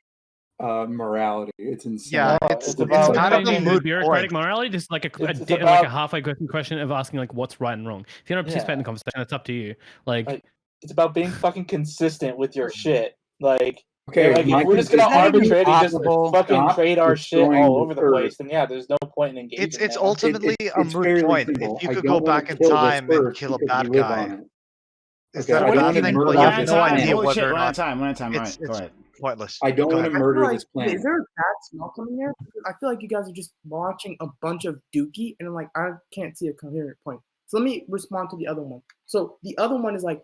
morality. It's insane. Yeah, It's about kind of a moot bureaucratic point. morality, just like It's like about- a halfway question of asking like what's right and wrong. If you don't participate in the conversation, it's up to you. Like it's about being fucking consistent with your shit. Like, Okay, like my if we're just gonna consistency is arbitrarily just possible. fucking Stop trade our shit destroying all the over the earth. place, then yeah, there's no point in engaging. It's man. ultimately a It's moot fairly point. simple. If you I could don't go wanna back in kill this time and earth kill a because we bad live guy, on it. Instead I of don't want to laughing, murder but you have this no planet. idea Holy whether shit, or one at a not time. One at a time. All right, it's go ahead. pointless. I don't Go want ahead. to I feel murder like, this planet. is there a bad smell coming here? Because I feel like you guys are just watching a bunch of Dookie, and I'm like, I can't see a coherent point. So let me respond to the other one. So the other one is like,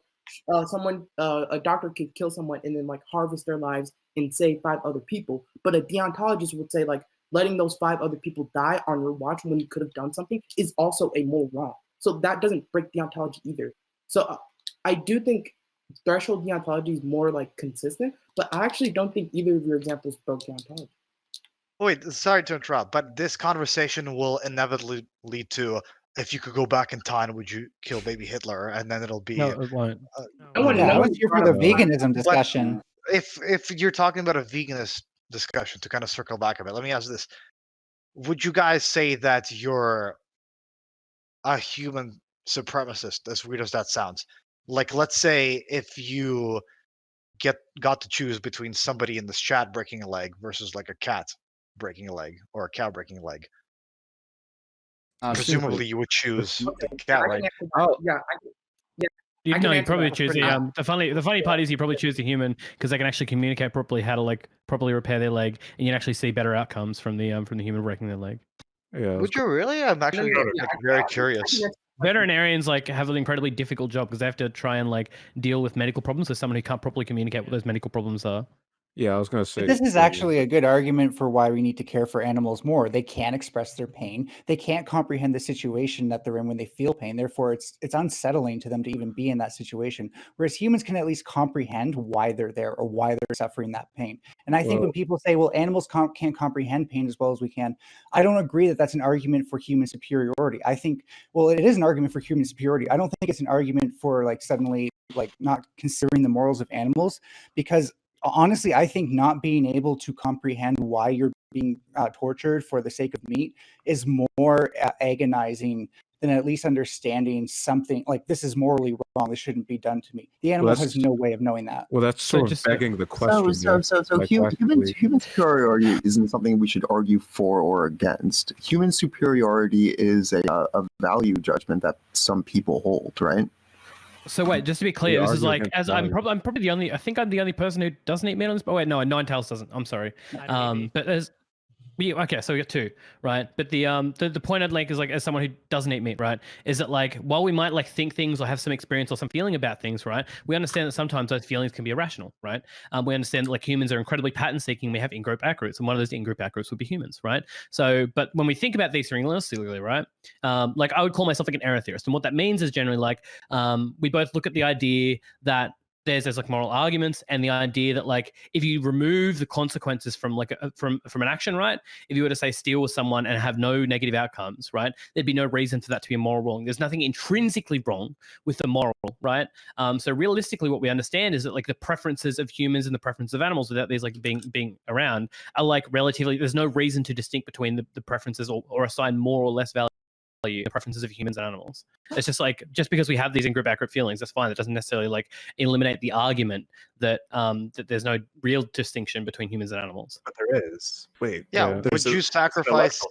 a doctor could kill someone and then like harvest their lives and save 5 other people. But a deontologist would say like letting those 5 other people die on your watch when you could have done something is also a moral wrong. So that doesn't break deontology either. So I do think threshold deontology is more like consistent, but I actually don't think either of your examples broke deontology. Wait, sorry to interrupt, but this conversation will inevitably lead to if you could go back in time, would you kill baby Hitler? And then it'll be. No, it won't. I was here for the veganism discussion. If you're talking about a veganist discussion, to kind of circle back a bit, let me ask this: would you guys say that you're a human supremacist, as weird as that sounds? Like, let's say if you got to choose between somebody in this chat breaking a leg versus like a cat breaking a leg or a cow breaking a leg. Presumably, you would choose the cat, right? Oh, yeah. You I know, can you answer probably that. choose the funny part is you probably choose the human because they can actually communicate properly how to like properly repair their leg, and you can actually see better outcomes from the human breaking their leg. Yeah. Would you really? I'm actually very curious. Veterinarians like have an incredibly difficult job because they have to try and like deal with medical problems with someone who can't properly communicate what those medical problems are. Yeah, I was gonna say. But this is actually a good argument for why we need to care for animals more. They can't express their pain. They can't comprehend the situation that they're in when they feel pain. Therefore, it's unsettling to them to even be in that situation. Whereas humans can at least comprehend why they're there or why they're suffering that pain. And I think when people say, "Well, animals can't comprehend pain as well as we can," I don't agree that that's an argument for human superiority. I think, well, it is an argument for human superiority. I don't think it's an argument for like suddenly like not considering the morals of animals, because honestly, I think not being able to comprehend why you're being tortured for the sake of meat is more agonizing than at least understanding something like this is morally wrong. This shouldn't be done to me. The animal has no way of knowing that. Well, that's sort of begging the question. Human superiority isn't something we should argue for or against. Human superiority is a value judgment that some people hold, right? So wait, just to be clear, this is like as I'm probably the only. I think I'm the only person who doesn't eat meat on this. Oh wait, no, Ninetales doesn't. I'm sorry. But there's. Okay, so we got 2, right? But the point I'd make is like as someone who doesn't eat meat, right? Is that like while we might like think things or have some experience or some feeling about things, right? We understand that sometimes those feelings can be irrational, right? We understand that like humans are incredibly pattern seeking. We have in-group out-groups, and one of those in-group out-groups would be humans, right? So, but when we think about these things realistically, right? Like I would call myself like an error theorist, and what that means is generally like we both look at the idea that there's like moral arguments and the idea that like if you remove the consequences from like from an action, right? If you were to say steal with someone and have no negative outcomes, right? There'd be no reason for that to be a moral wrong. There's nothing intrinsically wrong with the moral, right? So realistically, what we understand is that like the preferences of humans and the preferences of animals, without these like being around, are like relatively. There's no reason to distinct between the preferences or assign more or less value the preferences of humans and animals. It's just like just because we have these in-group out-group feelings, that's fine. That doesn't necessarily like eliminate the argument that that there's no real distinction between humans and animals. But there is. Wait. Yeah. Would you sacrifice?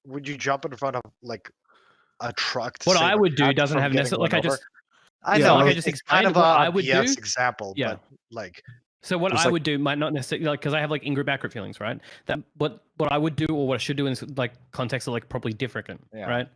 Would you jump in front of like a truck? To What save I a would do cat doesn't from have getting necessarily like run I over? just. I know. Like I it's just kind explained of what I a would do. BS example, Yeah. but like. So what There's I like- would do might not necessarily like because I have like in-group out-group feelings, right? That what I would do or what I should do in this like context are like probably different, right?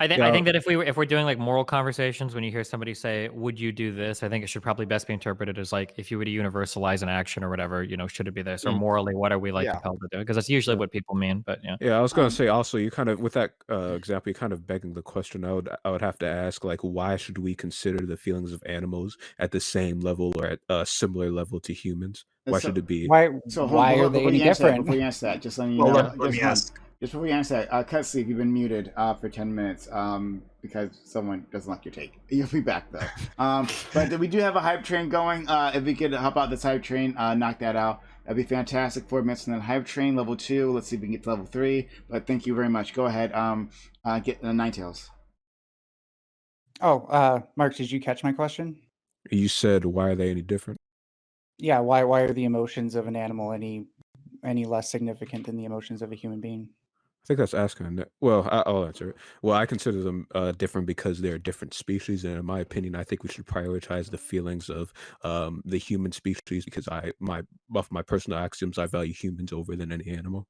I think that if we're doing like moral conversations, when you hear somebody say, "Would you do this?" I think it should probably best be interpreted as like if you were to universalize an action or whatever, should it be this? Or morally, what are we like compelled to do? Because that's usually what people mean. But yeah. Yeah, I was gonna say also you kind of with that example, you kind of begging the question. I would have to ask like, why should we consider the feelings of animals at the same level or at a similar level to humans? Why should it be? Why Before are they any different? Before you answer that, just letting you Well, know. let me ask. Just before you answer that, Cut Sleep, you've been muted for 10 minutes because someone doesn't like your take. You'll be back though. But we do have a hype train going. If we could hop out this hype train, knock that out. That'd be fantastic. 4 minutes and then hype train level 2. Let's see if we can get to level 3. But thank you very much. Go ahead. Get Ninetales. Oh, Mark, did you catch my question? You said why are they any different? Yeah, why are the emotions of an animal any less significant than the emotions of a human being? I think that's asking that. Well, I'll answer it. Well, I consider them different because they're different species, and in my opinion, I think we should prioritize the feelings of the human species because off my personal axioms, I value humans over than any animal.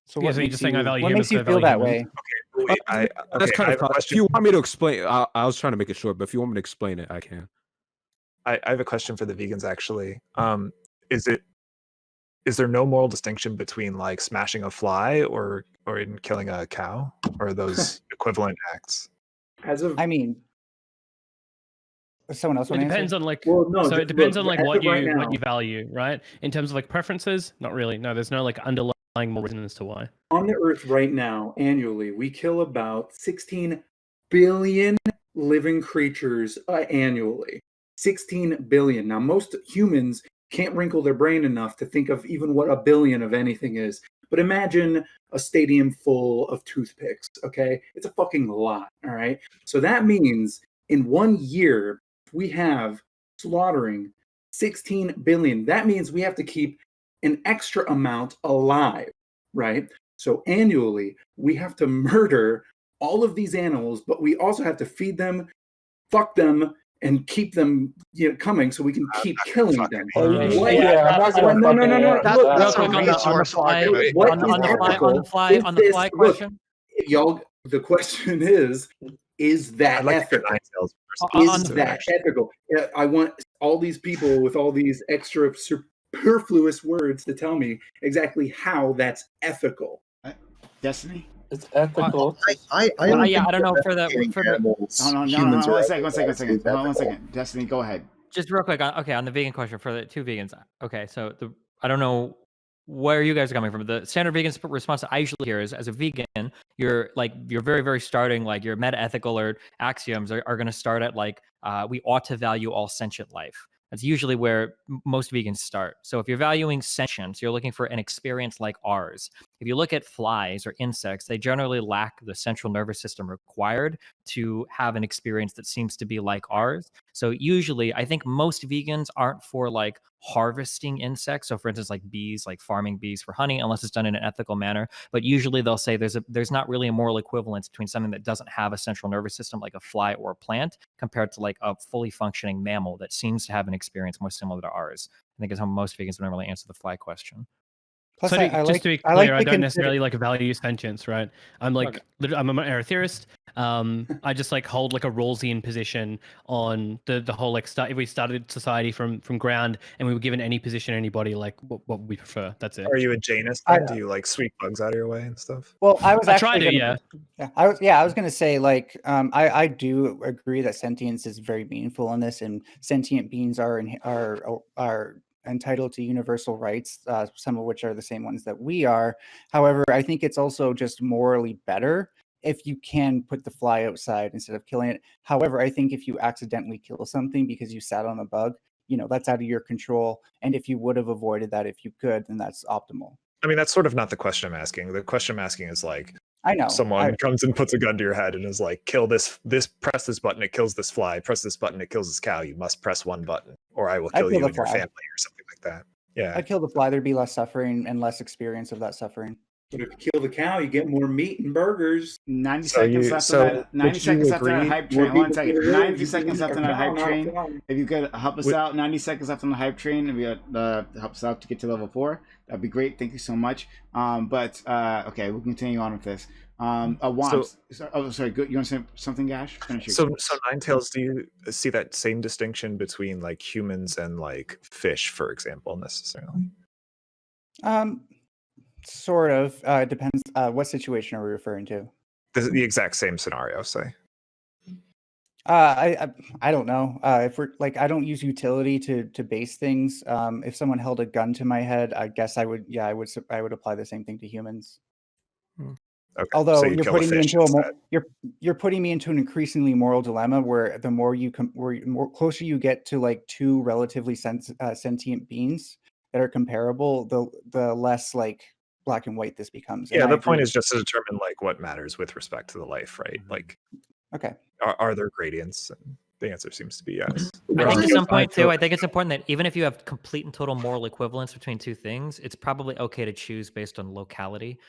So Yeah, what so you're makes just saying I value what humans, makes you so I feel value that humans. way? Wait, That's kind I of have a if question. you want me to explain, I was trying to make it short, but if you want me to explain it, I can. I have a question for the vegans actually. Is there no moral distinction between like smashing a fly or in killing a cow? Or are those equivalent acts? As of I mean, someone else It want to depends answer? on like Well, no, so it depends on like as what of you right now, value, right? In terms of like preferences, not really. No, there's no like underlying moral reason as to why. on the Earth right now, annually, we kill about 16 billion living creatures annually. 16 billion. Now, most humans can't wrinkle their brain enough to think of even what a billion of anything is. But imagine a stadium full of toothpicks, okay? It's a fucking lot, all right? So that means in 1 year, we have slaughtering 16 billion. That means we have to keep an extra amount alive, right? So annually, we have to murder all of these animals, but we also have to feed them, fuck them, and keep them coming so we can keep killing them. Yeah, I'm not gonna No, no, fucking no, no. answer Look, that. Real quick on the fly, what on the is fly, ethical? on the fly Look, question. y'all, the question is that I'd like to ethical? hear Ninetales' Is response to it, that actually. ethical? I want all these people with all these extra superfluous words to tell me exactly how that's ethical. Destiny? It's ethical. I don't yeah, think I don't know that for the animals, Hold on, humans one are second. Hold on one ethical. second. Destiny, go ahead. just real quick. Okay, on the vegan question for the two vegans. Okay, so I don't know where you guys are coming from. The standard vegan response that I usually hear is, as a vegan, you're very, very starting, like your meta ethical or axioms are going to start at like, we ought to value all sentient life. That's usually where most vegans start. So if you're valuing sentience, you're looking for an experience like ours. If you look at flies or insects, they generally lack the central nervous system required to have an experience that seems to be like ours. So usually, I think most vegans aren't for like harvesting insects. So for instance, like bees, like farming bees for honey, unless it's done in an ethical manner. But usually they'll say there's not really a moral equivalence between something that doesn't have a central nervous system like a fly or a plant compared to like a fully functioning mammal that seems to have an experience more similar to ours. I think is how most vegans would normally answer the fly question. Plus, So just to be clear, I don't necessarily like value sentience, right? I'm like, I'm an air theorist. I just like hold like a Rawlsian position on the whole like if we started society from ground and we were given any position, anybody, like what we prefer. That's it. Are you a Janus then? Do you like sweep bugs out of your way and stuff? Well, I was actually try to, gonna, I was going to say, like, I do agree that sentience is very meaningful in this, and sentient beings are entitled to universal rights, some of which are the same ones that we are. However, I think it's also just morally better if you can put the fly outside instead of killing it. However, I think if you accidentally kill something because you sat on a bug, that's out of your control. And if you would have avoided that if you could, then that's optimal. I mean, that's sort of not the question I'm asking. The question I'm asking is like, I know someone comes and puts a gun to your head and is like, kill this, press this button, it kills this fly, press this button, it kills this cow. You must press one button or I will kill you and your family or something like that. Yeah. I'd kill the fly. There'd be less suffering and less experience of that suffering. But if you kill the cow, you get more meat and burgers. 90 seconds left on that. 90 seconds left on that hype train. 1 second. 90 seconds left on that hype train. If you could help us out, 90 seconds left on the hype train. If you help us out to get to level 4, that'd be great. Thank you so much. Okay, we'll continue on with this. Sorry. Good. You want to say something, Gash? So Ninetales, do you see that same distinction between like humans and like fish, for example, necessarily? Sort of. It depends. What situation are we referring to? The exact same scenario, say. I don't know. If we're like, I don't use utility to base things. If someone held a gun to my head, I guess I would. Yeah, I would apply the same thing to humans. Okay. Although so you're putting me into you're putting me into an increasingly moral dilemma where the more more closer you get to like two relatively sentient beings that are comparable, the less like black and white this becomes. Yeah, the point is just to determine like what matters with respect to the life, right? Like, okay, are there gradients? And the answer seems to be yes. I think at some point too, I think it's important that even if you have complete and total moral equivalence between two things, it's probably okay to choose based on locality.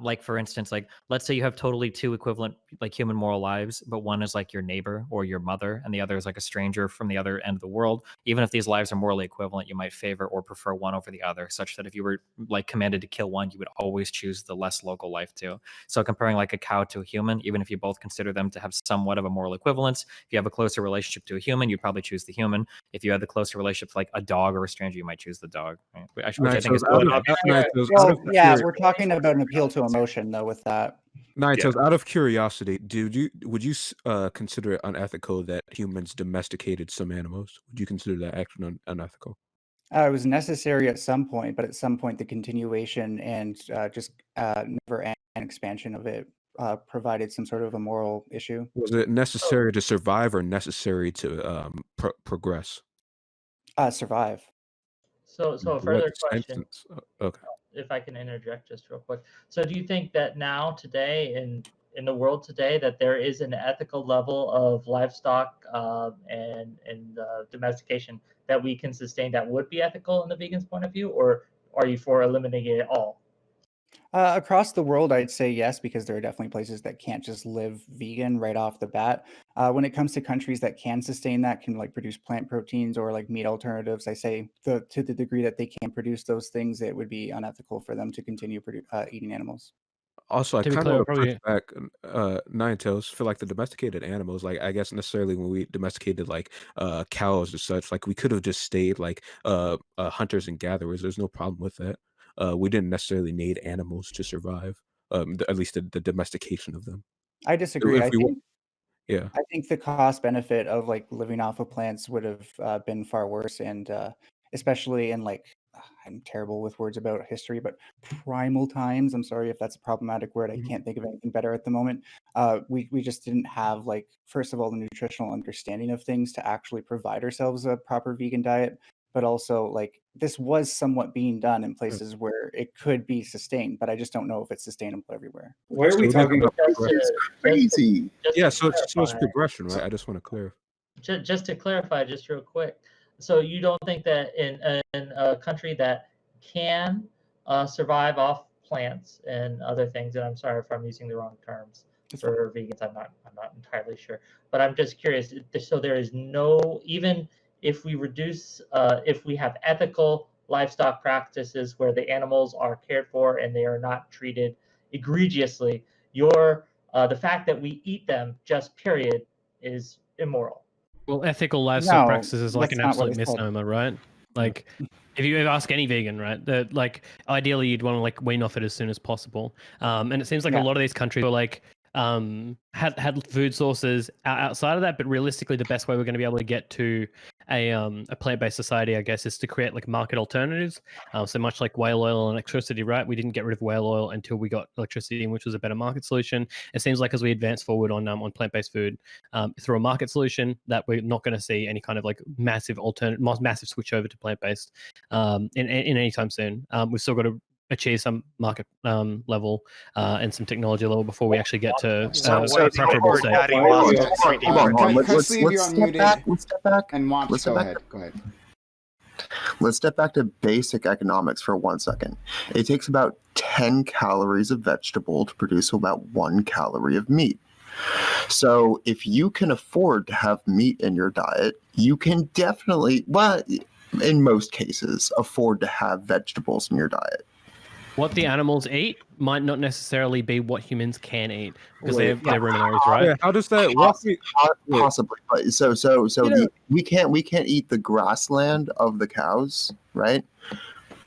Like for instance, like let's say you have totally two equivalent like human moral lives, but one is like your neighbor or your mother, and the other is like a stranger from the other end of the world. Even if these lives are morally equivalent, you might favor or prefer one over the other, such that if you were like commanded to kill one, you would always choose the less local life too. So comparing like a cow to a human, even if you both consider them to have somewhat of a moral equivalence, if you have a closer relationship to a human, you'd probably choose the human. If you had the closer relationship to like a dog or a stranger, you might choose the dog, right? Which I think is Well, yeah, we're talking about an appeal to emotion, though. With that, Naito, out of curiosity, would you consider it unethical that humans domesticated some animals? Would you consider that action unethical? It was necessary at some point, but at some point, the continuation and just never-ending expansion of it provided some sort of a moral issue. Was it necessary to survive or necessary to progress? Survive. So a What further question, instance? Okay. if I can interject just real quick. So do you think that now today in the world today that there is an ethical level of livestock and domestication that we can sustain that would be ethical in the vegan's point of view, or are you for eliminating it all? Across the world, I'd say yes, because there are definitely places that can't just live vegan right off the bat. When it comes to countries that can sustain that, can like produce plant proteins or like meat alternatives, I say to the degree that they can produce those things, it would be unethical for them to continue eating animals. Also, I To be kind clear, of want to probably- push back, Nine Tails, for like the domesticated animals. Like, I guess necessarily when we domesticated like cows or such, like we could have just stayed like hunters and gatherers. There's no problem with that. We didn't necessarily need animals to survive. At least the domestication of them. I disagree. If we, yeah. I think the cost benefit of like living off of plants would have been far worse, and especially in like I'm terrible with words about history, but primal times. I'm sorry if that's a problematic word. I can't think of anything better at the moment. We just didn't have like first of all the nutritional understanding of things to actually provide ourselves a proper vegan diet, but also like this was somewhat being done in places where it could be sustained, but I just don't know if it's sustainable everywhere. Why are we talking about crazy? Yeah, so it's progression, right? I just want to clarify. Just to clarify, just real quick. So you don't think that in a country that can survive off plants and other things, and I'm sorry if I'm using the wrong terms for vegans, I'm not entirely sure, but I'm just curious. So there is no, even if we reduce, if we have ethical livestock practices where the animals are cared for and they are not treated egregiously, the fact that we eat them just period is immoral. Well, ethical livestock No, practices is like that's an not what absolute I said. misnomer, right? Like, if you ask any vegan, right, that like ideally you'd want to like wean off it as soon as possible. And it seems like a lot of these countries were like had food sources outside of that, but realistically, the best way we're going to be able to get to a plant-based society, I guess, is to create like market alternatives. So much like whale oil and electricity, right? We didn't get rid of whale oil until we got electricity, which was a better market solution. It seems like as we advance forward on plant-based food through a market solution, that we're not going to see any kind of like massive switch over to plant-based in any time soon. We've still got to achieve some market level and some technology level before we actually get to a preferable state. Let's step back. And Womps, go ahead. Let's step back to basic economics for 1 second. It takes about 10 calories of vegetable to produce about 1 calorie of meat. So if you can afford to have meat in your diet, you can definitely, well, in most cases, afford to have vegetables in your diet. What the animals eat might not necessarily be what humans can eat because they're ruminaries, right? Yeah, how does that possibly? We can't eat the grassland of the cows, right?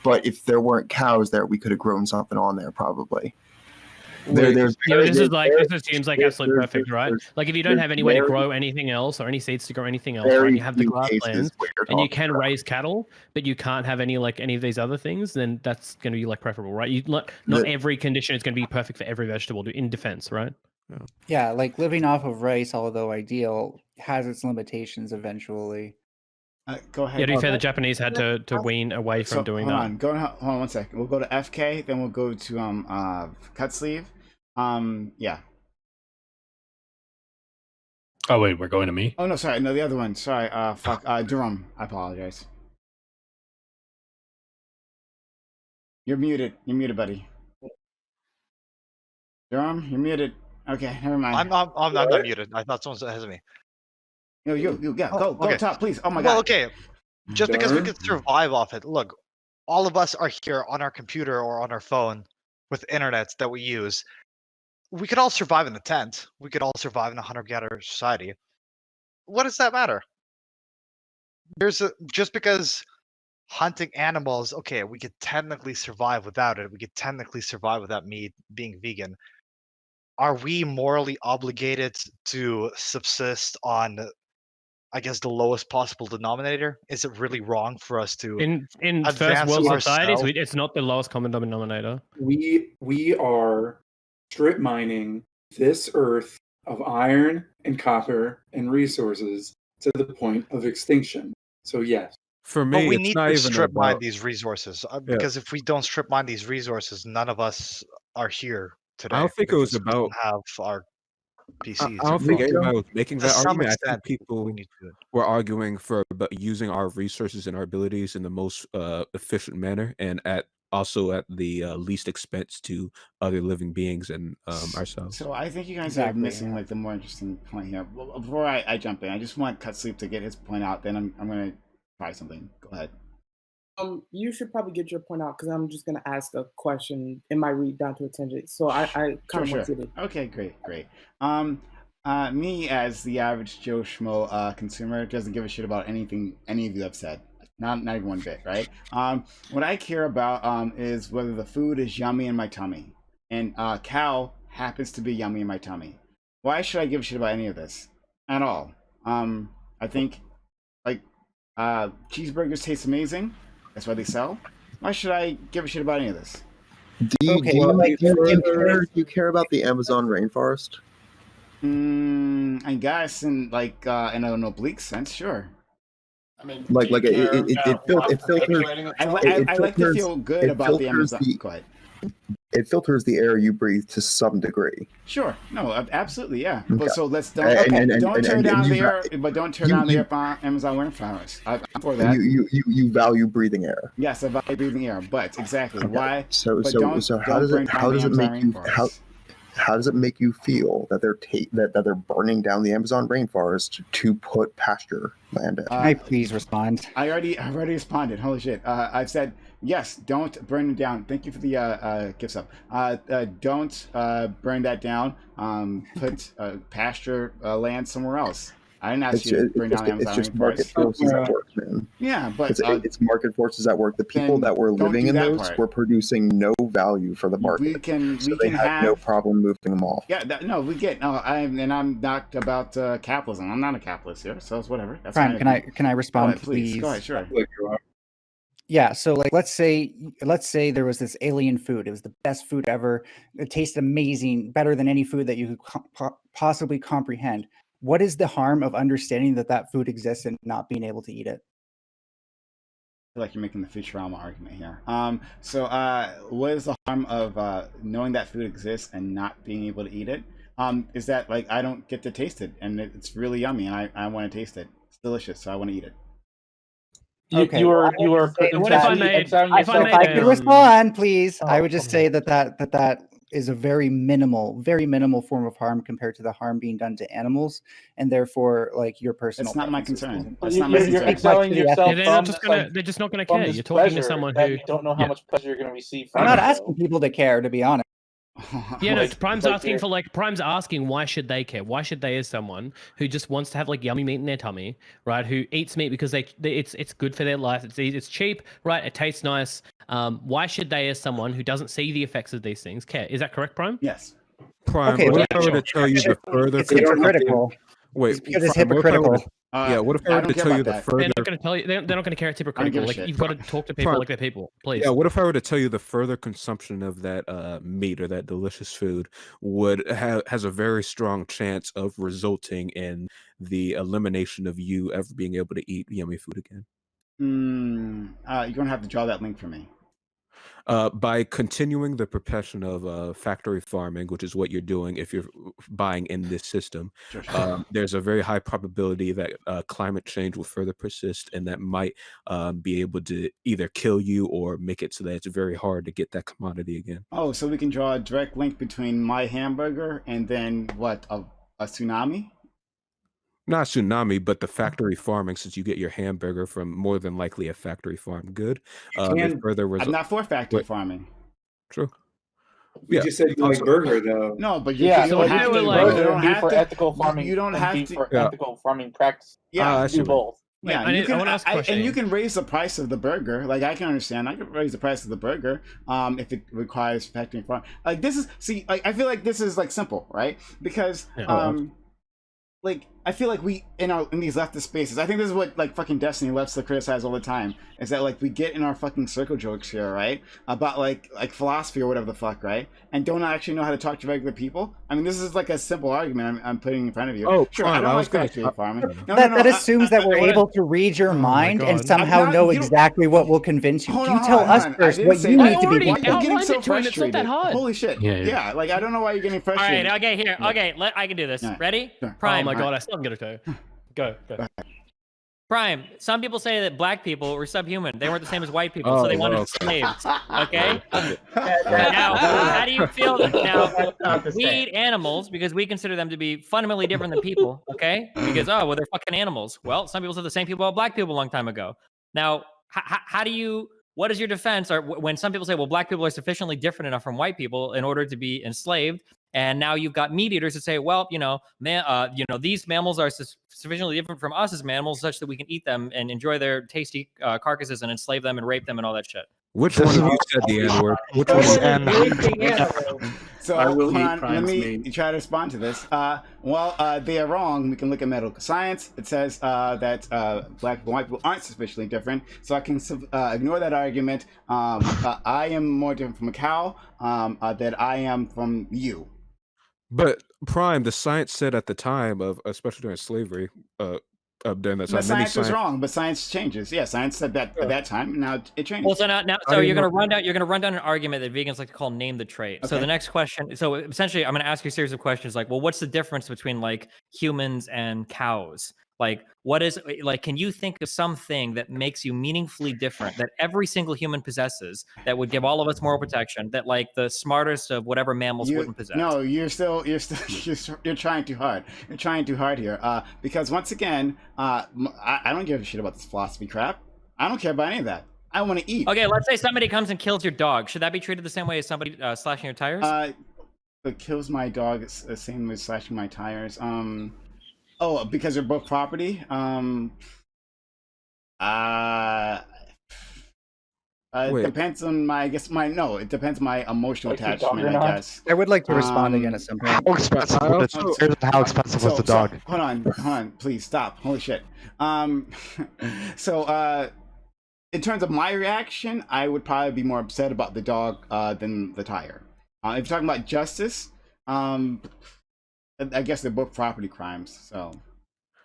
But if there weren't cows there, we could have grown something on there probably. This seems like absolute perfect, right? Like if you don't have any way to grow anything else or any seeds to grow anything else, right? You have the grasslands and you can raise cattle, but you can't have any of these other things, then that's going to be like preferable, right? Not every condition is going to be perfect for every vegetable in defense, right? Yeah, like living off of rice, although ideal, has its limitations eventually. Go ahead. Yeah, to be fair, the Japanese had to wean away from doing that. Hold on 1 second. We'll go to FK, then we'll go to Cut Sleeve. Yeah. Oh wait, we're going to me? Oh no, sorry, no, the other one. Sorry, Jerome. I apologize. You're muted, buddy. Jerome, you're muted. Okay, never mind. I'm not muted. I thought someone ahead of me. No, you, yeah, go okay. top, please. Oh my Well, god. okay. Just because we could survive off it. Look, all of us are here on our computer or on our phone with internet that we use. We could all survive in a tent. We could all survive in a hunter-gatherer society. What does that matter? Just because hunting animals, okay, we could technically survive without it. We could technically survive without meat, being vegan. Are we morally obligated to subsist on, I guess, the lowest possible denominator? Is it really wrong for us to in first advance world societies? ourselves? It's not the lowest common denominator. We are strip mining this earth of iron and copper and resources to the point of extinction. So yes. For But me, we it's need not to even strip mine about. these resources Yeah. because if we don't strip mine these resources, none of us are here today. I don't think it was because we about. don't have our PCs. I don't think anybody was making To that some argument. I extent, think people we need to do it. were arguing for using our resources and our abilities in the most efficient manner, and also at the least expense to other living beings and ourselves. So I think you guys Exactly, are missing like the more interesting point here. Well, before I jump in, I just want Cut Sleep to get his point out. Then I'm gonna try something. Go ahead. You should probably get your point out because I'm just gonna ask a question. It might read down to a tangent, so I kind of want to. Okay, great. Me as the average Joe Schmo consumer doesn't give a shit about anything any of you have said. Not even one bit, right? What I care about is whether the food is yummy in my tummy, and cow happens to be yummy in my tummy. Why should I give a shit about any of this at all? I think like cheeseburgers taste amazing. That's why they sell. Why should I give a shit about any of this? Do you care about the Amazon rainforest? I guess in like in an oblique sense, sure. I mean, Like it filters. I like to feel good about the Amazon. Go ahead. It filters the air you breathe to some degree. Sure. No, absolutely, yeah. Okay. But so let's don't And turn down the you- air, but don't turn down the air for Amazon rainforest. I'm for that. You value breathing air. Yes, I value breathing air, but exactly why? So but how does it make you how does it make you feel that they're burning down the Amazon rainforest to put pasture land in? Can I please respond? I've already responded. Holy shit! I've said yes. Don't burn it down. Thank you for the gifts up. Don't burn that down. Put pasture land somewhere else. I didn't ask you to burn down Amazon It's just rainforest. market forces at work, man. Yeah, but it's market forces at work. The people that were don't living do in that those part. were producing no value for the market. We can they had no problem moving them off. Yeah, we get. No, I'm not about capitalism. I'm not a capitalist here, so it's whatever. That's Prime, fine. can I respond, Go ahead, please? Go ahead, sure. Yeah, so like let's say there was this alien food. It was the best food ever. It tasted amazing, better than any food that you could possibly comprehend. What is the harm of understanding that food exists and not being able to eat it? I feel like you're making the Futurama argument here. So what is the harm of knowing that food exists and not being able to eat it? Is that like I don't get to taste it, and it's really yummy, and I want to taste it. It's delicious, so I want to eat it. Okay. You were What if I could respond, please? I would just say that is a very minimal form of harm compared to the harm being done to animals, and therefore, like your personal. That's not my concern. That's not my You're concern. exiling yourself They're just not gonna care. You're talking to someone who you don't know how much pleasure you're going to receive. I'm not asking people to care, to be honest. Yeah, no, Like- Prime's like asking you're- for like Prime's asking why should they care? Why should they, as someone who just wants to have like yummy meat in their tummy, right? Who eats meat because it's good for their life. It's cheap, right? It tastes nice. Why should they, as someone who doesn't see the effects of these things, care? Is that correct, Prime? Yes. Prime, Okay, what well, if I were to tell you the further It's hypocritical. Wait, Because it's Prime, what if I were hypocritical. to- yeah, what if I were to tell you the further? They're not going to tell you. They're not going to care. It's hypocritical. a Like shit. you've got to talk to people Prime. like they're people, please. Yeah, what if I were to tell you the further consumption of that meat or that delicious food has a very strong chance of resulting in the elimination of you ever being able to eat yummy food again? You're gonna have to draw that link for me. By continuing the progression of factory farming, which is what you're doing if you're buying in this system, there's a very high probability that climate change will further persist, and that might be able to either kill you or make it so that it's very hard to get that commodity again. Oh, so we can draw a direct link between my hamburger and then what, a tsunami? Not tsunami, but the factory farming, since you get your hamburger from more than likely a factory farm good. I'm not for factory farming. True. You just said you like burger, though. No, but you, Yeah, you so don't like, have to. burger You don't and be have for to. ethical farming. You don't and have be to. for Yeah. ethical farming practice. Yeah, do both. Yeah, I you can, wanna ask a question. and you can raise the price of the burger. Like I can understand, I can raise the price of the burger, if it requires factory farm. Like this is, see, like I feel like this is like simple, right? Because like I feel like we in these leftist spaces, I think this is what like fucking Destiny loves to criticize all the time, is that like we get in our fucking circle jokes here, right? About like philosophy or whatever the fuck, right? And don't actually know how to talk to regular people. I mean, this is like a simple argument I'm putting in front of you. Oh, sure, fine, I don't I like was gonna- factory farming. That assumes that we're able to read your mind and somehow not- know you don't- exactly what will convince you. Hold You on, tell hold on, us hold on. first I didn't what say you that. need to be Why doing. are you getting outlined so it to him, it's not that frustrated? hard. Holy shit. Yeah, yeah. Yeah, like I don't know why you're getting All right, frustrated. okay, here. Okay, I can do this. Alright. Ready? Sure. Prime. Oh my god, I still haven't got a toe. Go. Prime. Some people say that black people were subhuman. They weren't the same as white people, so Oh, they wanted okay. slaves. Okay. Now, how do you feel? Now, we eat animals because we consider them to be fundamentally different than people. Okay. Because well, they're fucking animals. Well, some people said the same people about black people a long time ago. Now, how do you? What is your defense? Or when some people say, well, black people are sufficiently different enough from white people in order to be enslaved, and now you've got meat eaters that say, well, these mammals are sufficiently different from us as mammals, such that we can eat them and enjoy their tasty carcasses and enslave them and rape them and all that shit. Which one of you said the N-word? Which one? So I will hold eat on, let Prime's me meat. try to respond to this. They are wrong. We can look at medical science. It says that black and white people aren't sufficiently different, so I can ignore that argument. I am more different from a cow than I am from you. But Prime, the science said at the time of, especially during slavery, during that time, The science was wrong, but science changes. Yeah, science said that at that time, and now it changes. Well, so now, you're gonna run down an argument that vegans like to call name the trait. So Okay. the next question, so essentially, I'm gonna ask you a series of questions like, well, what's the difference between like humans and cows? Like, what is like? Can you think of something that makes you meaningfully different that every single human possesses that would give all of us moral protection that like the smartest of whatever mammals wouldn't possess? No, you're trying too hard. You're trying too hard here. Because once again, I don't give a shit about this philosophy crap. I don't care about any of that. I want to eat. Okay, let's say somebody comes and kills your dog. Should that be treated the same way as somebody slashing your tires? It kills my dog. It's the same as slashing my tires. Oh, because they're both property. It depends on my. It depends on my emotional Like your dog attachment. or I not? guess. I would like to respond again at some point. How expensive was the dog? Hold on, please stop. Holy shit. In terms of my reaction, I would probably be more upset about the dog than the tire. If you're talking about justice, I guess they're both property crimes. So.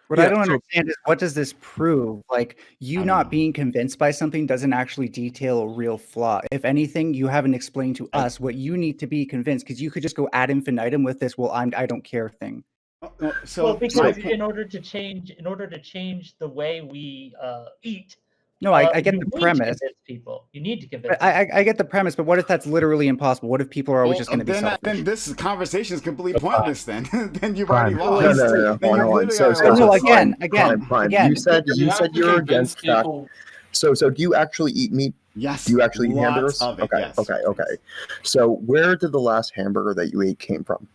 What I don't understand is what does this prove? Like you not being convinced by something doesn't actually detail a real flaw. If anything, you haven't explained to us what you need to be convinced, because you could just go ad infinitum with this. Well, I don't care thing. Well, because in order to change the way we eat. No, I get you the need to premise. convince people. You need to convince. But I get the premise, but what if that's literally impossible? What if people are always just going to be selfish? Then this conversation is completely pointless. Then you've already No, lost. Again. Again. You said you're against fact. So do you actually eat meat? Yes. Do you actually eat Lots hamburgers? of it, Okay, yes. okay. So where did the last hamburger that you ate came from?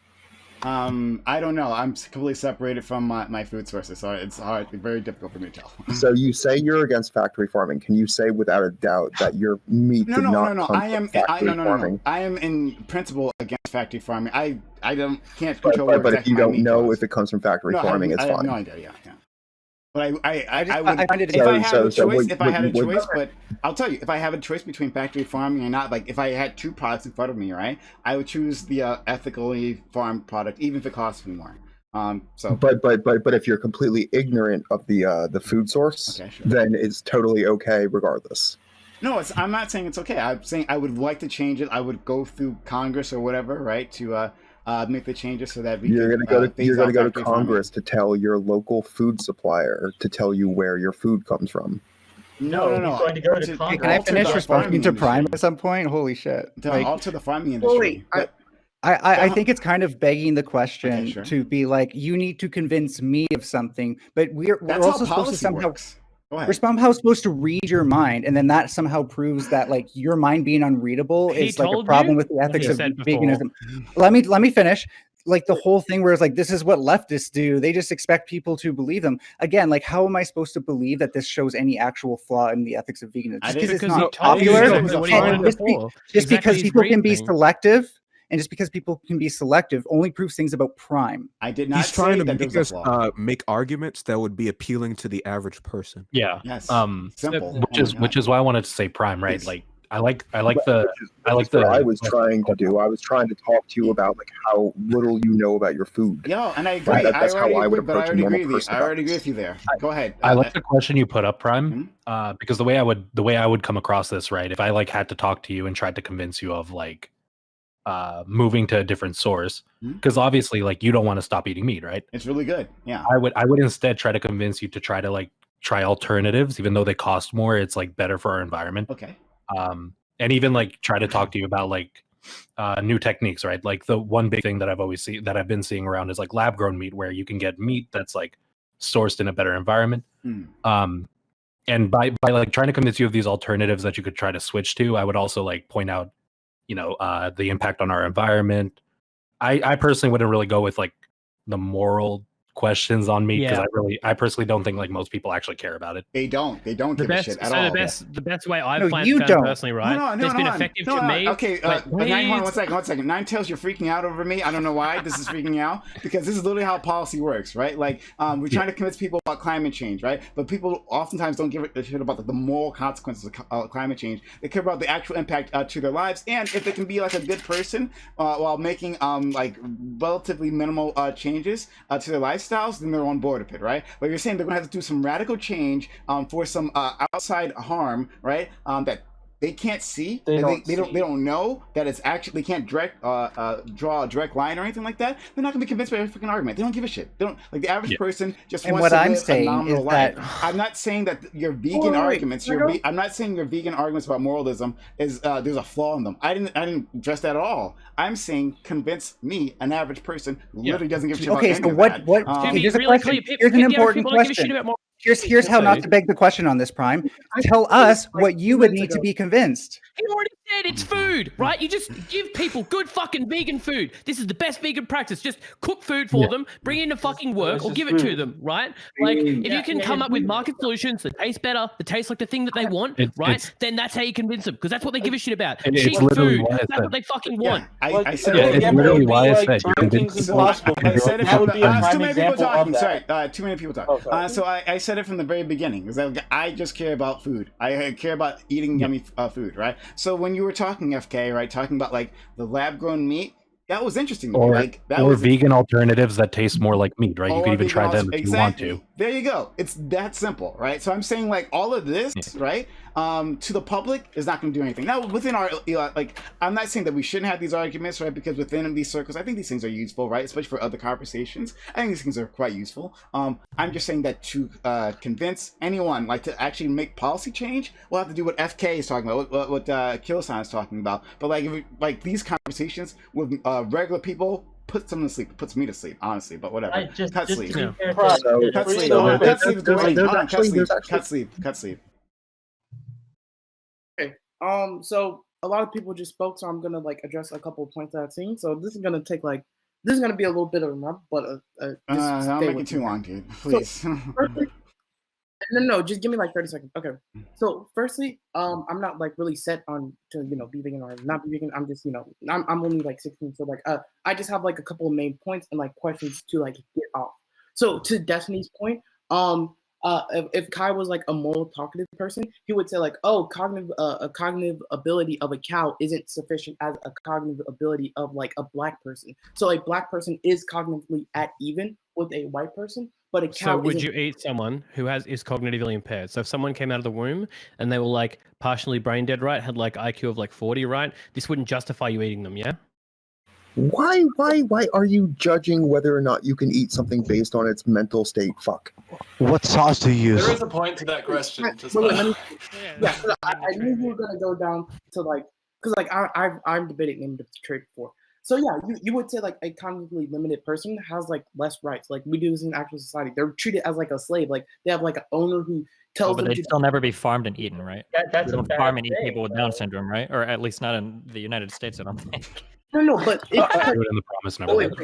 I don't know. I'm completely separated from my food sources, so it's very difficult for me to tell. So you say you're against factory farming. Can you say without a doubt that your meat did not come from factory farming? I am in principle against factory farming. I can't control. But if you don't know if it comes from factory farming, it's I fine. have no idea. Yeah. But I would, I find it if I had a so choice, what- but I'll tell you, if I have a choice between factory farming and not, like if I had two products in front of me, right, I would choose the ethically farmed product, even if it costs me more. But if you're completely ignorant of the food source, Okay, sure. then it's totally okay regardless. No, I'm not saying it's okay. I'm saying I would like to change it. I would go through Congress or whatever, right, to make the changes so that we You're can gonna go to factory farming. Congress to tell your local food supplier to tell you where your food comes from. No. He's going to go to Congress. Can I finish responding to Prime industry. at some point? Holy shit! To Like, alter the farming industry. But I think it's kind of begging the question Okay, sure. to be like, you need to convince me of something, but we're That's also how supposed to policy somehow works. Go ahead. we're somehow supposed to read your mind, and then that somehow proves that like your mind being unreadable He is like a told problem you with the what ethics he of said before. veganism. Let me finish. Like the whole thing where it's like, this is what leftists do. They just expect people to believe them. Again, like how am I supposed to believe that this shows any actual flaw in the ethics of veganism? Just because it's Because he not told you popular, exactly what he wanted before. just Exactly because his people can be reasoning. selective, and just because people can be selective only proves things about Prime. I did He's trying to make us make arguments that would be appealing to the average person. Yeah. Yes. Simple. Oh Which is why I wanted to say Prime, right? Please. Like I like the What I was trying to do. I was trying to talk to you about like how little you know about your food. Yo, and I agree. Right? That's I how already I would agree, but I approach a already normal agree with you. person. I about already agree this. with you there. Go ahead. I like the question you put up, Prime, because the way I would come across this, right? If I like had to talk to you and tried to convince you of like moving to a different source, because obviously like you don't want to stop eating meat, right? It's really good. Yeah. I would instead try to convince you to try to like try alternatives, even though they cost more. It's like better for our environment. Okay. And even like try to talk to you about like new techniques, right? Like the one big thing that I've been seeing around is like lab grown meat, where you can get meat that's like sourced in a better environment. And by like trying to convince you of these alternatives that you could try to switch to, I would also like point out, the impact on our environment. I personally wouldn't really go with like the moral questions on meat because I personally don't think like most people actually care about it. They don't give a shit at all. The best way I've No, found you don't. personally, right? That's been effective to me. Okay, Like, but Nine, hold on, please. one second. Nine Tails, you're freaking out over me. I don't know why this is freaking out, because this is literally how policy works, right? Like, we're trying to convince people about climate change, right? But people oftentimes don't give a shit about the moral consequences of climate change. They care about the actual impact to their lives, and if they can be like a good person while making like relatively minimal changes to their lifestyles, then they're on board with it, right? But you're saying they're gonna have to do some radical change for some outside harm, right? That they can't see. They don't know that it's actually, they can't draw a direct line or anything like that. They're not gonna be convinced by every freaking argument. They don't give a shit. They don't, like, the average person just And wants what to I'm live a saying nominal is life. that- I'm not saying that your vegan arguments, I'm not saying your vegan arguments about moralism is there's a flaw in them. I didn't address that at all. I'm saying convince me, an average person who literally doesn't give a shit about Okay, any so of what? that. What? Here's a question. Here's an important question. Here's how not to beg the question on this, Prime. Tell us what you would need to be convinced. He already said it's food, right? You just give people good fucking vegan food. This is the best vegan practice. Just cook food for them, bring it into fucking work, or give it to them, right? Like, if you can come up with market solutions that taste better, that taste like the thing that they want, right? Then that's how you convince them, because that's what they give a shit about. It's Cheap literally food. why I That's said- what they fucking want. I said it's literally why I said you trying convince things people. impossible. I said it That from would the, be a prime too many people example of talking. that. Sorry, too many people talking. Oh, sorry. So I said it from the very beginning. Is that I just care about food. I care about eating yummy food, right? So when you were talking, FK, right, talking about like the lab grown meat, that was interesting to me. Or, Like that or was vegan alternatives that taste more like meat, right? You Or could even vegan try them alternatives. if you want Exactly. to. There you go. It's that simple, right? So I'm saying like all of this, right, to the public is not going to do anything. Now within our, like, I'm not saying that we shouldn't have these arguments, right? Because within these circles, I think these things are useful, right? Especially for other conversations. I think these things are quite useful. I'm just saying that to convince anyone, like to actually make policy change, we'll have to do what FK is talking about, what Kilosan is talking about. But like, like these conversations with regular people, puts me to sleep, honestly. But whatever. Cut sleep. Cut sleep. Okay. So a lot of people just spoke, so I'm gonna like address a couple of points that I've seen. So this is gonna be a little bit of a run, but I'll make it too long, dude. Please. So, firstly, no, just give me like 30 seconds. Okay. So firstly, I'm not like really set on to be vegan or not be vegan. I'm just I'm only like 16, so like I just have like a couple of main points and like questions to like get off. So to Destiny's point, if Kai was like a more talkative person, he would say like, oh, a cognitive ability of a cow isn't sufficient as a cognitive ability of like a black person. So a black person is cognitively at even with a white person, but a cow So would isn't. you eat someone who is cognitively impaired? So if someone came out of the womb and they were like partially brain dead, right, had like IQ of like 40, right, this wouldn't justify you eating them, yeah? Why are you judging whether or not you can eat something based on its mental state? Fuck. What sauce do you use? There is a point to that question. Just Wait, let me, so I knew you were gonna go down to like, because like I'm debating named the trait before. So yeah, you would say like a cognitively limited person has like less rights. Like we do this in actual society. They're treated as like a slave. Like they have like an owner who tells But them they'd to. still never be farmed and eaten, right? That's We a don't bad farm and eat thing, people with Down syndrome, right? Or at least not in the United States, I don't think. No, but Do it in the promised neverland.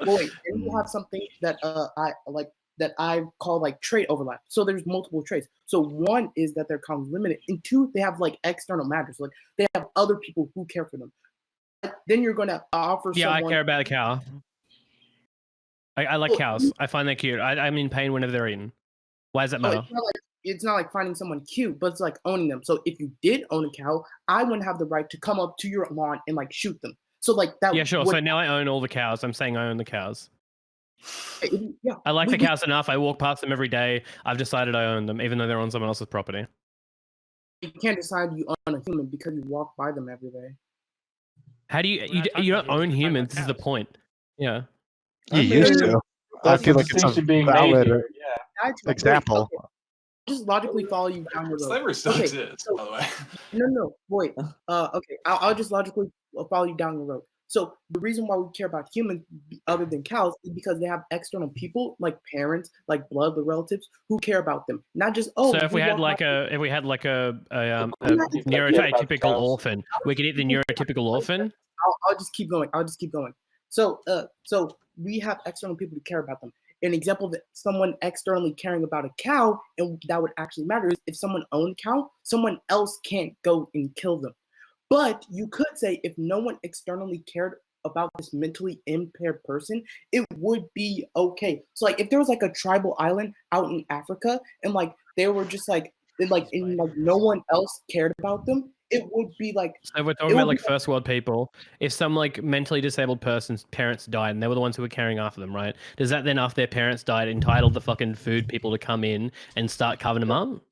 wait, then you have something that I like that I call like trait overlap. So there's multiple traits. So one is that they're kind of limited, and two, they have like external matters. Like they have other people who care for them. Then you're gonna offer. Yeah, someone... I care about a cow. I like cows. I find them cute. I'm in pain whenever they're eaten. Why does that matter? It's not like finding someone cute, but it's like owning them. So if you did own a cow, I wouldn't have the right to come up to your lawn and like shoot them. So like that. Yeah, sure. So now I own all the cows. I'm saying I own the cows. Yeah, I like the cows enough. I walk past them every day. I've decided I own them, even though they're on someone else's property. You can't decide you own a human because you walk by them every day. How do you don't own humans? This is the point. Yeah. You used to. I feel like it's a valid example. Just logically follow you down the road. Slavery still exists, by the way. No, wait. Okay, I'll just logically follow you down the road. So the reason why we care about humans other than cows is because they have external people like parents, like blood relatives who care about them. Not just So if we had like a neurotypical orphan, we could eat the neurotypical orphan. I'll just keep going. So we have external people to care about them. An example of someone externally caring about a cow, and that would actually matter, is if someone owned a cow, someone else can't go and kill them. But you could say if no one externally cared about this mentally impaired person, it would be okay. So like if there was like a tribal island out in Africa and like they were just like no one else cared about them, it would be like. So we're talking about like first world people. If some like mentally disabled person's parents died and they were the ones who were caring after them, right? Does that then, after their parents died, entitle the fucking food people to come in and start covering them up?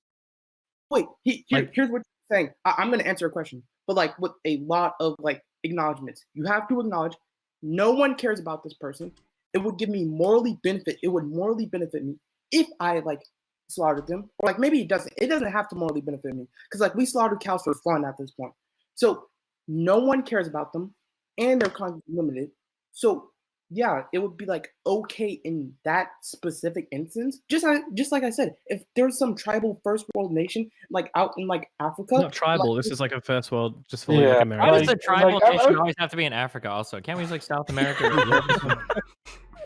Wait, here's what you're saying. I'm going to answer a question, but like with a lot of like acknowledgments. You have to acknowledge no one cares about this person. It would give me morally benefit. It would morally benefit me if I like slaughtered them, or like maybe it doesn't have to morally benefit me because like we slaughter cows for fun at this point. So no one cares about them and they're kind of limited. So yeah, it would be like okay in that specific instance. Just like I said, if there's some tribal first world nation like out in like Africa. Not tribal. Like, this is like a first world, just fully like America. Why does the tribal nation always have to be in Africa? Also, can't we use like South America?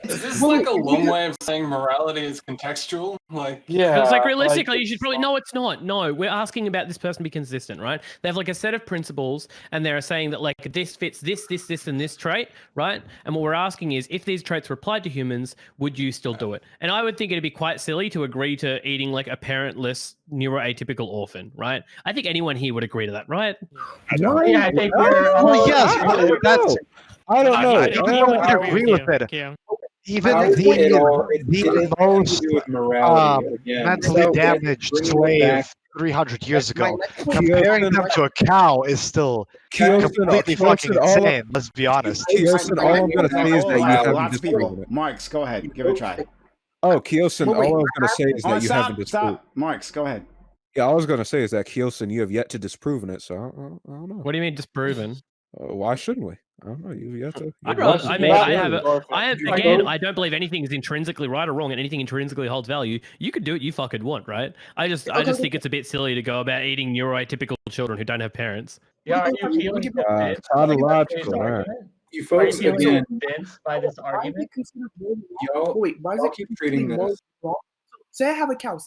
Is this like a long way of saying morality is contextual? Like, because like realistically, you should probably no, it's not. No, we're asking about this person to be consistent, right? They have like a set of principles, and they're saying that like this fits this, and this trait, right? And what we're asking is, if these traits were applied to humans, would you still do it? And I would think it'd be quite silly to agree to eating like a parentless neuroatypical orphan, right? I think anyone here would agree to that, right? No, yeah, I think we're. Well, yes, that's. I don't know. I don't agree with it. Even the most mentally damaged slave 300 years ago, comparing them to a cow is still completely fucking insane. Let's be honest. All I'm going to say is that you haven't lots of people. disproven it. Marks, go ahead. Give it a try. Oh, Kyosin, all I was going to say is that you haven't disproven. Stop. Marks, go ahead. Yeah, all I was going to say is that Kyosin, you have yet to disproven it, so I don't know. What do you mean disproven? Why shouldn't we? I don't know. You have to. I don't believe anything is intrinsically right or wrong, and anything intrinsically holds value. You could do what you fucking want, right? I just think it's a bit silly to go about eating neurotypical children who don't have parents. Yeah, are you feeling tautological? You folks again convinced by this argument? Wait, why is it keep treating this? Say I have a cow,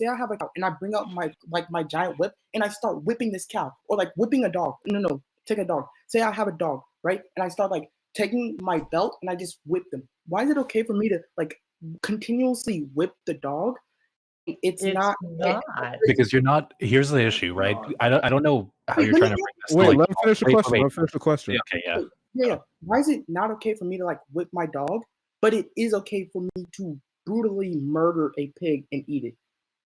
and I bring out my giant whip, and I start whipping this cow, or like whipping a dog. No, take a dog. Say I have a dog, right? And I start like taking my belt and I just whip them. Why is it okay for me to like continuously whip the dog? It's not because you're not. Here's the issue, right? I don't know how you're trying to bring this. Wait, like, let me finish the question. Let me finish the question. Okay, yeah. Yeah. Why is it not okay for me to like whip my dog, but it is okay for me to brutally murder a pig and eat it.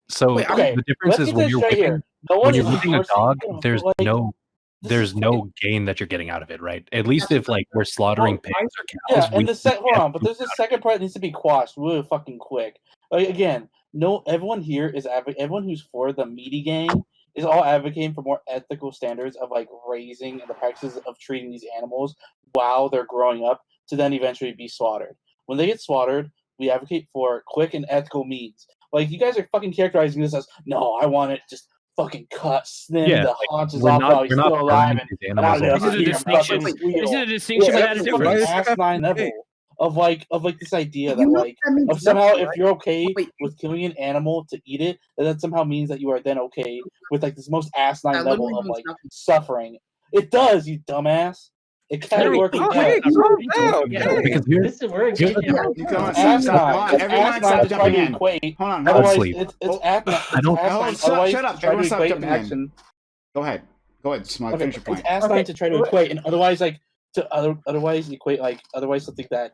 So Wait, okay, the difference let's is get when this you're straight whipping, here. No when one you're is whipping a enforcing, dog, you know, there's like, no this there's is no gain that you're getting out of it, right? At least if like we're slaughtering pigs or Yeah, cows, and hold on, but there's a second part that needs to be quashed really fucking quick. Like, again, no, everyone here is everyone who's for the meaty gang is all advocating for more ethical standards of like raising and the practices of treating these animals while they're growing up to then eventually be slaughtered. When they get slaughtered, we advocate for quick and ethical means. Like you guys are fucking characterizing this as no, I want it just fucking cut, snim Yeah, the like, haunches we're off not- while he's we're not still alive, burning and, these and I animals live alive. here This is a distinction. This is a distinction without a difference. asinine level of like this idea You that know like what that means of somehow nothing, if right? you're okay with killing an animal to eat it, that somehow means that you are then okay with like this most asinine That level literally of means like nothing. suffering. It does, you dumbass. It categorically does. because here's we're You come on, stop. Hold on. Everyone stop jumping in. Hold on. Otherwise, sleep. it's Oh, asinine. I don't- It's Shut asinine. up. To try Everyone to stop equate jumping an in. action. Go ahead. Smug. Okay, Finish your point. it's asinine to try to equate, and otherwise something that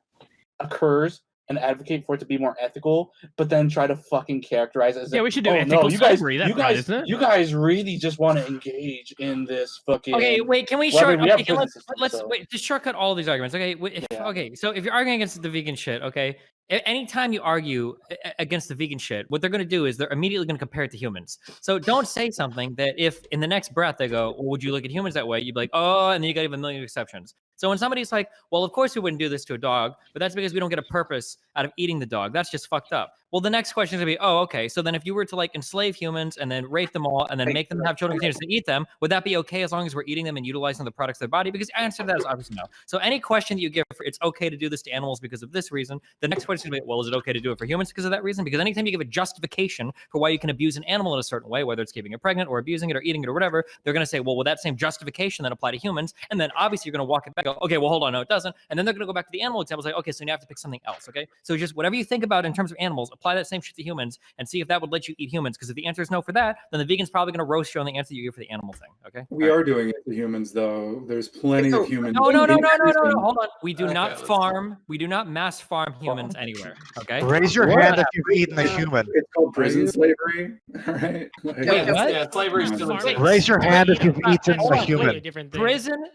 occurs and advocate for it to be more ethical, but then try to fucking characterize it as Yeah, if, we should do oh, ethical no, you guys, slavery. That's you right, guys, isn't it? you guys really just want to engage in this fucking. Okay, wait. Can we well, I short? mean, we have Okay, prison let's systems, let's so- wait. Just shortcut all these arguments. Okay. Okay. So if you're arguing against the vegan shit, okay. Anytime you argue against the vegan shit, what they're going to do is they're immediately going to compare it to humans. So don't say something that if in the next breath they go, well, would you look at humans that way? You'd be like, oh, and then you got even a million exceptions. So when somebody's like, well, of course we wouldn't do this to a dog, but that's because we don't get a purpose out of eating the dog. That's just fucked up. Well, the next question is going to be, oh, okay. So then if you were to like enslave humans and then rape them all and then make them have children continuously eat them, would that be okay as long as we're eating them and utilizing the products of their body? Because the answer to that is obviously no. So any question that you give for it's okay to do this to animals because of this reason, the next question is going to be, well, is it okay to do it for humans because of that reason? Because anytime you give a justification for why you can abuse an animal in a certain way, whether it's keeping it pregnant or abusing it or eating it or whatever, they're going to say, well, will that same justification then apply to humans? And then obviously you're going to walk it back and go, okay, well, hold on, no, it doesn't. And then they're going to go back to the animal example and say, okay, so you have to pick something else, okay? So just whatever you think about in terms of animals, apply that same shit to humans and see if that would let you eat humans. Because if the answer is no for that, then the vegan's probably going to roast you on the answer you give for the animal thing, okay? We are doing it to humans, though. There's plenty of humans. No, hold on. We do not farm. We do not mass farm humans anywhere. Okay. Raise your hand if you've eaten a human. It's called prison slavery. All right. Yeah, slavery still exists. Raise your hand if you've eaten a human.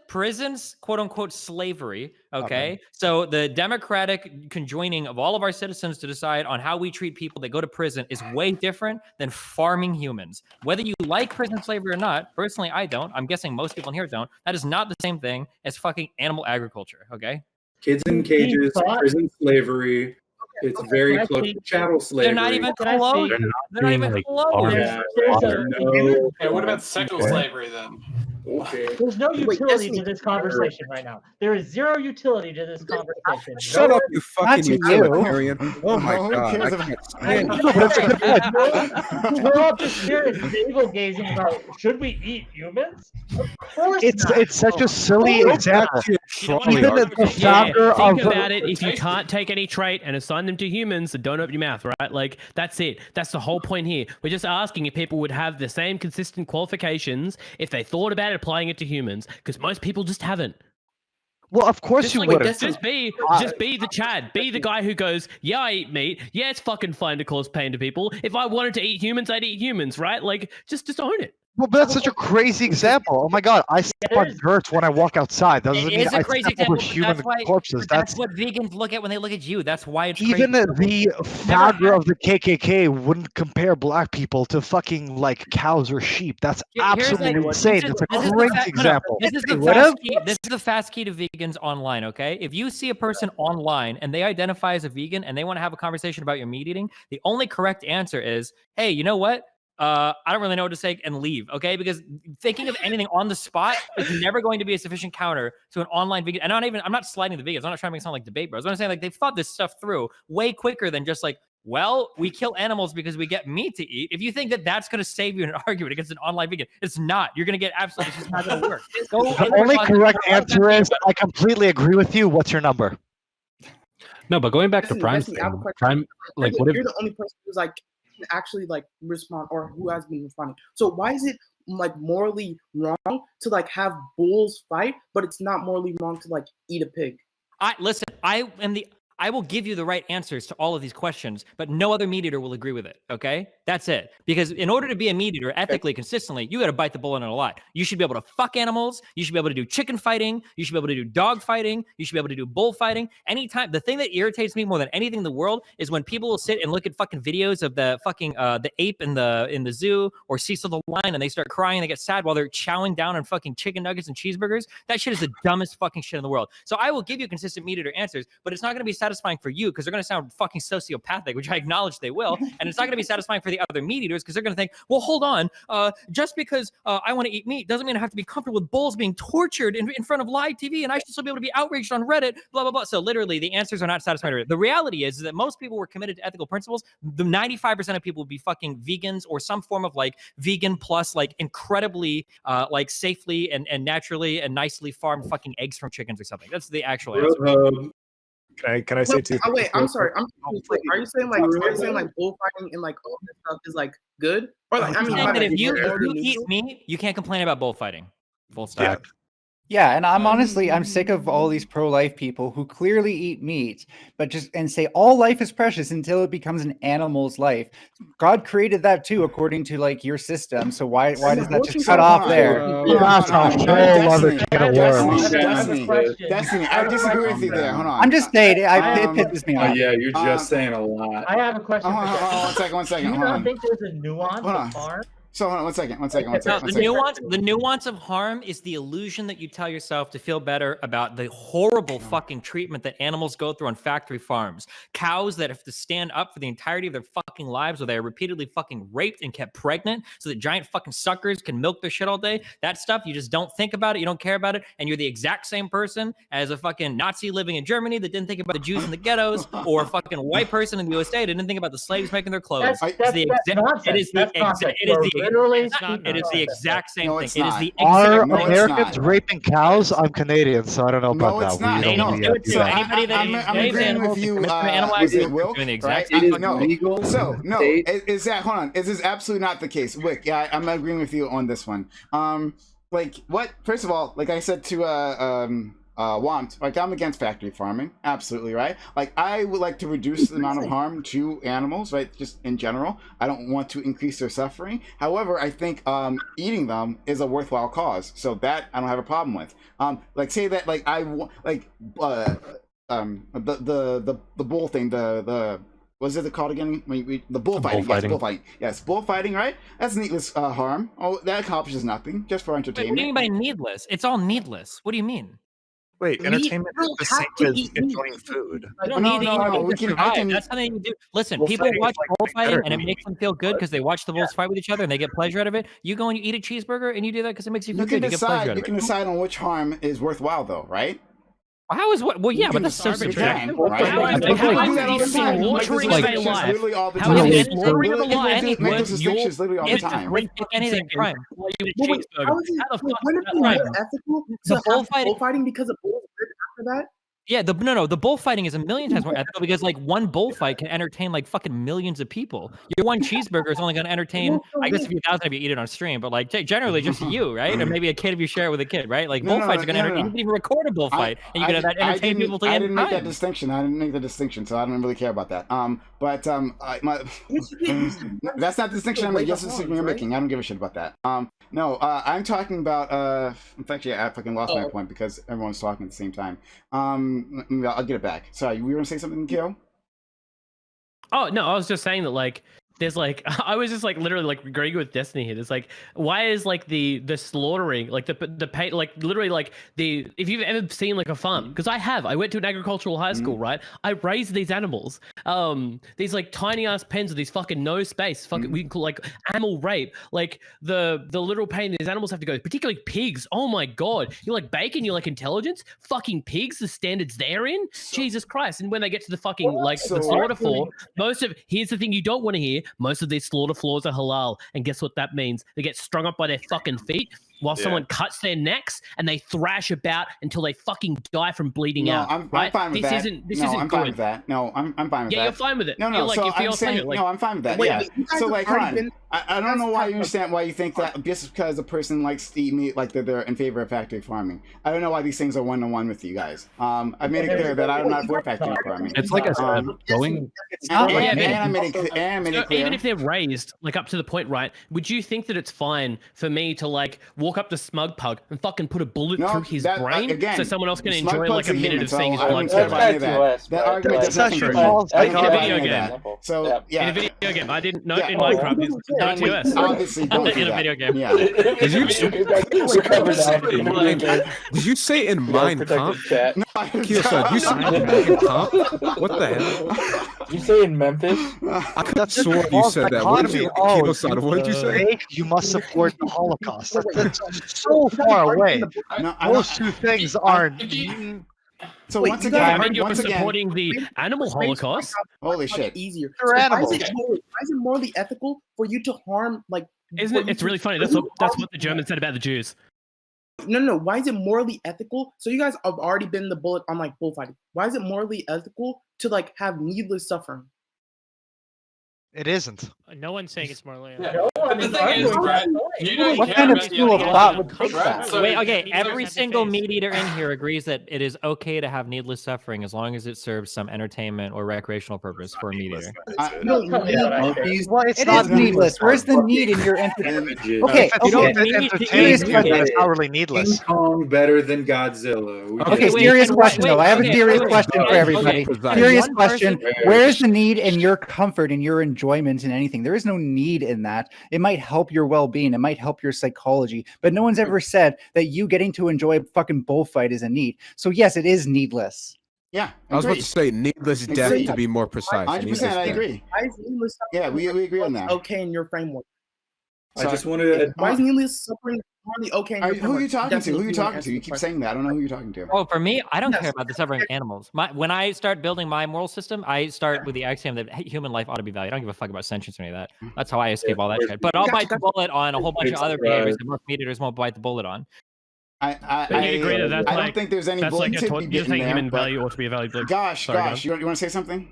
Prisons, quote unquote, slavery. Okay. So the democratic conjoining of all of our citizens to decide on how we treat people that go to prison is way different than farming humans. Whether you like prison slavery or not, personally, I don't. I'm guessing most people in here don't. That is not the same thing as fucking animal agriculture. Okay. Kids in cages, prison slavery. It's very close to chattel slavery. They're not even close. They're not even close. Yeah, what about sexual slavery then? Okay. There's no utility to this conversation right now. There is zero utility to this conversation. Shut up, you fucking to you. utilitarian. Oh my Who god. cares I about- can't stand We're all just here navel gazing about should we eat humans? Of course not. It's such a silly example. Even the founder think of about it. If you can't take any trait and assign them to humans, then don't open your mouth, right? Like that's it. That's the whole point here. We're just asking if people would have the same consistent qualifications if they thought about it applying it to humans, because most people just haven't. Well, of course you would. Just be the Chad. Be the guy who goes, yeah, I eat meat. Yeah, it's fucking fine to cause pain to people. If I wanted to eat humans, I'd eat humans, right? Like, just own it. Well, but that's such a crazy example. Oh my god, I step on dirt when I walk outside. That doesn't It mean is a I crazy step over example. human corpses. That's what vegans look at when they look at you. That's why it's Even crazy. the founder of the KKK wouldn't compare black people to fucking like cows or sheep. That's absolutely insane. It's a great example. This is the What fast if- key. This is the fast key to vegans online. Okay, if you see a person online and they identify as a vegan and they want to have a conversation about your meat eating, the only correct answer is, "Hey, you know what? I don't really know what to say," and leave. Okay, because thinking of anything on the spot is never going to be a sufficient counter to an online vegan. And I'm not sliding the vegans. I'm not trying to make it sound like debate bros. I'm saying like they've thought this stuff through way quicker than just like, well, we kill animals because we get meat to eat. If you think that that's going to save you in an argument against an online vegan, it's not. You're going to get absolutely, it's just not going to work. The only correct answer is I completely agree with you. What's your number? No, but going back to Listen, Prime's listen, I have a thing, question. Prime, like, what if You're the only person who's like can actually like respond or who has been responding. So why is it like morally wrong to like have bulls fight, but it's not morally wrong to like eat a pig? I am the I will give you the right answers to all of these questions, but no other meat eater will agree with it. Okay, that's it. Because in order to be a meat eater ethically, consistently, you got to bite the bullet on a lot. You should be able to fuck animals. You should be able to do chicken fighting. You should be able to do dog fighting. You should be able to do bull fighting. Anytime. The thing that irritates me more than anything in the world is when people will sit and look at fucking videos of the fucking the ape in the zoo or Cecil the lion, and they start crying and they get sad while they're chowing down on fucking chicken nuggets and cheeseburgers. That shit is the dumbest fucking shit in the world. So I will give you consistent meat eater answers, but it's not going to be satisfying for you because they're going to sound fucking sociopathic, which I acknowledge they will, and it's not going to be satisfying for the other meat eaters because they're going to think, well, hold on, just because I want to eat meat doesn't mean I have to be comfortable with bulls being tortured in front of live TV, and I should still be able to be outraged on Reddit, blah, blah, blah. So literally, the answers are not satisfying. The reality is that most people were committed to ethical principles. The 95% of people would be fucking vegans or some form of like vegan plus like incredibly like safely and naturally and nicely farmed fucking eggs from chickens or something. That's the actual answer. Can I say two? Oh, wait, I'm sorry. Are you saying like bullfighting and like all this stuff is like good? Or like, I mean, that if you eat meat, you can't complain about bullfighting. Full stop. Yeah, and I'm sick of all these pro-life people who clearly eat meat, but and say all life is precious until it becomes an animal's life. God created that too, according to like your system. So why does that just cut off there? That's a whole other can of worms. Destiny, I disagree with you there. Hold on. I'm just saying, it pisses me off. Yeah, you're just saying a lot. I have a question. One second. Do you not think there's a nuance of harm? So hold on, one second. The nuance of harm is the illusion that you tell yourself to feel better about the horrible fucking treatment that animals go through on factory farms. Cows that have to stand up for the entirety of their fucking lives, where they are repeatedly fucking raped and kept pregnant so that giant fucking suckers can milk their shit all day. That stuff, you just don't think about it. You don't care about it. And you're the exact same person as a fucking Nazi living in Germany that didn't think about the Jews in the ghettos, or a fucking white person in the USA that didn't think about the slaves making their clothes. It is the exact same thing. It is the Are Americans raping cows? I'm Canadian, so I don't know about that. Not. Anybody that I'm agreeing with you. Was it Wilk? Doing the exact Right? same No. So no, is that? Hold on. Is this absolutely not the case? Wick, yeah, I'm agreeing with you on this one. Like what? First of all, like I said to Wompt, like I'm against factory farming, absolutely, right? Like I would like to reduce the amount of harm to animals, right? Just in general, I don't want to increase their suffering. However, I think eating them is a worthwhile cause, so that I don't have a problem with. Like say that like the bull thing, the what's it called again? The bullfighting. Yes, bullfighting. Yes, bullfighting, right? That's needless harm. Oh, that accomplishes nothing, just for entertainment. What do you mean by needless? It's all needless. What do you mean? Wait, entertainment is the same as enjoying food. You don't need to eat to That's something you do. Listen, people watch bullfighting and it makes them feel good because they watch the bulls fight with each other and they get pleasure out of it. You go and you eat a cheeseburger and you do that because it makes you feel good. You get pleasure out of it. You can decide on which harm is worthwhile, though, right? How is what? Well, yeah, but that's so subjective. Bullfighting because of bulls after that? Yeah, the bullfighting is a million times more ethical because like one bullfight can entertain like fucking millions of people. Your one cheeseburger is only going to entertain, I guess, a few thousand if you eat it on stream, but like generally just you, right? Or maybe a kid if you share it with a kid, right? Like bullfights are going to entertain. You can even record a bullfight and you're going to entertain people till the end of time. I didn't make the distinction, so I don't really care about that. That's not the distinction I'm making. That's the distinction you're making. I don't give a shit about that. No, I'm talking about. In fact, yeah, I fucking lost my point because everyone's talking at the same time. I'll get it back. Sorry, you were gonna say something, Kyo? Oh no, I was just saying that like there's like I was just like literally like agreeing with Destiny here. There's like why is like the slaughtering like the pay like literally like the if you've ever seen like a farm, because I went to an agricultural high school, right? I raised these animals, these like tiny ass pens with these fucking no space, fucking we call like animal rape, like the literal pain these animals have to go, particularly pigs. Oh my god, you're like bacon, you're like intelligence, fucking pigs, the standards they're in, Jesus Christ. And when they get to the fucking like the slaughter floor, here's the thing you don't want to hear. Most of these slaughter floors are halal, and guess what that means? They get strung up by their fucking feet. while someone cuts their necks and they thrash about until they fucking die from bleeding No, out. I'm right? fine with this that. Isn't, this no, isn't I'm good. fine with that. No, I'm fine with that. Yeah, you're fine with it. No, no. You're like, so you feel I'm saying, like, no, I'm fine with that. Wait, yeah. wait, you guys So have like, already hold on. been- I don't know why you understand why you think that just because a person likes to eat meat, like that they're in favor of factory farming. I don't know why these things are 1-to-1 with you guys. I've made it clear that I'm not for factory farming. It's like I said, going. It's not Yeah, like, but- and I made it So clear. even if they're raised like up to the point, right? Would you think that it's fine for me to like walk up to Smug Pug and fucking put a bullet through his brain again, so someone else can Smug enjoy Pug's like a a minute human, of seeing his so I blood? don't care about any of that. That argument does nothing for me. I don't care about any of that. So yeah, in a video game, I didn't know in Minecraft. It's no TOS. Obviously, don't do in a that. video game. Yeah. Did you say in Mein Kampf? Kyo-san, you said in Mein Kampf? What the hell? You say in Memphis? I could have sworn you said that. What did you, Kyo-san, what did you say? You must support the Holocaust. That's so far away. Those two things aren't. So Wait, once you again, guys- you're once again, supporting the animal holocaust. Holy shit! Easier. They're animals. Why is it morally ethical for you to harm like? Isn't for it? you It's to- really funny. That's what the Germans said about the Jews. No. Why is it morally ethical? So you guys have already been the bullet on like bullfighting. Why is it morally ethical to like have needless suffering? It isn't. No one's saying it's morally. Yeah. But the thing is, Brett, you don't What care kind of about the school of other thought guy. would think Right? that? So Wait, you- okay. you Every don't- single meat eater in here agrees that it is okay to have needless suffering as long as it serves some entertainment or recreational purpose for a meat eater. Well, it's It not is needless. Where's the need in your entertainment? Okay, If you don't okay. entertain Serious you, question. then it's not really needless. King Kong better than Godzilla. We Okay, just- serious question though. I have a serious question for okay, everybody. okay. Serious One question. person- Where is the need in your comfort and your enjoyment in anything? There is no need in that. It might help your well-being. It might help your psychology. But no one's ever said that you getting to enjoy a fucking bullfight is a need. So yes, it is needless. Yeah, I was about to say needless death to be more precise. 100%, I Needless agree. Why is needless suffering? Yeah, we agree on that. Okay, in your framework. I just wanted to. Why is needless suffering morally okay? In your Who are framework? you talking to? Definitely Who are you if wanna talking answer to? You the keep question. saying that. I don't know who you're talking to. Oh, for me, I don't care about the suffering of animals. When I start building my moral system, I start with the axiom that human life ought to be valued. I don't give a fuck about sentience or any of that. That's how I escape all that shit. But I'll bite the bullet on a whole bunch of other behaviors that most meat eaters won't bite the bullet on. But you agree that that's I like, don't think there's any that's like bullet a to be you're bitten saying there, human but- value ought to be valued. Like, Gosh, sorry, gosh, you want to say something?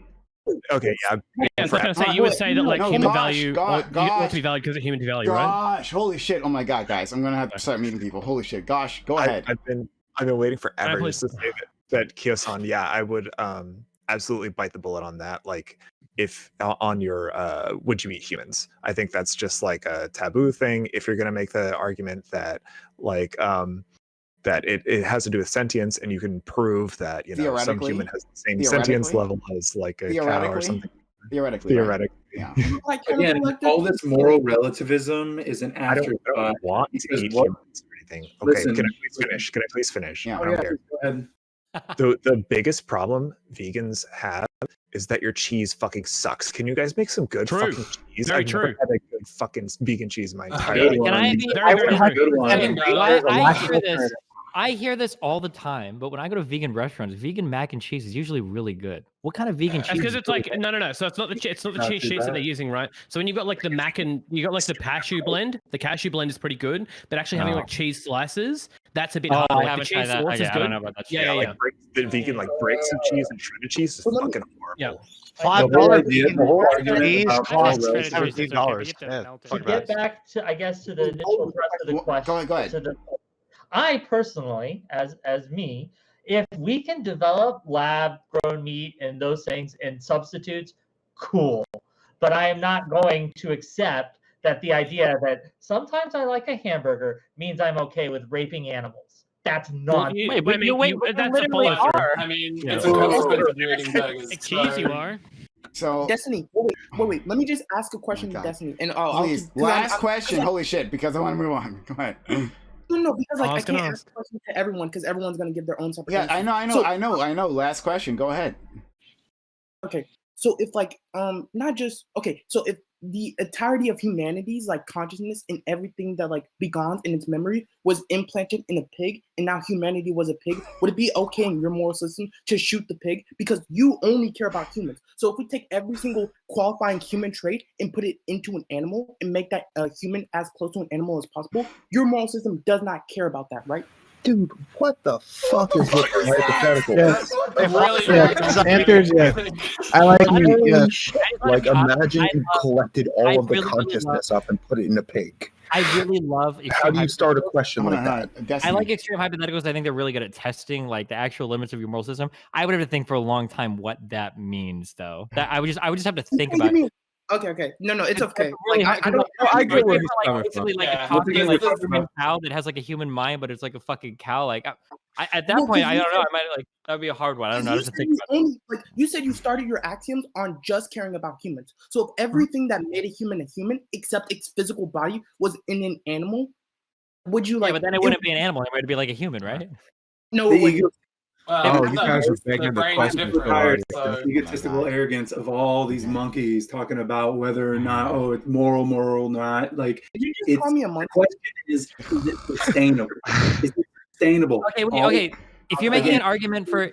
Okay, yeah. Yeah, I was gonna say you would say that like No, human gosh, value ought gosh, to be valued because of human value, right? Gosh, holy shit! Oh my god, guys, I'm gonna have to start meeting people. Holy shit! Gosh, go ahead. I've been waiting forever please? just to say that Kyo-san, yeah, I would absolutely bite the bullet on that. Like, if on your would you eat humans? I think that's just like a taboo thing. If you're gonna make the argument that like that it has to do with sentience, and you can prove that some Theoretically? human has the same sentience Theoretically? level as like a cow or something. Theoretically. right. Yeah. Again, all this moral relativism is an I don't afterthought. want to because eat what- humans or anything. Okay, Listen, can I please finish? Can I please finish? Yeah. I don't care. Go ahead. The biggest problem vegans have is that your cheese fucking sucks. Can you guys make some good True. fucking cheese? Very I've true. never had a good fucking vegan cheese in my entire Good life. one. Can I be? Very, very I, true. Good one. I hear this all the time, but when I go to vegan restaurants, vegan mac and cheese is usually really good. What kind of vegan That's cheese? because is it's really like good? no. So it's not the it's not the Not cheese too sheets that bad. they're using, right? So when you've got like the mac and you got like the cashew blend, the cashew blend is pretty good, but actually having like cheese slices, that's a bit Oh, harder. I Like the haven't tried cheese that. sauce Okay, is I good. don't know about that. Yeah, Like the vegan like breaks of cheese and shredded cheese is fucking horrible. Yeah. $5 vegan the whole argument cheese about costs moral $17. To get back to, I guess, to the initial thrust of the Go question. ahead, go ahead. to the- I personally, as me, if we can develop lab-grown meat and those things and substitutes, cool. But I am not going to accept that the idea that sometimes I like a hamburger means I'm okay with raping animals. That's not. Wait, that's a literally follow-through. are. I mean, Yeah. it's a consequence of eating burgers. Like cheese, you are. So Destiny, wait. Let me just ask a question to Destiny, and please, last question. Holy shit! Because I want to move on. Go ahead. No, because like I was gonna can't ask a question to everyone because everyone's gonna give their own separate. Yeah, answer. I know. Last question. Go ahead. Okay, so if like not just okay, so if the entirety of humanity's like consciousness and everything that like begons in its memory was implanted in a pig, and now humanity was a pig, would it be okay in your moral system to shoot the pig because you only care about humans? So if we take every single qualifying human trait and put it into an animal and make that human as close to an animal as possible, your moral system does not care about that, right? Dude, what the fuck is this hypothetical? Yes. Really? Yes. Answers yes. I like meat. Yes. Like, imagine you collected all I of the really, really consciousness up and put it in a pig. I really love. How do you start a question like that? I like extreme hypotheticals. I think they're really good at testing like the actual limits of your moral system. I would have to think for a long time what that means, though. That I would just have to think about. Okay. No, it's okay. Really Like, hard, I don't. I get where he's like, coming basically from. like Yeah. a talking like What human cow that has like a human mind, but it's like a fucking cow. Like at that Well, point, 'cause I you don't know. said- I might like that'd be a hard one. I don't know. I You have to said think you about it. only like you said you started your axioms on just caring about humans. So if everything that made a human except its physical body was in an animal, would you like? Yeah, but then it wouldn't be an animal. It would be like a human, right? No, The it wouldn't. ego- Oh, you no, guys are the begging the brain is question. different, Tired so- of the egotistical arrogance of all these monkeys talking about whether or not it's moral, not like. Did you just call me a monkey? The question is it sustainable? Is it sustainable? Okay, wait, All- okay. If you're making Again, an argument for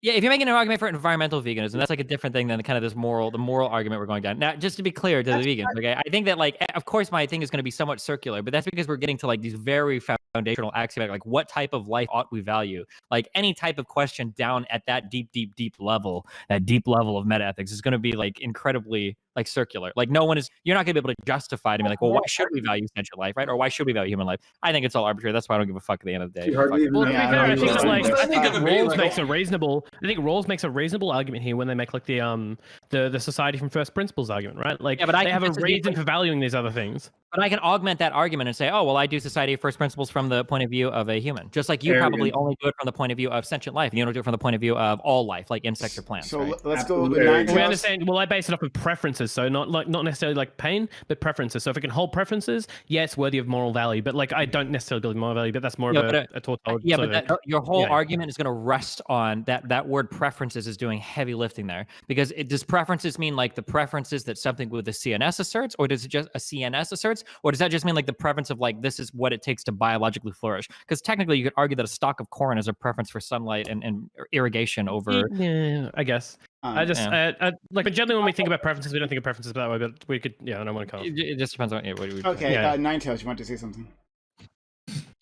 yeah, if you're making an argument for environmental veganism, that's like a different thing than kind of the moral argument we're going down. Now, just to be clear to the vegans, okay, I think that like, of course, my thing is going to be somewhat circular, but that's because we're getting to like these very foundational axiomatic, like what type of life ought we value? Like any type of question down at that deep level, that deep level of meta ethics is going to be like incredibly like circular. Like no one is, you're not going to be able to justify to me like, well, why should we value sentient life, right? Or why should we value human life? I think it's all arbitrary. That's why I don't give a fuck at the end of the day. Well, to be fair, I think that, like, I think it would be, Rawls like, makes a reasonable. I think Rawls makes a reasonable argument here when they make like the society from first principles argument, right? Like, Yeah, but I they can have a disagree reason with- for valuing these other things. But I can augment that argument and say, oh, well, I do society of first principles from the point of view of a human. Just like you probably Arrogant. only do it from the point of view of sentient life. You don't do it from the point of view of all life, like insects or plants. So right? let's go with Absolutely. nine We tails. understand. Well, I base it off of preferences, so not necessarily like pain, but preferences. So if it can hold preferences, yeah, it's worthy of moral value. But like, I don't necessarily believe in moral value, but that's more of a tautology. Yeah, sort but of- your whole yeah. argument is going to rest on that word preferences is doing heavy lifting there. Because does preferences mean like the preferences that something with a CNS asserts, or does it just a CNS asserts, or does that just mean like the preference of like this is what it takes to biologically flourish? Because technically, you could argue that a stalk of corn is a preference for sunlight and irrigation over. Yeah, I guess. I just like, but generally when we think about preferences, we don't think of preferences that way. But we could, yeah, I don't want to come. It just depends on what we. Okay, Yeah. nine tails. You want to say something?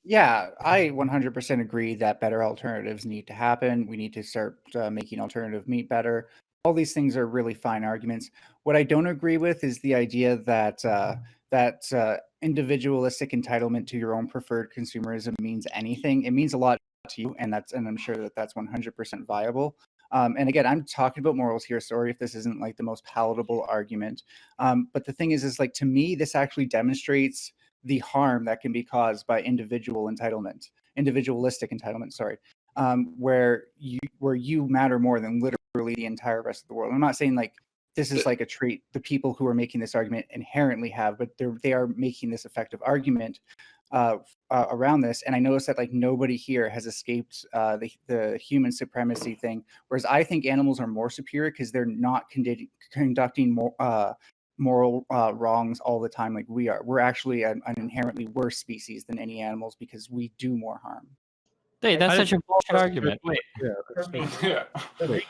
Yeah, I 100% agree that better alternatives need to happen. We need to start making alternative meat better. All these things are really fine arguments. What I don't agree with is the idea that individualistic entitlement to your own preferred consumerism means anything. It means a lot to you, and I'm sure that that's 100% viable. And again, I'm talking about morals here. Sorry if this isn't like the most palatable argument. But the thing is like, to me, this actually demonstrates the harm that can be caused by individualistic entitlement, sorry, where you matter more than literally the entire rest of the world. I'm not saying like this is like a trait the people who are making this argument inherently have, but they are making this effective argument around this. And I noticed that like nobody here has escaped the human supremacy thing, whereas I think animals are more superior because they're not conducting moral wrongs all the time like we are. We're actually an inherently worse species than any animals because we do more harm. Hey, that's such a bullshit argument. Wait. Yeah.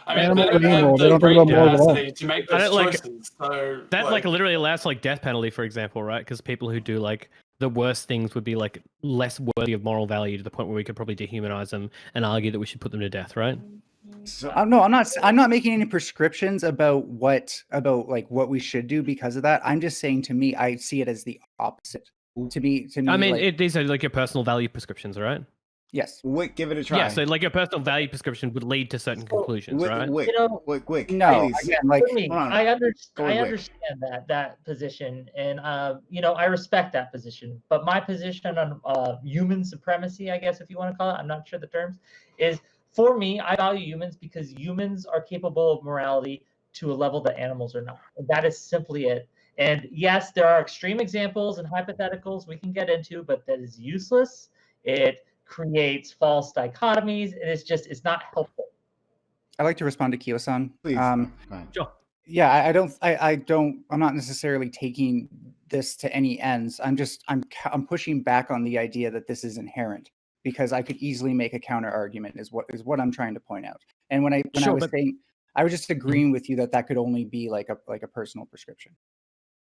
I mean, Animal they to don't animal, have they the don't think about brain moral at all. capacity to make I those don't like- choices. So That like literally allows for like death penalty, for example, right? Because people who do like the worst things would be like less worthy of moral value to the point where we could probably dehumanize them and argue that we should put them to death, right? So, No, I'm not making any prescriptions about what we should do because of that. I'm just saying, to me, I see it as the opposite. To me, I mean, like, these are like your personal value prescriptions, right? yes. Wick, give it a try. Yeah, so like your personal value prescription would lead to certain conclusions, Wick, right? Wick, You know, Wick, No, please. again, like, For me, hold on. I Go with Wick. understand that position, and I respect that position. But my position on human supremacy, I guess if you want to call it, I'm not sure the terms, is for me, I value humans because humans are capable of morality to a level that animals are not. And that is simply it. And yes, there are extreme examples and hypotheticals we can get into, but that is useless. It creates false dichotomies, and it's not helpful. I'd like to respond to Kyo-san. Please. Sure. Yeah, I'm not necessarily taking this to any ends. I'm pushing back on the idea that this is inherent, because I could easily make a counter argument is what I'm trying to point out. And when I Sure, was but- saying, I was just agreeing with you that could only be like a personal prescription.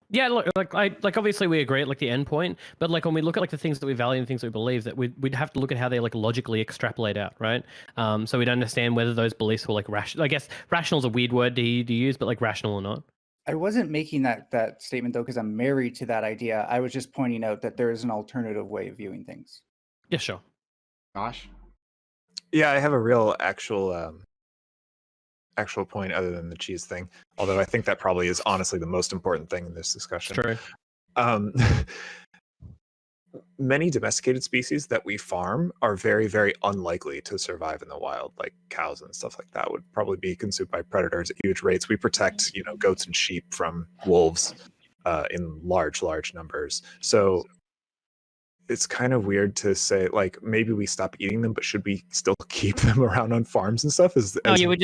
Yeah, look, like obviously we agree at like the end point, but like when we look at like the things that we value and things that we believe, that we'd have to look at how they like logically extrapolate out, right? So we'd understand whether those beliefs were like rational. I guess rational is a weird word to use, but like rational or not. I wasn't making that statement though, because I'm married to that idea. I was just pointing out that there is an alternative way of viewing things. Yeah, sure. Gosh. Yeah, I have a real actual point other than the cheese thing. Although I think that probably is honestly the most important thing in this discussion. True. Many domesticated species that we farm are very, very unlikely to survive in the wild, like cows and stuff like that would probably be consumed by predators at huge rates. We protect, goats and sheep from wolves in large numbers. So it's kind of weird to say, like, maybe we stop eating them, but should we still keep them around on farms and stuff? No, you would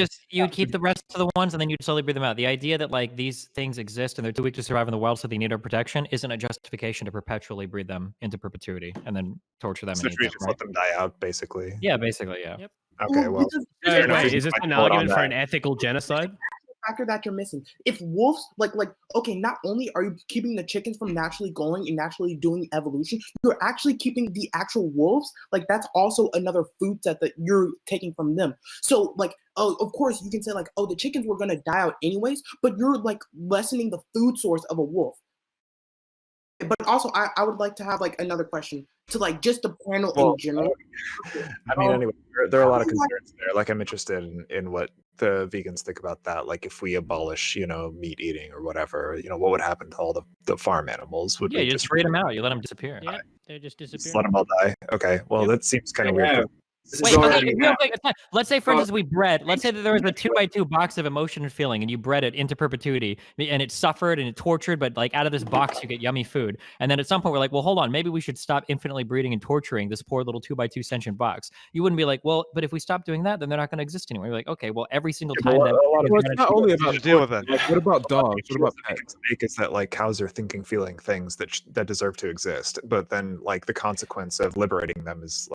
keep the rest of the ones and then you'd slowly breed them out. The idea that like these things exist and they're too weak to survive in the wild, so they need our protection, isn't a justification to perpetually breed them into perpetuity and then torture them. So and should we eat them, just let them die out, basically? Yeah, basically, yeah. Yep. Okay, well. Wait, is this an argument for an ethical genocide? Factor that you're missing. If wolves, okay, not only are you keeping the chickens from naturally going and naturally doing evolution, you're actually keeping the actual wolves. Like that's also another food set that you're taking from them. So of course you can say the chickens were gonna die out anyways, but you're like lessening the food source of a wolf. But also, I would like to have another question to just the panel in general. I mean, anyway, there are a lot of concerns there. Like, I'm interested in what the vegans think about that. Like, if we abolish, meat eating or whatever, what would happen to all the farm animals? Would Yeah, we you just breed them out. You let them disappear. Yeah, they just disappear. Just let them all die? Okay, well, that seems kind of weird. Wait, okay, real quick. Let's say, for instance, let's say that there was a 2x2 box of emotion and feeling, and you bred it into perpetuity, and it suffered and it tortured, but out of this box, you get yummy food. And then at some point, we're like, well, hold on, maybe we should stop infinitely breeding and torturing this poor little 2x2 sentient box. You wouldn't be like, well, but if we stop doing that, then they're not going to exist anymore. You're like, okay, well, every single time that. It's not only about deal with it. Like, what about dogs? What about pets? Is that cows are thinking, feeling things that deserve to exist, but then the consequence of liberating them is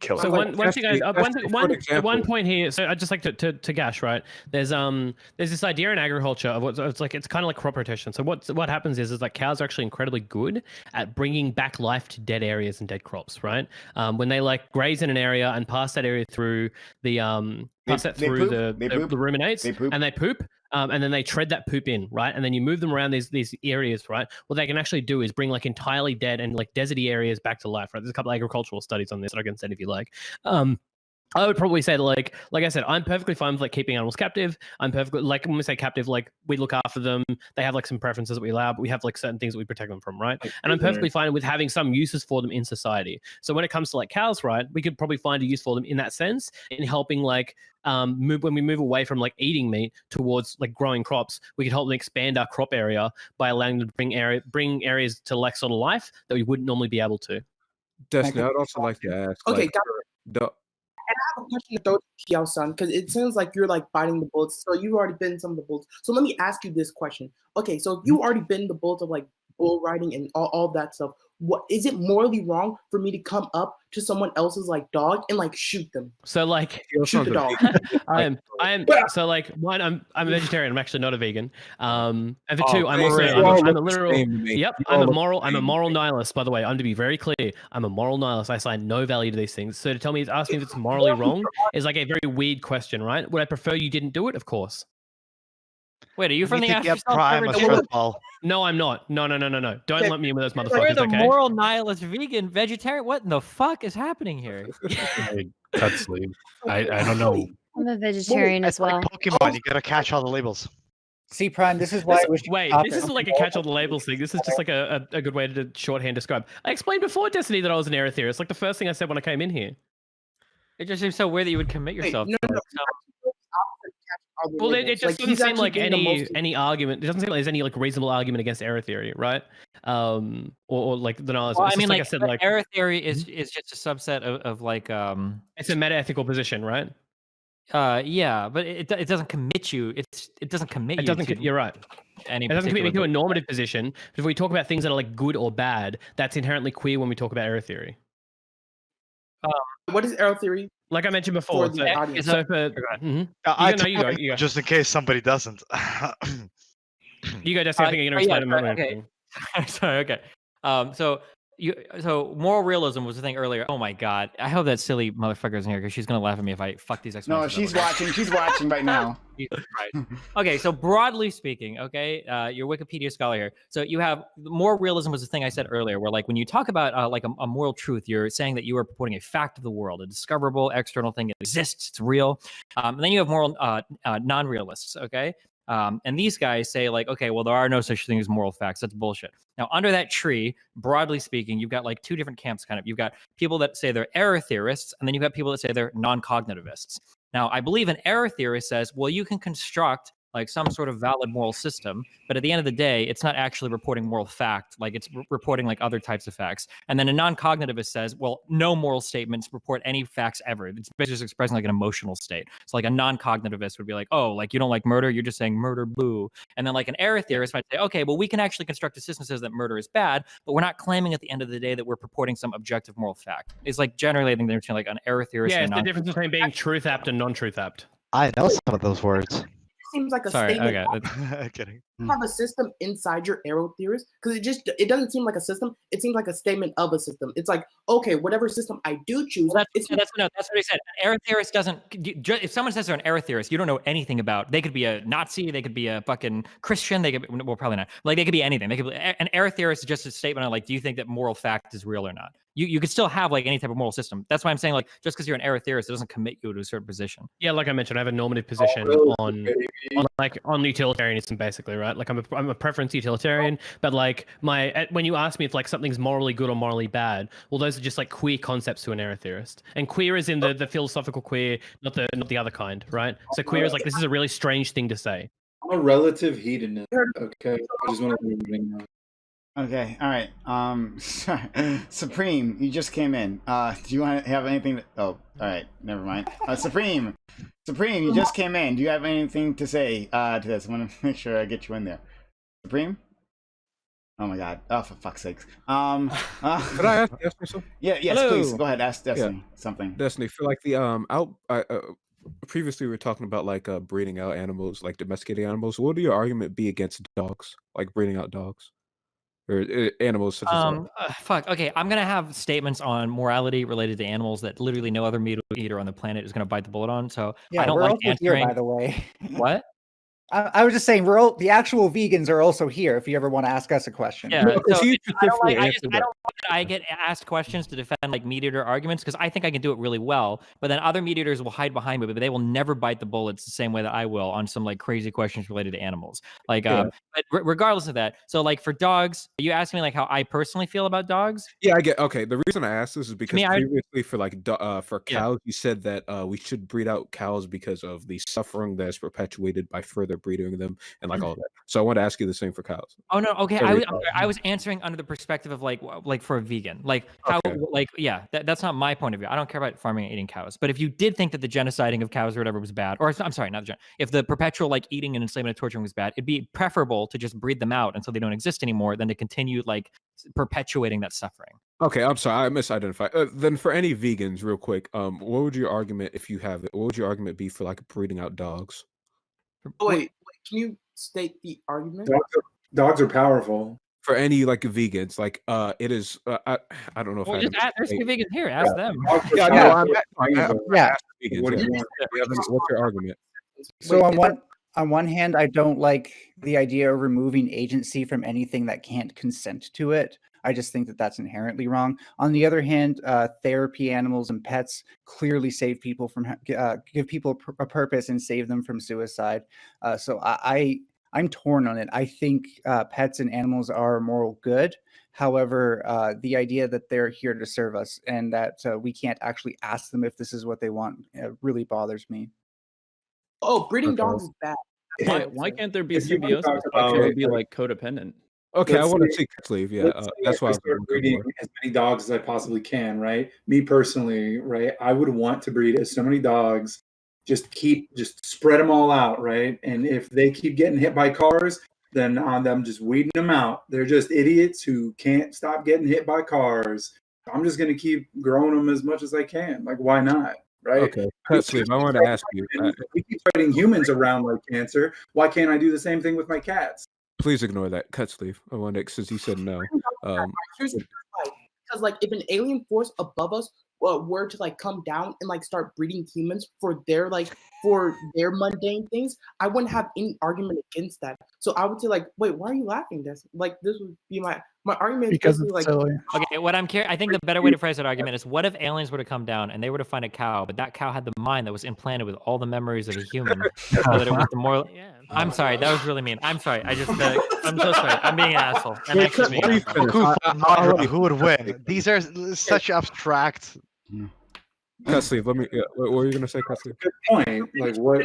killing. So one point here. So I just like to Gash, right? There's this idea in agriculture of it's kind of like crop rotation. So what happens is cows are actually incredibly good at bringing back life to dead areas and dead crops, right? When they graze in an area and pass that area through the the ruminates and they poop. And then they tread that poop in, right? And then you move them around these areas, right? What they can actually do is bring entirely dead and deserty areas back to life, right? There's a couple of agricultural studies on this that I can send if you like. I would probably say that, like I said, I'm perfectly fine with keeping animals captive. I'm perfectly when we say captive, we look after them. They have some preferences that we allow, but we have certain things that we protect them from, right? And I'm perfectly fine with having some uses for them in society. So when it comes to cows, right, we could probably find a use for them in that sense, in helping when we move away from eating meat towards growing crops, we could help them expand our crop area by allowing them to bring areas to sort of life that we wouldn't normally be able to. Destiny, I'd also like to ask. Okay, and I have a question to throw to Kiao-san, because it sounds like you're biting the bullets. So you've already bitten some of the bullets. So let me ask you this question. Okay, so if you already bitten the bullets of bull riding and all that stuff, what is it morally wrong for me to come up to someone else's dog and shoot them? So shoot the dog. I am so one, I'm a vegetarian. I'm actually not a vegan. And for two, I'm a literal. Yep, I'm a moral nihilist. By the way, I'm to be very clear. I'm a moral nihilist. I assign no value to these things. So to ask me if it's morally wrong is a very weird question, right? Would I prefer you didn't do it? Of course. Wait, are you from the Prime a football? No, I'm not. No. Don't lump me in with those motherfuckers. You're the moral nihilist vegan vegetarian. What in the fuck is happening here? Cut sleeve. I don't know. I'm a vegetarian as well. Pokemon, you gotta catch all the labels. See, Prime, this is why I wish. Wait, this isn't a catch all the labels thing. This is just a good way to shorthand describe. I explained before, Destiny, that I was an error theorist. The first thing I said when I came in here. It just seems so weird that you would commit yourself. No. Well, it just doesn't seem like any argument. It doesn't seem like there's any reasonable argument against error theory, right? Or the knowledge. Well, I mean, I said, error theory is just a subset of It's a meta ethical position, right? Yeah, but it doesn't commit you. It doesn't commit It you doesn't. to You're right. any It doesn't commit me to a particular normative position. But if we talk about things that are like good or bad, that's inherently queer when we talk about error theory. What is error theory? Like I mentioned before. For the audience. So for you go. Just in case somebody doesn't. You go, Destiny. I think you're gonna explain a moment. Okay. Sorry. Okay. So moral realism was the thing earlier. Oh my god! I hope that silly motherfucker isn't here because she's gonna laugh at me if I fuck these No, explanations. she's watching. She's watching right now. Right. Okay, so broadly speaking, okay, you're Wikipedia scholar here. So you have moral realism was the thing I said earlier, where like when you talk about like a moral truth, you're saying that you are purporting a fact of the world, a discoverable external thing. It exists, it's real. And then you have moral non-realists, okay? And these guys say like, okay, well, there are no such thing as moral facts. That's bullshit. Now, under that tree, broadly speaking, you've got like two different camps, kind of. You've got people that say they're error theorists, and then you've got people that say they're non-cognitivists. Now, I believe an error theorist says, well, you can construct like some sort of valid moral system, but at the end of the day, it's not actually reporting moral fact, like it's reporting like other types of facts. And then a non-cognitivist says, well, no moral statements report any facts ever. It's basically just expressing like an emotional state. So like a non-cognitivist would be like, oh, like you don't like murder, you're just saying murder, boo. And then like an error theorist might say, okay, well, we can actually construct a system that says that murder is bad, but we're not claiming at the end of the day that we're purporting some objective moral fact. It's like generally, I think they're between like an error theorist Yeah, and it's the difference between being truth apt and non-truth apt. I know some of those words. Seems like a Sorry, statement. okay. Kidding. You have a system inside your error theorist because it doesn't seem like a system. It seems like a statement of a system. It's like, okay, whatever system I do choose, Well, that's what he said. An error theorist doesn't. If someone says they're an error theorist, you don't know anything about. They could be a Nazi. They could be a fucking Christian. They could. Well, probably not. Like they could be anything. They could. An error theorist is just a statement on like, do you think that moral fact is real or not? You could still have like any type of moral system. That's why I'm saying like, just because you're an error theorist, it doesn't commit you to a certain position. Yeah, like I mentioned, I have a normative position on utilitarianism, basically, right? Like I'm a preference utilitarian, but like when you ask me if like something's morally good or morally bad, well, those are just like queer concepts to an error theorist. And queer is in the philosophical queer, not the other kind, right? So queer is like this is a really strange thing to say. I'm a relative hedonist. Okay, I just want to know. Okay, all right. Supreme, you just came in. Do you want to have anything? Oh, all right, never mind. Supreme, you just came in. Do you have anything to say to this? I want to make sure I get you in there. Supreme. Oh my God! Oh, for fuck's sakes. Could I ask Destiny something? Yeah, yes, Hello. please go ahead. Ask Destiny something. Destiny, for like the previously we were talking about like breeding out animals, like domesticating animals. What would your argument be against dogs, like breeding out dogs? Or animals such as Fuck. Okay, I'm gonna have statements on morality related to animals that literally no other meat eater on the planet is gonna bite the bullet on. So Yeah, I don't we're like also answering. here, by the way. What? I was just saying, the actual vegans are also here. If you ever want to ask us a question. Yeah, so I don't I get asked questions to defend like meat eater arguments because I think I can do it really well. But then other meat eaters will hide behind me, but they will never bite the bullets the same way that I will on some like crazy questions related to animals. Like, Yeah. but regardless of that, so like for dogs, are you asking me like how I personally feel about dogs? Yeah, I get. Okay, the reason I asked this is because Me, I- previously for like for Yeah. cows, you said that we should breed out cows because of the suffering that's perpetuated by further breeding them and like all that. So I want to ask you the same for cows. Oh no, okay. So I was, we- I'm sorry, I was answering under the perspective of like for a vegan, like how, like yeah, that's not my point of view. I don't care about farming and eating cows. But if you did think that the genociding of cows or whatever was bad, or I'm sorry, not the if the perpetual like eating and enslavement and torturing was bad, it'd be preferable to just breed them out until they don't exist anymore than to continue like perpetuating that suffering. Okay, I'm sorry, I misidentified. Then for any vegans, real quick, what would your argument, if you have it, what would your argument be for like breeding out dogs? Wait, can you state the argument? Dogs are powerful. For any like vegans, like it is. I don't know if Well, I just have there's a- some vegans here. Ask them. Yeah, no, I'm Yeah. vegans, What do you yeah. want? Do you have any- What's your argument? So on one hand, I don't like the idea of removing agency from anything that can't consent to it. I just think that that's inherently wrong. On the other hand, therapy animals and pets clearly save people from give people a purpose and save them from suicide. So I'm torn on it. I think pets and animals are a moral good. However, the idea that they're here to serve us and that we can't actually ask them if this is what they want really bothers me. Oh, breeding dogs is bad. Why can't there be If you wanna symbiosis? talk Why can't about- it be like codependent? Okay, I Let's want to say- see Cat's leave. Yeah, let's say that's why I I was start looking breeding for. as many dogs as I possibly can, right? Me personally, right? I would want to breed as so many dogs just spread them all out, right? And if they keep getting hit by cars, then I'm just weeding them out. They're just idiots who can't stop getting hit by cars. I'm just gonna keep growing them as much as I can. Like, why not? Right? Okay, Sleeve, I want to ask you. We keep fighting humans around like cancer. Why can't I do the same thing with my cats? Please ignore that. Cut Sleeve. I want to, since you said no. Here's why. Because like if an alien force above us were to like come down and like start breeding humans for their mundane things, I wouldn't have any argument against that. So I would say like, wait, why are you laughing? This would be my argument. Because is it's basically, silly. Okay, what I think the better way to phrase that argument is, what if aliens were to come down and they were to find a cow, but that cow had the mind that was implanted with all the memories of a human, so that it was the more. I'm sorry, that was really mean. I'm sorry. I'm so sorry. I'm being an asshole. And that's just me. Who would win? These are such abstract. Cut Sleeve, let me. What were you gonna say, Cut Sleeve? Good point. Like what?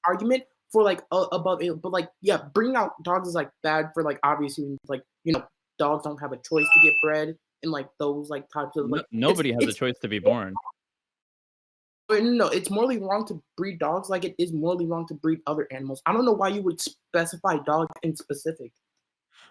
argument for like above it, but like yeah, bringing out dogs is like bad for like obvious reasons. Like dogs don't have a choice to get bred, and like those like types of like nobody has a choice to be born. No, it's morally wrong to breed dogs like it is morally wrong to breed other animals. I don't know why you would specify dogs in specific.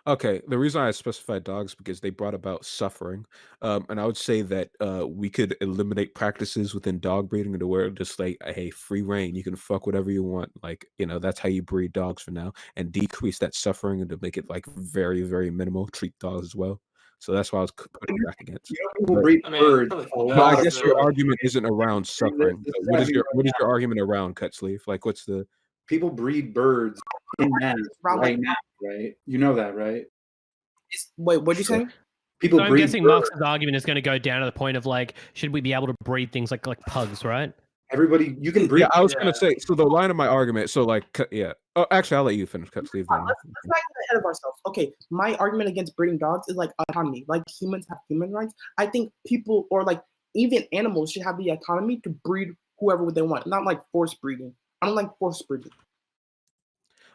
Okay, the reason I specified dogs because they brought about suffering, and I would say that we could eliminate practices within dog breeding in the world, just like, hey, free reign, you can fuck whatever you want, like that's how you breed dogs for now, and decrease that suffering and to make it like very, very minimal. Treat dogs as well. So that's why I was putting back against. People breed birds. But I guess your argument isn't around suffering. What is your argument around, Cut Sleeve? Like, what's the people breed birds in mass right now, right? You know that, right? Wait, what'd you say? People. So I'm guessing Marx's argument is going to go down to the point of like, should we be able to breed things like pugs, right? Everybody, you can breed. Yeah, I was going to say. So the line of my argument. So like, yeah. Oh, actually, I'll let you finish. Cut Sleeve. Then. Let's not get ahead of ourselves. Okay, my argument against breeding dogs is like autonomy. Like humans have human rights. I think people or like even animals should have the autonomy to breed whoever they want, not like forced breeding. I don't like forced breeding.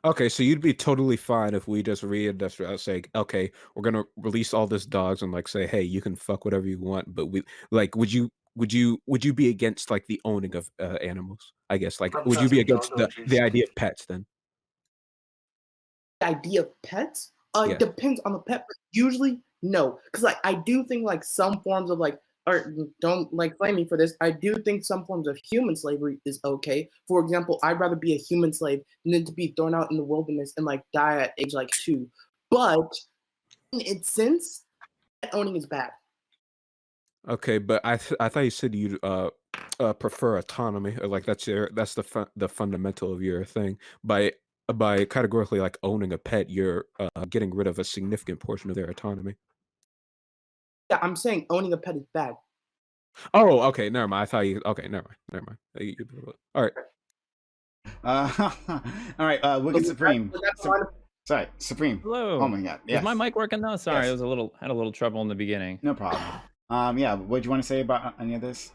Okay, so you'd be totally fine if we just reindustrialize, say, okay, we're gonna release all this dogs and like say, hey, you can fuck whatever you want, but we like, would you be against like the owning of animals? I guess like, would you be against the idea of pets then? The idea of pets? Yeah. Depends on the pet. But usually, no, because like I do think like some forms of like, or don't like blame me for this. I do think some forms of human slavery is okay. For example, I'd rather be a human slave than to be thrown out in the wilderness and like die at age like 2. But in its sense, pet owning is bad. Okay, but I thought you said you'd prefer autonomy, or like that's the fundamental of your thing. By categorically like owning a pet, you're getting rid of a significant portion of their autonomy. Yeah, I'm saying owning a pet is bad. Oh, okay, never mind. I thought you. Okay, never mind. All right. All right. Wicked Supreme. Sorry, Supreme. Hello. Oh my God. Yes. Is my mic working now? Sorry, Yes. it was had a little trouble in the beginning. No problem. Yeah. What do you want to say about any of this?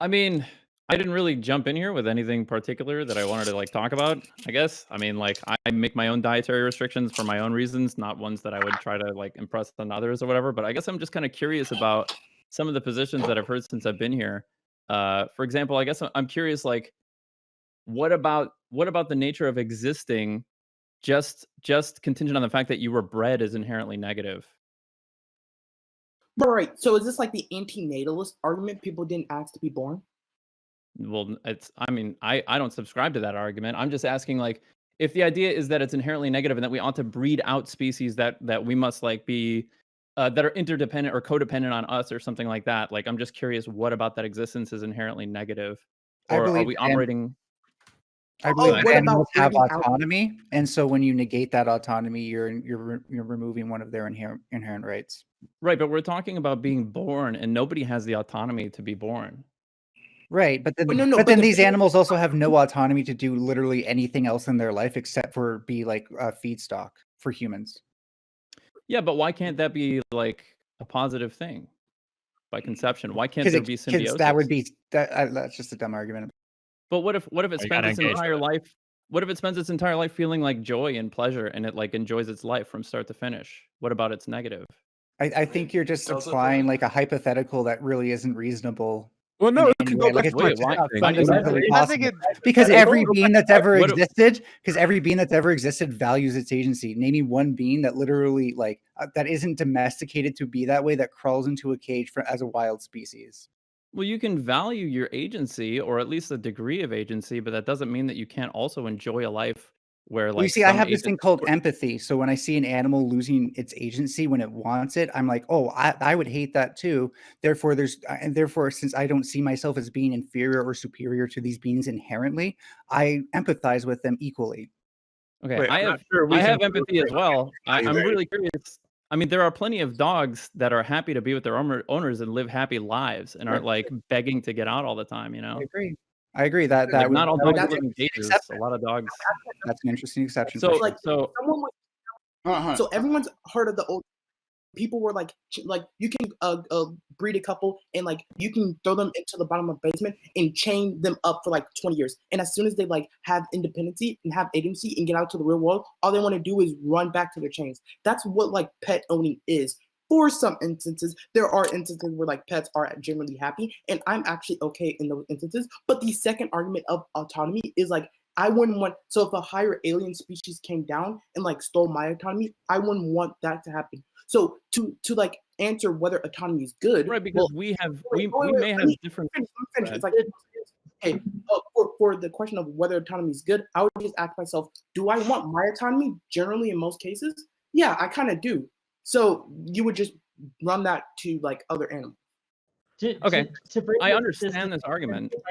I mean, I didn't really jump in here with anything particular that I wanted to like talk about, I guess. I mean, like I make my own dietary restrictions for my own reasons, not ones that I would try to like impress on others or whatever. But I guess I'm just kind of curious about some of the positions that I've heard since I've been here. For example, I guess I'm curious, like, what about the nature of existing just contingent on the fact that you were bred is inherently negative? All right. So is this like the anti-natalist argument? People didn't ask to be born? Well, I mean, I don't subscribe to that argument. I'm just asking, like, if the idea is that it's inherently negative and that we ought to breed out species that we must like be that are interdependent or codependent on us or something like that. Like, I'm just curious, what about that existence is inherently negative, or are we operating? I believe animals have autonomy, and so when you negate that autonomy, you're removing one of their inherent rights. Right, but we're talking about being born, and nobody has the autonomy to be born. Right, but then these animals also have no autonomy to do literally anything else in their life except for be like a feedstock for humans. Yeah, but why can't that be like a positive thing by conception? Why can't there be symbiosis? That would be that's just a dumb argument. But what if it spends its entire life? What if it spends its entire life feeling like joy and pleasure, and it like enjoys its life from start to finish? What about its negative? I think you're just applying like a hypothetical that really isn't reasonable Well, no, in it any can way. go Like back it's to my just dad not thing. fundamentally I think possible. it Because every being that's ever What- existed, values its agency. Name me one being that literally that isn't domesticated to be that way, that crawls into a cage as a wild species. Well, you can value your agency or at least a degree of agency, but that doesn't mean that you can't also enjoy a life where Well, you like see, I some have this agent. thing called empathy. So when I see an animal losing its agency when it wants it, I'm like, oh, I would hate that too. Therefore, since I don't see myself as being inferior or superior to these beings inherently, I empathize with them equally. Okay, Wait, I I'm not have sure we I can have empathy as well. I'm either. really curious. I mean, there are plenty of dogs that are happy to be with their owners and live happy lives and aren't like begging to get out all the time. You know, I agree that like would not all that would dogs be live in an cages. exception. A lot of dogs. That's an interesting exception. for So sure. Like so someone was, so everyone's heard of the old people were like you can breed a couple and like you can throw them into the bottom of the basement and chain them up for like 20 years, and as soon as they like have independency and have agency and get out to the real world, all they want to do is run back to their chains. That's what like pet owning is. For some instances, there are instances where like pets are generally happy, and I'm actually okay in those instances. But the second argument of autonomy is like I wouldn't want, so if a higher alien species came down and like stole my autonomy, I wouldn't want that to happen. So to like answer whether autonomy is good, right, because we may have different. finish. It's like, okay, for the question of whether autonomy is good, I would just ask myself, do I want my autonomy generally in most cases? Yeah, I kind of do. So you would just run that to like other animals. Okay, To bring I this understand this argument. If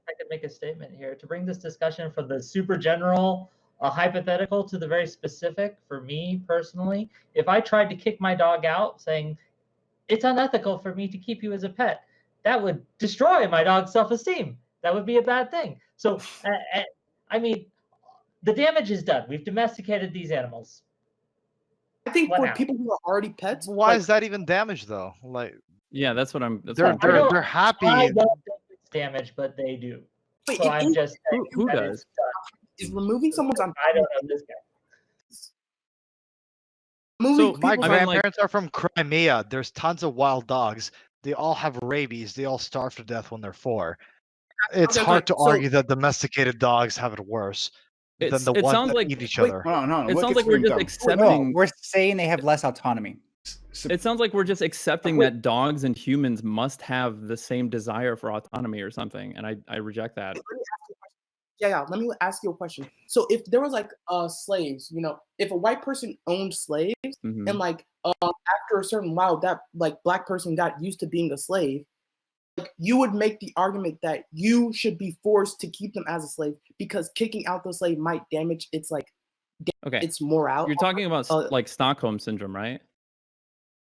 I could make a statement here, to bring this discussion from the super general hypothetical to the very specific, for me personally, if I tried to kick my dog out saying, it's unethical for me to keep you as a pet, that would destroy my dog's self-esteem. That would be a bad thing. So, I mean, the damage is done. We've domesticated these animals. I think What for now? people who are already pets, Why is that even damage though? Like, Yeah, that's what I'm. they're happy. I don't think it's damage, but they do. Wait, So I'm just saying who that does? is removing someone's autonomy. I don't know this guy. Moving My people's grandparents are from Crimea. There's tons of wild dogs. They all have rabies. They all starve to death when they're 4. It's Okay, hard to so- argue that domesticated dogs have it worse than the it ones sounds that like- eat each Wait, other. hold on. It What sounds gets like we're rid just of them? accepting. No, we're saying they have less autonomy. It sounds like we're just accepting that dogs and humans must have the same desire for autonomy or something, and I reject that. Let me ask you a question. So if there was like slaves, you know, if a white person owned slaves Mhm. and like after a certain while that like black person got used to being a slave, like you would make the argument that you should be forced to keep them as a slave because kicking out the slave might damage its like Okay, its morale. you're talking about like Stockholm syndrome, right?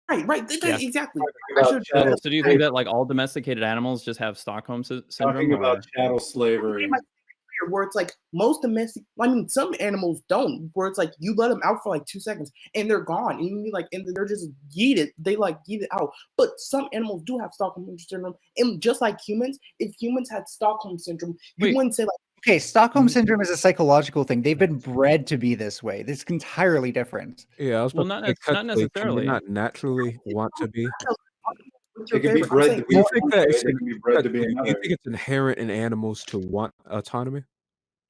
Right, Yeah. exactly. About chattel So do you think that like all domesticated animals just have Stockholm syndrome? Talking about or- chattel slavery. Where it's like most domestic, I mean, some animals don't, where it's like you let them out for like 2 seconds and they're gone, and you like, and they're just yeeted. They like yeet it out. But some animals do have Stockholm syndrome, and just like humans, if humans had Stockholm syndrome, you wouldn't say like. Okay, Stockholm syndrome is a psychological thing. They've been bred to be this way. This is entirely different. Yeah, I was Well, about not to say, not technically, can they necessarily. not naturally want to be? They can be bred to be. You think that They can be bred to be do you another. think it's inherent in animals to want autonomy?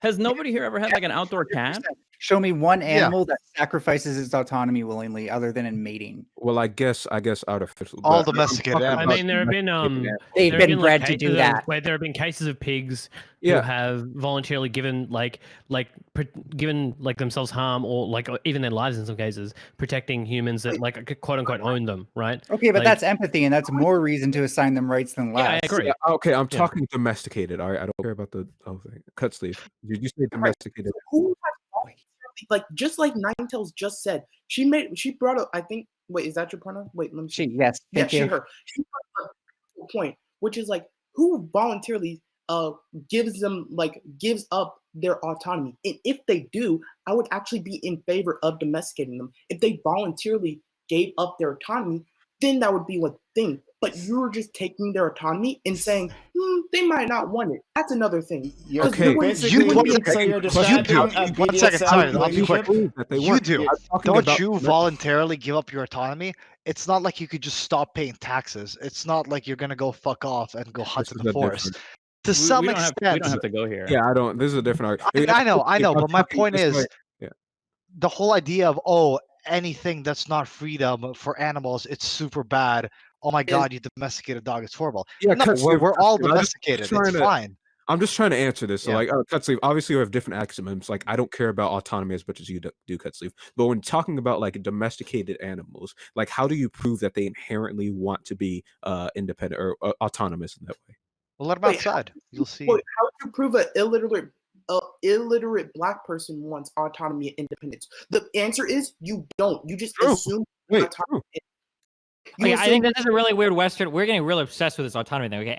Has nobody here ever had like an outdoor cat? Show me one animal that sacrifices its autonomy willingly, other than in mating. Well, I guess artificial. All but I'm domesticated talking animals. about I mean, there have been domesticated animals. They've there have been like, bred to do cases that. where there have been cases of pigs Yeah. who have voluntarily given given like themselves harm or like even their lives in some cases, protecting humans that like quote unquote own them, right? Okay, but Like- that's empathy, and that's more reason to assign them rights than less. Yeah, I agree. Yeah, okay, I'm Yeah. talking domesticated. All right, I don't care about the whole thing. Cut sleeve. Did you say domesticated? Who has like just like Ninetales just said, she brought up, I think, wait, is that your partner? Wait, let me see. Yes, Yeah, thank you. her. She brought up a point, which is like who voluntarily gives up their autonomy. And if they do, I would actually be in favor of domesticating them. If they voluntarily gave up their autonomy, then that would be one thing. But you're just taking their autonomy and saying, they might not want it. That's another thing. Okay, One second, sorry, I'll be quick. That they You want. do. I'm talking Don't about you voluntarily give up your autonomy? it's not like you could just stop paying taxes. It's not like you're gonna go fuck off and go hunt This in is the a forest. different. To some we don't extent, have to go here. Yeah, I don't. This is a different argument. I know, but my point is, yeah. the whole idea of anything that's not freedom for animals, it's super bad. Oh my god, you domesticate a dog, it's horrible. Yeah, No, Cutsleeve, we're all Cutsleeve, domesticated. It's fine. I'm just trying to answer this. So, Yeah. like, Cutsleeve, obviously we have different axioms. Like, I don't care about autonomy as much as you do, Cutsleeve. But when talking about like domesticated animals, like, how do you prove that they inherently want to be independent or autonomous in that way? Well, let them outside. You'll see. Wait, how would you prove an illiterate black person wants autonomy and independence? The answer is you don't. You just assume autonomy. Okay, I think this is a really weird Western. We're getting really obsessed with this autonomy thing. Okay,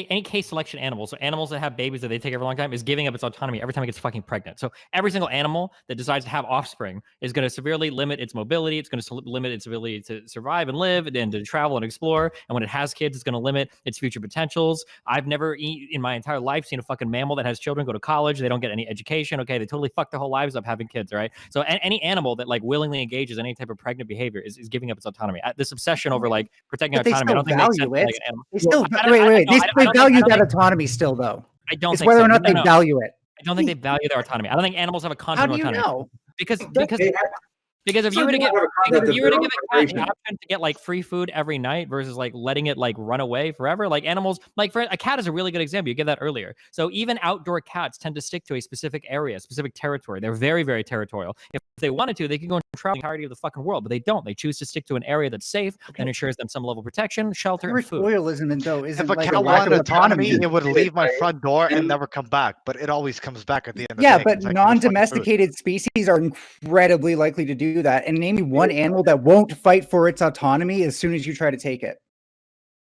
any case selection animals, so animals that have babies that they take for a long time, is giving up its autonomy every time it gets fucking pregnant. So every single animal that decides to have offspring is going to severely limit its mobility. It's going to limit its ability to survive and live and to travel and explore. And when it has kids, it's going to limit its future potentials. I've never in my entire life seen a fucking mammal that has children go to college. They don't get any education. Okay, they totally fuck their whole lives up having kids. Right. So any animal that like willingly engages in any type of pregnant behavior is giving up its autonomy. This obsession over like protecting But they autonomy, I still don't think makes sense value for, it. like, an animal. They still I wait. They don't value think- that autonomy still, though. I don't It's think whether so. or not No, they no. value it. I don't think they value their autonomy. I don't think animals have a How concept do of you autonomy. know? Because if Some you were to people give have a concept if of you were to their give own a cat the vibration. option to get like free food every night versus like letting it like run away forever, like animals, like for a cat is a really good example. You get that earlier. So even outdoor cats tend to stick to a specific area, specific territory. They're very, very territorial. If they wanted to, they could go and travel the entirety of the fucking world, but they don't. They choose to stick to an area that's safe and ensures them some level of protection, shelter, and food. Territorialism, though, isn't If a like cat a lack wanted of autonomy, autonomy. it would leave my front door and never come back. But it always comes back at the end of the Yeah, day. but 'cause I give it fucking food. non-domesticated species are incredibly likely to do that. And name me one animal that won't fight for its autonomy as soon as you try to take it.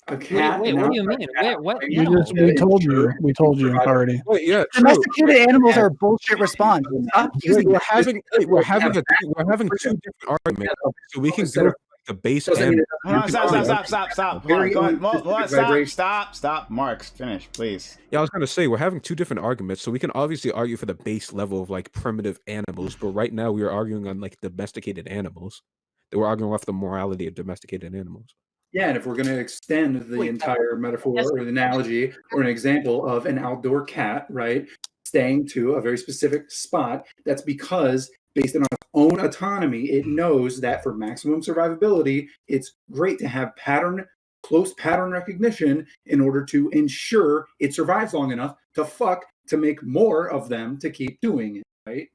A cat. Wait, what do you mean? What We animal? told you already. Wait, yeah, true. Domesticated animals are a bullshit response. Stop using We're that. having two different arguments, so we can go the base and Hold on, stop. Hold on, go ahead. Stop. Marks, finish, please. Yeah, I was gonna say we're having two different arguments, so we can obviously argue for the base level of like primitive animals, but right now we are arguing on like domesticated animals. We're arguing off the morality of domesticated animals. Yeah, and if we're going to extend the entire metaphor or the analogy or an example of an outdoor cat, right, staying to a very specific spot, that's because based on its own autonomy, it knows that for maximum survivability, it's great to have close pattern recognition in order to ensure it survives long enough to make more of them to keep doing it, right?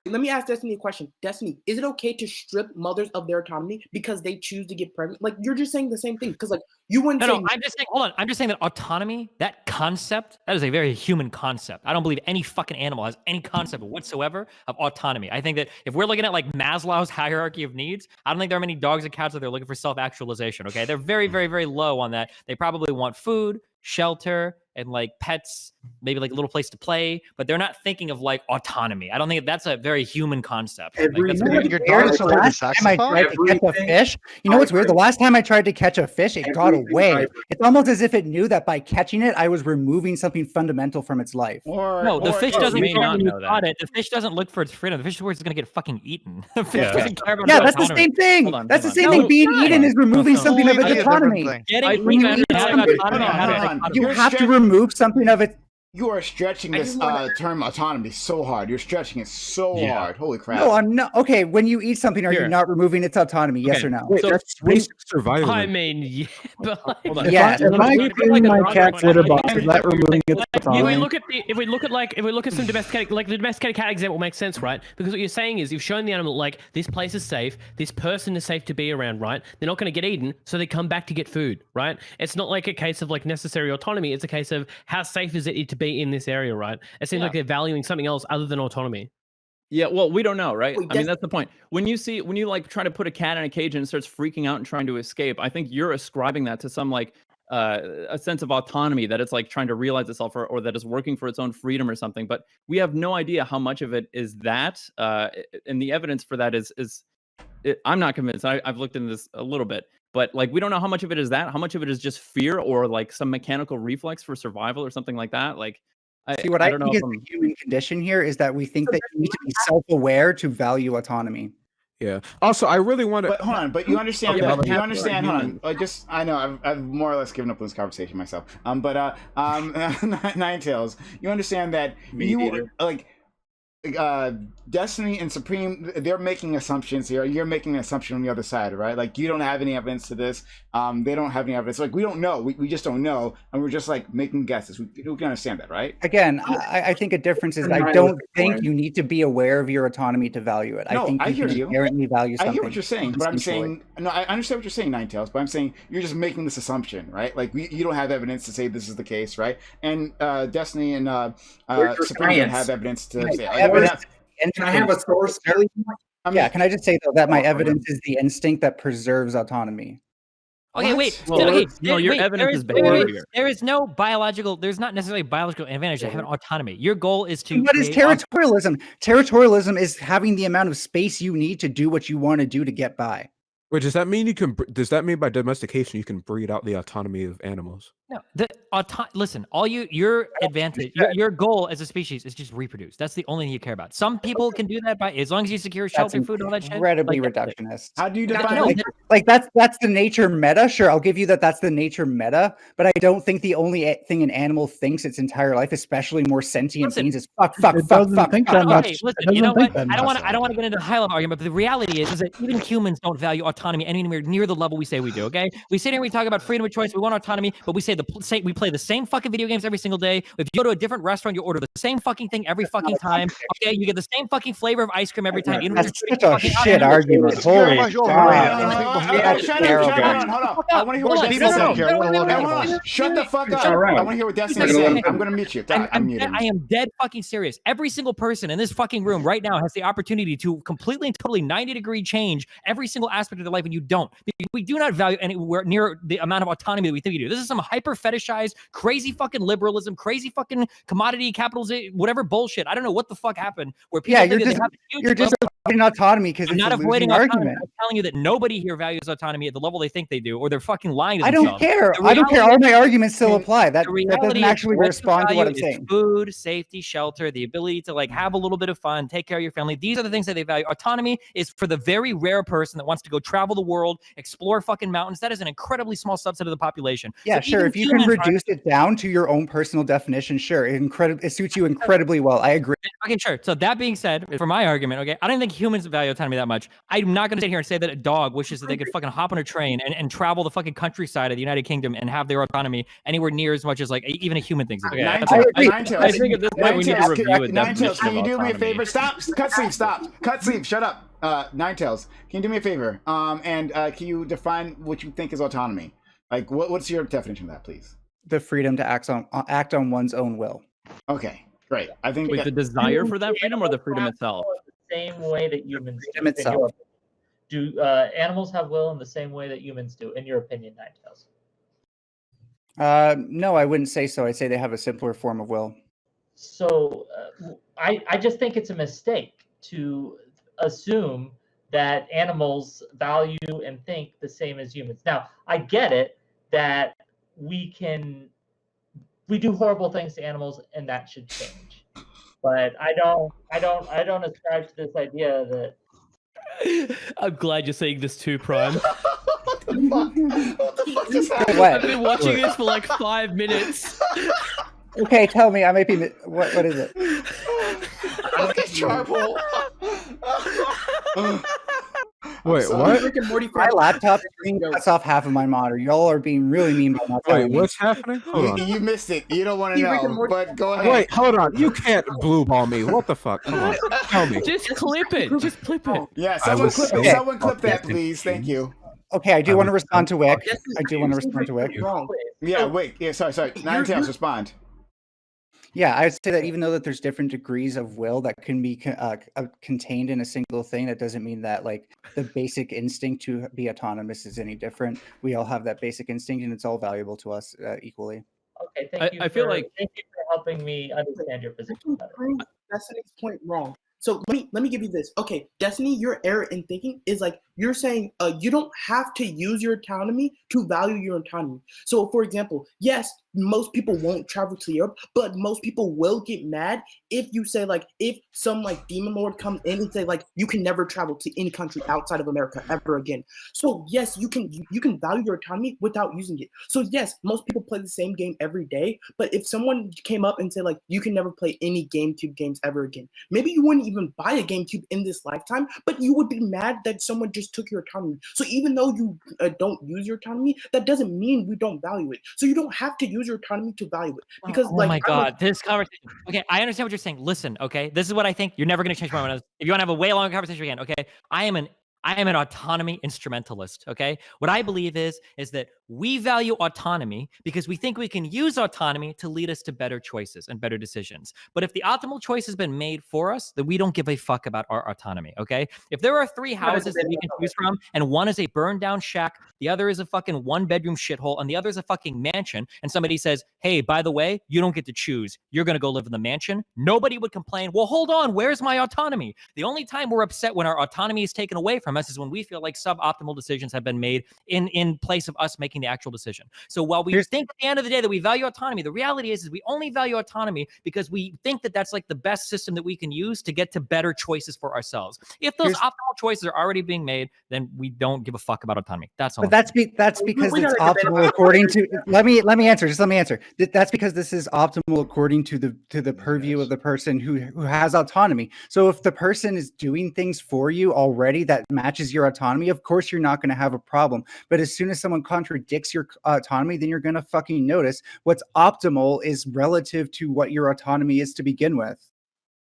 Let me ask Destiny a question. Destiny, is it okay to strip mothers of their autonomy because they choose to get pregnant? Like, you're just saying the same thing. Because, like, you wouldn't say... No, I'm just saying, hold on. I'm just saying that autonomy, that concept, that is a very human concept. I don't believe any fucking animal has any concept whatsoever of autonomy. I think that if we're looking at like Maslow's hierarchy of needs, I don't think there are many dogs and cats that they're looking for self-actualization, okay? They're very, very, very low on that. They probably want food, shelter, and like pets, maybe like a little place to play, but they're not thinking of like autonomy. I don't think that's a very human concept. Like, that's The last time I tried to catch a fish, you know what's weird? The last time I tried to catch a fish, it got away. It's almost as if it knew that by catching it, I was removing something fundamental from its life. No, the fish doesn't care when you caught it. The fish doesn't look for its freedom. The fish is where it's going to get fucking eaten. The fish doesn't care about Yeah, its that's the autonomy. same thing. That's the same thing. Being eaten is removing something of its autonomy. When you eat something, you have to remove something of it. You are stretching this term autonomy so hard. You're stretching it so hard. Holy crap. No, I'm not. Okay, when you eat something, are you not removing its autonomy? Yes or no? Wait, that's basic survival. I mean, yeah, but like, Yes. If I clean my cat's litter box, is that removing its if we autonomy? look at some domesticated, like the domesticated cat example makes sense, right? Because what you're saying is you've shown the animal like this place is safe, this person is safe to be around, right? They're not going to get eaten, so they come back to get food, right? It's not like a case of like necessary autonomy. It's a case of how safe is it to be in this area, right? It seems like they're valuing something else other than autonomy. Yeah, well, we don't know, right? I mean, that's the point. When you like try to put a cat in a cage and it starts freaking out and trying to escape, I think you're ascribing that to some like a sense of autonomy that it's like trying to realize itself or that it's working for its own freedom or something. But we have no idea how much of it is that, and the evidence for that is I'm not convinced. I've looked into this a little bit, but like we don't know how much of it is that, how much of it is just fear or like some mechanical reflex for survival or something like that. Like. See, what I don't know think is if the human condition here is that we think that you need to be self-aware to value autonomy. Yeah. Also, I really want to. But hold on. But you understand Okay, that? but You that's understand? what I Hold on. I know I've more or less given up on this conversation myself. Nine Tails. You understand that you like. Destiny and Supreme, they're making assumptions here. You're making an assumption on the other side, right? Like, you don't have any evidence to this. They don't have any evidence. Like, we don't know. We just don't know. And we're just, like, making guesses. We can understand that, right? Again, I think a difference is I don't think you need to be aware of your autonomy to value it. No, I think I hear can you. inherently value something. I hear what you're saying, but I'm instinctually. saying, no, I understand what you're saying, Nine Tails, but I'm saying you're just making this assumption, right? Like, you don't have evidence to say this is the case, right? And Destiny and Supreme don't have evidence to say Can I have a source? Yeah, can I just say though that my evidence is the instinct that preserves autonomy. Okay, wait. Well, Okay, no, your wait, evidence is wait, behavior. there is no biological. There's not necessarily biological advantage to having autonomy. Your goal is to. And what is create territorialism? Territorialism is having the amount of space you need to do what you want to do to get by. Wait, does that mean you can? Does that mean by domestication you can breed out the autonomy of animals? No, listen. All your advantage, your goal as a species is just reproduce. That's the only thing you care about. Some people can do that by as long as you secure shelter, food, all that shit. Incredibly like, reductionist. How do you define like that's the nature meta? Sure, I'll give you that. That's the nature meta. But I don't think the only thing an animal thinks its entire life, especially more sentient beings, is fuck. Okay, listen. You know what? I don't want to get into a high level argument, but the reality is that even humans don't value autonomy anywhere near the level we say we do. Okay, we sit here and we talk about freedom of choice. We want autonomy, but we say we play the same fucking video games every single day. If you go to a different restaurant, you order the same fucking thing every fucking time. Okay, you get the same fucking flavor of ice cream every time. That's such a shit argument. Holy Hold on. I want to hear what Destiny said. Shut the fuck up. I want to hear what Destiny said. I'm going to mute you. I am dead fucking serious. Every single person in this fucking room right now has the opportunity to completely and totally 90-degree change every single aspect of their life, and you don't. We do not value anywhere near the amount of autonomy that we think we do. This is some hyper fetishized, crazy fucking liberalism, crazy fucking commodity capitalism, whatever bullshit. I don't know what the fuck happened where people think that you're just avoiding autonomy because I'm it's not a avoiding losing autonomy. argument. I'm telling you that nobody here values autonomy at the level they think they do, or they're fucking lying to I themselves. don't care. The I don't care. reality All my is- arguments still apply. That the doesn't reality is actually what you respond to what I'm value is saying. food, safety, shelter, the ability to like have a little bit of fun, take care of your family. These are the things that they value. Autonomy is for the very rare person that wants to go travel the world, explore fucking mountains. That is an incredibly small subset of the population. Yeah, So sure. even If you can humans aren't- reduce it down to your own personal definition, sure. It suits you incredibly well. I agree. Okay, sure. So that being said, for my argument, okay, I don't think humans value autonomy that much. I'm not going to sit here and say that a dog wishes that they could fucking hop on a train and travel the fucking countryside of the United Kingdom and have their autonomy anywhere near as much as like even a human thinks. Okay, Nine that's Tails, all. Nine Tails. I think at this point we need to review a Nine Tails, definition can you of do me a autonomy. favor? Stop. Cutsleeve, stop. Cutsleeve, shut up. Nine Tails, can you do me a favor? And can you define what you think is autonomy? Like, what's your definition of that, please? The freedom to act on one's own will. Okay, great. I think Wait, the desire for that freedom or the freedom itself? The same way that humans do. Freedom itself. Do animals have will in the same way that humans do, in your opinion, Nine Tails? No, I wouldn't say so. I'd say they have a simpler form of will. So I just think it's a mistake to assume that animals value and think the same as humans. Now, I get it that we do horrible things to animals and that should change. But I don't ascribe to this idea that I'm glad you're saying this too, Prime. What the fuck just happened? I've been watching this for like 5 minutes. Okay, tell me. I might be. What is it? Look at Charble. Wait, what? My laptop screen cuts off half of my monitor. Y'all are being really mean by not telling Wait, me. what's happening? Hold on. You missed it. You don't want to know, but go ahead. Wait, hold on. You can't blue ball me. What the fuck? Come on. Tell me. Just clip it. Just clip it. Yeah, I was so someone clip that, fucking please. Thank you. Okay, I do want to respond to Wick. I do want to respond to Wick. Yeah, wait. Yeah, sorry. Nine Tails, respond. Yeah, I would say that even though that there's different degrees of will that can be contained in a single thing, that doesn't mean that like the basic instinct to be autonomous is any different. We all have that basic instinct, and it's all valuable to us equally. Okay, thank you. I feel like thank you for helping me understand your position better. Destiny's point wrong. So let me give you this. Okay, Destiny, your error in thinking is like you're saying you don't have to use your autonomy to value your autonomy. So, for example, yes, most people won't travel to Europe, but most people will get mad if you say, like, if some like demon lord comes in and say, like, you can never travel to any country outside of America ever again. So yes, you can value your autonomy without using it. So yes, most people play the same game every day, but if someone came up and said, like, you can never play any GameCube games ever again, maybe you wouldn't even buy a GameCube in this lifetime, but you would be mad that someone just took your autonomy. So even though you don't use your autonomy, that doesn't mean we don't value it. So you don't have to use your autonomy to value it, because oh my god, this conversation. Okay, I understand what you're saying. Listen, okay, this is what I think. You're never going to change my mind. If you want to have a way longer conversation again, okay, I am an autonomy instrumentalist, okay? What I believe is that we value autonomy because we think we can use autonomy to lead us to better choices and better decisions. But if the optimal choice has been made for us, then we don't give a fuck about our autonomy, okay? If there are 3 houses that we can choose from, and one is a burned down shack, the other is a fucking 1-bedroom shithole, and the other is a fucking mansion, and somebody says, hey, by the way, you don't get to choose. You're going to go live in the mansion. Nobody would complain, well, hold on, where's my autonomy? The only time we're upset when our autonomy is taken away from us is when we feel like suboptimal decisions have been made in place of us making the actual decision. So while we think at the end of the day that we value autonomy, the reality is we only value autonomy because we think that that's like the best system that we can use to get to better choices for ourselves. If those optimal choices are already being made, then we don't give a fuck about autonomy. That's all. But that's because it's optimal according to. Let me answer. Just let me answer. That's because this is optimal according to the purview of the person who has autonomy. So if the person is doing things for you already that matches your autonomy, of course you're not going to have a problem. But as soon as someone contradicts your autonomy, then you're going to fucking notice what's optimal is relative to what your autonomy is to begin with.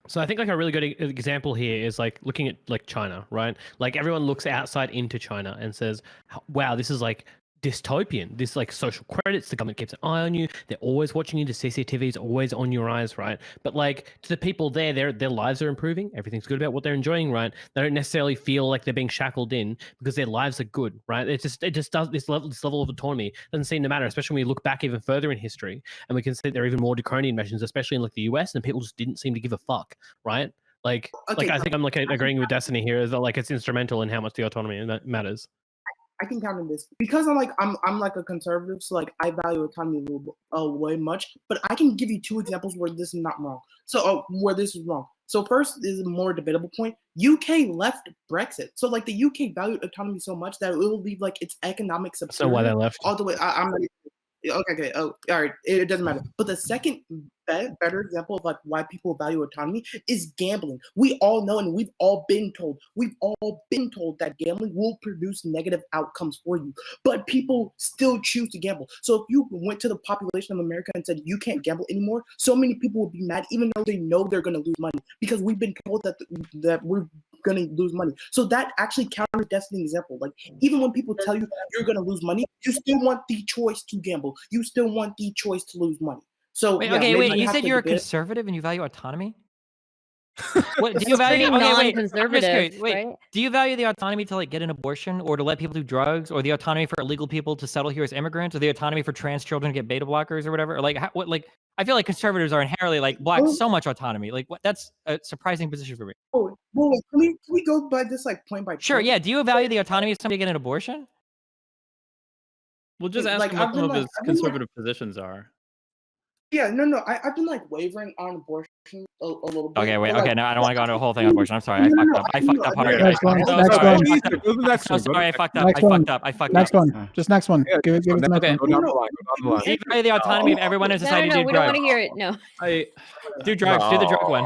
So I think like a really good example here is like looking at like China, right? Like everyone looks outside into China and says, wow, this is like dystopian. This like social credits, the government keeps an eye on you. They're always watching you. The CCTV is always on your eyes, right? But like to the people there, their lives are improving. Everything's good about what they're enjoying, right? They don't necessarily feel like they're being shackled in because their lives are good, right? It just does this level of autonomy doesn't seem to matter, especially when we look back even further in history and we can see there are even more draconian measures, especially in like the US, and people just didn't seem to give a fuck, right? Like I think I'm like agreeing with Destiny here is that like it's instrumental in how much the autonomy matters. I can counter this because I'm like a conservative, so like I value autonomy way much. But I can give you 2 examples where this is not wrong. So where this is wrong. So first is a more debatable point. UK left Brexit, so like the UK valued autonomy so much that it will leave like its economic support. So why they left? All the way. I'm not. Okay. Oh, all right. It doesn't matter. But the second better example of like why people value autonomy is gambling. We all know, and we've all been told that gambling will produce negative outcomes for you. But people still choose to gamble. So if you went to the population of America and said you can't gamble anymore, so many people would be mad, even though they know they're going to lose money, because we've been told that we're going to lose money. So that actually counters Destiny's example. Like even when people tell you you're going to lose money, you still want the choice to gamble. You still want the choice to lose money. So wait, yeah, wait. You said you're a conservative and you value autonomy. What do you It's value? pretty Okay, wait. I'm just non-conservative, curious. Wait, right? do you value the autonomy to like get an abortion, or to let people do drugs, or the autonomy for illegal people to settle here as immigrants, or the autonomy for trans children to get beta blockers or whatever? Or like, what? Like, I feel like conservatives are inherently like block so much autonomy. Like, what? That's a surprising position for me. Oh, well, can we go by this like point by point? Sure. Yeah. Do you value the autonomy of somebody to get an abortion? We'll just ask Like, him what I've some been, of like- his I've been, like- conservative positions are. Yeah, no. I've been like wavering on abortion a little bit. Okay, wait. but, Okay, like, no, I don't want to go into a whole thing on abortion. I'm sorry. I fucked up. I fucked up hard. Next one. I'm so Next sorry. one. I'm so sorry. I fucked up. Next I one. fucked up. I fucked Next up. one. Just next one. Give it the next Okay. one. Go down the line. Go down the line. Do you value the autonomy of everyone in society to do we don't want drugs? to hear it. No. Do drugs. Do the drug one.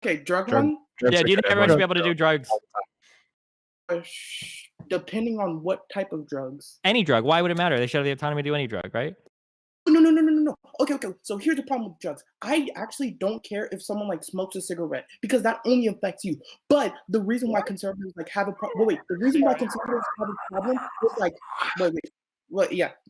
Okay, drug one. Yeah. Do you think everyone should be able to do drugs? Depending on what type of drugs. Any drug. Why would it matter? They should have the autonomy to do any drug, right? No. Okay. So here's the problem with drugs. I actually don't care if someone like smokes a cigarette because that only affects you. But the reason why conservatives like have a problem. The reason why conservatives have a problem is like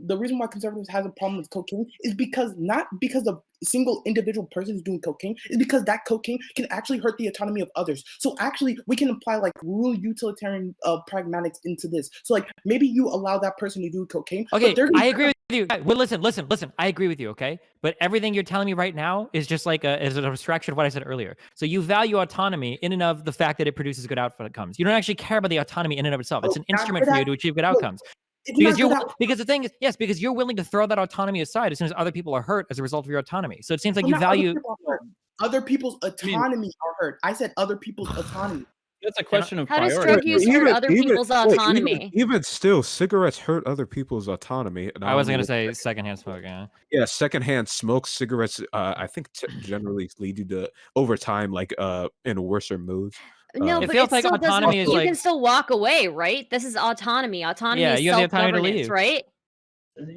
the reason why conservatives have a problem with cocaine is because not because of a single individual person is doing cocaine, is because that cocaine can actually hurt the autonomy of others. So actually we can apply like real utilitarian pragmatics into this. So like maybe you allow that person to do cocaine. Okay, but I agree with you. Well, listen. I agree with you, okay? But everything you're telling me right now is just like is an abstraction of what I said earlier. So you value autonomy in and of the fact that it produces good outcomes. You don't actually care about the autonomy in and of itself. It's an instrument for you to achieve good outcomes. Because the thing is, yes, because you're willing to throw that autonomy aside as soon as other people are hurt as a result of your autonomy. So it seems like you value other people's autonomy are hurt. I said other people's autonomy. That's a question of How does priority. drug use hurt other people's autonomy? Even still, cigarettes hurt other people's autonomy. And I wasn't gonna say secondhand smoke. Yeah, secondhand smoke, cigarettes. I think generally lead you to over time, like in worser moods. No, It but feels it like still autonomy doesn't. is You like- can still walk away, right? This is autonomy. Autonomy Yeah, is you have the autonomy to self-governance, leave. right?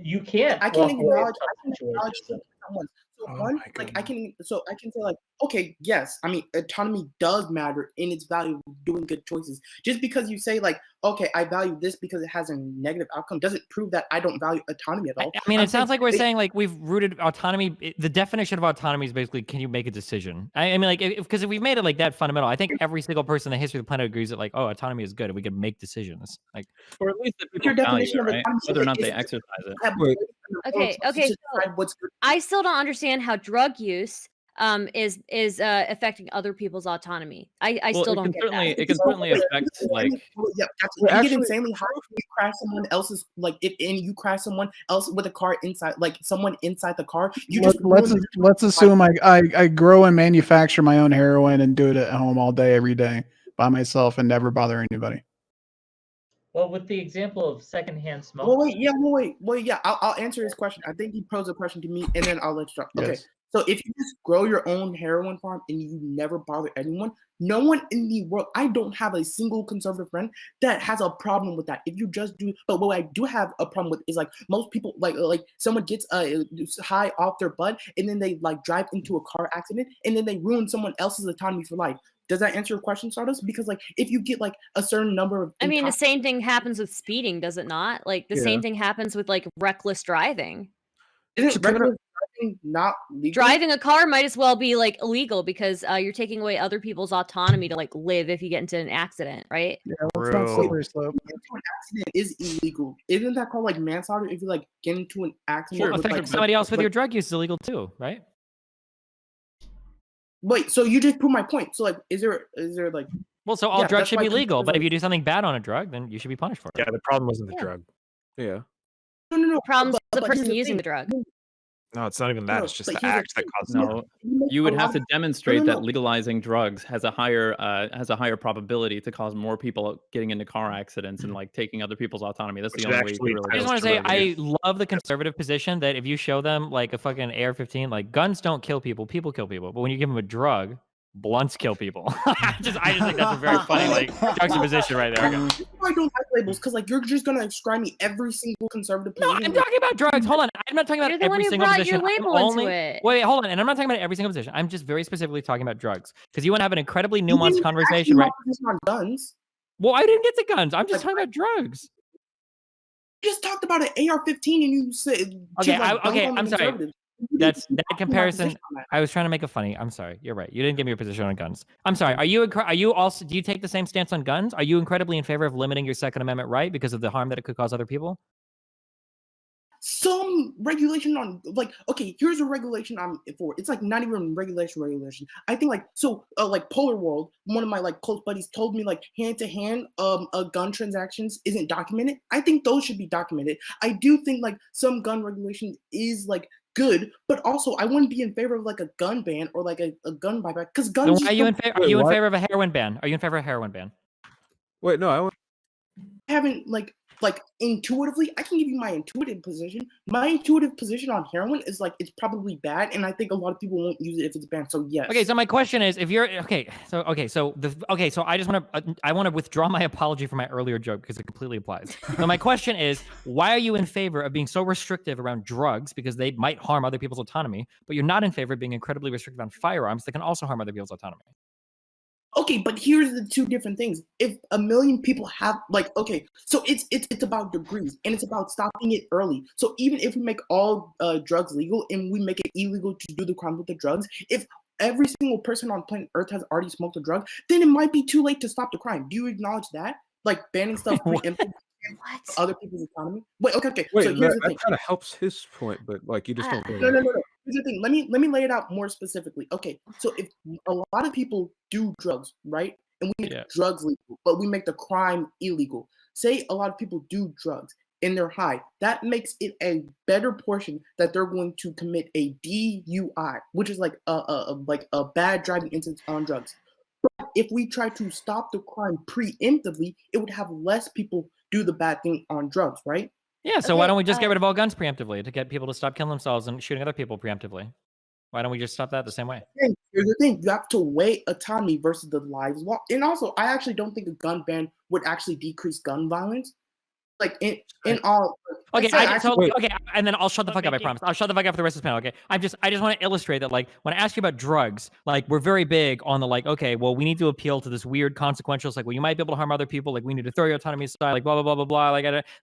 You can't. I can walk away acknowledge. from I can acknowledge situations. someone. So one, like I can say like, okay, yes, I mean autonomy does matter in its value of doing good choices. Just because you say like, okay, I value this because it has a negative outcome, doesn't prove that I don't value autonomy at all. I mean, it sounds like we're saying like we've rooted autonomy. The definition of autonomy is basically, can you make a decision? I mean, like, because if we've made it like that fundamental, I think every single person in the history of the planet agrees that like, oh, autonomy is good and we can make decisions. Like, or at least the people your definition value it, of right? autonomy Whether or not they is- exercise it. Okay. So I still don't understand how drug use is affecting other people's autonomy. I Well, still it don't can get certainly that. it can certainly affect like Yeah, Well, you get actually- insanely high if you crash someone else's and you crash someone else with a car inside, like someone inside the car. You just Let's assume I grow and manufacture my own heroin and do it at home all day, every day by myself and never bother anybody. Well, with the example of secondhand smoke. Well, wait, yeah. I'll answer his question. I think he posed a question to me, and then I'll let you talk. Okay, Yes. so if you just grow your own heroin farm and you never bother anyone, no one in the world, I don't have a single conservative friend that has a problem with that. If you just do, but what I do have a problem with is like most people, like someone gets high off their butt and then they like drive into a car accident and then they ruin someone else's autonomy for life. Does that answer your question, Stardust? Because like if you get like a certain number of I mean, the same thing happens with speeding, does it not? Like the same thing happens with like reckless driving. Isn't reckless driving not legal? Driving a car might as well be like illegal because you're taking away other people's autonomy to like live if you get into an accident, right? Yeah, well, it's not slippery slope. Into an accident is illegal. Isn't that called like manslaughter if you like get into an accident? Sure, with, affecting like, somebody else with like- your drug use is illegal too, right? Wait, so you just proved my point. So like, is there like? Well, so all Yeah, drugs that's should why be legal, people but like- if you do something bad on a drug, then you should be punished for it. Yeah, the problem wasn't the Yeah. drug. Yeah. No. The problem's the but here's person the using thing. the drug. No, it's not even that. No, It's just but the here's the act that thing. causes No, make you would a have lot to of- demonstrate no. that legalizing drugs has a higher probability to cause more people getting into car accidents and like taking other people's autonomy. That's Which the only way you actually can really I just go. want to say drug I use. love the conservative position that if you show them like a fucking AR-15, like guns don't kill people, people kill people. But when you give them a drug, blunts kill people. I just think that's a very funny like juxtaposition right there. That's why I don't like labels because like you're just gonna describe me every single conservative No, position. I'm talking about drugs. Hold on. I'm not talking about You're the one every who single brought position. your I'm label into only... it. Wait, hold on. And I'm not talking about every single position. I'm just very specifically talking about drugs. Because you want to have an incredibly You nuanced didn't conversation, actually right? focus on guns. Well, I didn't get to guns. I'm just talking about drugs. You just talked about an AR-15 and you said Okay, to, like, dunk okay, on the I'm sorry. conservatives. You That's didn't that talk about my comparison. position on that. I was trying to make a funny. I'm sorry. You're right. You didn't give me your position on guns. I'm sorry. Are you also? Do you take the same stance on guns? Are you incredibly in favor of limiting your Second Amendment right because of the harm that it could cause other people? Some regulation on like okay, here's a regulation I'm for. It's like not even regulation. I think like so like Polar World, one of my like close buddies told me like hand to hand gun transactions isn't documented. I think those should be documented. I do think like some gun regulation is like good, but also I wouldn't be in favor of like a gun ban or like a gun buyback because Then guns. why are you in favor? Are you in favor of a heroin ban? Are you in favor of a heroin ban? Wait, no, I haven't like intuitively, I can give you my intuitive position. My intuitive position on heroin is like it's probably bad, and I think a lot of people won't use it if it's banned. So yes. Okay, so my question is, if you're so I just want to withdraw my apology for my earlier joke because it completely applies. So my question is, why are you in favor of being so restrictive around drugs because they might harm other people's autonomy, but you're not in favor of being incredibly restrictive on firearms that can also harm other people's autonomy? Okay, but here's the two different things. If a million people have like okay, so it's about degrees and it's about stopping it early. So even if we make all drugs legal and we make it illegal to do the crime with the drugs, if every single person on planet Earth has already smoked a drug, then it might be too late to stop the crime. Do you acknowledge that? Like banning stuff preemptively other people's autonomy. Wait, okay. Wait, So here's the that thing. kind of helps his point, but like you just don't get No, it. no, no, no. Here's the thing. Let me lay it out more specifically. Okay, so if a lot of people do drugs, right, and we make drugs legal, but we make the crime illegal. Say a lot of people do drugs and they're high. That makes it a better portion that they're going to commit a DUI, which is like a bad driving incident on drugs. But if we try to stop the crime preemptively, it would have less people do the bad thing on drugs, right? Yeah, so why don't we just get rid of all guns preemptively to get people to stop killing themselves and shooting other people preemptively? Why don't we just stop that the same way? Here's the thing. You have to weigh autonomy versus the lives lost. And also, I actually don't think a gun ban would actually decrease gun violence. Like in all. Okay, okay, and then I'll shut the fuck up. I promise. I'll shut the fuck up for the rest of this panel. Okay, I just want to illustrate that, like, when I ask you about drugs, like, we're very big on the like, okay, well, we need to appeal to this weird consequential. It's like, well, you might be able to harm other people. Like, we need to throw your autonomy aside. Like, blah blah blah blah blah.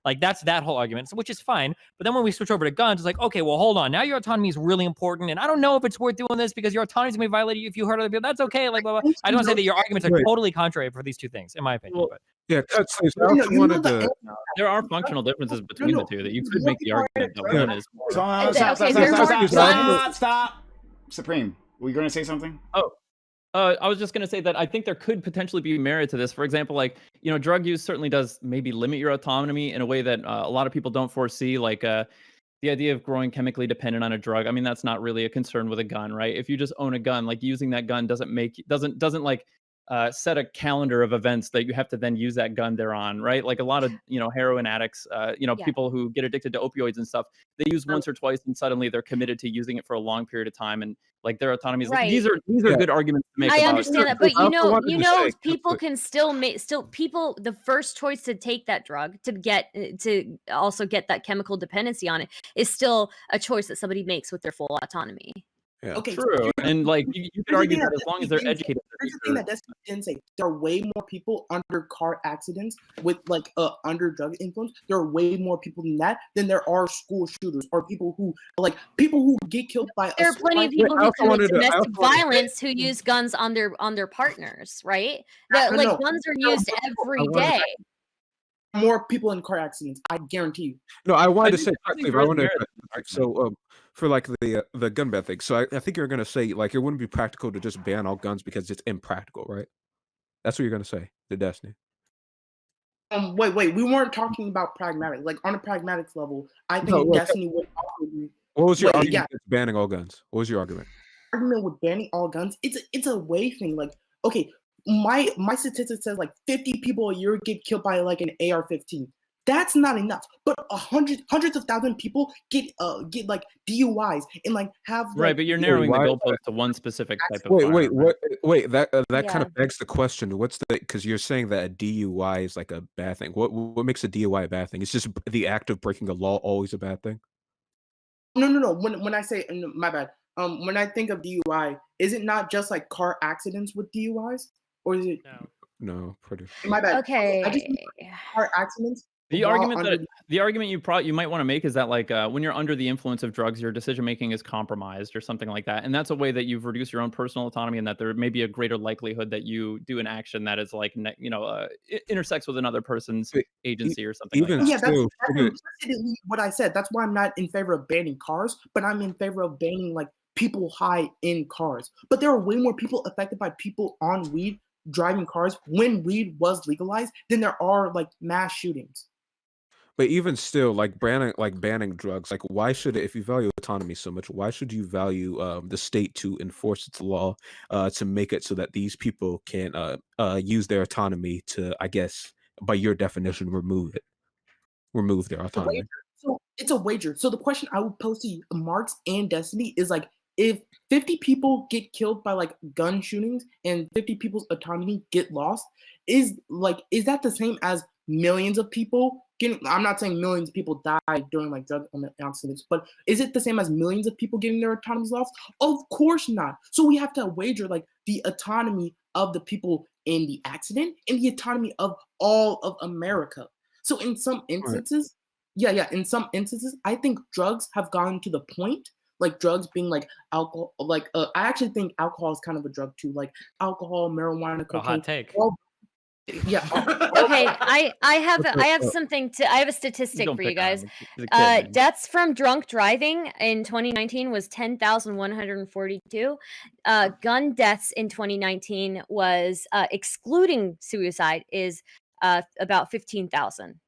Like that's that whole argument, which is fine. But then when we switch over to guns, it's like, okay, well, hold on. Now your autonomy is really important, and I don't know if it's worth doing this because your autonomy is going to be violated if you hurt other people. That's okay. Like, blah blah. I don't say that your arguments are totally contrary for these two things, in my opinion. But yeah, there are functional differences between the two that you could make the argument that one is more. Stop. Supreme, were you going to say something? I was just going to say that I think there could potentially be merit to this. For example, like, drug use certainly does maybe limit your autonomy in a way that a lot of people don't foresee. Like the idea of growing chemically dependent on a drug. I mean, that's not really a concern with a gun, right? If you just own a gun, like using that gun doesn't set a calendar of events that you have to then use that gun thereon, right? Like a lot of, heroin addicts, people who get addicted to opioids and stuff, they use once or twice and suddenly they're committed to using it for a long period of time. And like their autonomy is Right. these are good arguments to make. I about understand that, but people can still people, the first choice to take that drug to also get that chemical dependency on it is still a choice that somebody makes with their full autonomy. Yeah. Okay, true. And like you could argue that as long as they're educated. Here's the thing that Destiny didn't say. There are way more people under car accidents with like under drug influence. There are way more people than there are school shooters or people who get killed by. There are plenty of people who commit domestic violence who use guns on their partners, right? That like guns are used every day. More people in car accidents, I guarantee you. No, I wanted to say quickly, but I wanted to for like the gun ban thing. So I think you're gonna say like it wouldn't be practical to just ban all guns because it's impractical, right? That's what you're gonna say, the Destiny. Wait, we weren't talking about pragmatic. Like on a pragmatic level, I think Destiny would also be. What was your argument against banning all guns? What was your argument? Argument with banning all guns? It's a way thing. Like, okay, my statistic says like 50 people a year get killed by like an AR-15. That's not enough. But hundreds of thousands of people get like DUIs and like have like, right. But you're narrowing the goalpost to one specific type of. Wait. That kind of begs the question. What's because you're saying that a DUI is like a bad thing. What makes a DUI a bad thing? It's just the act of breaking a law always a bad thing. No. When I say my bad. When I think of DUI, is it not just like car accidents with DUIs, or is it? No, pretty. My bad. Okay. I just car accidents. The argument you might want to make is that like when you're under the influence of drugs, your decision making is compromised or something like that, and that's a way that you've reduced your own personal autonomy, and that there may be a greater likelihood that you do an action that is like intersects with another person's agency or something. Even like that. That's implicitly what I said. That's why I'm not in favor of banning cars, but I'm in favor of banning like people high in cars. But there are way more people affected by people on weed driving cars when weed was legalized than there are like mass shootings. But even still, like banning drugs, like why should if you value autonomy so much, why should you value the state to enforce its law to make it so that these people can use their autonomy to, I guess, by your definition, remove their autonomy? So it's a wager. So the question I would pose to Marx and Destiny is like, if 50 people get killed by like gun shootings and 50 people's autonomy get lost, is that the same as millions of people getting? I'm not saying millions of people die during like drug accidents, but is it the same as millions of people getting their autonomies lost? Of course not. So we have to wager like the autonomy of the people in the accident and the autonomy of all of America. So in some instances, in some instances, I think drugs have gotten to the point, like drugs being like alcohol, like I actually think alcohol is kind of a drug too, like alcohol, marijuana, cocaine. Hot take. Yeah. Okay, I have something to I have a statistic Don't for you pick on him. guys. He's a kid, man. Deaths from drunk driving in 2019 was 10,142. Gun deaths in 2019 was excluding suicide is about 15,000.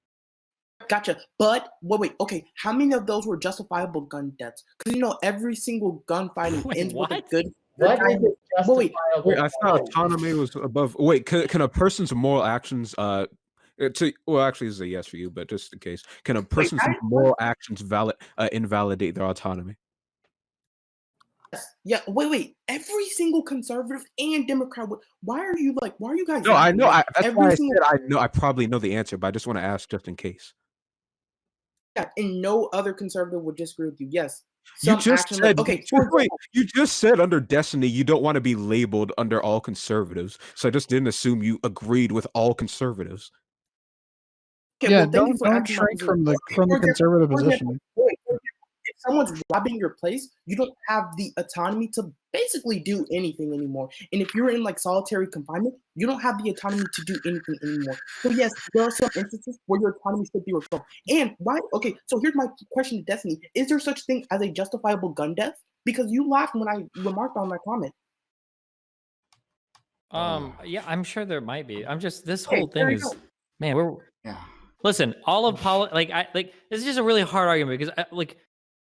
Gotcha. But wait. Okay, how many of those were justifiable gun deaths? Because every single gunfighting ends with a good. What guy. is it Wait. Wait, I thought autonomy was above. Wait, can a person's moral actions well, actually, this is a yes for you, but just in case, can a person's moral actions invalidate their autonomy? Yeah. Wait. Every single conservative and Democrat. Why are you guys? No, I know. That's every why I single. said I know. I probably know the answer, but I just want to ask just in case. Yeah, and no other conservative would disagree with you. Yes. You Some just action, said. okay. Wait, you just said under Destiny you don't want to be labeled under all conservatives, so I just didn't assume you agreed with all conservatives. Okay, Yeah, well, thank you don't for don't asking my shrink from position. the conservative For example, position. if someone's robbing your place, you don't have the autonomy to basically do anything anymore. And if you're in like solitary confinement, you don't have the autonomy to do anything anymore. So yes, there are some instances where your autonomy should be revoked. And why? Okay, so here's my question to Destiny: is there such thing as a justifiable gun death? Because you laughed when I remarked on my comment. Yeah, I'm sure there might be. I'm just this Okay, whole there thing you is, go. man. We're listen. All of this is just a really hard argument because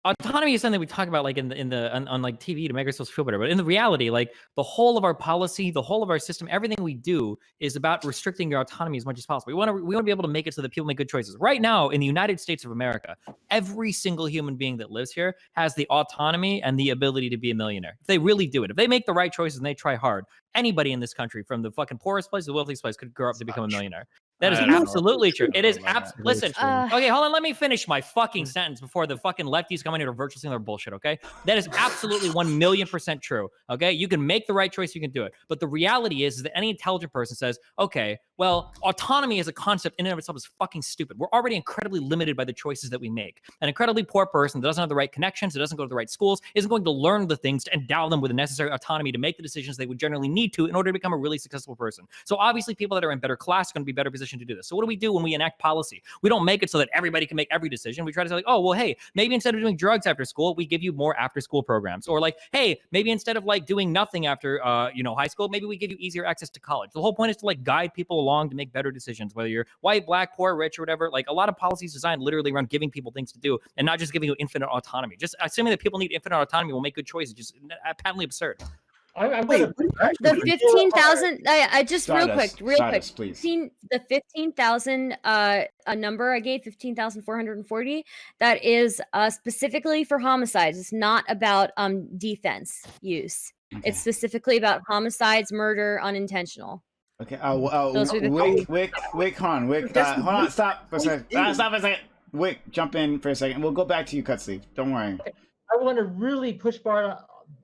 autonomy is something we talk about like on like TV to make ourselves feel better. But in the reality, like the whole of our policy, the whole of our system, everything we do is about restricting your autonomy as much as possible. We want to be able to make it so that people make good choices. Right now, in the United States of America, every single human being that lives here has the autonomy and the ability to be a millionaire. If they really do it, if they make the right choices and they try hard, anybody in this country, from the fucking poorest place to the wealthiest place, could grow up to become a millionaire. That is absolutely true. It is absolutely. Listen, okay, hold on. Let me finish my fucking sentence before the fucking lefties come in here to virtually their bullshit, okay? That is absolutely 1,000,000% true, okay? You can make the right choice, you can do it. But the reality is that any intelligent person says, okay, well, autonomy as a concept in and of itself is fucking stupid. We're already incredibly limited by the choices that we make. An incredibly poor person that doesn't have the right connections, that doesn't go to the right schools, isn't going to learn the things to endow them with the necessary autonomy to make the decisions they would generally need to in order to become a really successful person. So obviously people that are in better class are going to be better positioned to do this. So what do we do when we enact policy? We don't make it so that everybody can make every decision. We try to say like, oh, well, hey, maybe instead of doing drugs after school, we give you more after school programs. Or like, hey, maybe instead of like doing nothing after, high school, maybe we give you easier access to college. The whole point is to like guide people along to make better decisions, whether you're white, black, poor, rich, or whatever. Like a lot of policies designed literally around giving people things to do and not just giving you infinite autonomy. Just assuming that people need infinite autonomy will make good choices. Just patently absurd. The 15,000. I just Stardust, real quick. please. The 15,000 a number I gave, 15,440. That is specifically for homicides. It's not about defense use. Okay. It's specifically about homicides, murder, unintentional. Okay. Those are the Wick, hold on, stop for a second. Stop for a second. Wick, jump in for a second. We'll go back to you, Cutsy. Don't worry. I want to really push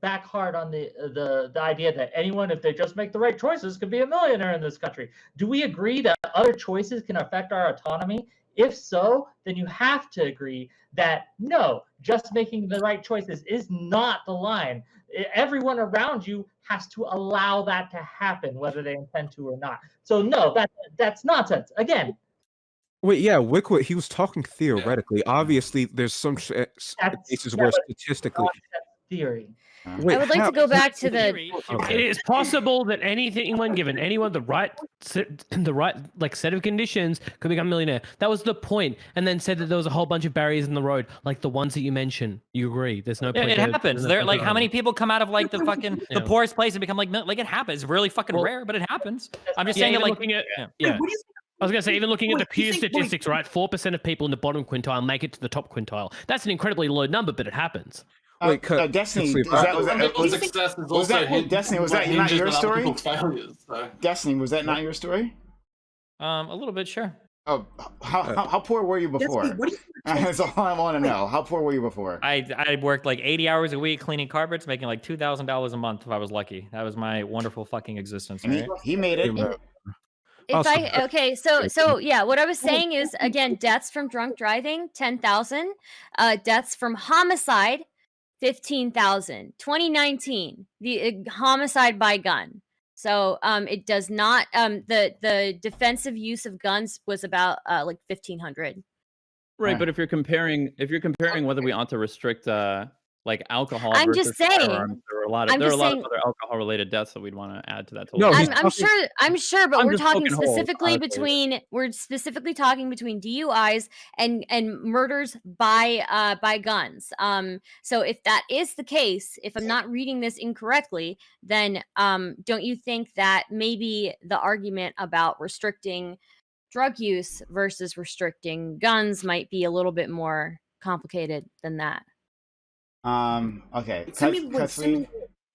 back hard on the idea that anyone, if they just make the right choices, could be a millionaire in this country. Do we agree that other choices can affect our autonomy? If so, then you have to agree that no, just making the right choices is not the line. Everyone around you has to allow that to happen, whether they intend to or not. So no, that's nonsense. Again, Wait, yeah, Wick, he was talking theoretically. Obviously, there's some cases where statistically. Theory. Wait, I would like to go back to the. It is possible that anyone the right set of conditions could become a millionaire. That was the point, and then said that there was a whole bunch of barriers in the road, like the ones that you mentioned. You agree? There's no point. It happens. There, like, how many people come out of like the fucking the poorest place and become like it happens. It's really fucking rare, but it happens. I'm just saying that like I was going to say, even looking at the Pew statistics, right? 4% of people in the bottom quintile make it to the top quintile. That's an incredibly low number, but it happens. Wait, Destiny, was that not your story? Destiny, was that not your story? A little bit, sure. Oh, how poor were you before? That's all I want to know. How poor were you before? I worked like 80 hours a week cleaning carpets, making like $2,000 a month if I was lucky. That was my wonderful fucking existence. And right? he made it. So yeah, what I was saying is, again, deaths from drunk driving, 10,000. Deaths from homicide, 15,000. 2019, the homicide by gun. So it does not. The defensive use of guns was about like 1500. Right, but if you're comparing whether we ought to restrict like alcohol I'm versus just saying. firearms, there are a lot of other alcohol related deaths that we'd want to add to that. No, total. I'm sure, but I'm we're just talking poking holes, specifically honestly. we're specifically talking between DUIs and murders by guns. So if that is the case, if I'm not reading this incorrectly, then don't you think that maybe the argument about restricting drug use versus restricting guns might be a little bit more complicated than that? Okay. Send me the link, send me-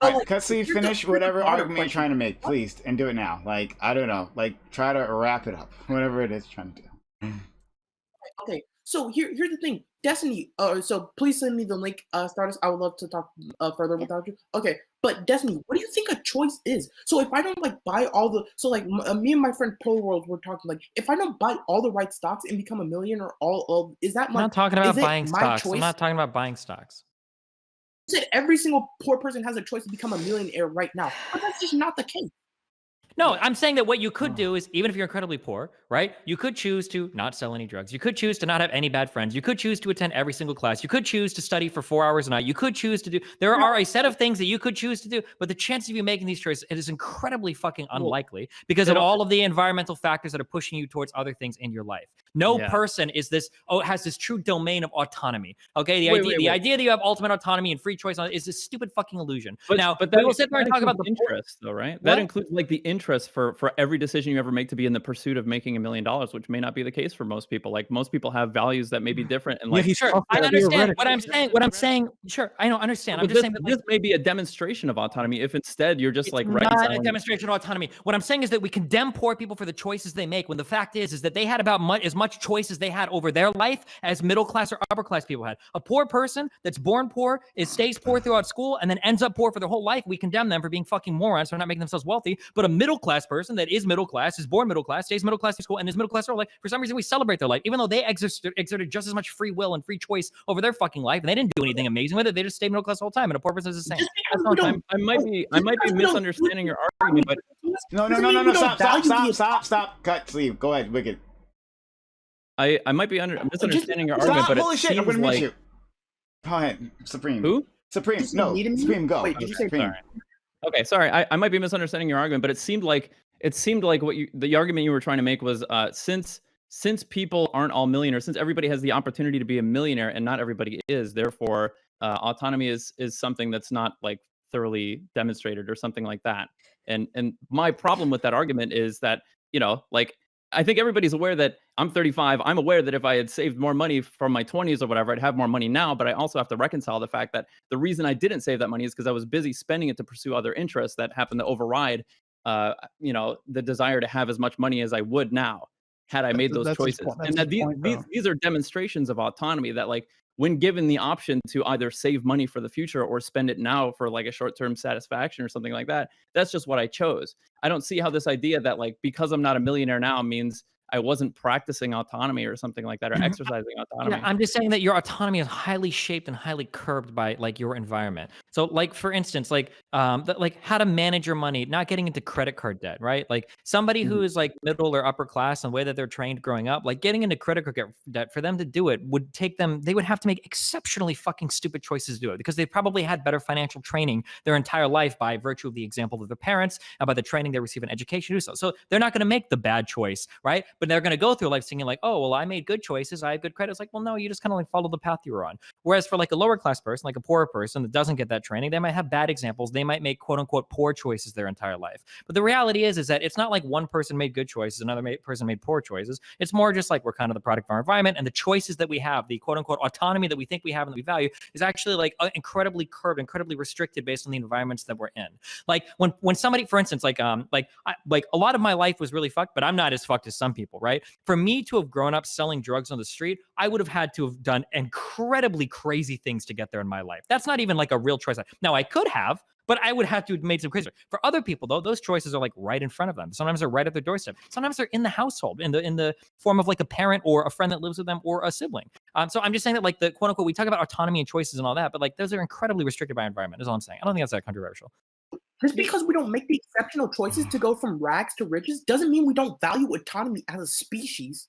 Cutsy, finish whatever argument you're trying to make, please, and do it now. Like, I don't know. Like, try to wrap it up. Whatever it is you're trying to do. Okay, so here's the thing, Destiny. So please send me the link, Stardust. I would love to talk further without you. Okay, but Destiny, what do you think a choice is? So if I don't like buy all the, so like me and my friend Polar World were talking like, if I don't buy all the right stocks and become a millionaire, is that I'm my? not talking about is it buying my stocks. choice? I'm not talking about buying stocks. You said every single poor person has a choice to become a millionaire right now, but that's just not the case. No, I'm saying that what you could do is, even if you're incredibly poor, right? You could choose to not sell any drugs. You could choose to not have any bad friends. You could choose to attend every single class. You could choose to study for 4 hours a night. You could choose to do, there are a set of things that you could choose to do, but the chances of you making these choices, it is incredibly fucking unlikely because of all of the environmental factors that are pushing you towards other things in your life. No person is this, has this true domain of autonomy. Okay, the idea that you have ultimate autonomy and free choice is this stupid fucking illusion. But we that will sit there and talk about the interest, though, right? What? That includes like the interest for every decision you ever make to be in the pursuit of making $1 million, which may not be the case for most people. Like most people have values that may be different. And like, sure, I understand what I'm saying. Sure, I don't understand. I'm But just saying that this may be a demonstration of autonomy if instead you're just like not a reconciling. demonstration of autonomy. What I'm saying is that we condemn poor people for the choices they make when the fact is that they had about as much choice as they had over their life as middle class or upper class people had. A poor person that's born poor, stays poor throughout school, and then ends up poor for their whole life, we condemn them for being fucking morons for not making themselves wealthy. But a middle class person that is middle class, is born middle class, stays middle class in school, and is middle class their whole life, for some reason we celebrate their life, even though they exerted just as much free will and free choice over their fucking life, and they didn't do anything amazing with it. They just stayed middle class the whole time, and a poor person is the same. I might be misunderstanding your argument, but No, stop. Cut, sleeve. Go ahead, Wicked. I might be misunderstanding your argument, but holy it shit, I'm seems gonna like mute you. Go ahead, Supreme. Who? Supreme. No, Supreme. Go. Wait, did you say Supreme? Okay, sorry. I might be misunderstanding your argument, but it seemed like what the argument you were trying to make was since people aren't all millionaires, since everybody has the opportunity to be a millionaire and not everybody is, therefore autonomy is something that's not like thoroughly demonstrated or something like that. And my problem with that argument is that, you know, like I think everybody's aware that I'm 35. I'm aware that if I had saved more money from my 20s or whatever, I'd have more money now. But I also have to reconcile the fact that the reason I didn't save that money is because I was busy spending it to pursue other interests that happen to override, you know, the desire to have as much money as I would now had I made those choices. And that these are demonstrations of autonomy that, like, when given the option to either save money for the future or spend it now for like a short-term satisfaction or something like that, that's just what I chose. I don't see how this idea that like because I'm not a millionaire now means I wasn't practicing autonomy or something like that, or exercising autonomy. Yeah, I'm just saying that your autonomy is highly shaped and highly curbed by like your environment. So, like for instance, like like how to manage your money, not getting into credit card debt, right? Like somebody who is like middle or upper class and the way that they're trained growing up, like getting into credit card debt for them to do it would take them. They would have to make exceptionally fucking stupid choices to do it because they probably had better financial training their entire life by virtue of the example of their parents and by the training they receive in education to do so. So they're not going to make the bad choice, right? But they're going to go through life thinking like, oh, well, I made good choices. I have good credit. It's like, well, no, you just kind of like follow the path you were on. Whereas for like a lower class person, like a poorer person that doesn't get that training, they might have bad examples. They might make quote unquote poor choices their entire life. But the reality is that it's not like one person made good choices, another person made poor choices. It's more just like we're kind of the product of our environment, and the choices that we have, the quote unquote autonomy that we think we have and that we value is actually like incredibly curbed, incredibly restricted based on the environments that we're in. Like when somebody, for instance, like a lot of my life was really fucked, but I'm not as fucked as some people, right? For me to have grown up selling drugs on the street, I would have had to have done incredibly crazy things to get there in my life. That's not even like a real choice. Now I could have, but I would have to have made some crazy. For other people, though, those choices are like right in front of them. Sometimes they're right at their doorstep. Sometimes they're in the household, in the form of like a parent or a friend that lives with them or a sibling. So I'm just saying that like the quote unquote, we talk about autonomy and choices and all that, but like those are incredibly restricted by environment. Is all I'm saying. I don't think that's that controversial. Just because we don't make the exceptional choices to go from rags to riches doesn't mean we don't value autonomy as a species.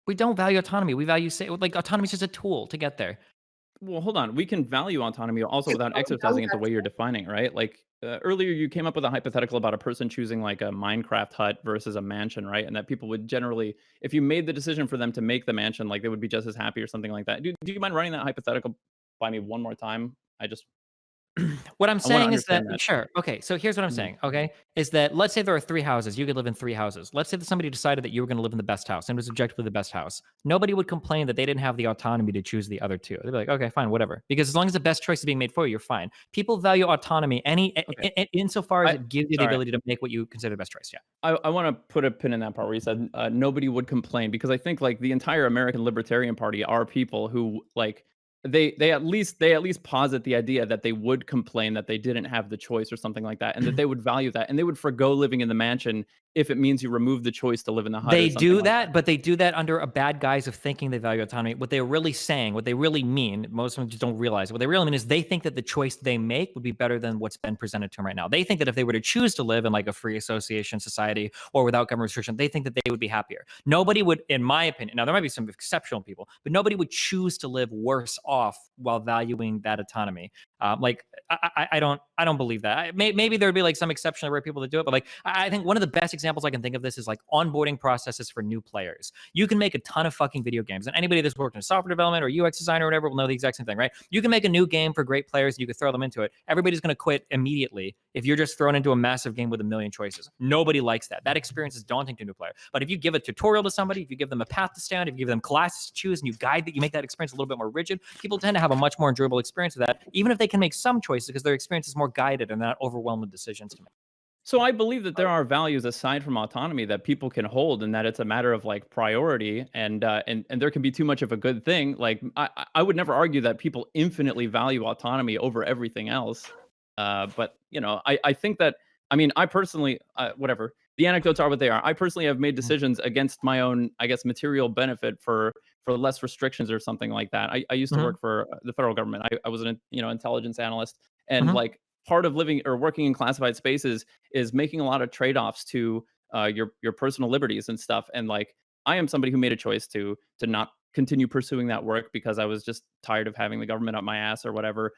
We don't value autonomy. We value like autonomy is just a tool to get there. Well, hold on. We can value autonomy also without exercising it the way you're defining, right? Like earlier, you came up with a hypothetical about a person choosing like a Minecraft hut versus a mansion, right? And that people would generally, if you made the decision for them to make the mansion, like they would be just as happy or something like that. Do you mind running that hypothetical by me one more time? What I'm I wanna saying is that, understand that. sure. Okay. So here's what I'm saying. Okay. Is that let's say there are 3 houses. You could live in 3 houses. Let's say that somebody decided that you were going to live in the best house and it was objectively the best house. Nobody would complain that they didn't have the autonomy to choose the other 2. They'd be like, okay, fine, whatever. Because as long as the best choice is being made for you, you're fine. People value autonomy insofar as it gives you the ability to make what you consider the best choice. Yeah. I want to put a pin in that part where you said nobody would complain, because I think like the entire American Libertarian Party are people who like they at least posit the idea that they would complain that they didn't have the choice or something like that, and that they would value that, and they would forgo living in the mansion if it means you remove the choice to live in the hut. They do that, but they do that under a bad guise of thinking they value autonomy. What they're really saying, what they really mean, most of them just don't realize. What they really mean is they think that the choice they make would be better than what's been presented to them right now. They think that if they were to choose to live in like a free association society or without government restriction, they think that they would be happier. Nobody would, in my opinion, now there might be some exceptional people, but nobody would choose to live worse off while valuing that autonomy. I don't believe that. Maybe there'd be like some exceptional rare people that do it, but like I think one of the best examples I can think of this is like onboarding processes for new players. You can make a ton of fucking video games, and anybody that's worked in software development or UX design or whatever will know the exact same thing, right? You can make a new game for great players and you can throw them into it. Everybody's going to quit immediately if you're just thrown into a massive game with a million choices. Nobody likes that. That experience is daunting to a new player. But if you give a tutorial to somebody, if you give them a path to stay on, if you give them classes to choose and you guide that, you make that experience a little bit more rigid, people tend to have a much more enjoyable experience with that, even if they can make some choices because their experience is more guided and not overwhelmed with decisions to make. So I believe that there are values aside from autonomy that people can hold, and that it's a matter of like priority, and there can be too much of a good thing. Like I would never argue that people infinitely value autonomy over everything else. But you know, I think that, I mean, I personally, whatever, the anecdotes are what they are. I personally have made decisions against my own, I guess, material benefit for less restrictions or something like that. I used to work for the federal government. I was an intelligence analyst, and like part of living or working in classified spaces is making a lot of trade-offs to your personal liberties and stuff. And like I am somebody who made a choice to not continue pursuing that work because I was just tired of having the government up my ass or whatever.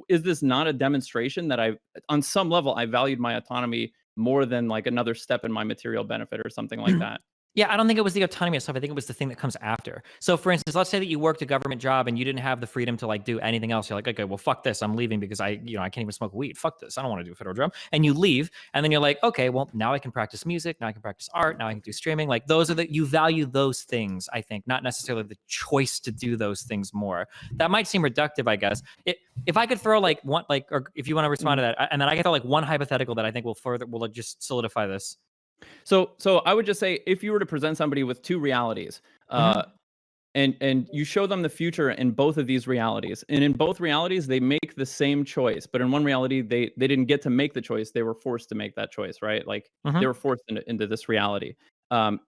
Is this not a demonstration that on some level, I valued my autonomy more than like another step in my material benefit or something like that? Yeah, I don't think it was the autonomy stuff. I think it was the thing that comes after. So for instance, let's say that you worked a government job and you didn't have the freedom to like do anything else. You're like, okay, well, fuck this. I'm leaving because I can't even smoke weed. Fuck this. I don't want to do a federal job. And you leave. And then you're like, okay, well, now I can practice music. Now I can practice art. Now I can do streaming. Like those are you value those things, I think, not necessarily the choice to do those things more. That might seem reductive, I guess. If I could throw like one, like, or if you want to respond to that, and then I can throw like one hypothetical that I think will just solidify this. So I would just say, if you were to present somebody with 2 realities, and you show them the future in both of these realities, and in both realities they make the same choice, but in one reality they didn't get to make the choice, they were forced to make that choice, right? Like they were forced into this reality.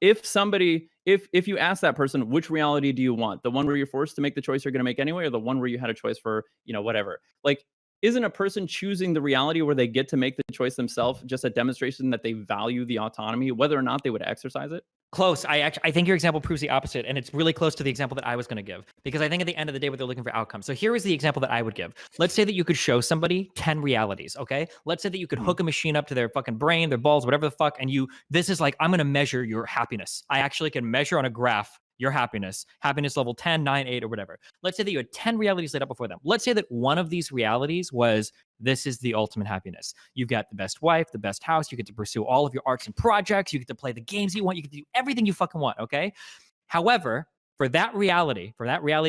If you ask that person, which reality do you want, the one where you're forced to make the choice you're going to make anyway, or the one where you had a choice for whatever, like, isn't a person choosing the reality where they get to make the choice themselves just a demonstration that they value the autonomy, whether or not they would exercise it? Close. I think your example proves the opposite, and it's really close to the example that I was going to give, because I think at the end of the day, what they're looking for outcomes. So here is the example that I would give. Let's say that you could show somebody 10 realities, okay? Let's say that you could hook a machine up to their fucking brain, their balls, whatever the fuck, and this is like, I'm going to measure your happiness. I actually can measure on a graph your happiness level 10, 9, 8, or whatever. Let's say that you had 10 realities laid out before them. Let's say that one of these realities was, this is the ultimate happiness. You've got the best wife, the best house. You get to pursue all of your arts and projects. You get to play the games you want. You get to do everything you fucking want, okay? However, for that reality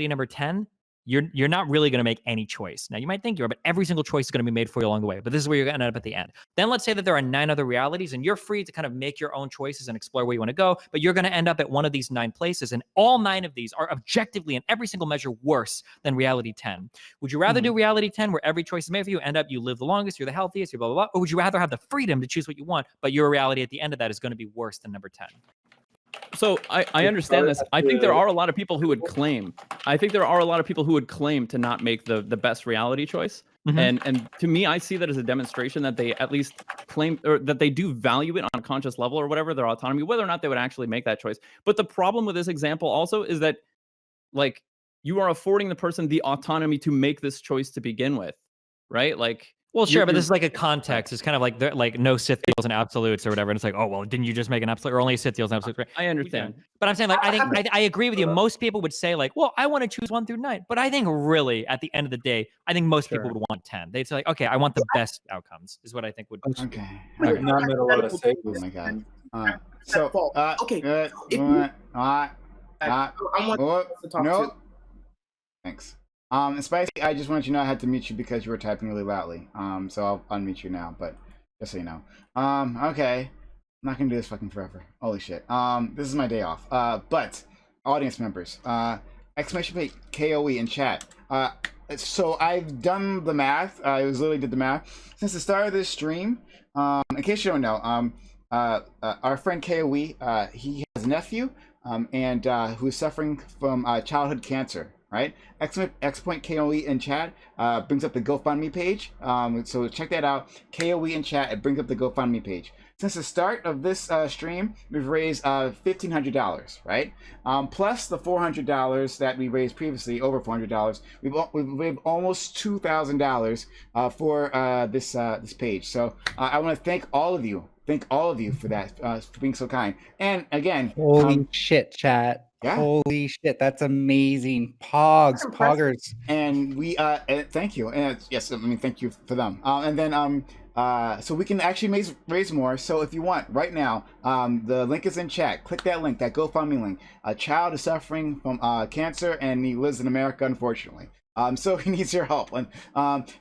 number 10, you're not really going to make any choice. Now, you might think you are, but every single choice is going to be made for you along the way. But this is where you're going to end up at the end. Then let's say that there are 9 other realities, and you're free to kind of make your own choices and explore where you want to go, but you're going to end up at one of these 9 places, and all 9 of these are objectively in every single measure worse than reality 10. Would you rather do reality 10 where every choice is made for you, you live the longest, you're the healthiest, you're blah, blah, blah, or would you rather have the freedom to choose what you want, but your reality at the end of that is going to be worse than number 10? So I understand this. I think there are a lot of people who would claim. I think there are a lot of people who would claim to not make the best reality choice. And to me, I see that as a demonstration that they at least claim, or that they do value it on a conscious level or whatever, their autonomy, whether or not they would actually make that choice. But the problem with this example also is that, like, you are affording the person the autonomy to make this choice to begin with, right? Like, well, sure, but this is like a context. It's kind of like like no Sith deals and absolutes or whatever. And it's like, oh well, didn't you just make an absolute, or only Sith deals and absolutes? Right? I understand, but I'm saying, like, I think I agree with you. Most people would say, like, well, I want to choose 1 through 9, but I think really at the end of the day, I think most people would want 10. They'd say, like, okay, I want the best outcomes, is what I think would. Okay. Not met a lot of safety. Oh my god. So okay. No. Thanks. And Spicy, I just want you to know I had to mute you because you were typing really loudly. So I'll unmute you now, but just so you know. Okay. I'm not gonna do this fucking forever. Holy shit. This is my day off. But audience members, exclamation point KOE in chat. So I've done the math. I literally did the math since the start of this stream. In case you don't know, our friend KOE, he has a nephew, and who's suffering from childhood cancer. Right? X point KOE in chat brings up the GoFundMe page. So check that out. KOE in chat, it brings up the GoFundMe page. Since the start of this stream, we've raised $1,500, right? Plus the $400 that we raised previously, over $400. We've almost $2,000 for this page. So I want to thank all of you. Thank all of you for that, for being so kind. And again, holy shit, chat. Yeah. Holy shit, that's amazing. Poggers. And we thank you. And yes, I mean thank you for them. And then so we can actually raise more. So if you want right now, the link is in chat. Click that link, that GoFundMe link. A child is suffering from cancer and he lives in America, unfortunately. So he needs your help. And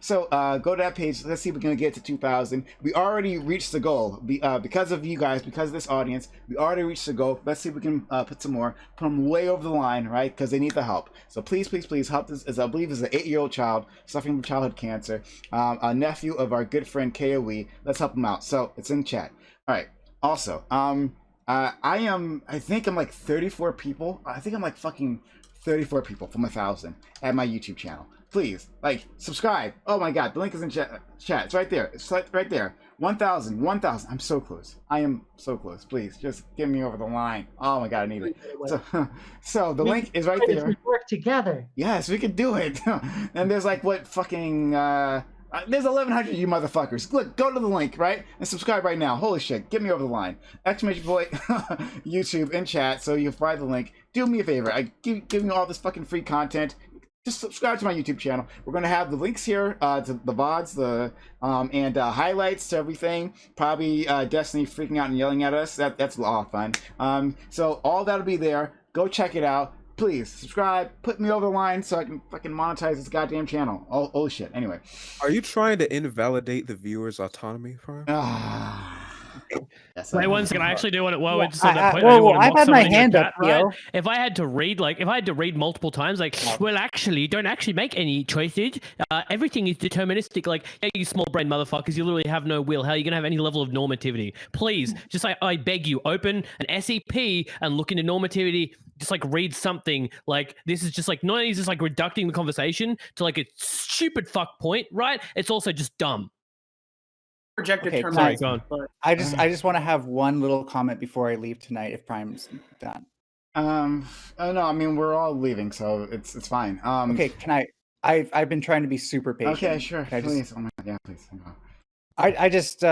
so go to that page. Let's see if we can get to 2,000. We already reached the goal because of you guys, because of this audience. We already reached the goal. Let's see if we can put some more, put them way over the line, right? Because they need the help. So please, please, please help this. As I believe is an 8-year-old child suffering from childhood cancer, a nephew of our good friend KOE. Let's help him out. So it's in chat. All right. Also, I think I'm like 34 people. I think I'm like fucking 34 people from 1,000 at my YouTube channel. Please, like, subscribe. Oh my god, the link is in chat. It's right there. It's right there. 1,000. I'm so close. I am so close. Please, just get me over the line. Oh my god, I need it. So the link is right there. We work together. Yes, we can do it. And there's like what fucking there's 1,100 of you motherfuckers. Look, go to the link, right? And subscribe right now. Holy shit, get me over the line. Exclamation point YouTube in chat so you find the link. Do me a favor. I give you all this fucking free content. Just subscribe to my YouTube channel. We're gonna have the links here to the VODs, and highlights to everything. Probably Destiny freaking out and yelling at us. That's a lot of fun. So all that'll be there. Go check it out. Please subscribe, put me over the line so I can fucking monetize this goddamn channel. Oh shit. Anyway. Are you trying to invalidate the viewer's autonomy, Prime? Wait 1 second. I actually do want to. Well, just I've had my hand up, Theo. If I had to read multiple times, like, well, actually, don't actually make any choices. Everything is deterministic. Like, yeah, you small brain motherfuckers, you literally have no will. How are you gonna have any level of normativity? Please, just I beg you, open an SEP and look into normativity. Just like read something. Like, this is just like not only is this like reducting the conversation to like a stupid fuck point, right? It's also just dumb. Projected Okay, term. guys, I just want to have one little comment before I leave tonight. If Prime's done. Oh no, I mean we're all leaving, so it's fine. Okay, can I've been trying to be super patient. Okay, sure. Please. Oh my god, yeah, please. I just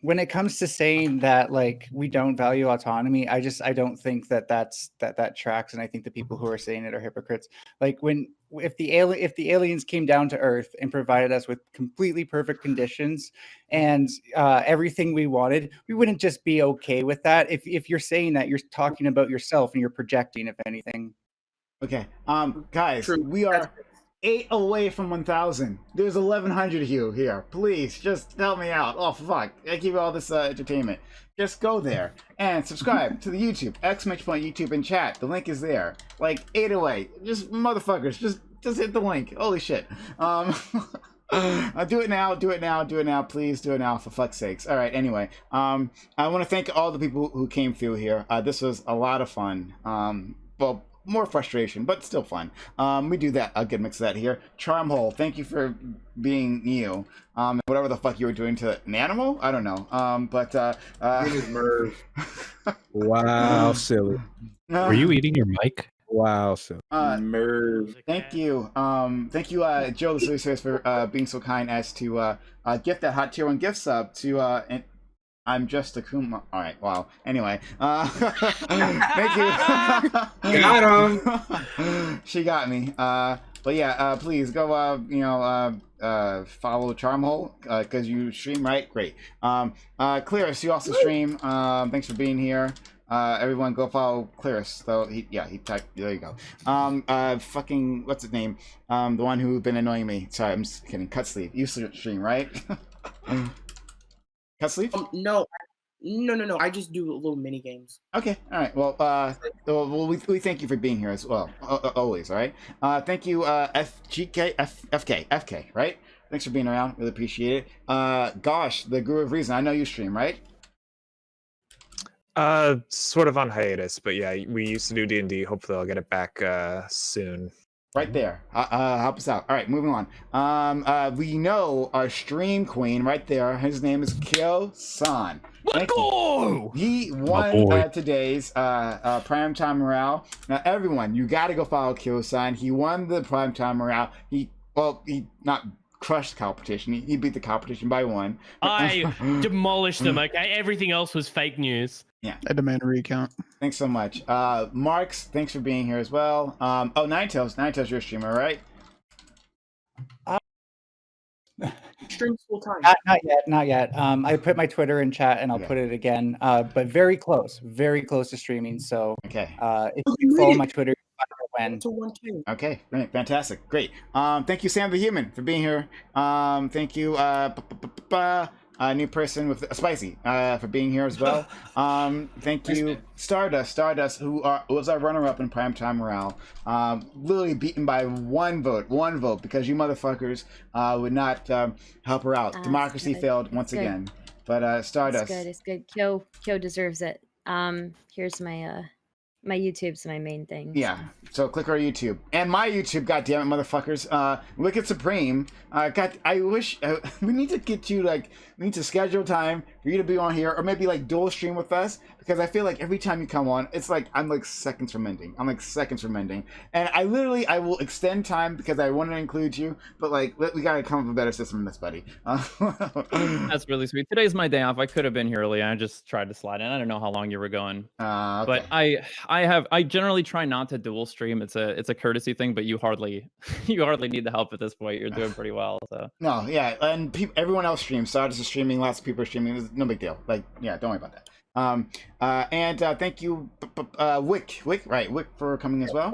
when it comes to saying that like we don't value autonomy, I don't think that that tracks, and I think the people who are saying it are hypocrites. Like if the aliens came down to Earth and provided us with completely perfect conditions and everything we wanted, we wouldn't just be okay with that. If you're saying that, you're talking about yourself and you're projecting, if anything. Okay, guys, we are 8 away from 1,000. There's 1,100 of you here. Please, just help me out. Oh, fuck. I give you all this entertainment. Just go there and subscribe to the YouTube. Exclamation point YouTube in chat. The link is there. Like, 8 away. Just motherfuckers. Just hit the link. Holy shit. Do it now. Please do it now, for fuck's sakes. All right, anyway. I want to thank all the people who came through here. This was a lot of fun. Well, more frustration, but still fun. We do that, a good mix of that here. Charmhole, thank you for being you. Whatever the fuck you were doing to an animal, I don't know. Wow, silly. Were you eating your mic? Wow, silly. Merv. Thank you, Joe the Solicitors, for being so kind as to gift that hot tier 1 gift sub to and I'm just a Kuma. All right, wow. Anyway, thank you. Got him. She got me. But yeah, please go. Follow Charmhole because you stream, right? Great. Clearus, you also stream. Thanks for being here. Everyone go follow Clearus. Though he typed. There you go. Fucking what's his name? The one who's been annoying me. Sorry, I'm just kidding. Cut sleeve. You stream, right? Cut sleeve? No. I just do little mini games. Okay. All right. Well, we thank you for being here as well. Always. All right. Thank you, FK. Right. Thanks for being around. Really appreciate it. Gosh, the Guru of Reason. I know you stream, right? Sort of on hiatus, but yeah, we used to do D&D. Hopefully, I'll get it back soon. Right there. Help us out. All right, moving on. We know our stream queen right there. His name is Kyo-san. Thank you. He won today's Primetime Morale. Now, everyone, you got to go follow Kyo-san. He won the Primetime Morale. He not crushed the competition. He beat the competition by 1. I demolished them. Okay, everything else was fake news. Yeah. I demand a recount. Thanks so much. Marks, thanks for being here as well. Ninetales, you're a streamer, right? Streams full time. Not yet. I put my Twitter in chat, and I'll put it again. But very close to streaming. So okay. If you follow my Twitter, when. Okay, great, fantastic, great. Thank you, Sam the Human, for being here. Thank you, new person with Spicy, for being here as well. Thank you, Stardust, who was our runner-up in Primetime Morale. Literally beaten by one vote, because you motherfuckers would not help her out. Democracy failed once again. But Stardust. It's good. Kyo deserves it. Here's my YouTube's my main thing. Yeah, so click our YouTube and my YouTube. Goddamn it, motherfuckers! Wicked Supreme. I wish we need to get you we need to schedule time for you to be on here, or maybe dual stream with us, because I feel like every time you come on, it's I'm seconds from ending. And I will extend time because I want to include you, but we gotta come up with a better system than this, buddy. That's really sweet. Today's my day off. I could have been here early. I just tried to slide in. I don't know how long you were going, okay. But I generally try not to dual stream. It's a courtesy thing, but you hardly need the help at this point. You're doing pretty well. So no, yeah, and everyone else streams. Stardust is streaming. Lots of people are streaming. It's no big deal. Yeah, don't worry about that. And thank you, Wick, for coming as well.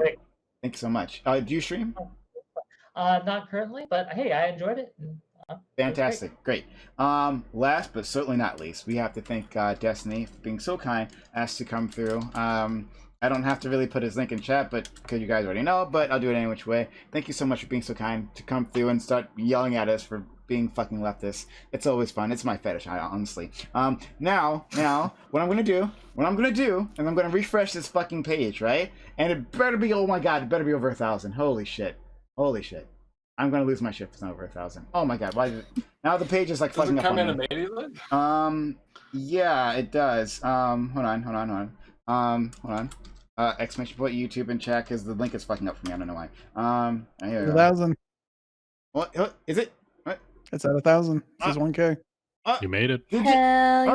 Thank you so much. Do you stream? Not currently, but hey, I enjoyed it. Fantastic, great. Last but certainly not least, we have to thank Destiny for being so kind as to come through. I don't have to really put his link in chat, but because you guys already know, but I'll do it any which way. Thank you so much for being so kind to come through and start yelling at us for being fucking leftists. It's always fun. It's my fetish, honestly. Now, what I'm gonna do, and I'm gonna refresh this fucking page, right? And it better be, oh my god, it better be over 1,000. Holy shit. I'm gonna lose my shit if it's not over 1,000. Oh my god, why did it? Now the page is fucking up on me. Does it come in immediately? Yeah, it does. Hold on. Exclamation point YouTube and chat, because the link is fucking up for me. I don't know why. Here we go. 1,000. What is it? What? It's at 1,000. It says 1K. You made it. Hell yeah!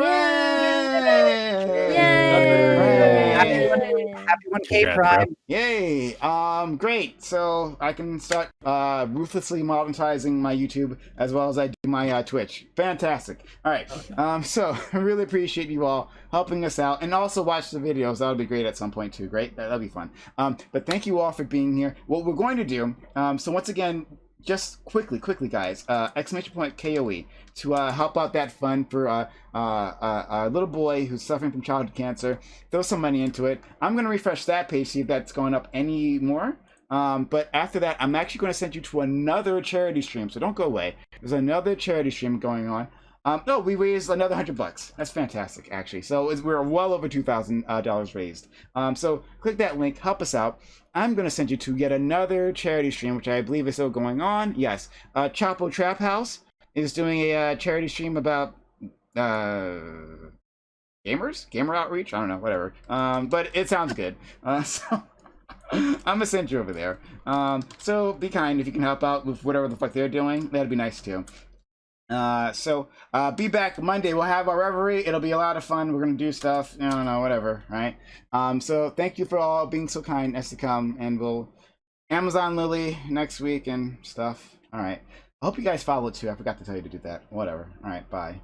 Happy 1K Prime. Yay! Great. So I can start ruthlessly monetizing my YouTube as well as I do my Twitch. Fantastic. All right. So I really appreciate you all helping us out, and also watch the videos. That would be great at some point too. Great. That'll be fun. But thank you all for being here. What we're going to do. So once again, just quickly, guys, exclamation point KOE to help out that fund for a little boy who's suffering from childhood cancer. Throw some money into it. I'm going to refresh that page, see if that's going up any more. But after that, I'm actually going to send you to another charity stream, so don't go away. There's another charity stream going on. No, we raised another $100. That's fantastic, actually. So we're well over $2,000 raised. So click that link, help us out. I'm going to send you to yet another charity stream, which I believe is still going on. Yes, Chapo Trap House is doing a charity stream about gamer outreach. I don't know, whatever. But it sounds good. So I'm gonna send you over there. So be kind if you can help out with whatever the fuck they're doing. That'd be nice too. So be back Monday. We'll have our reverie. It'll be a lot of fun. We're gonna do stuff. I don't know, whatever, right? So thank you for all being so kind as to come, and we'll Amazon Lily next week and stuff. All right. I hope you guys follow it too. I forgot to tell you to do that. Whatever. All right. Bye.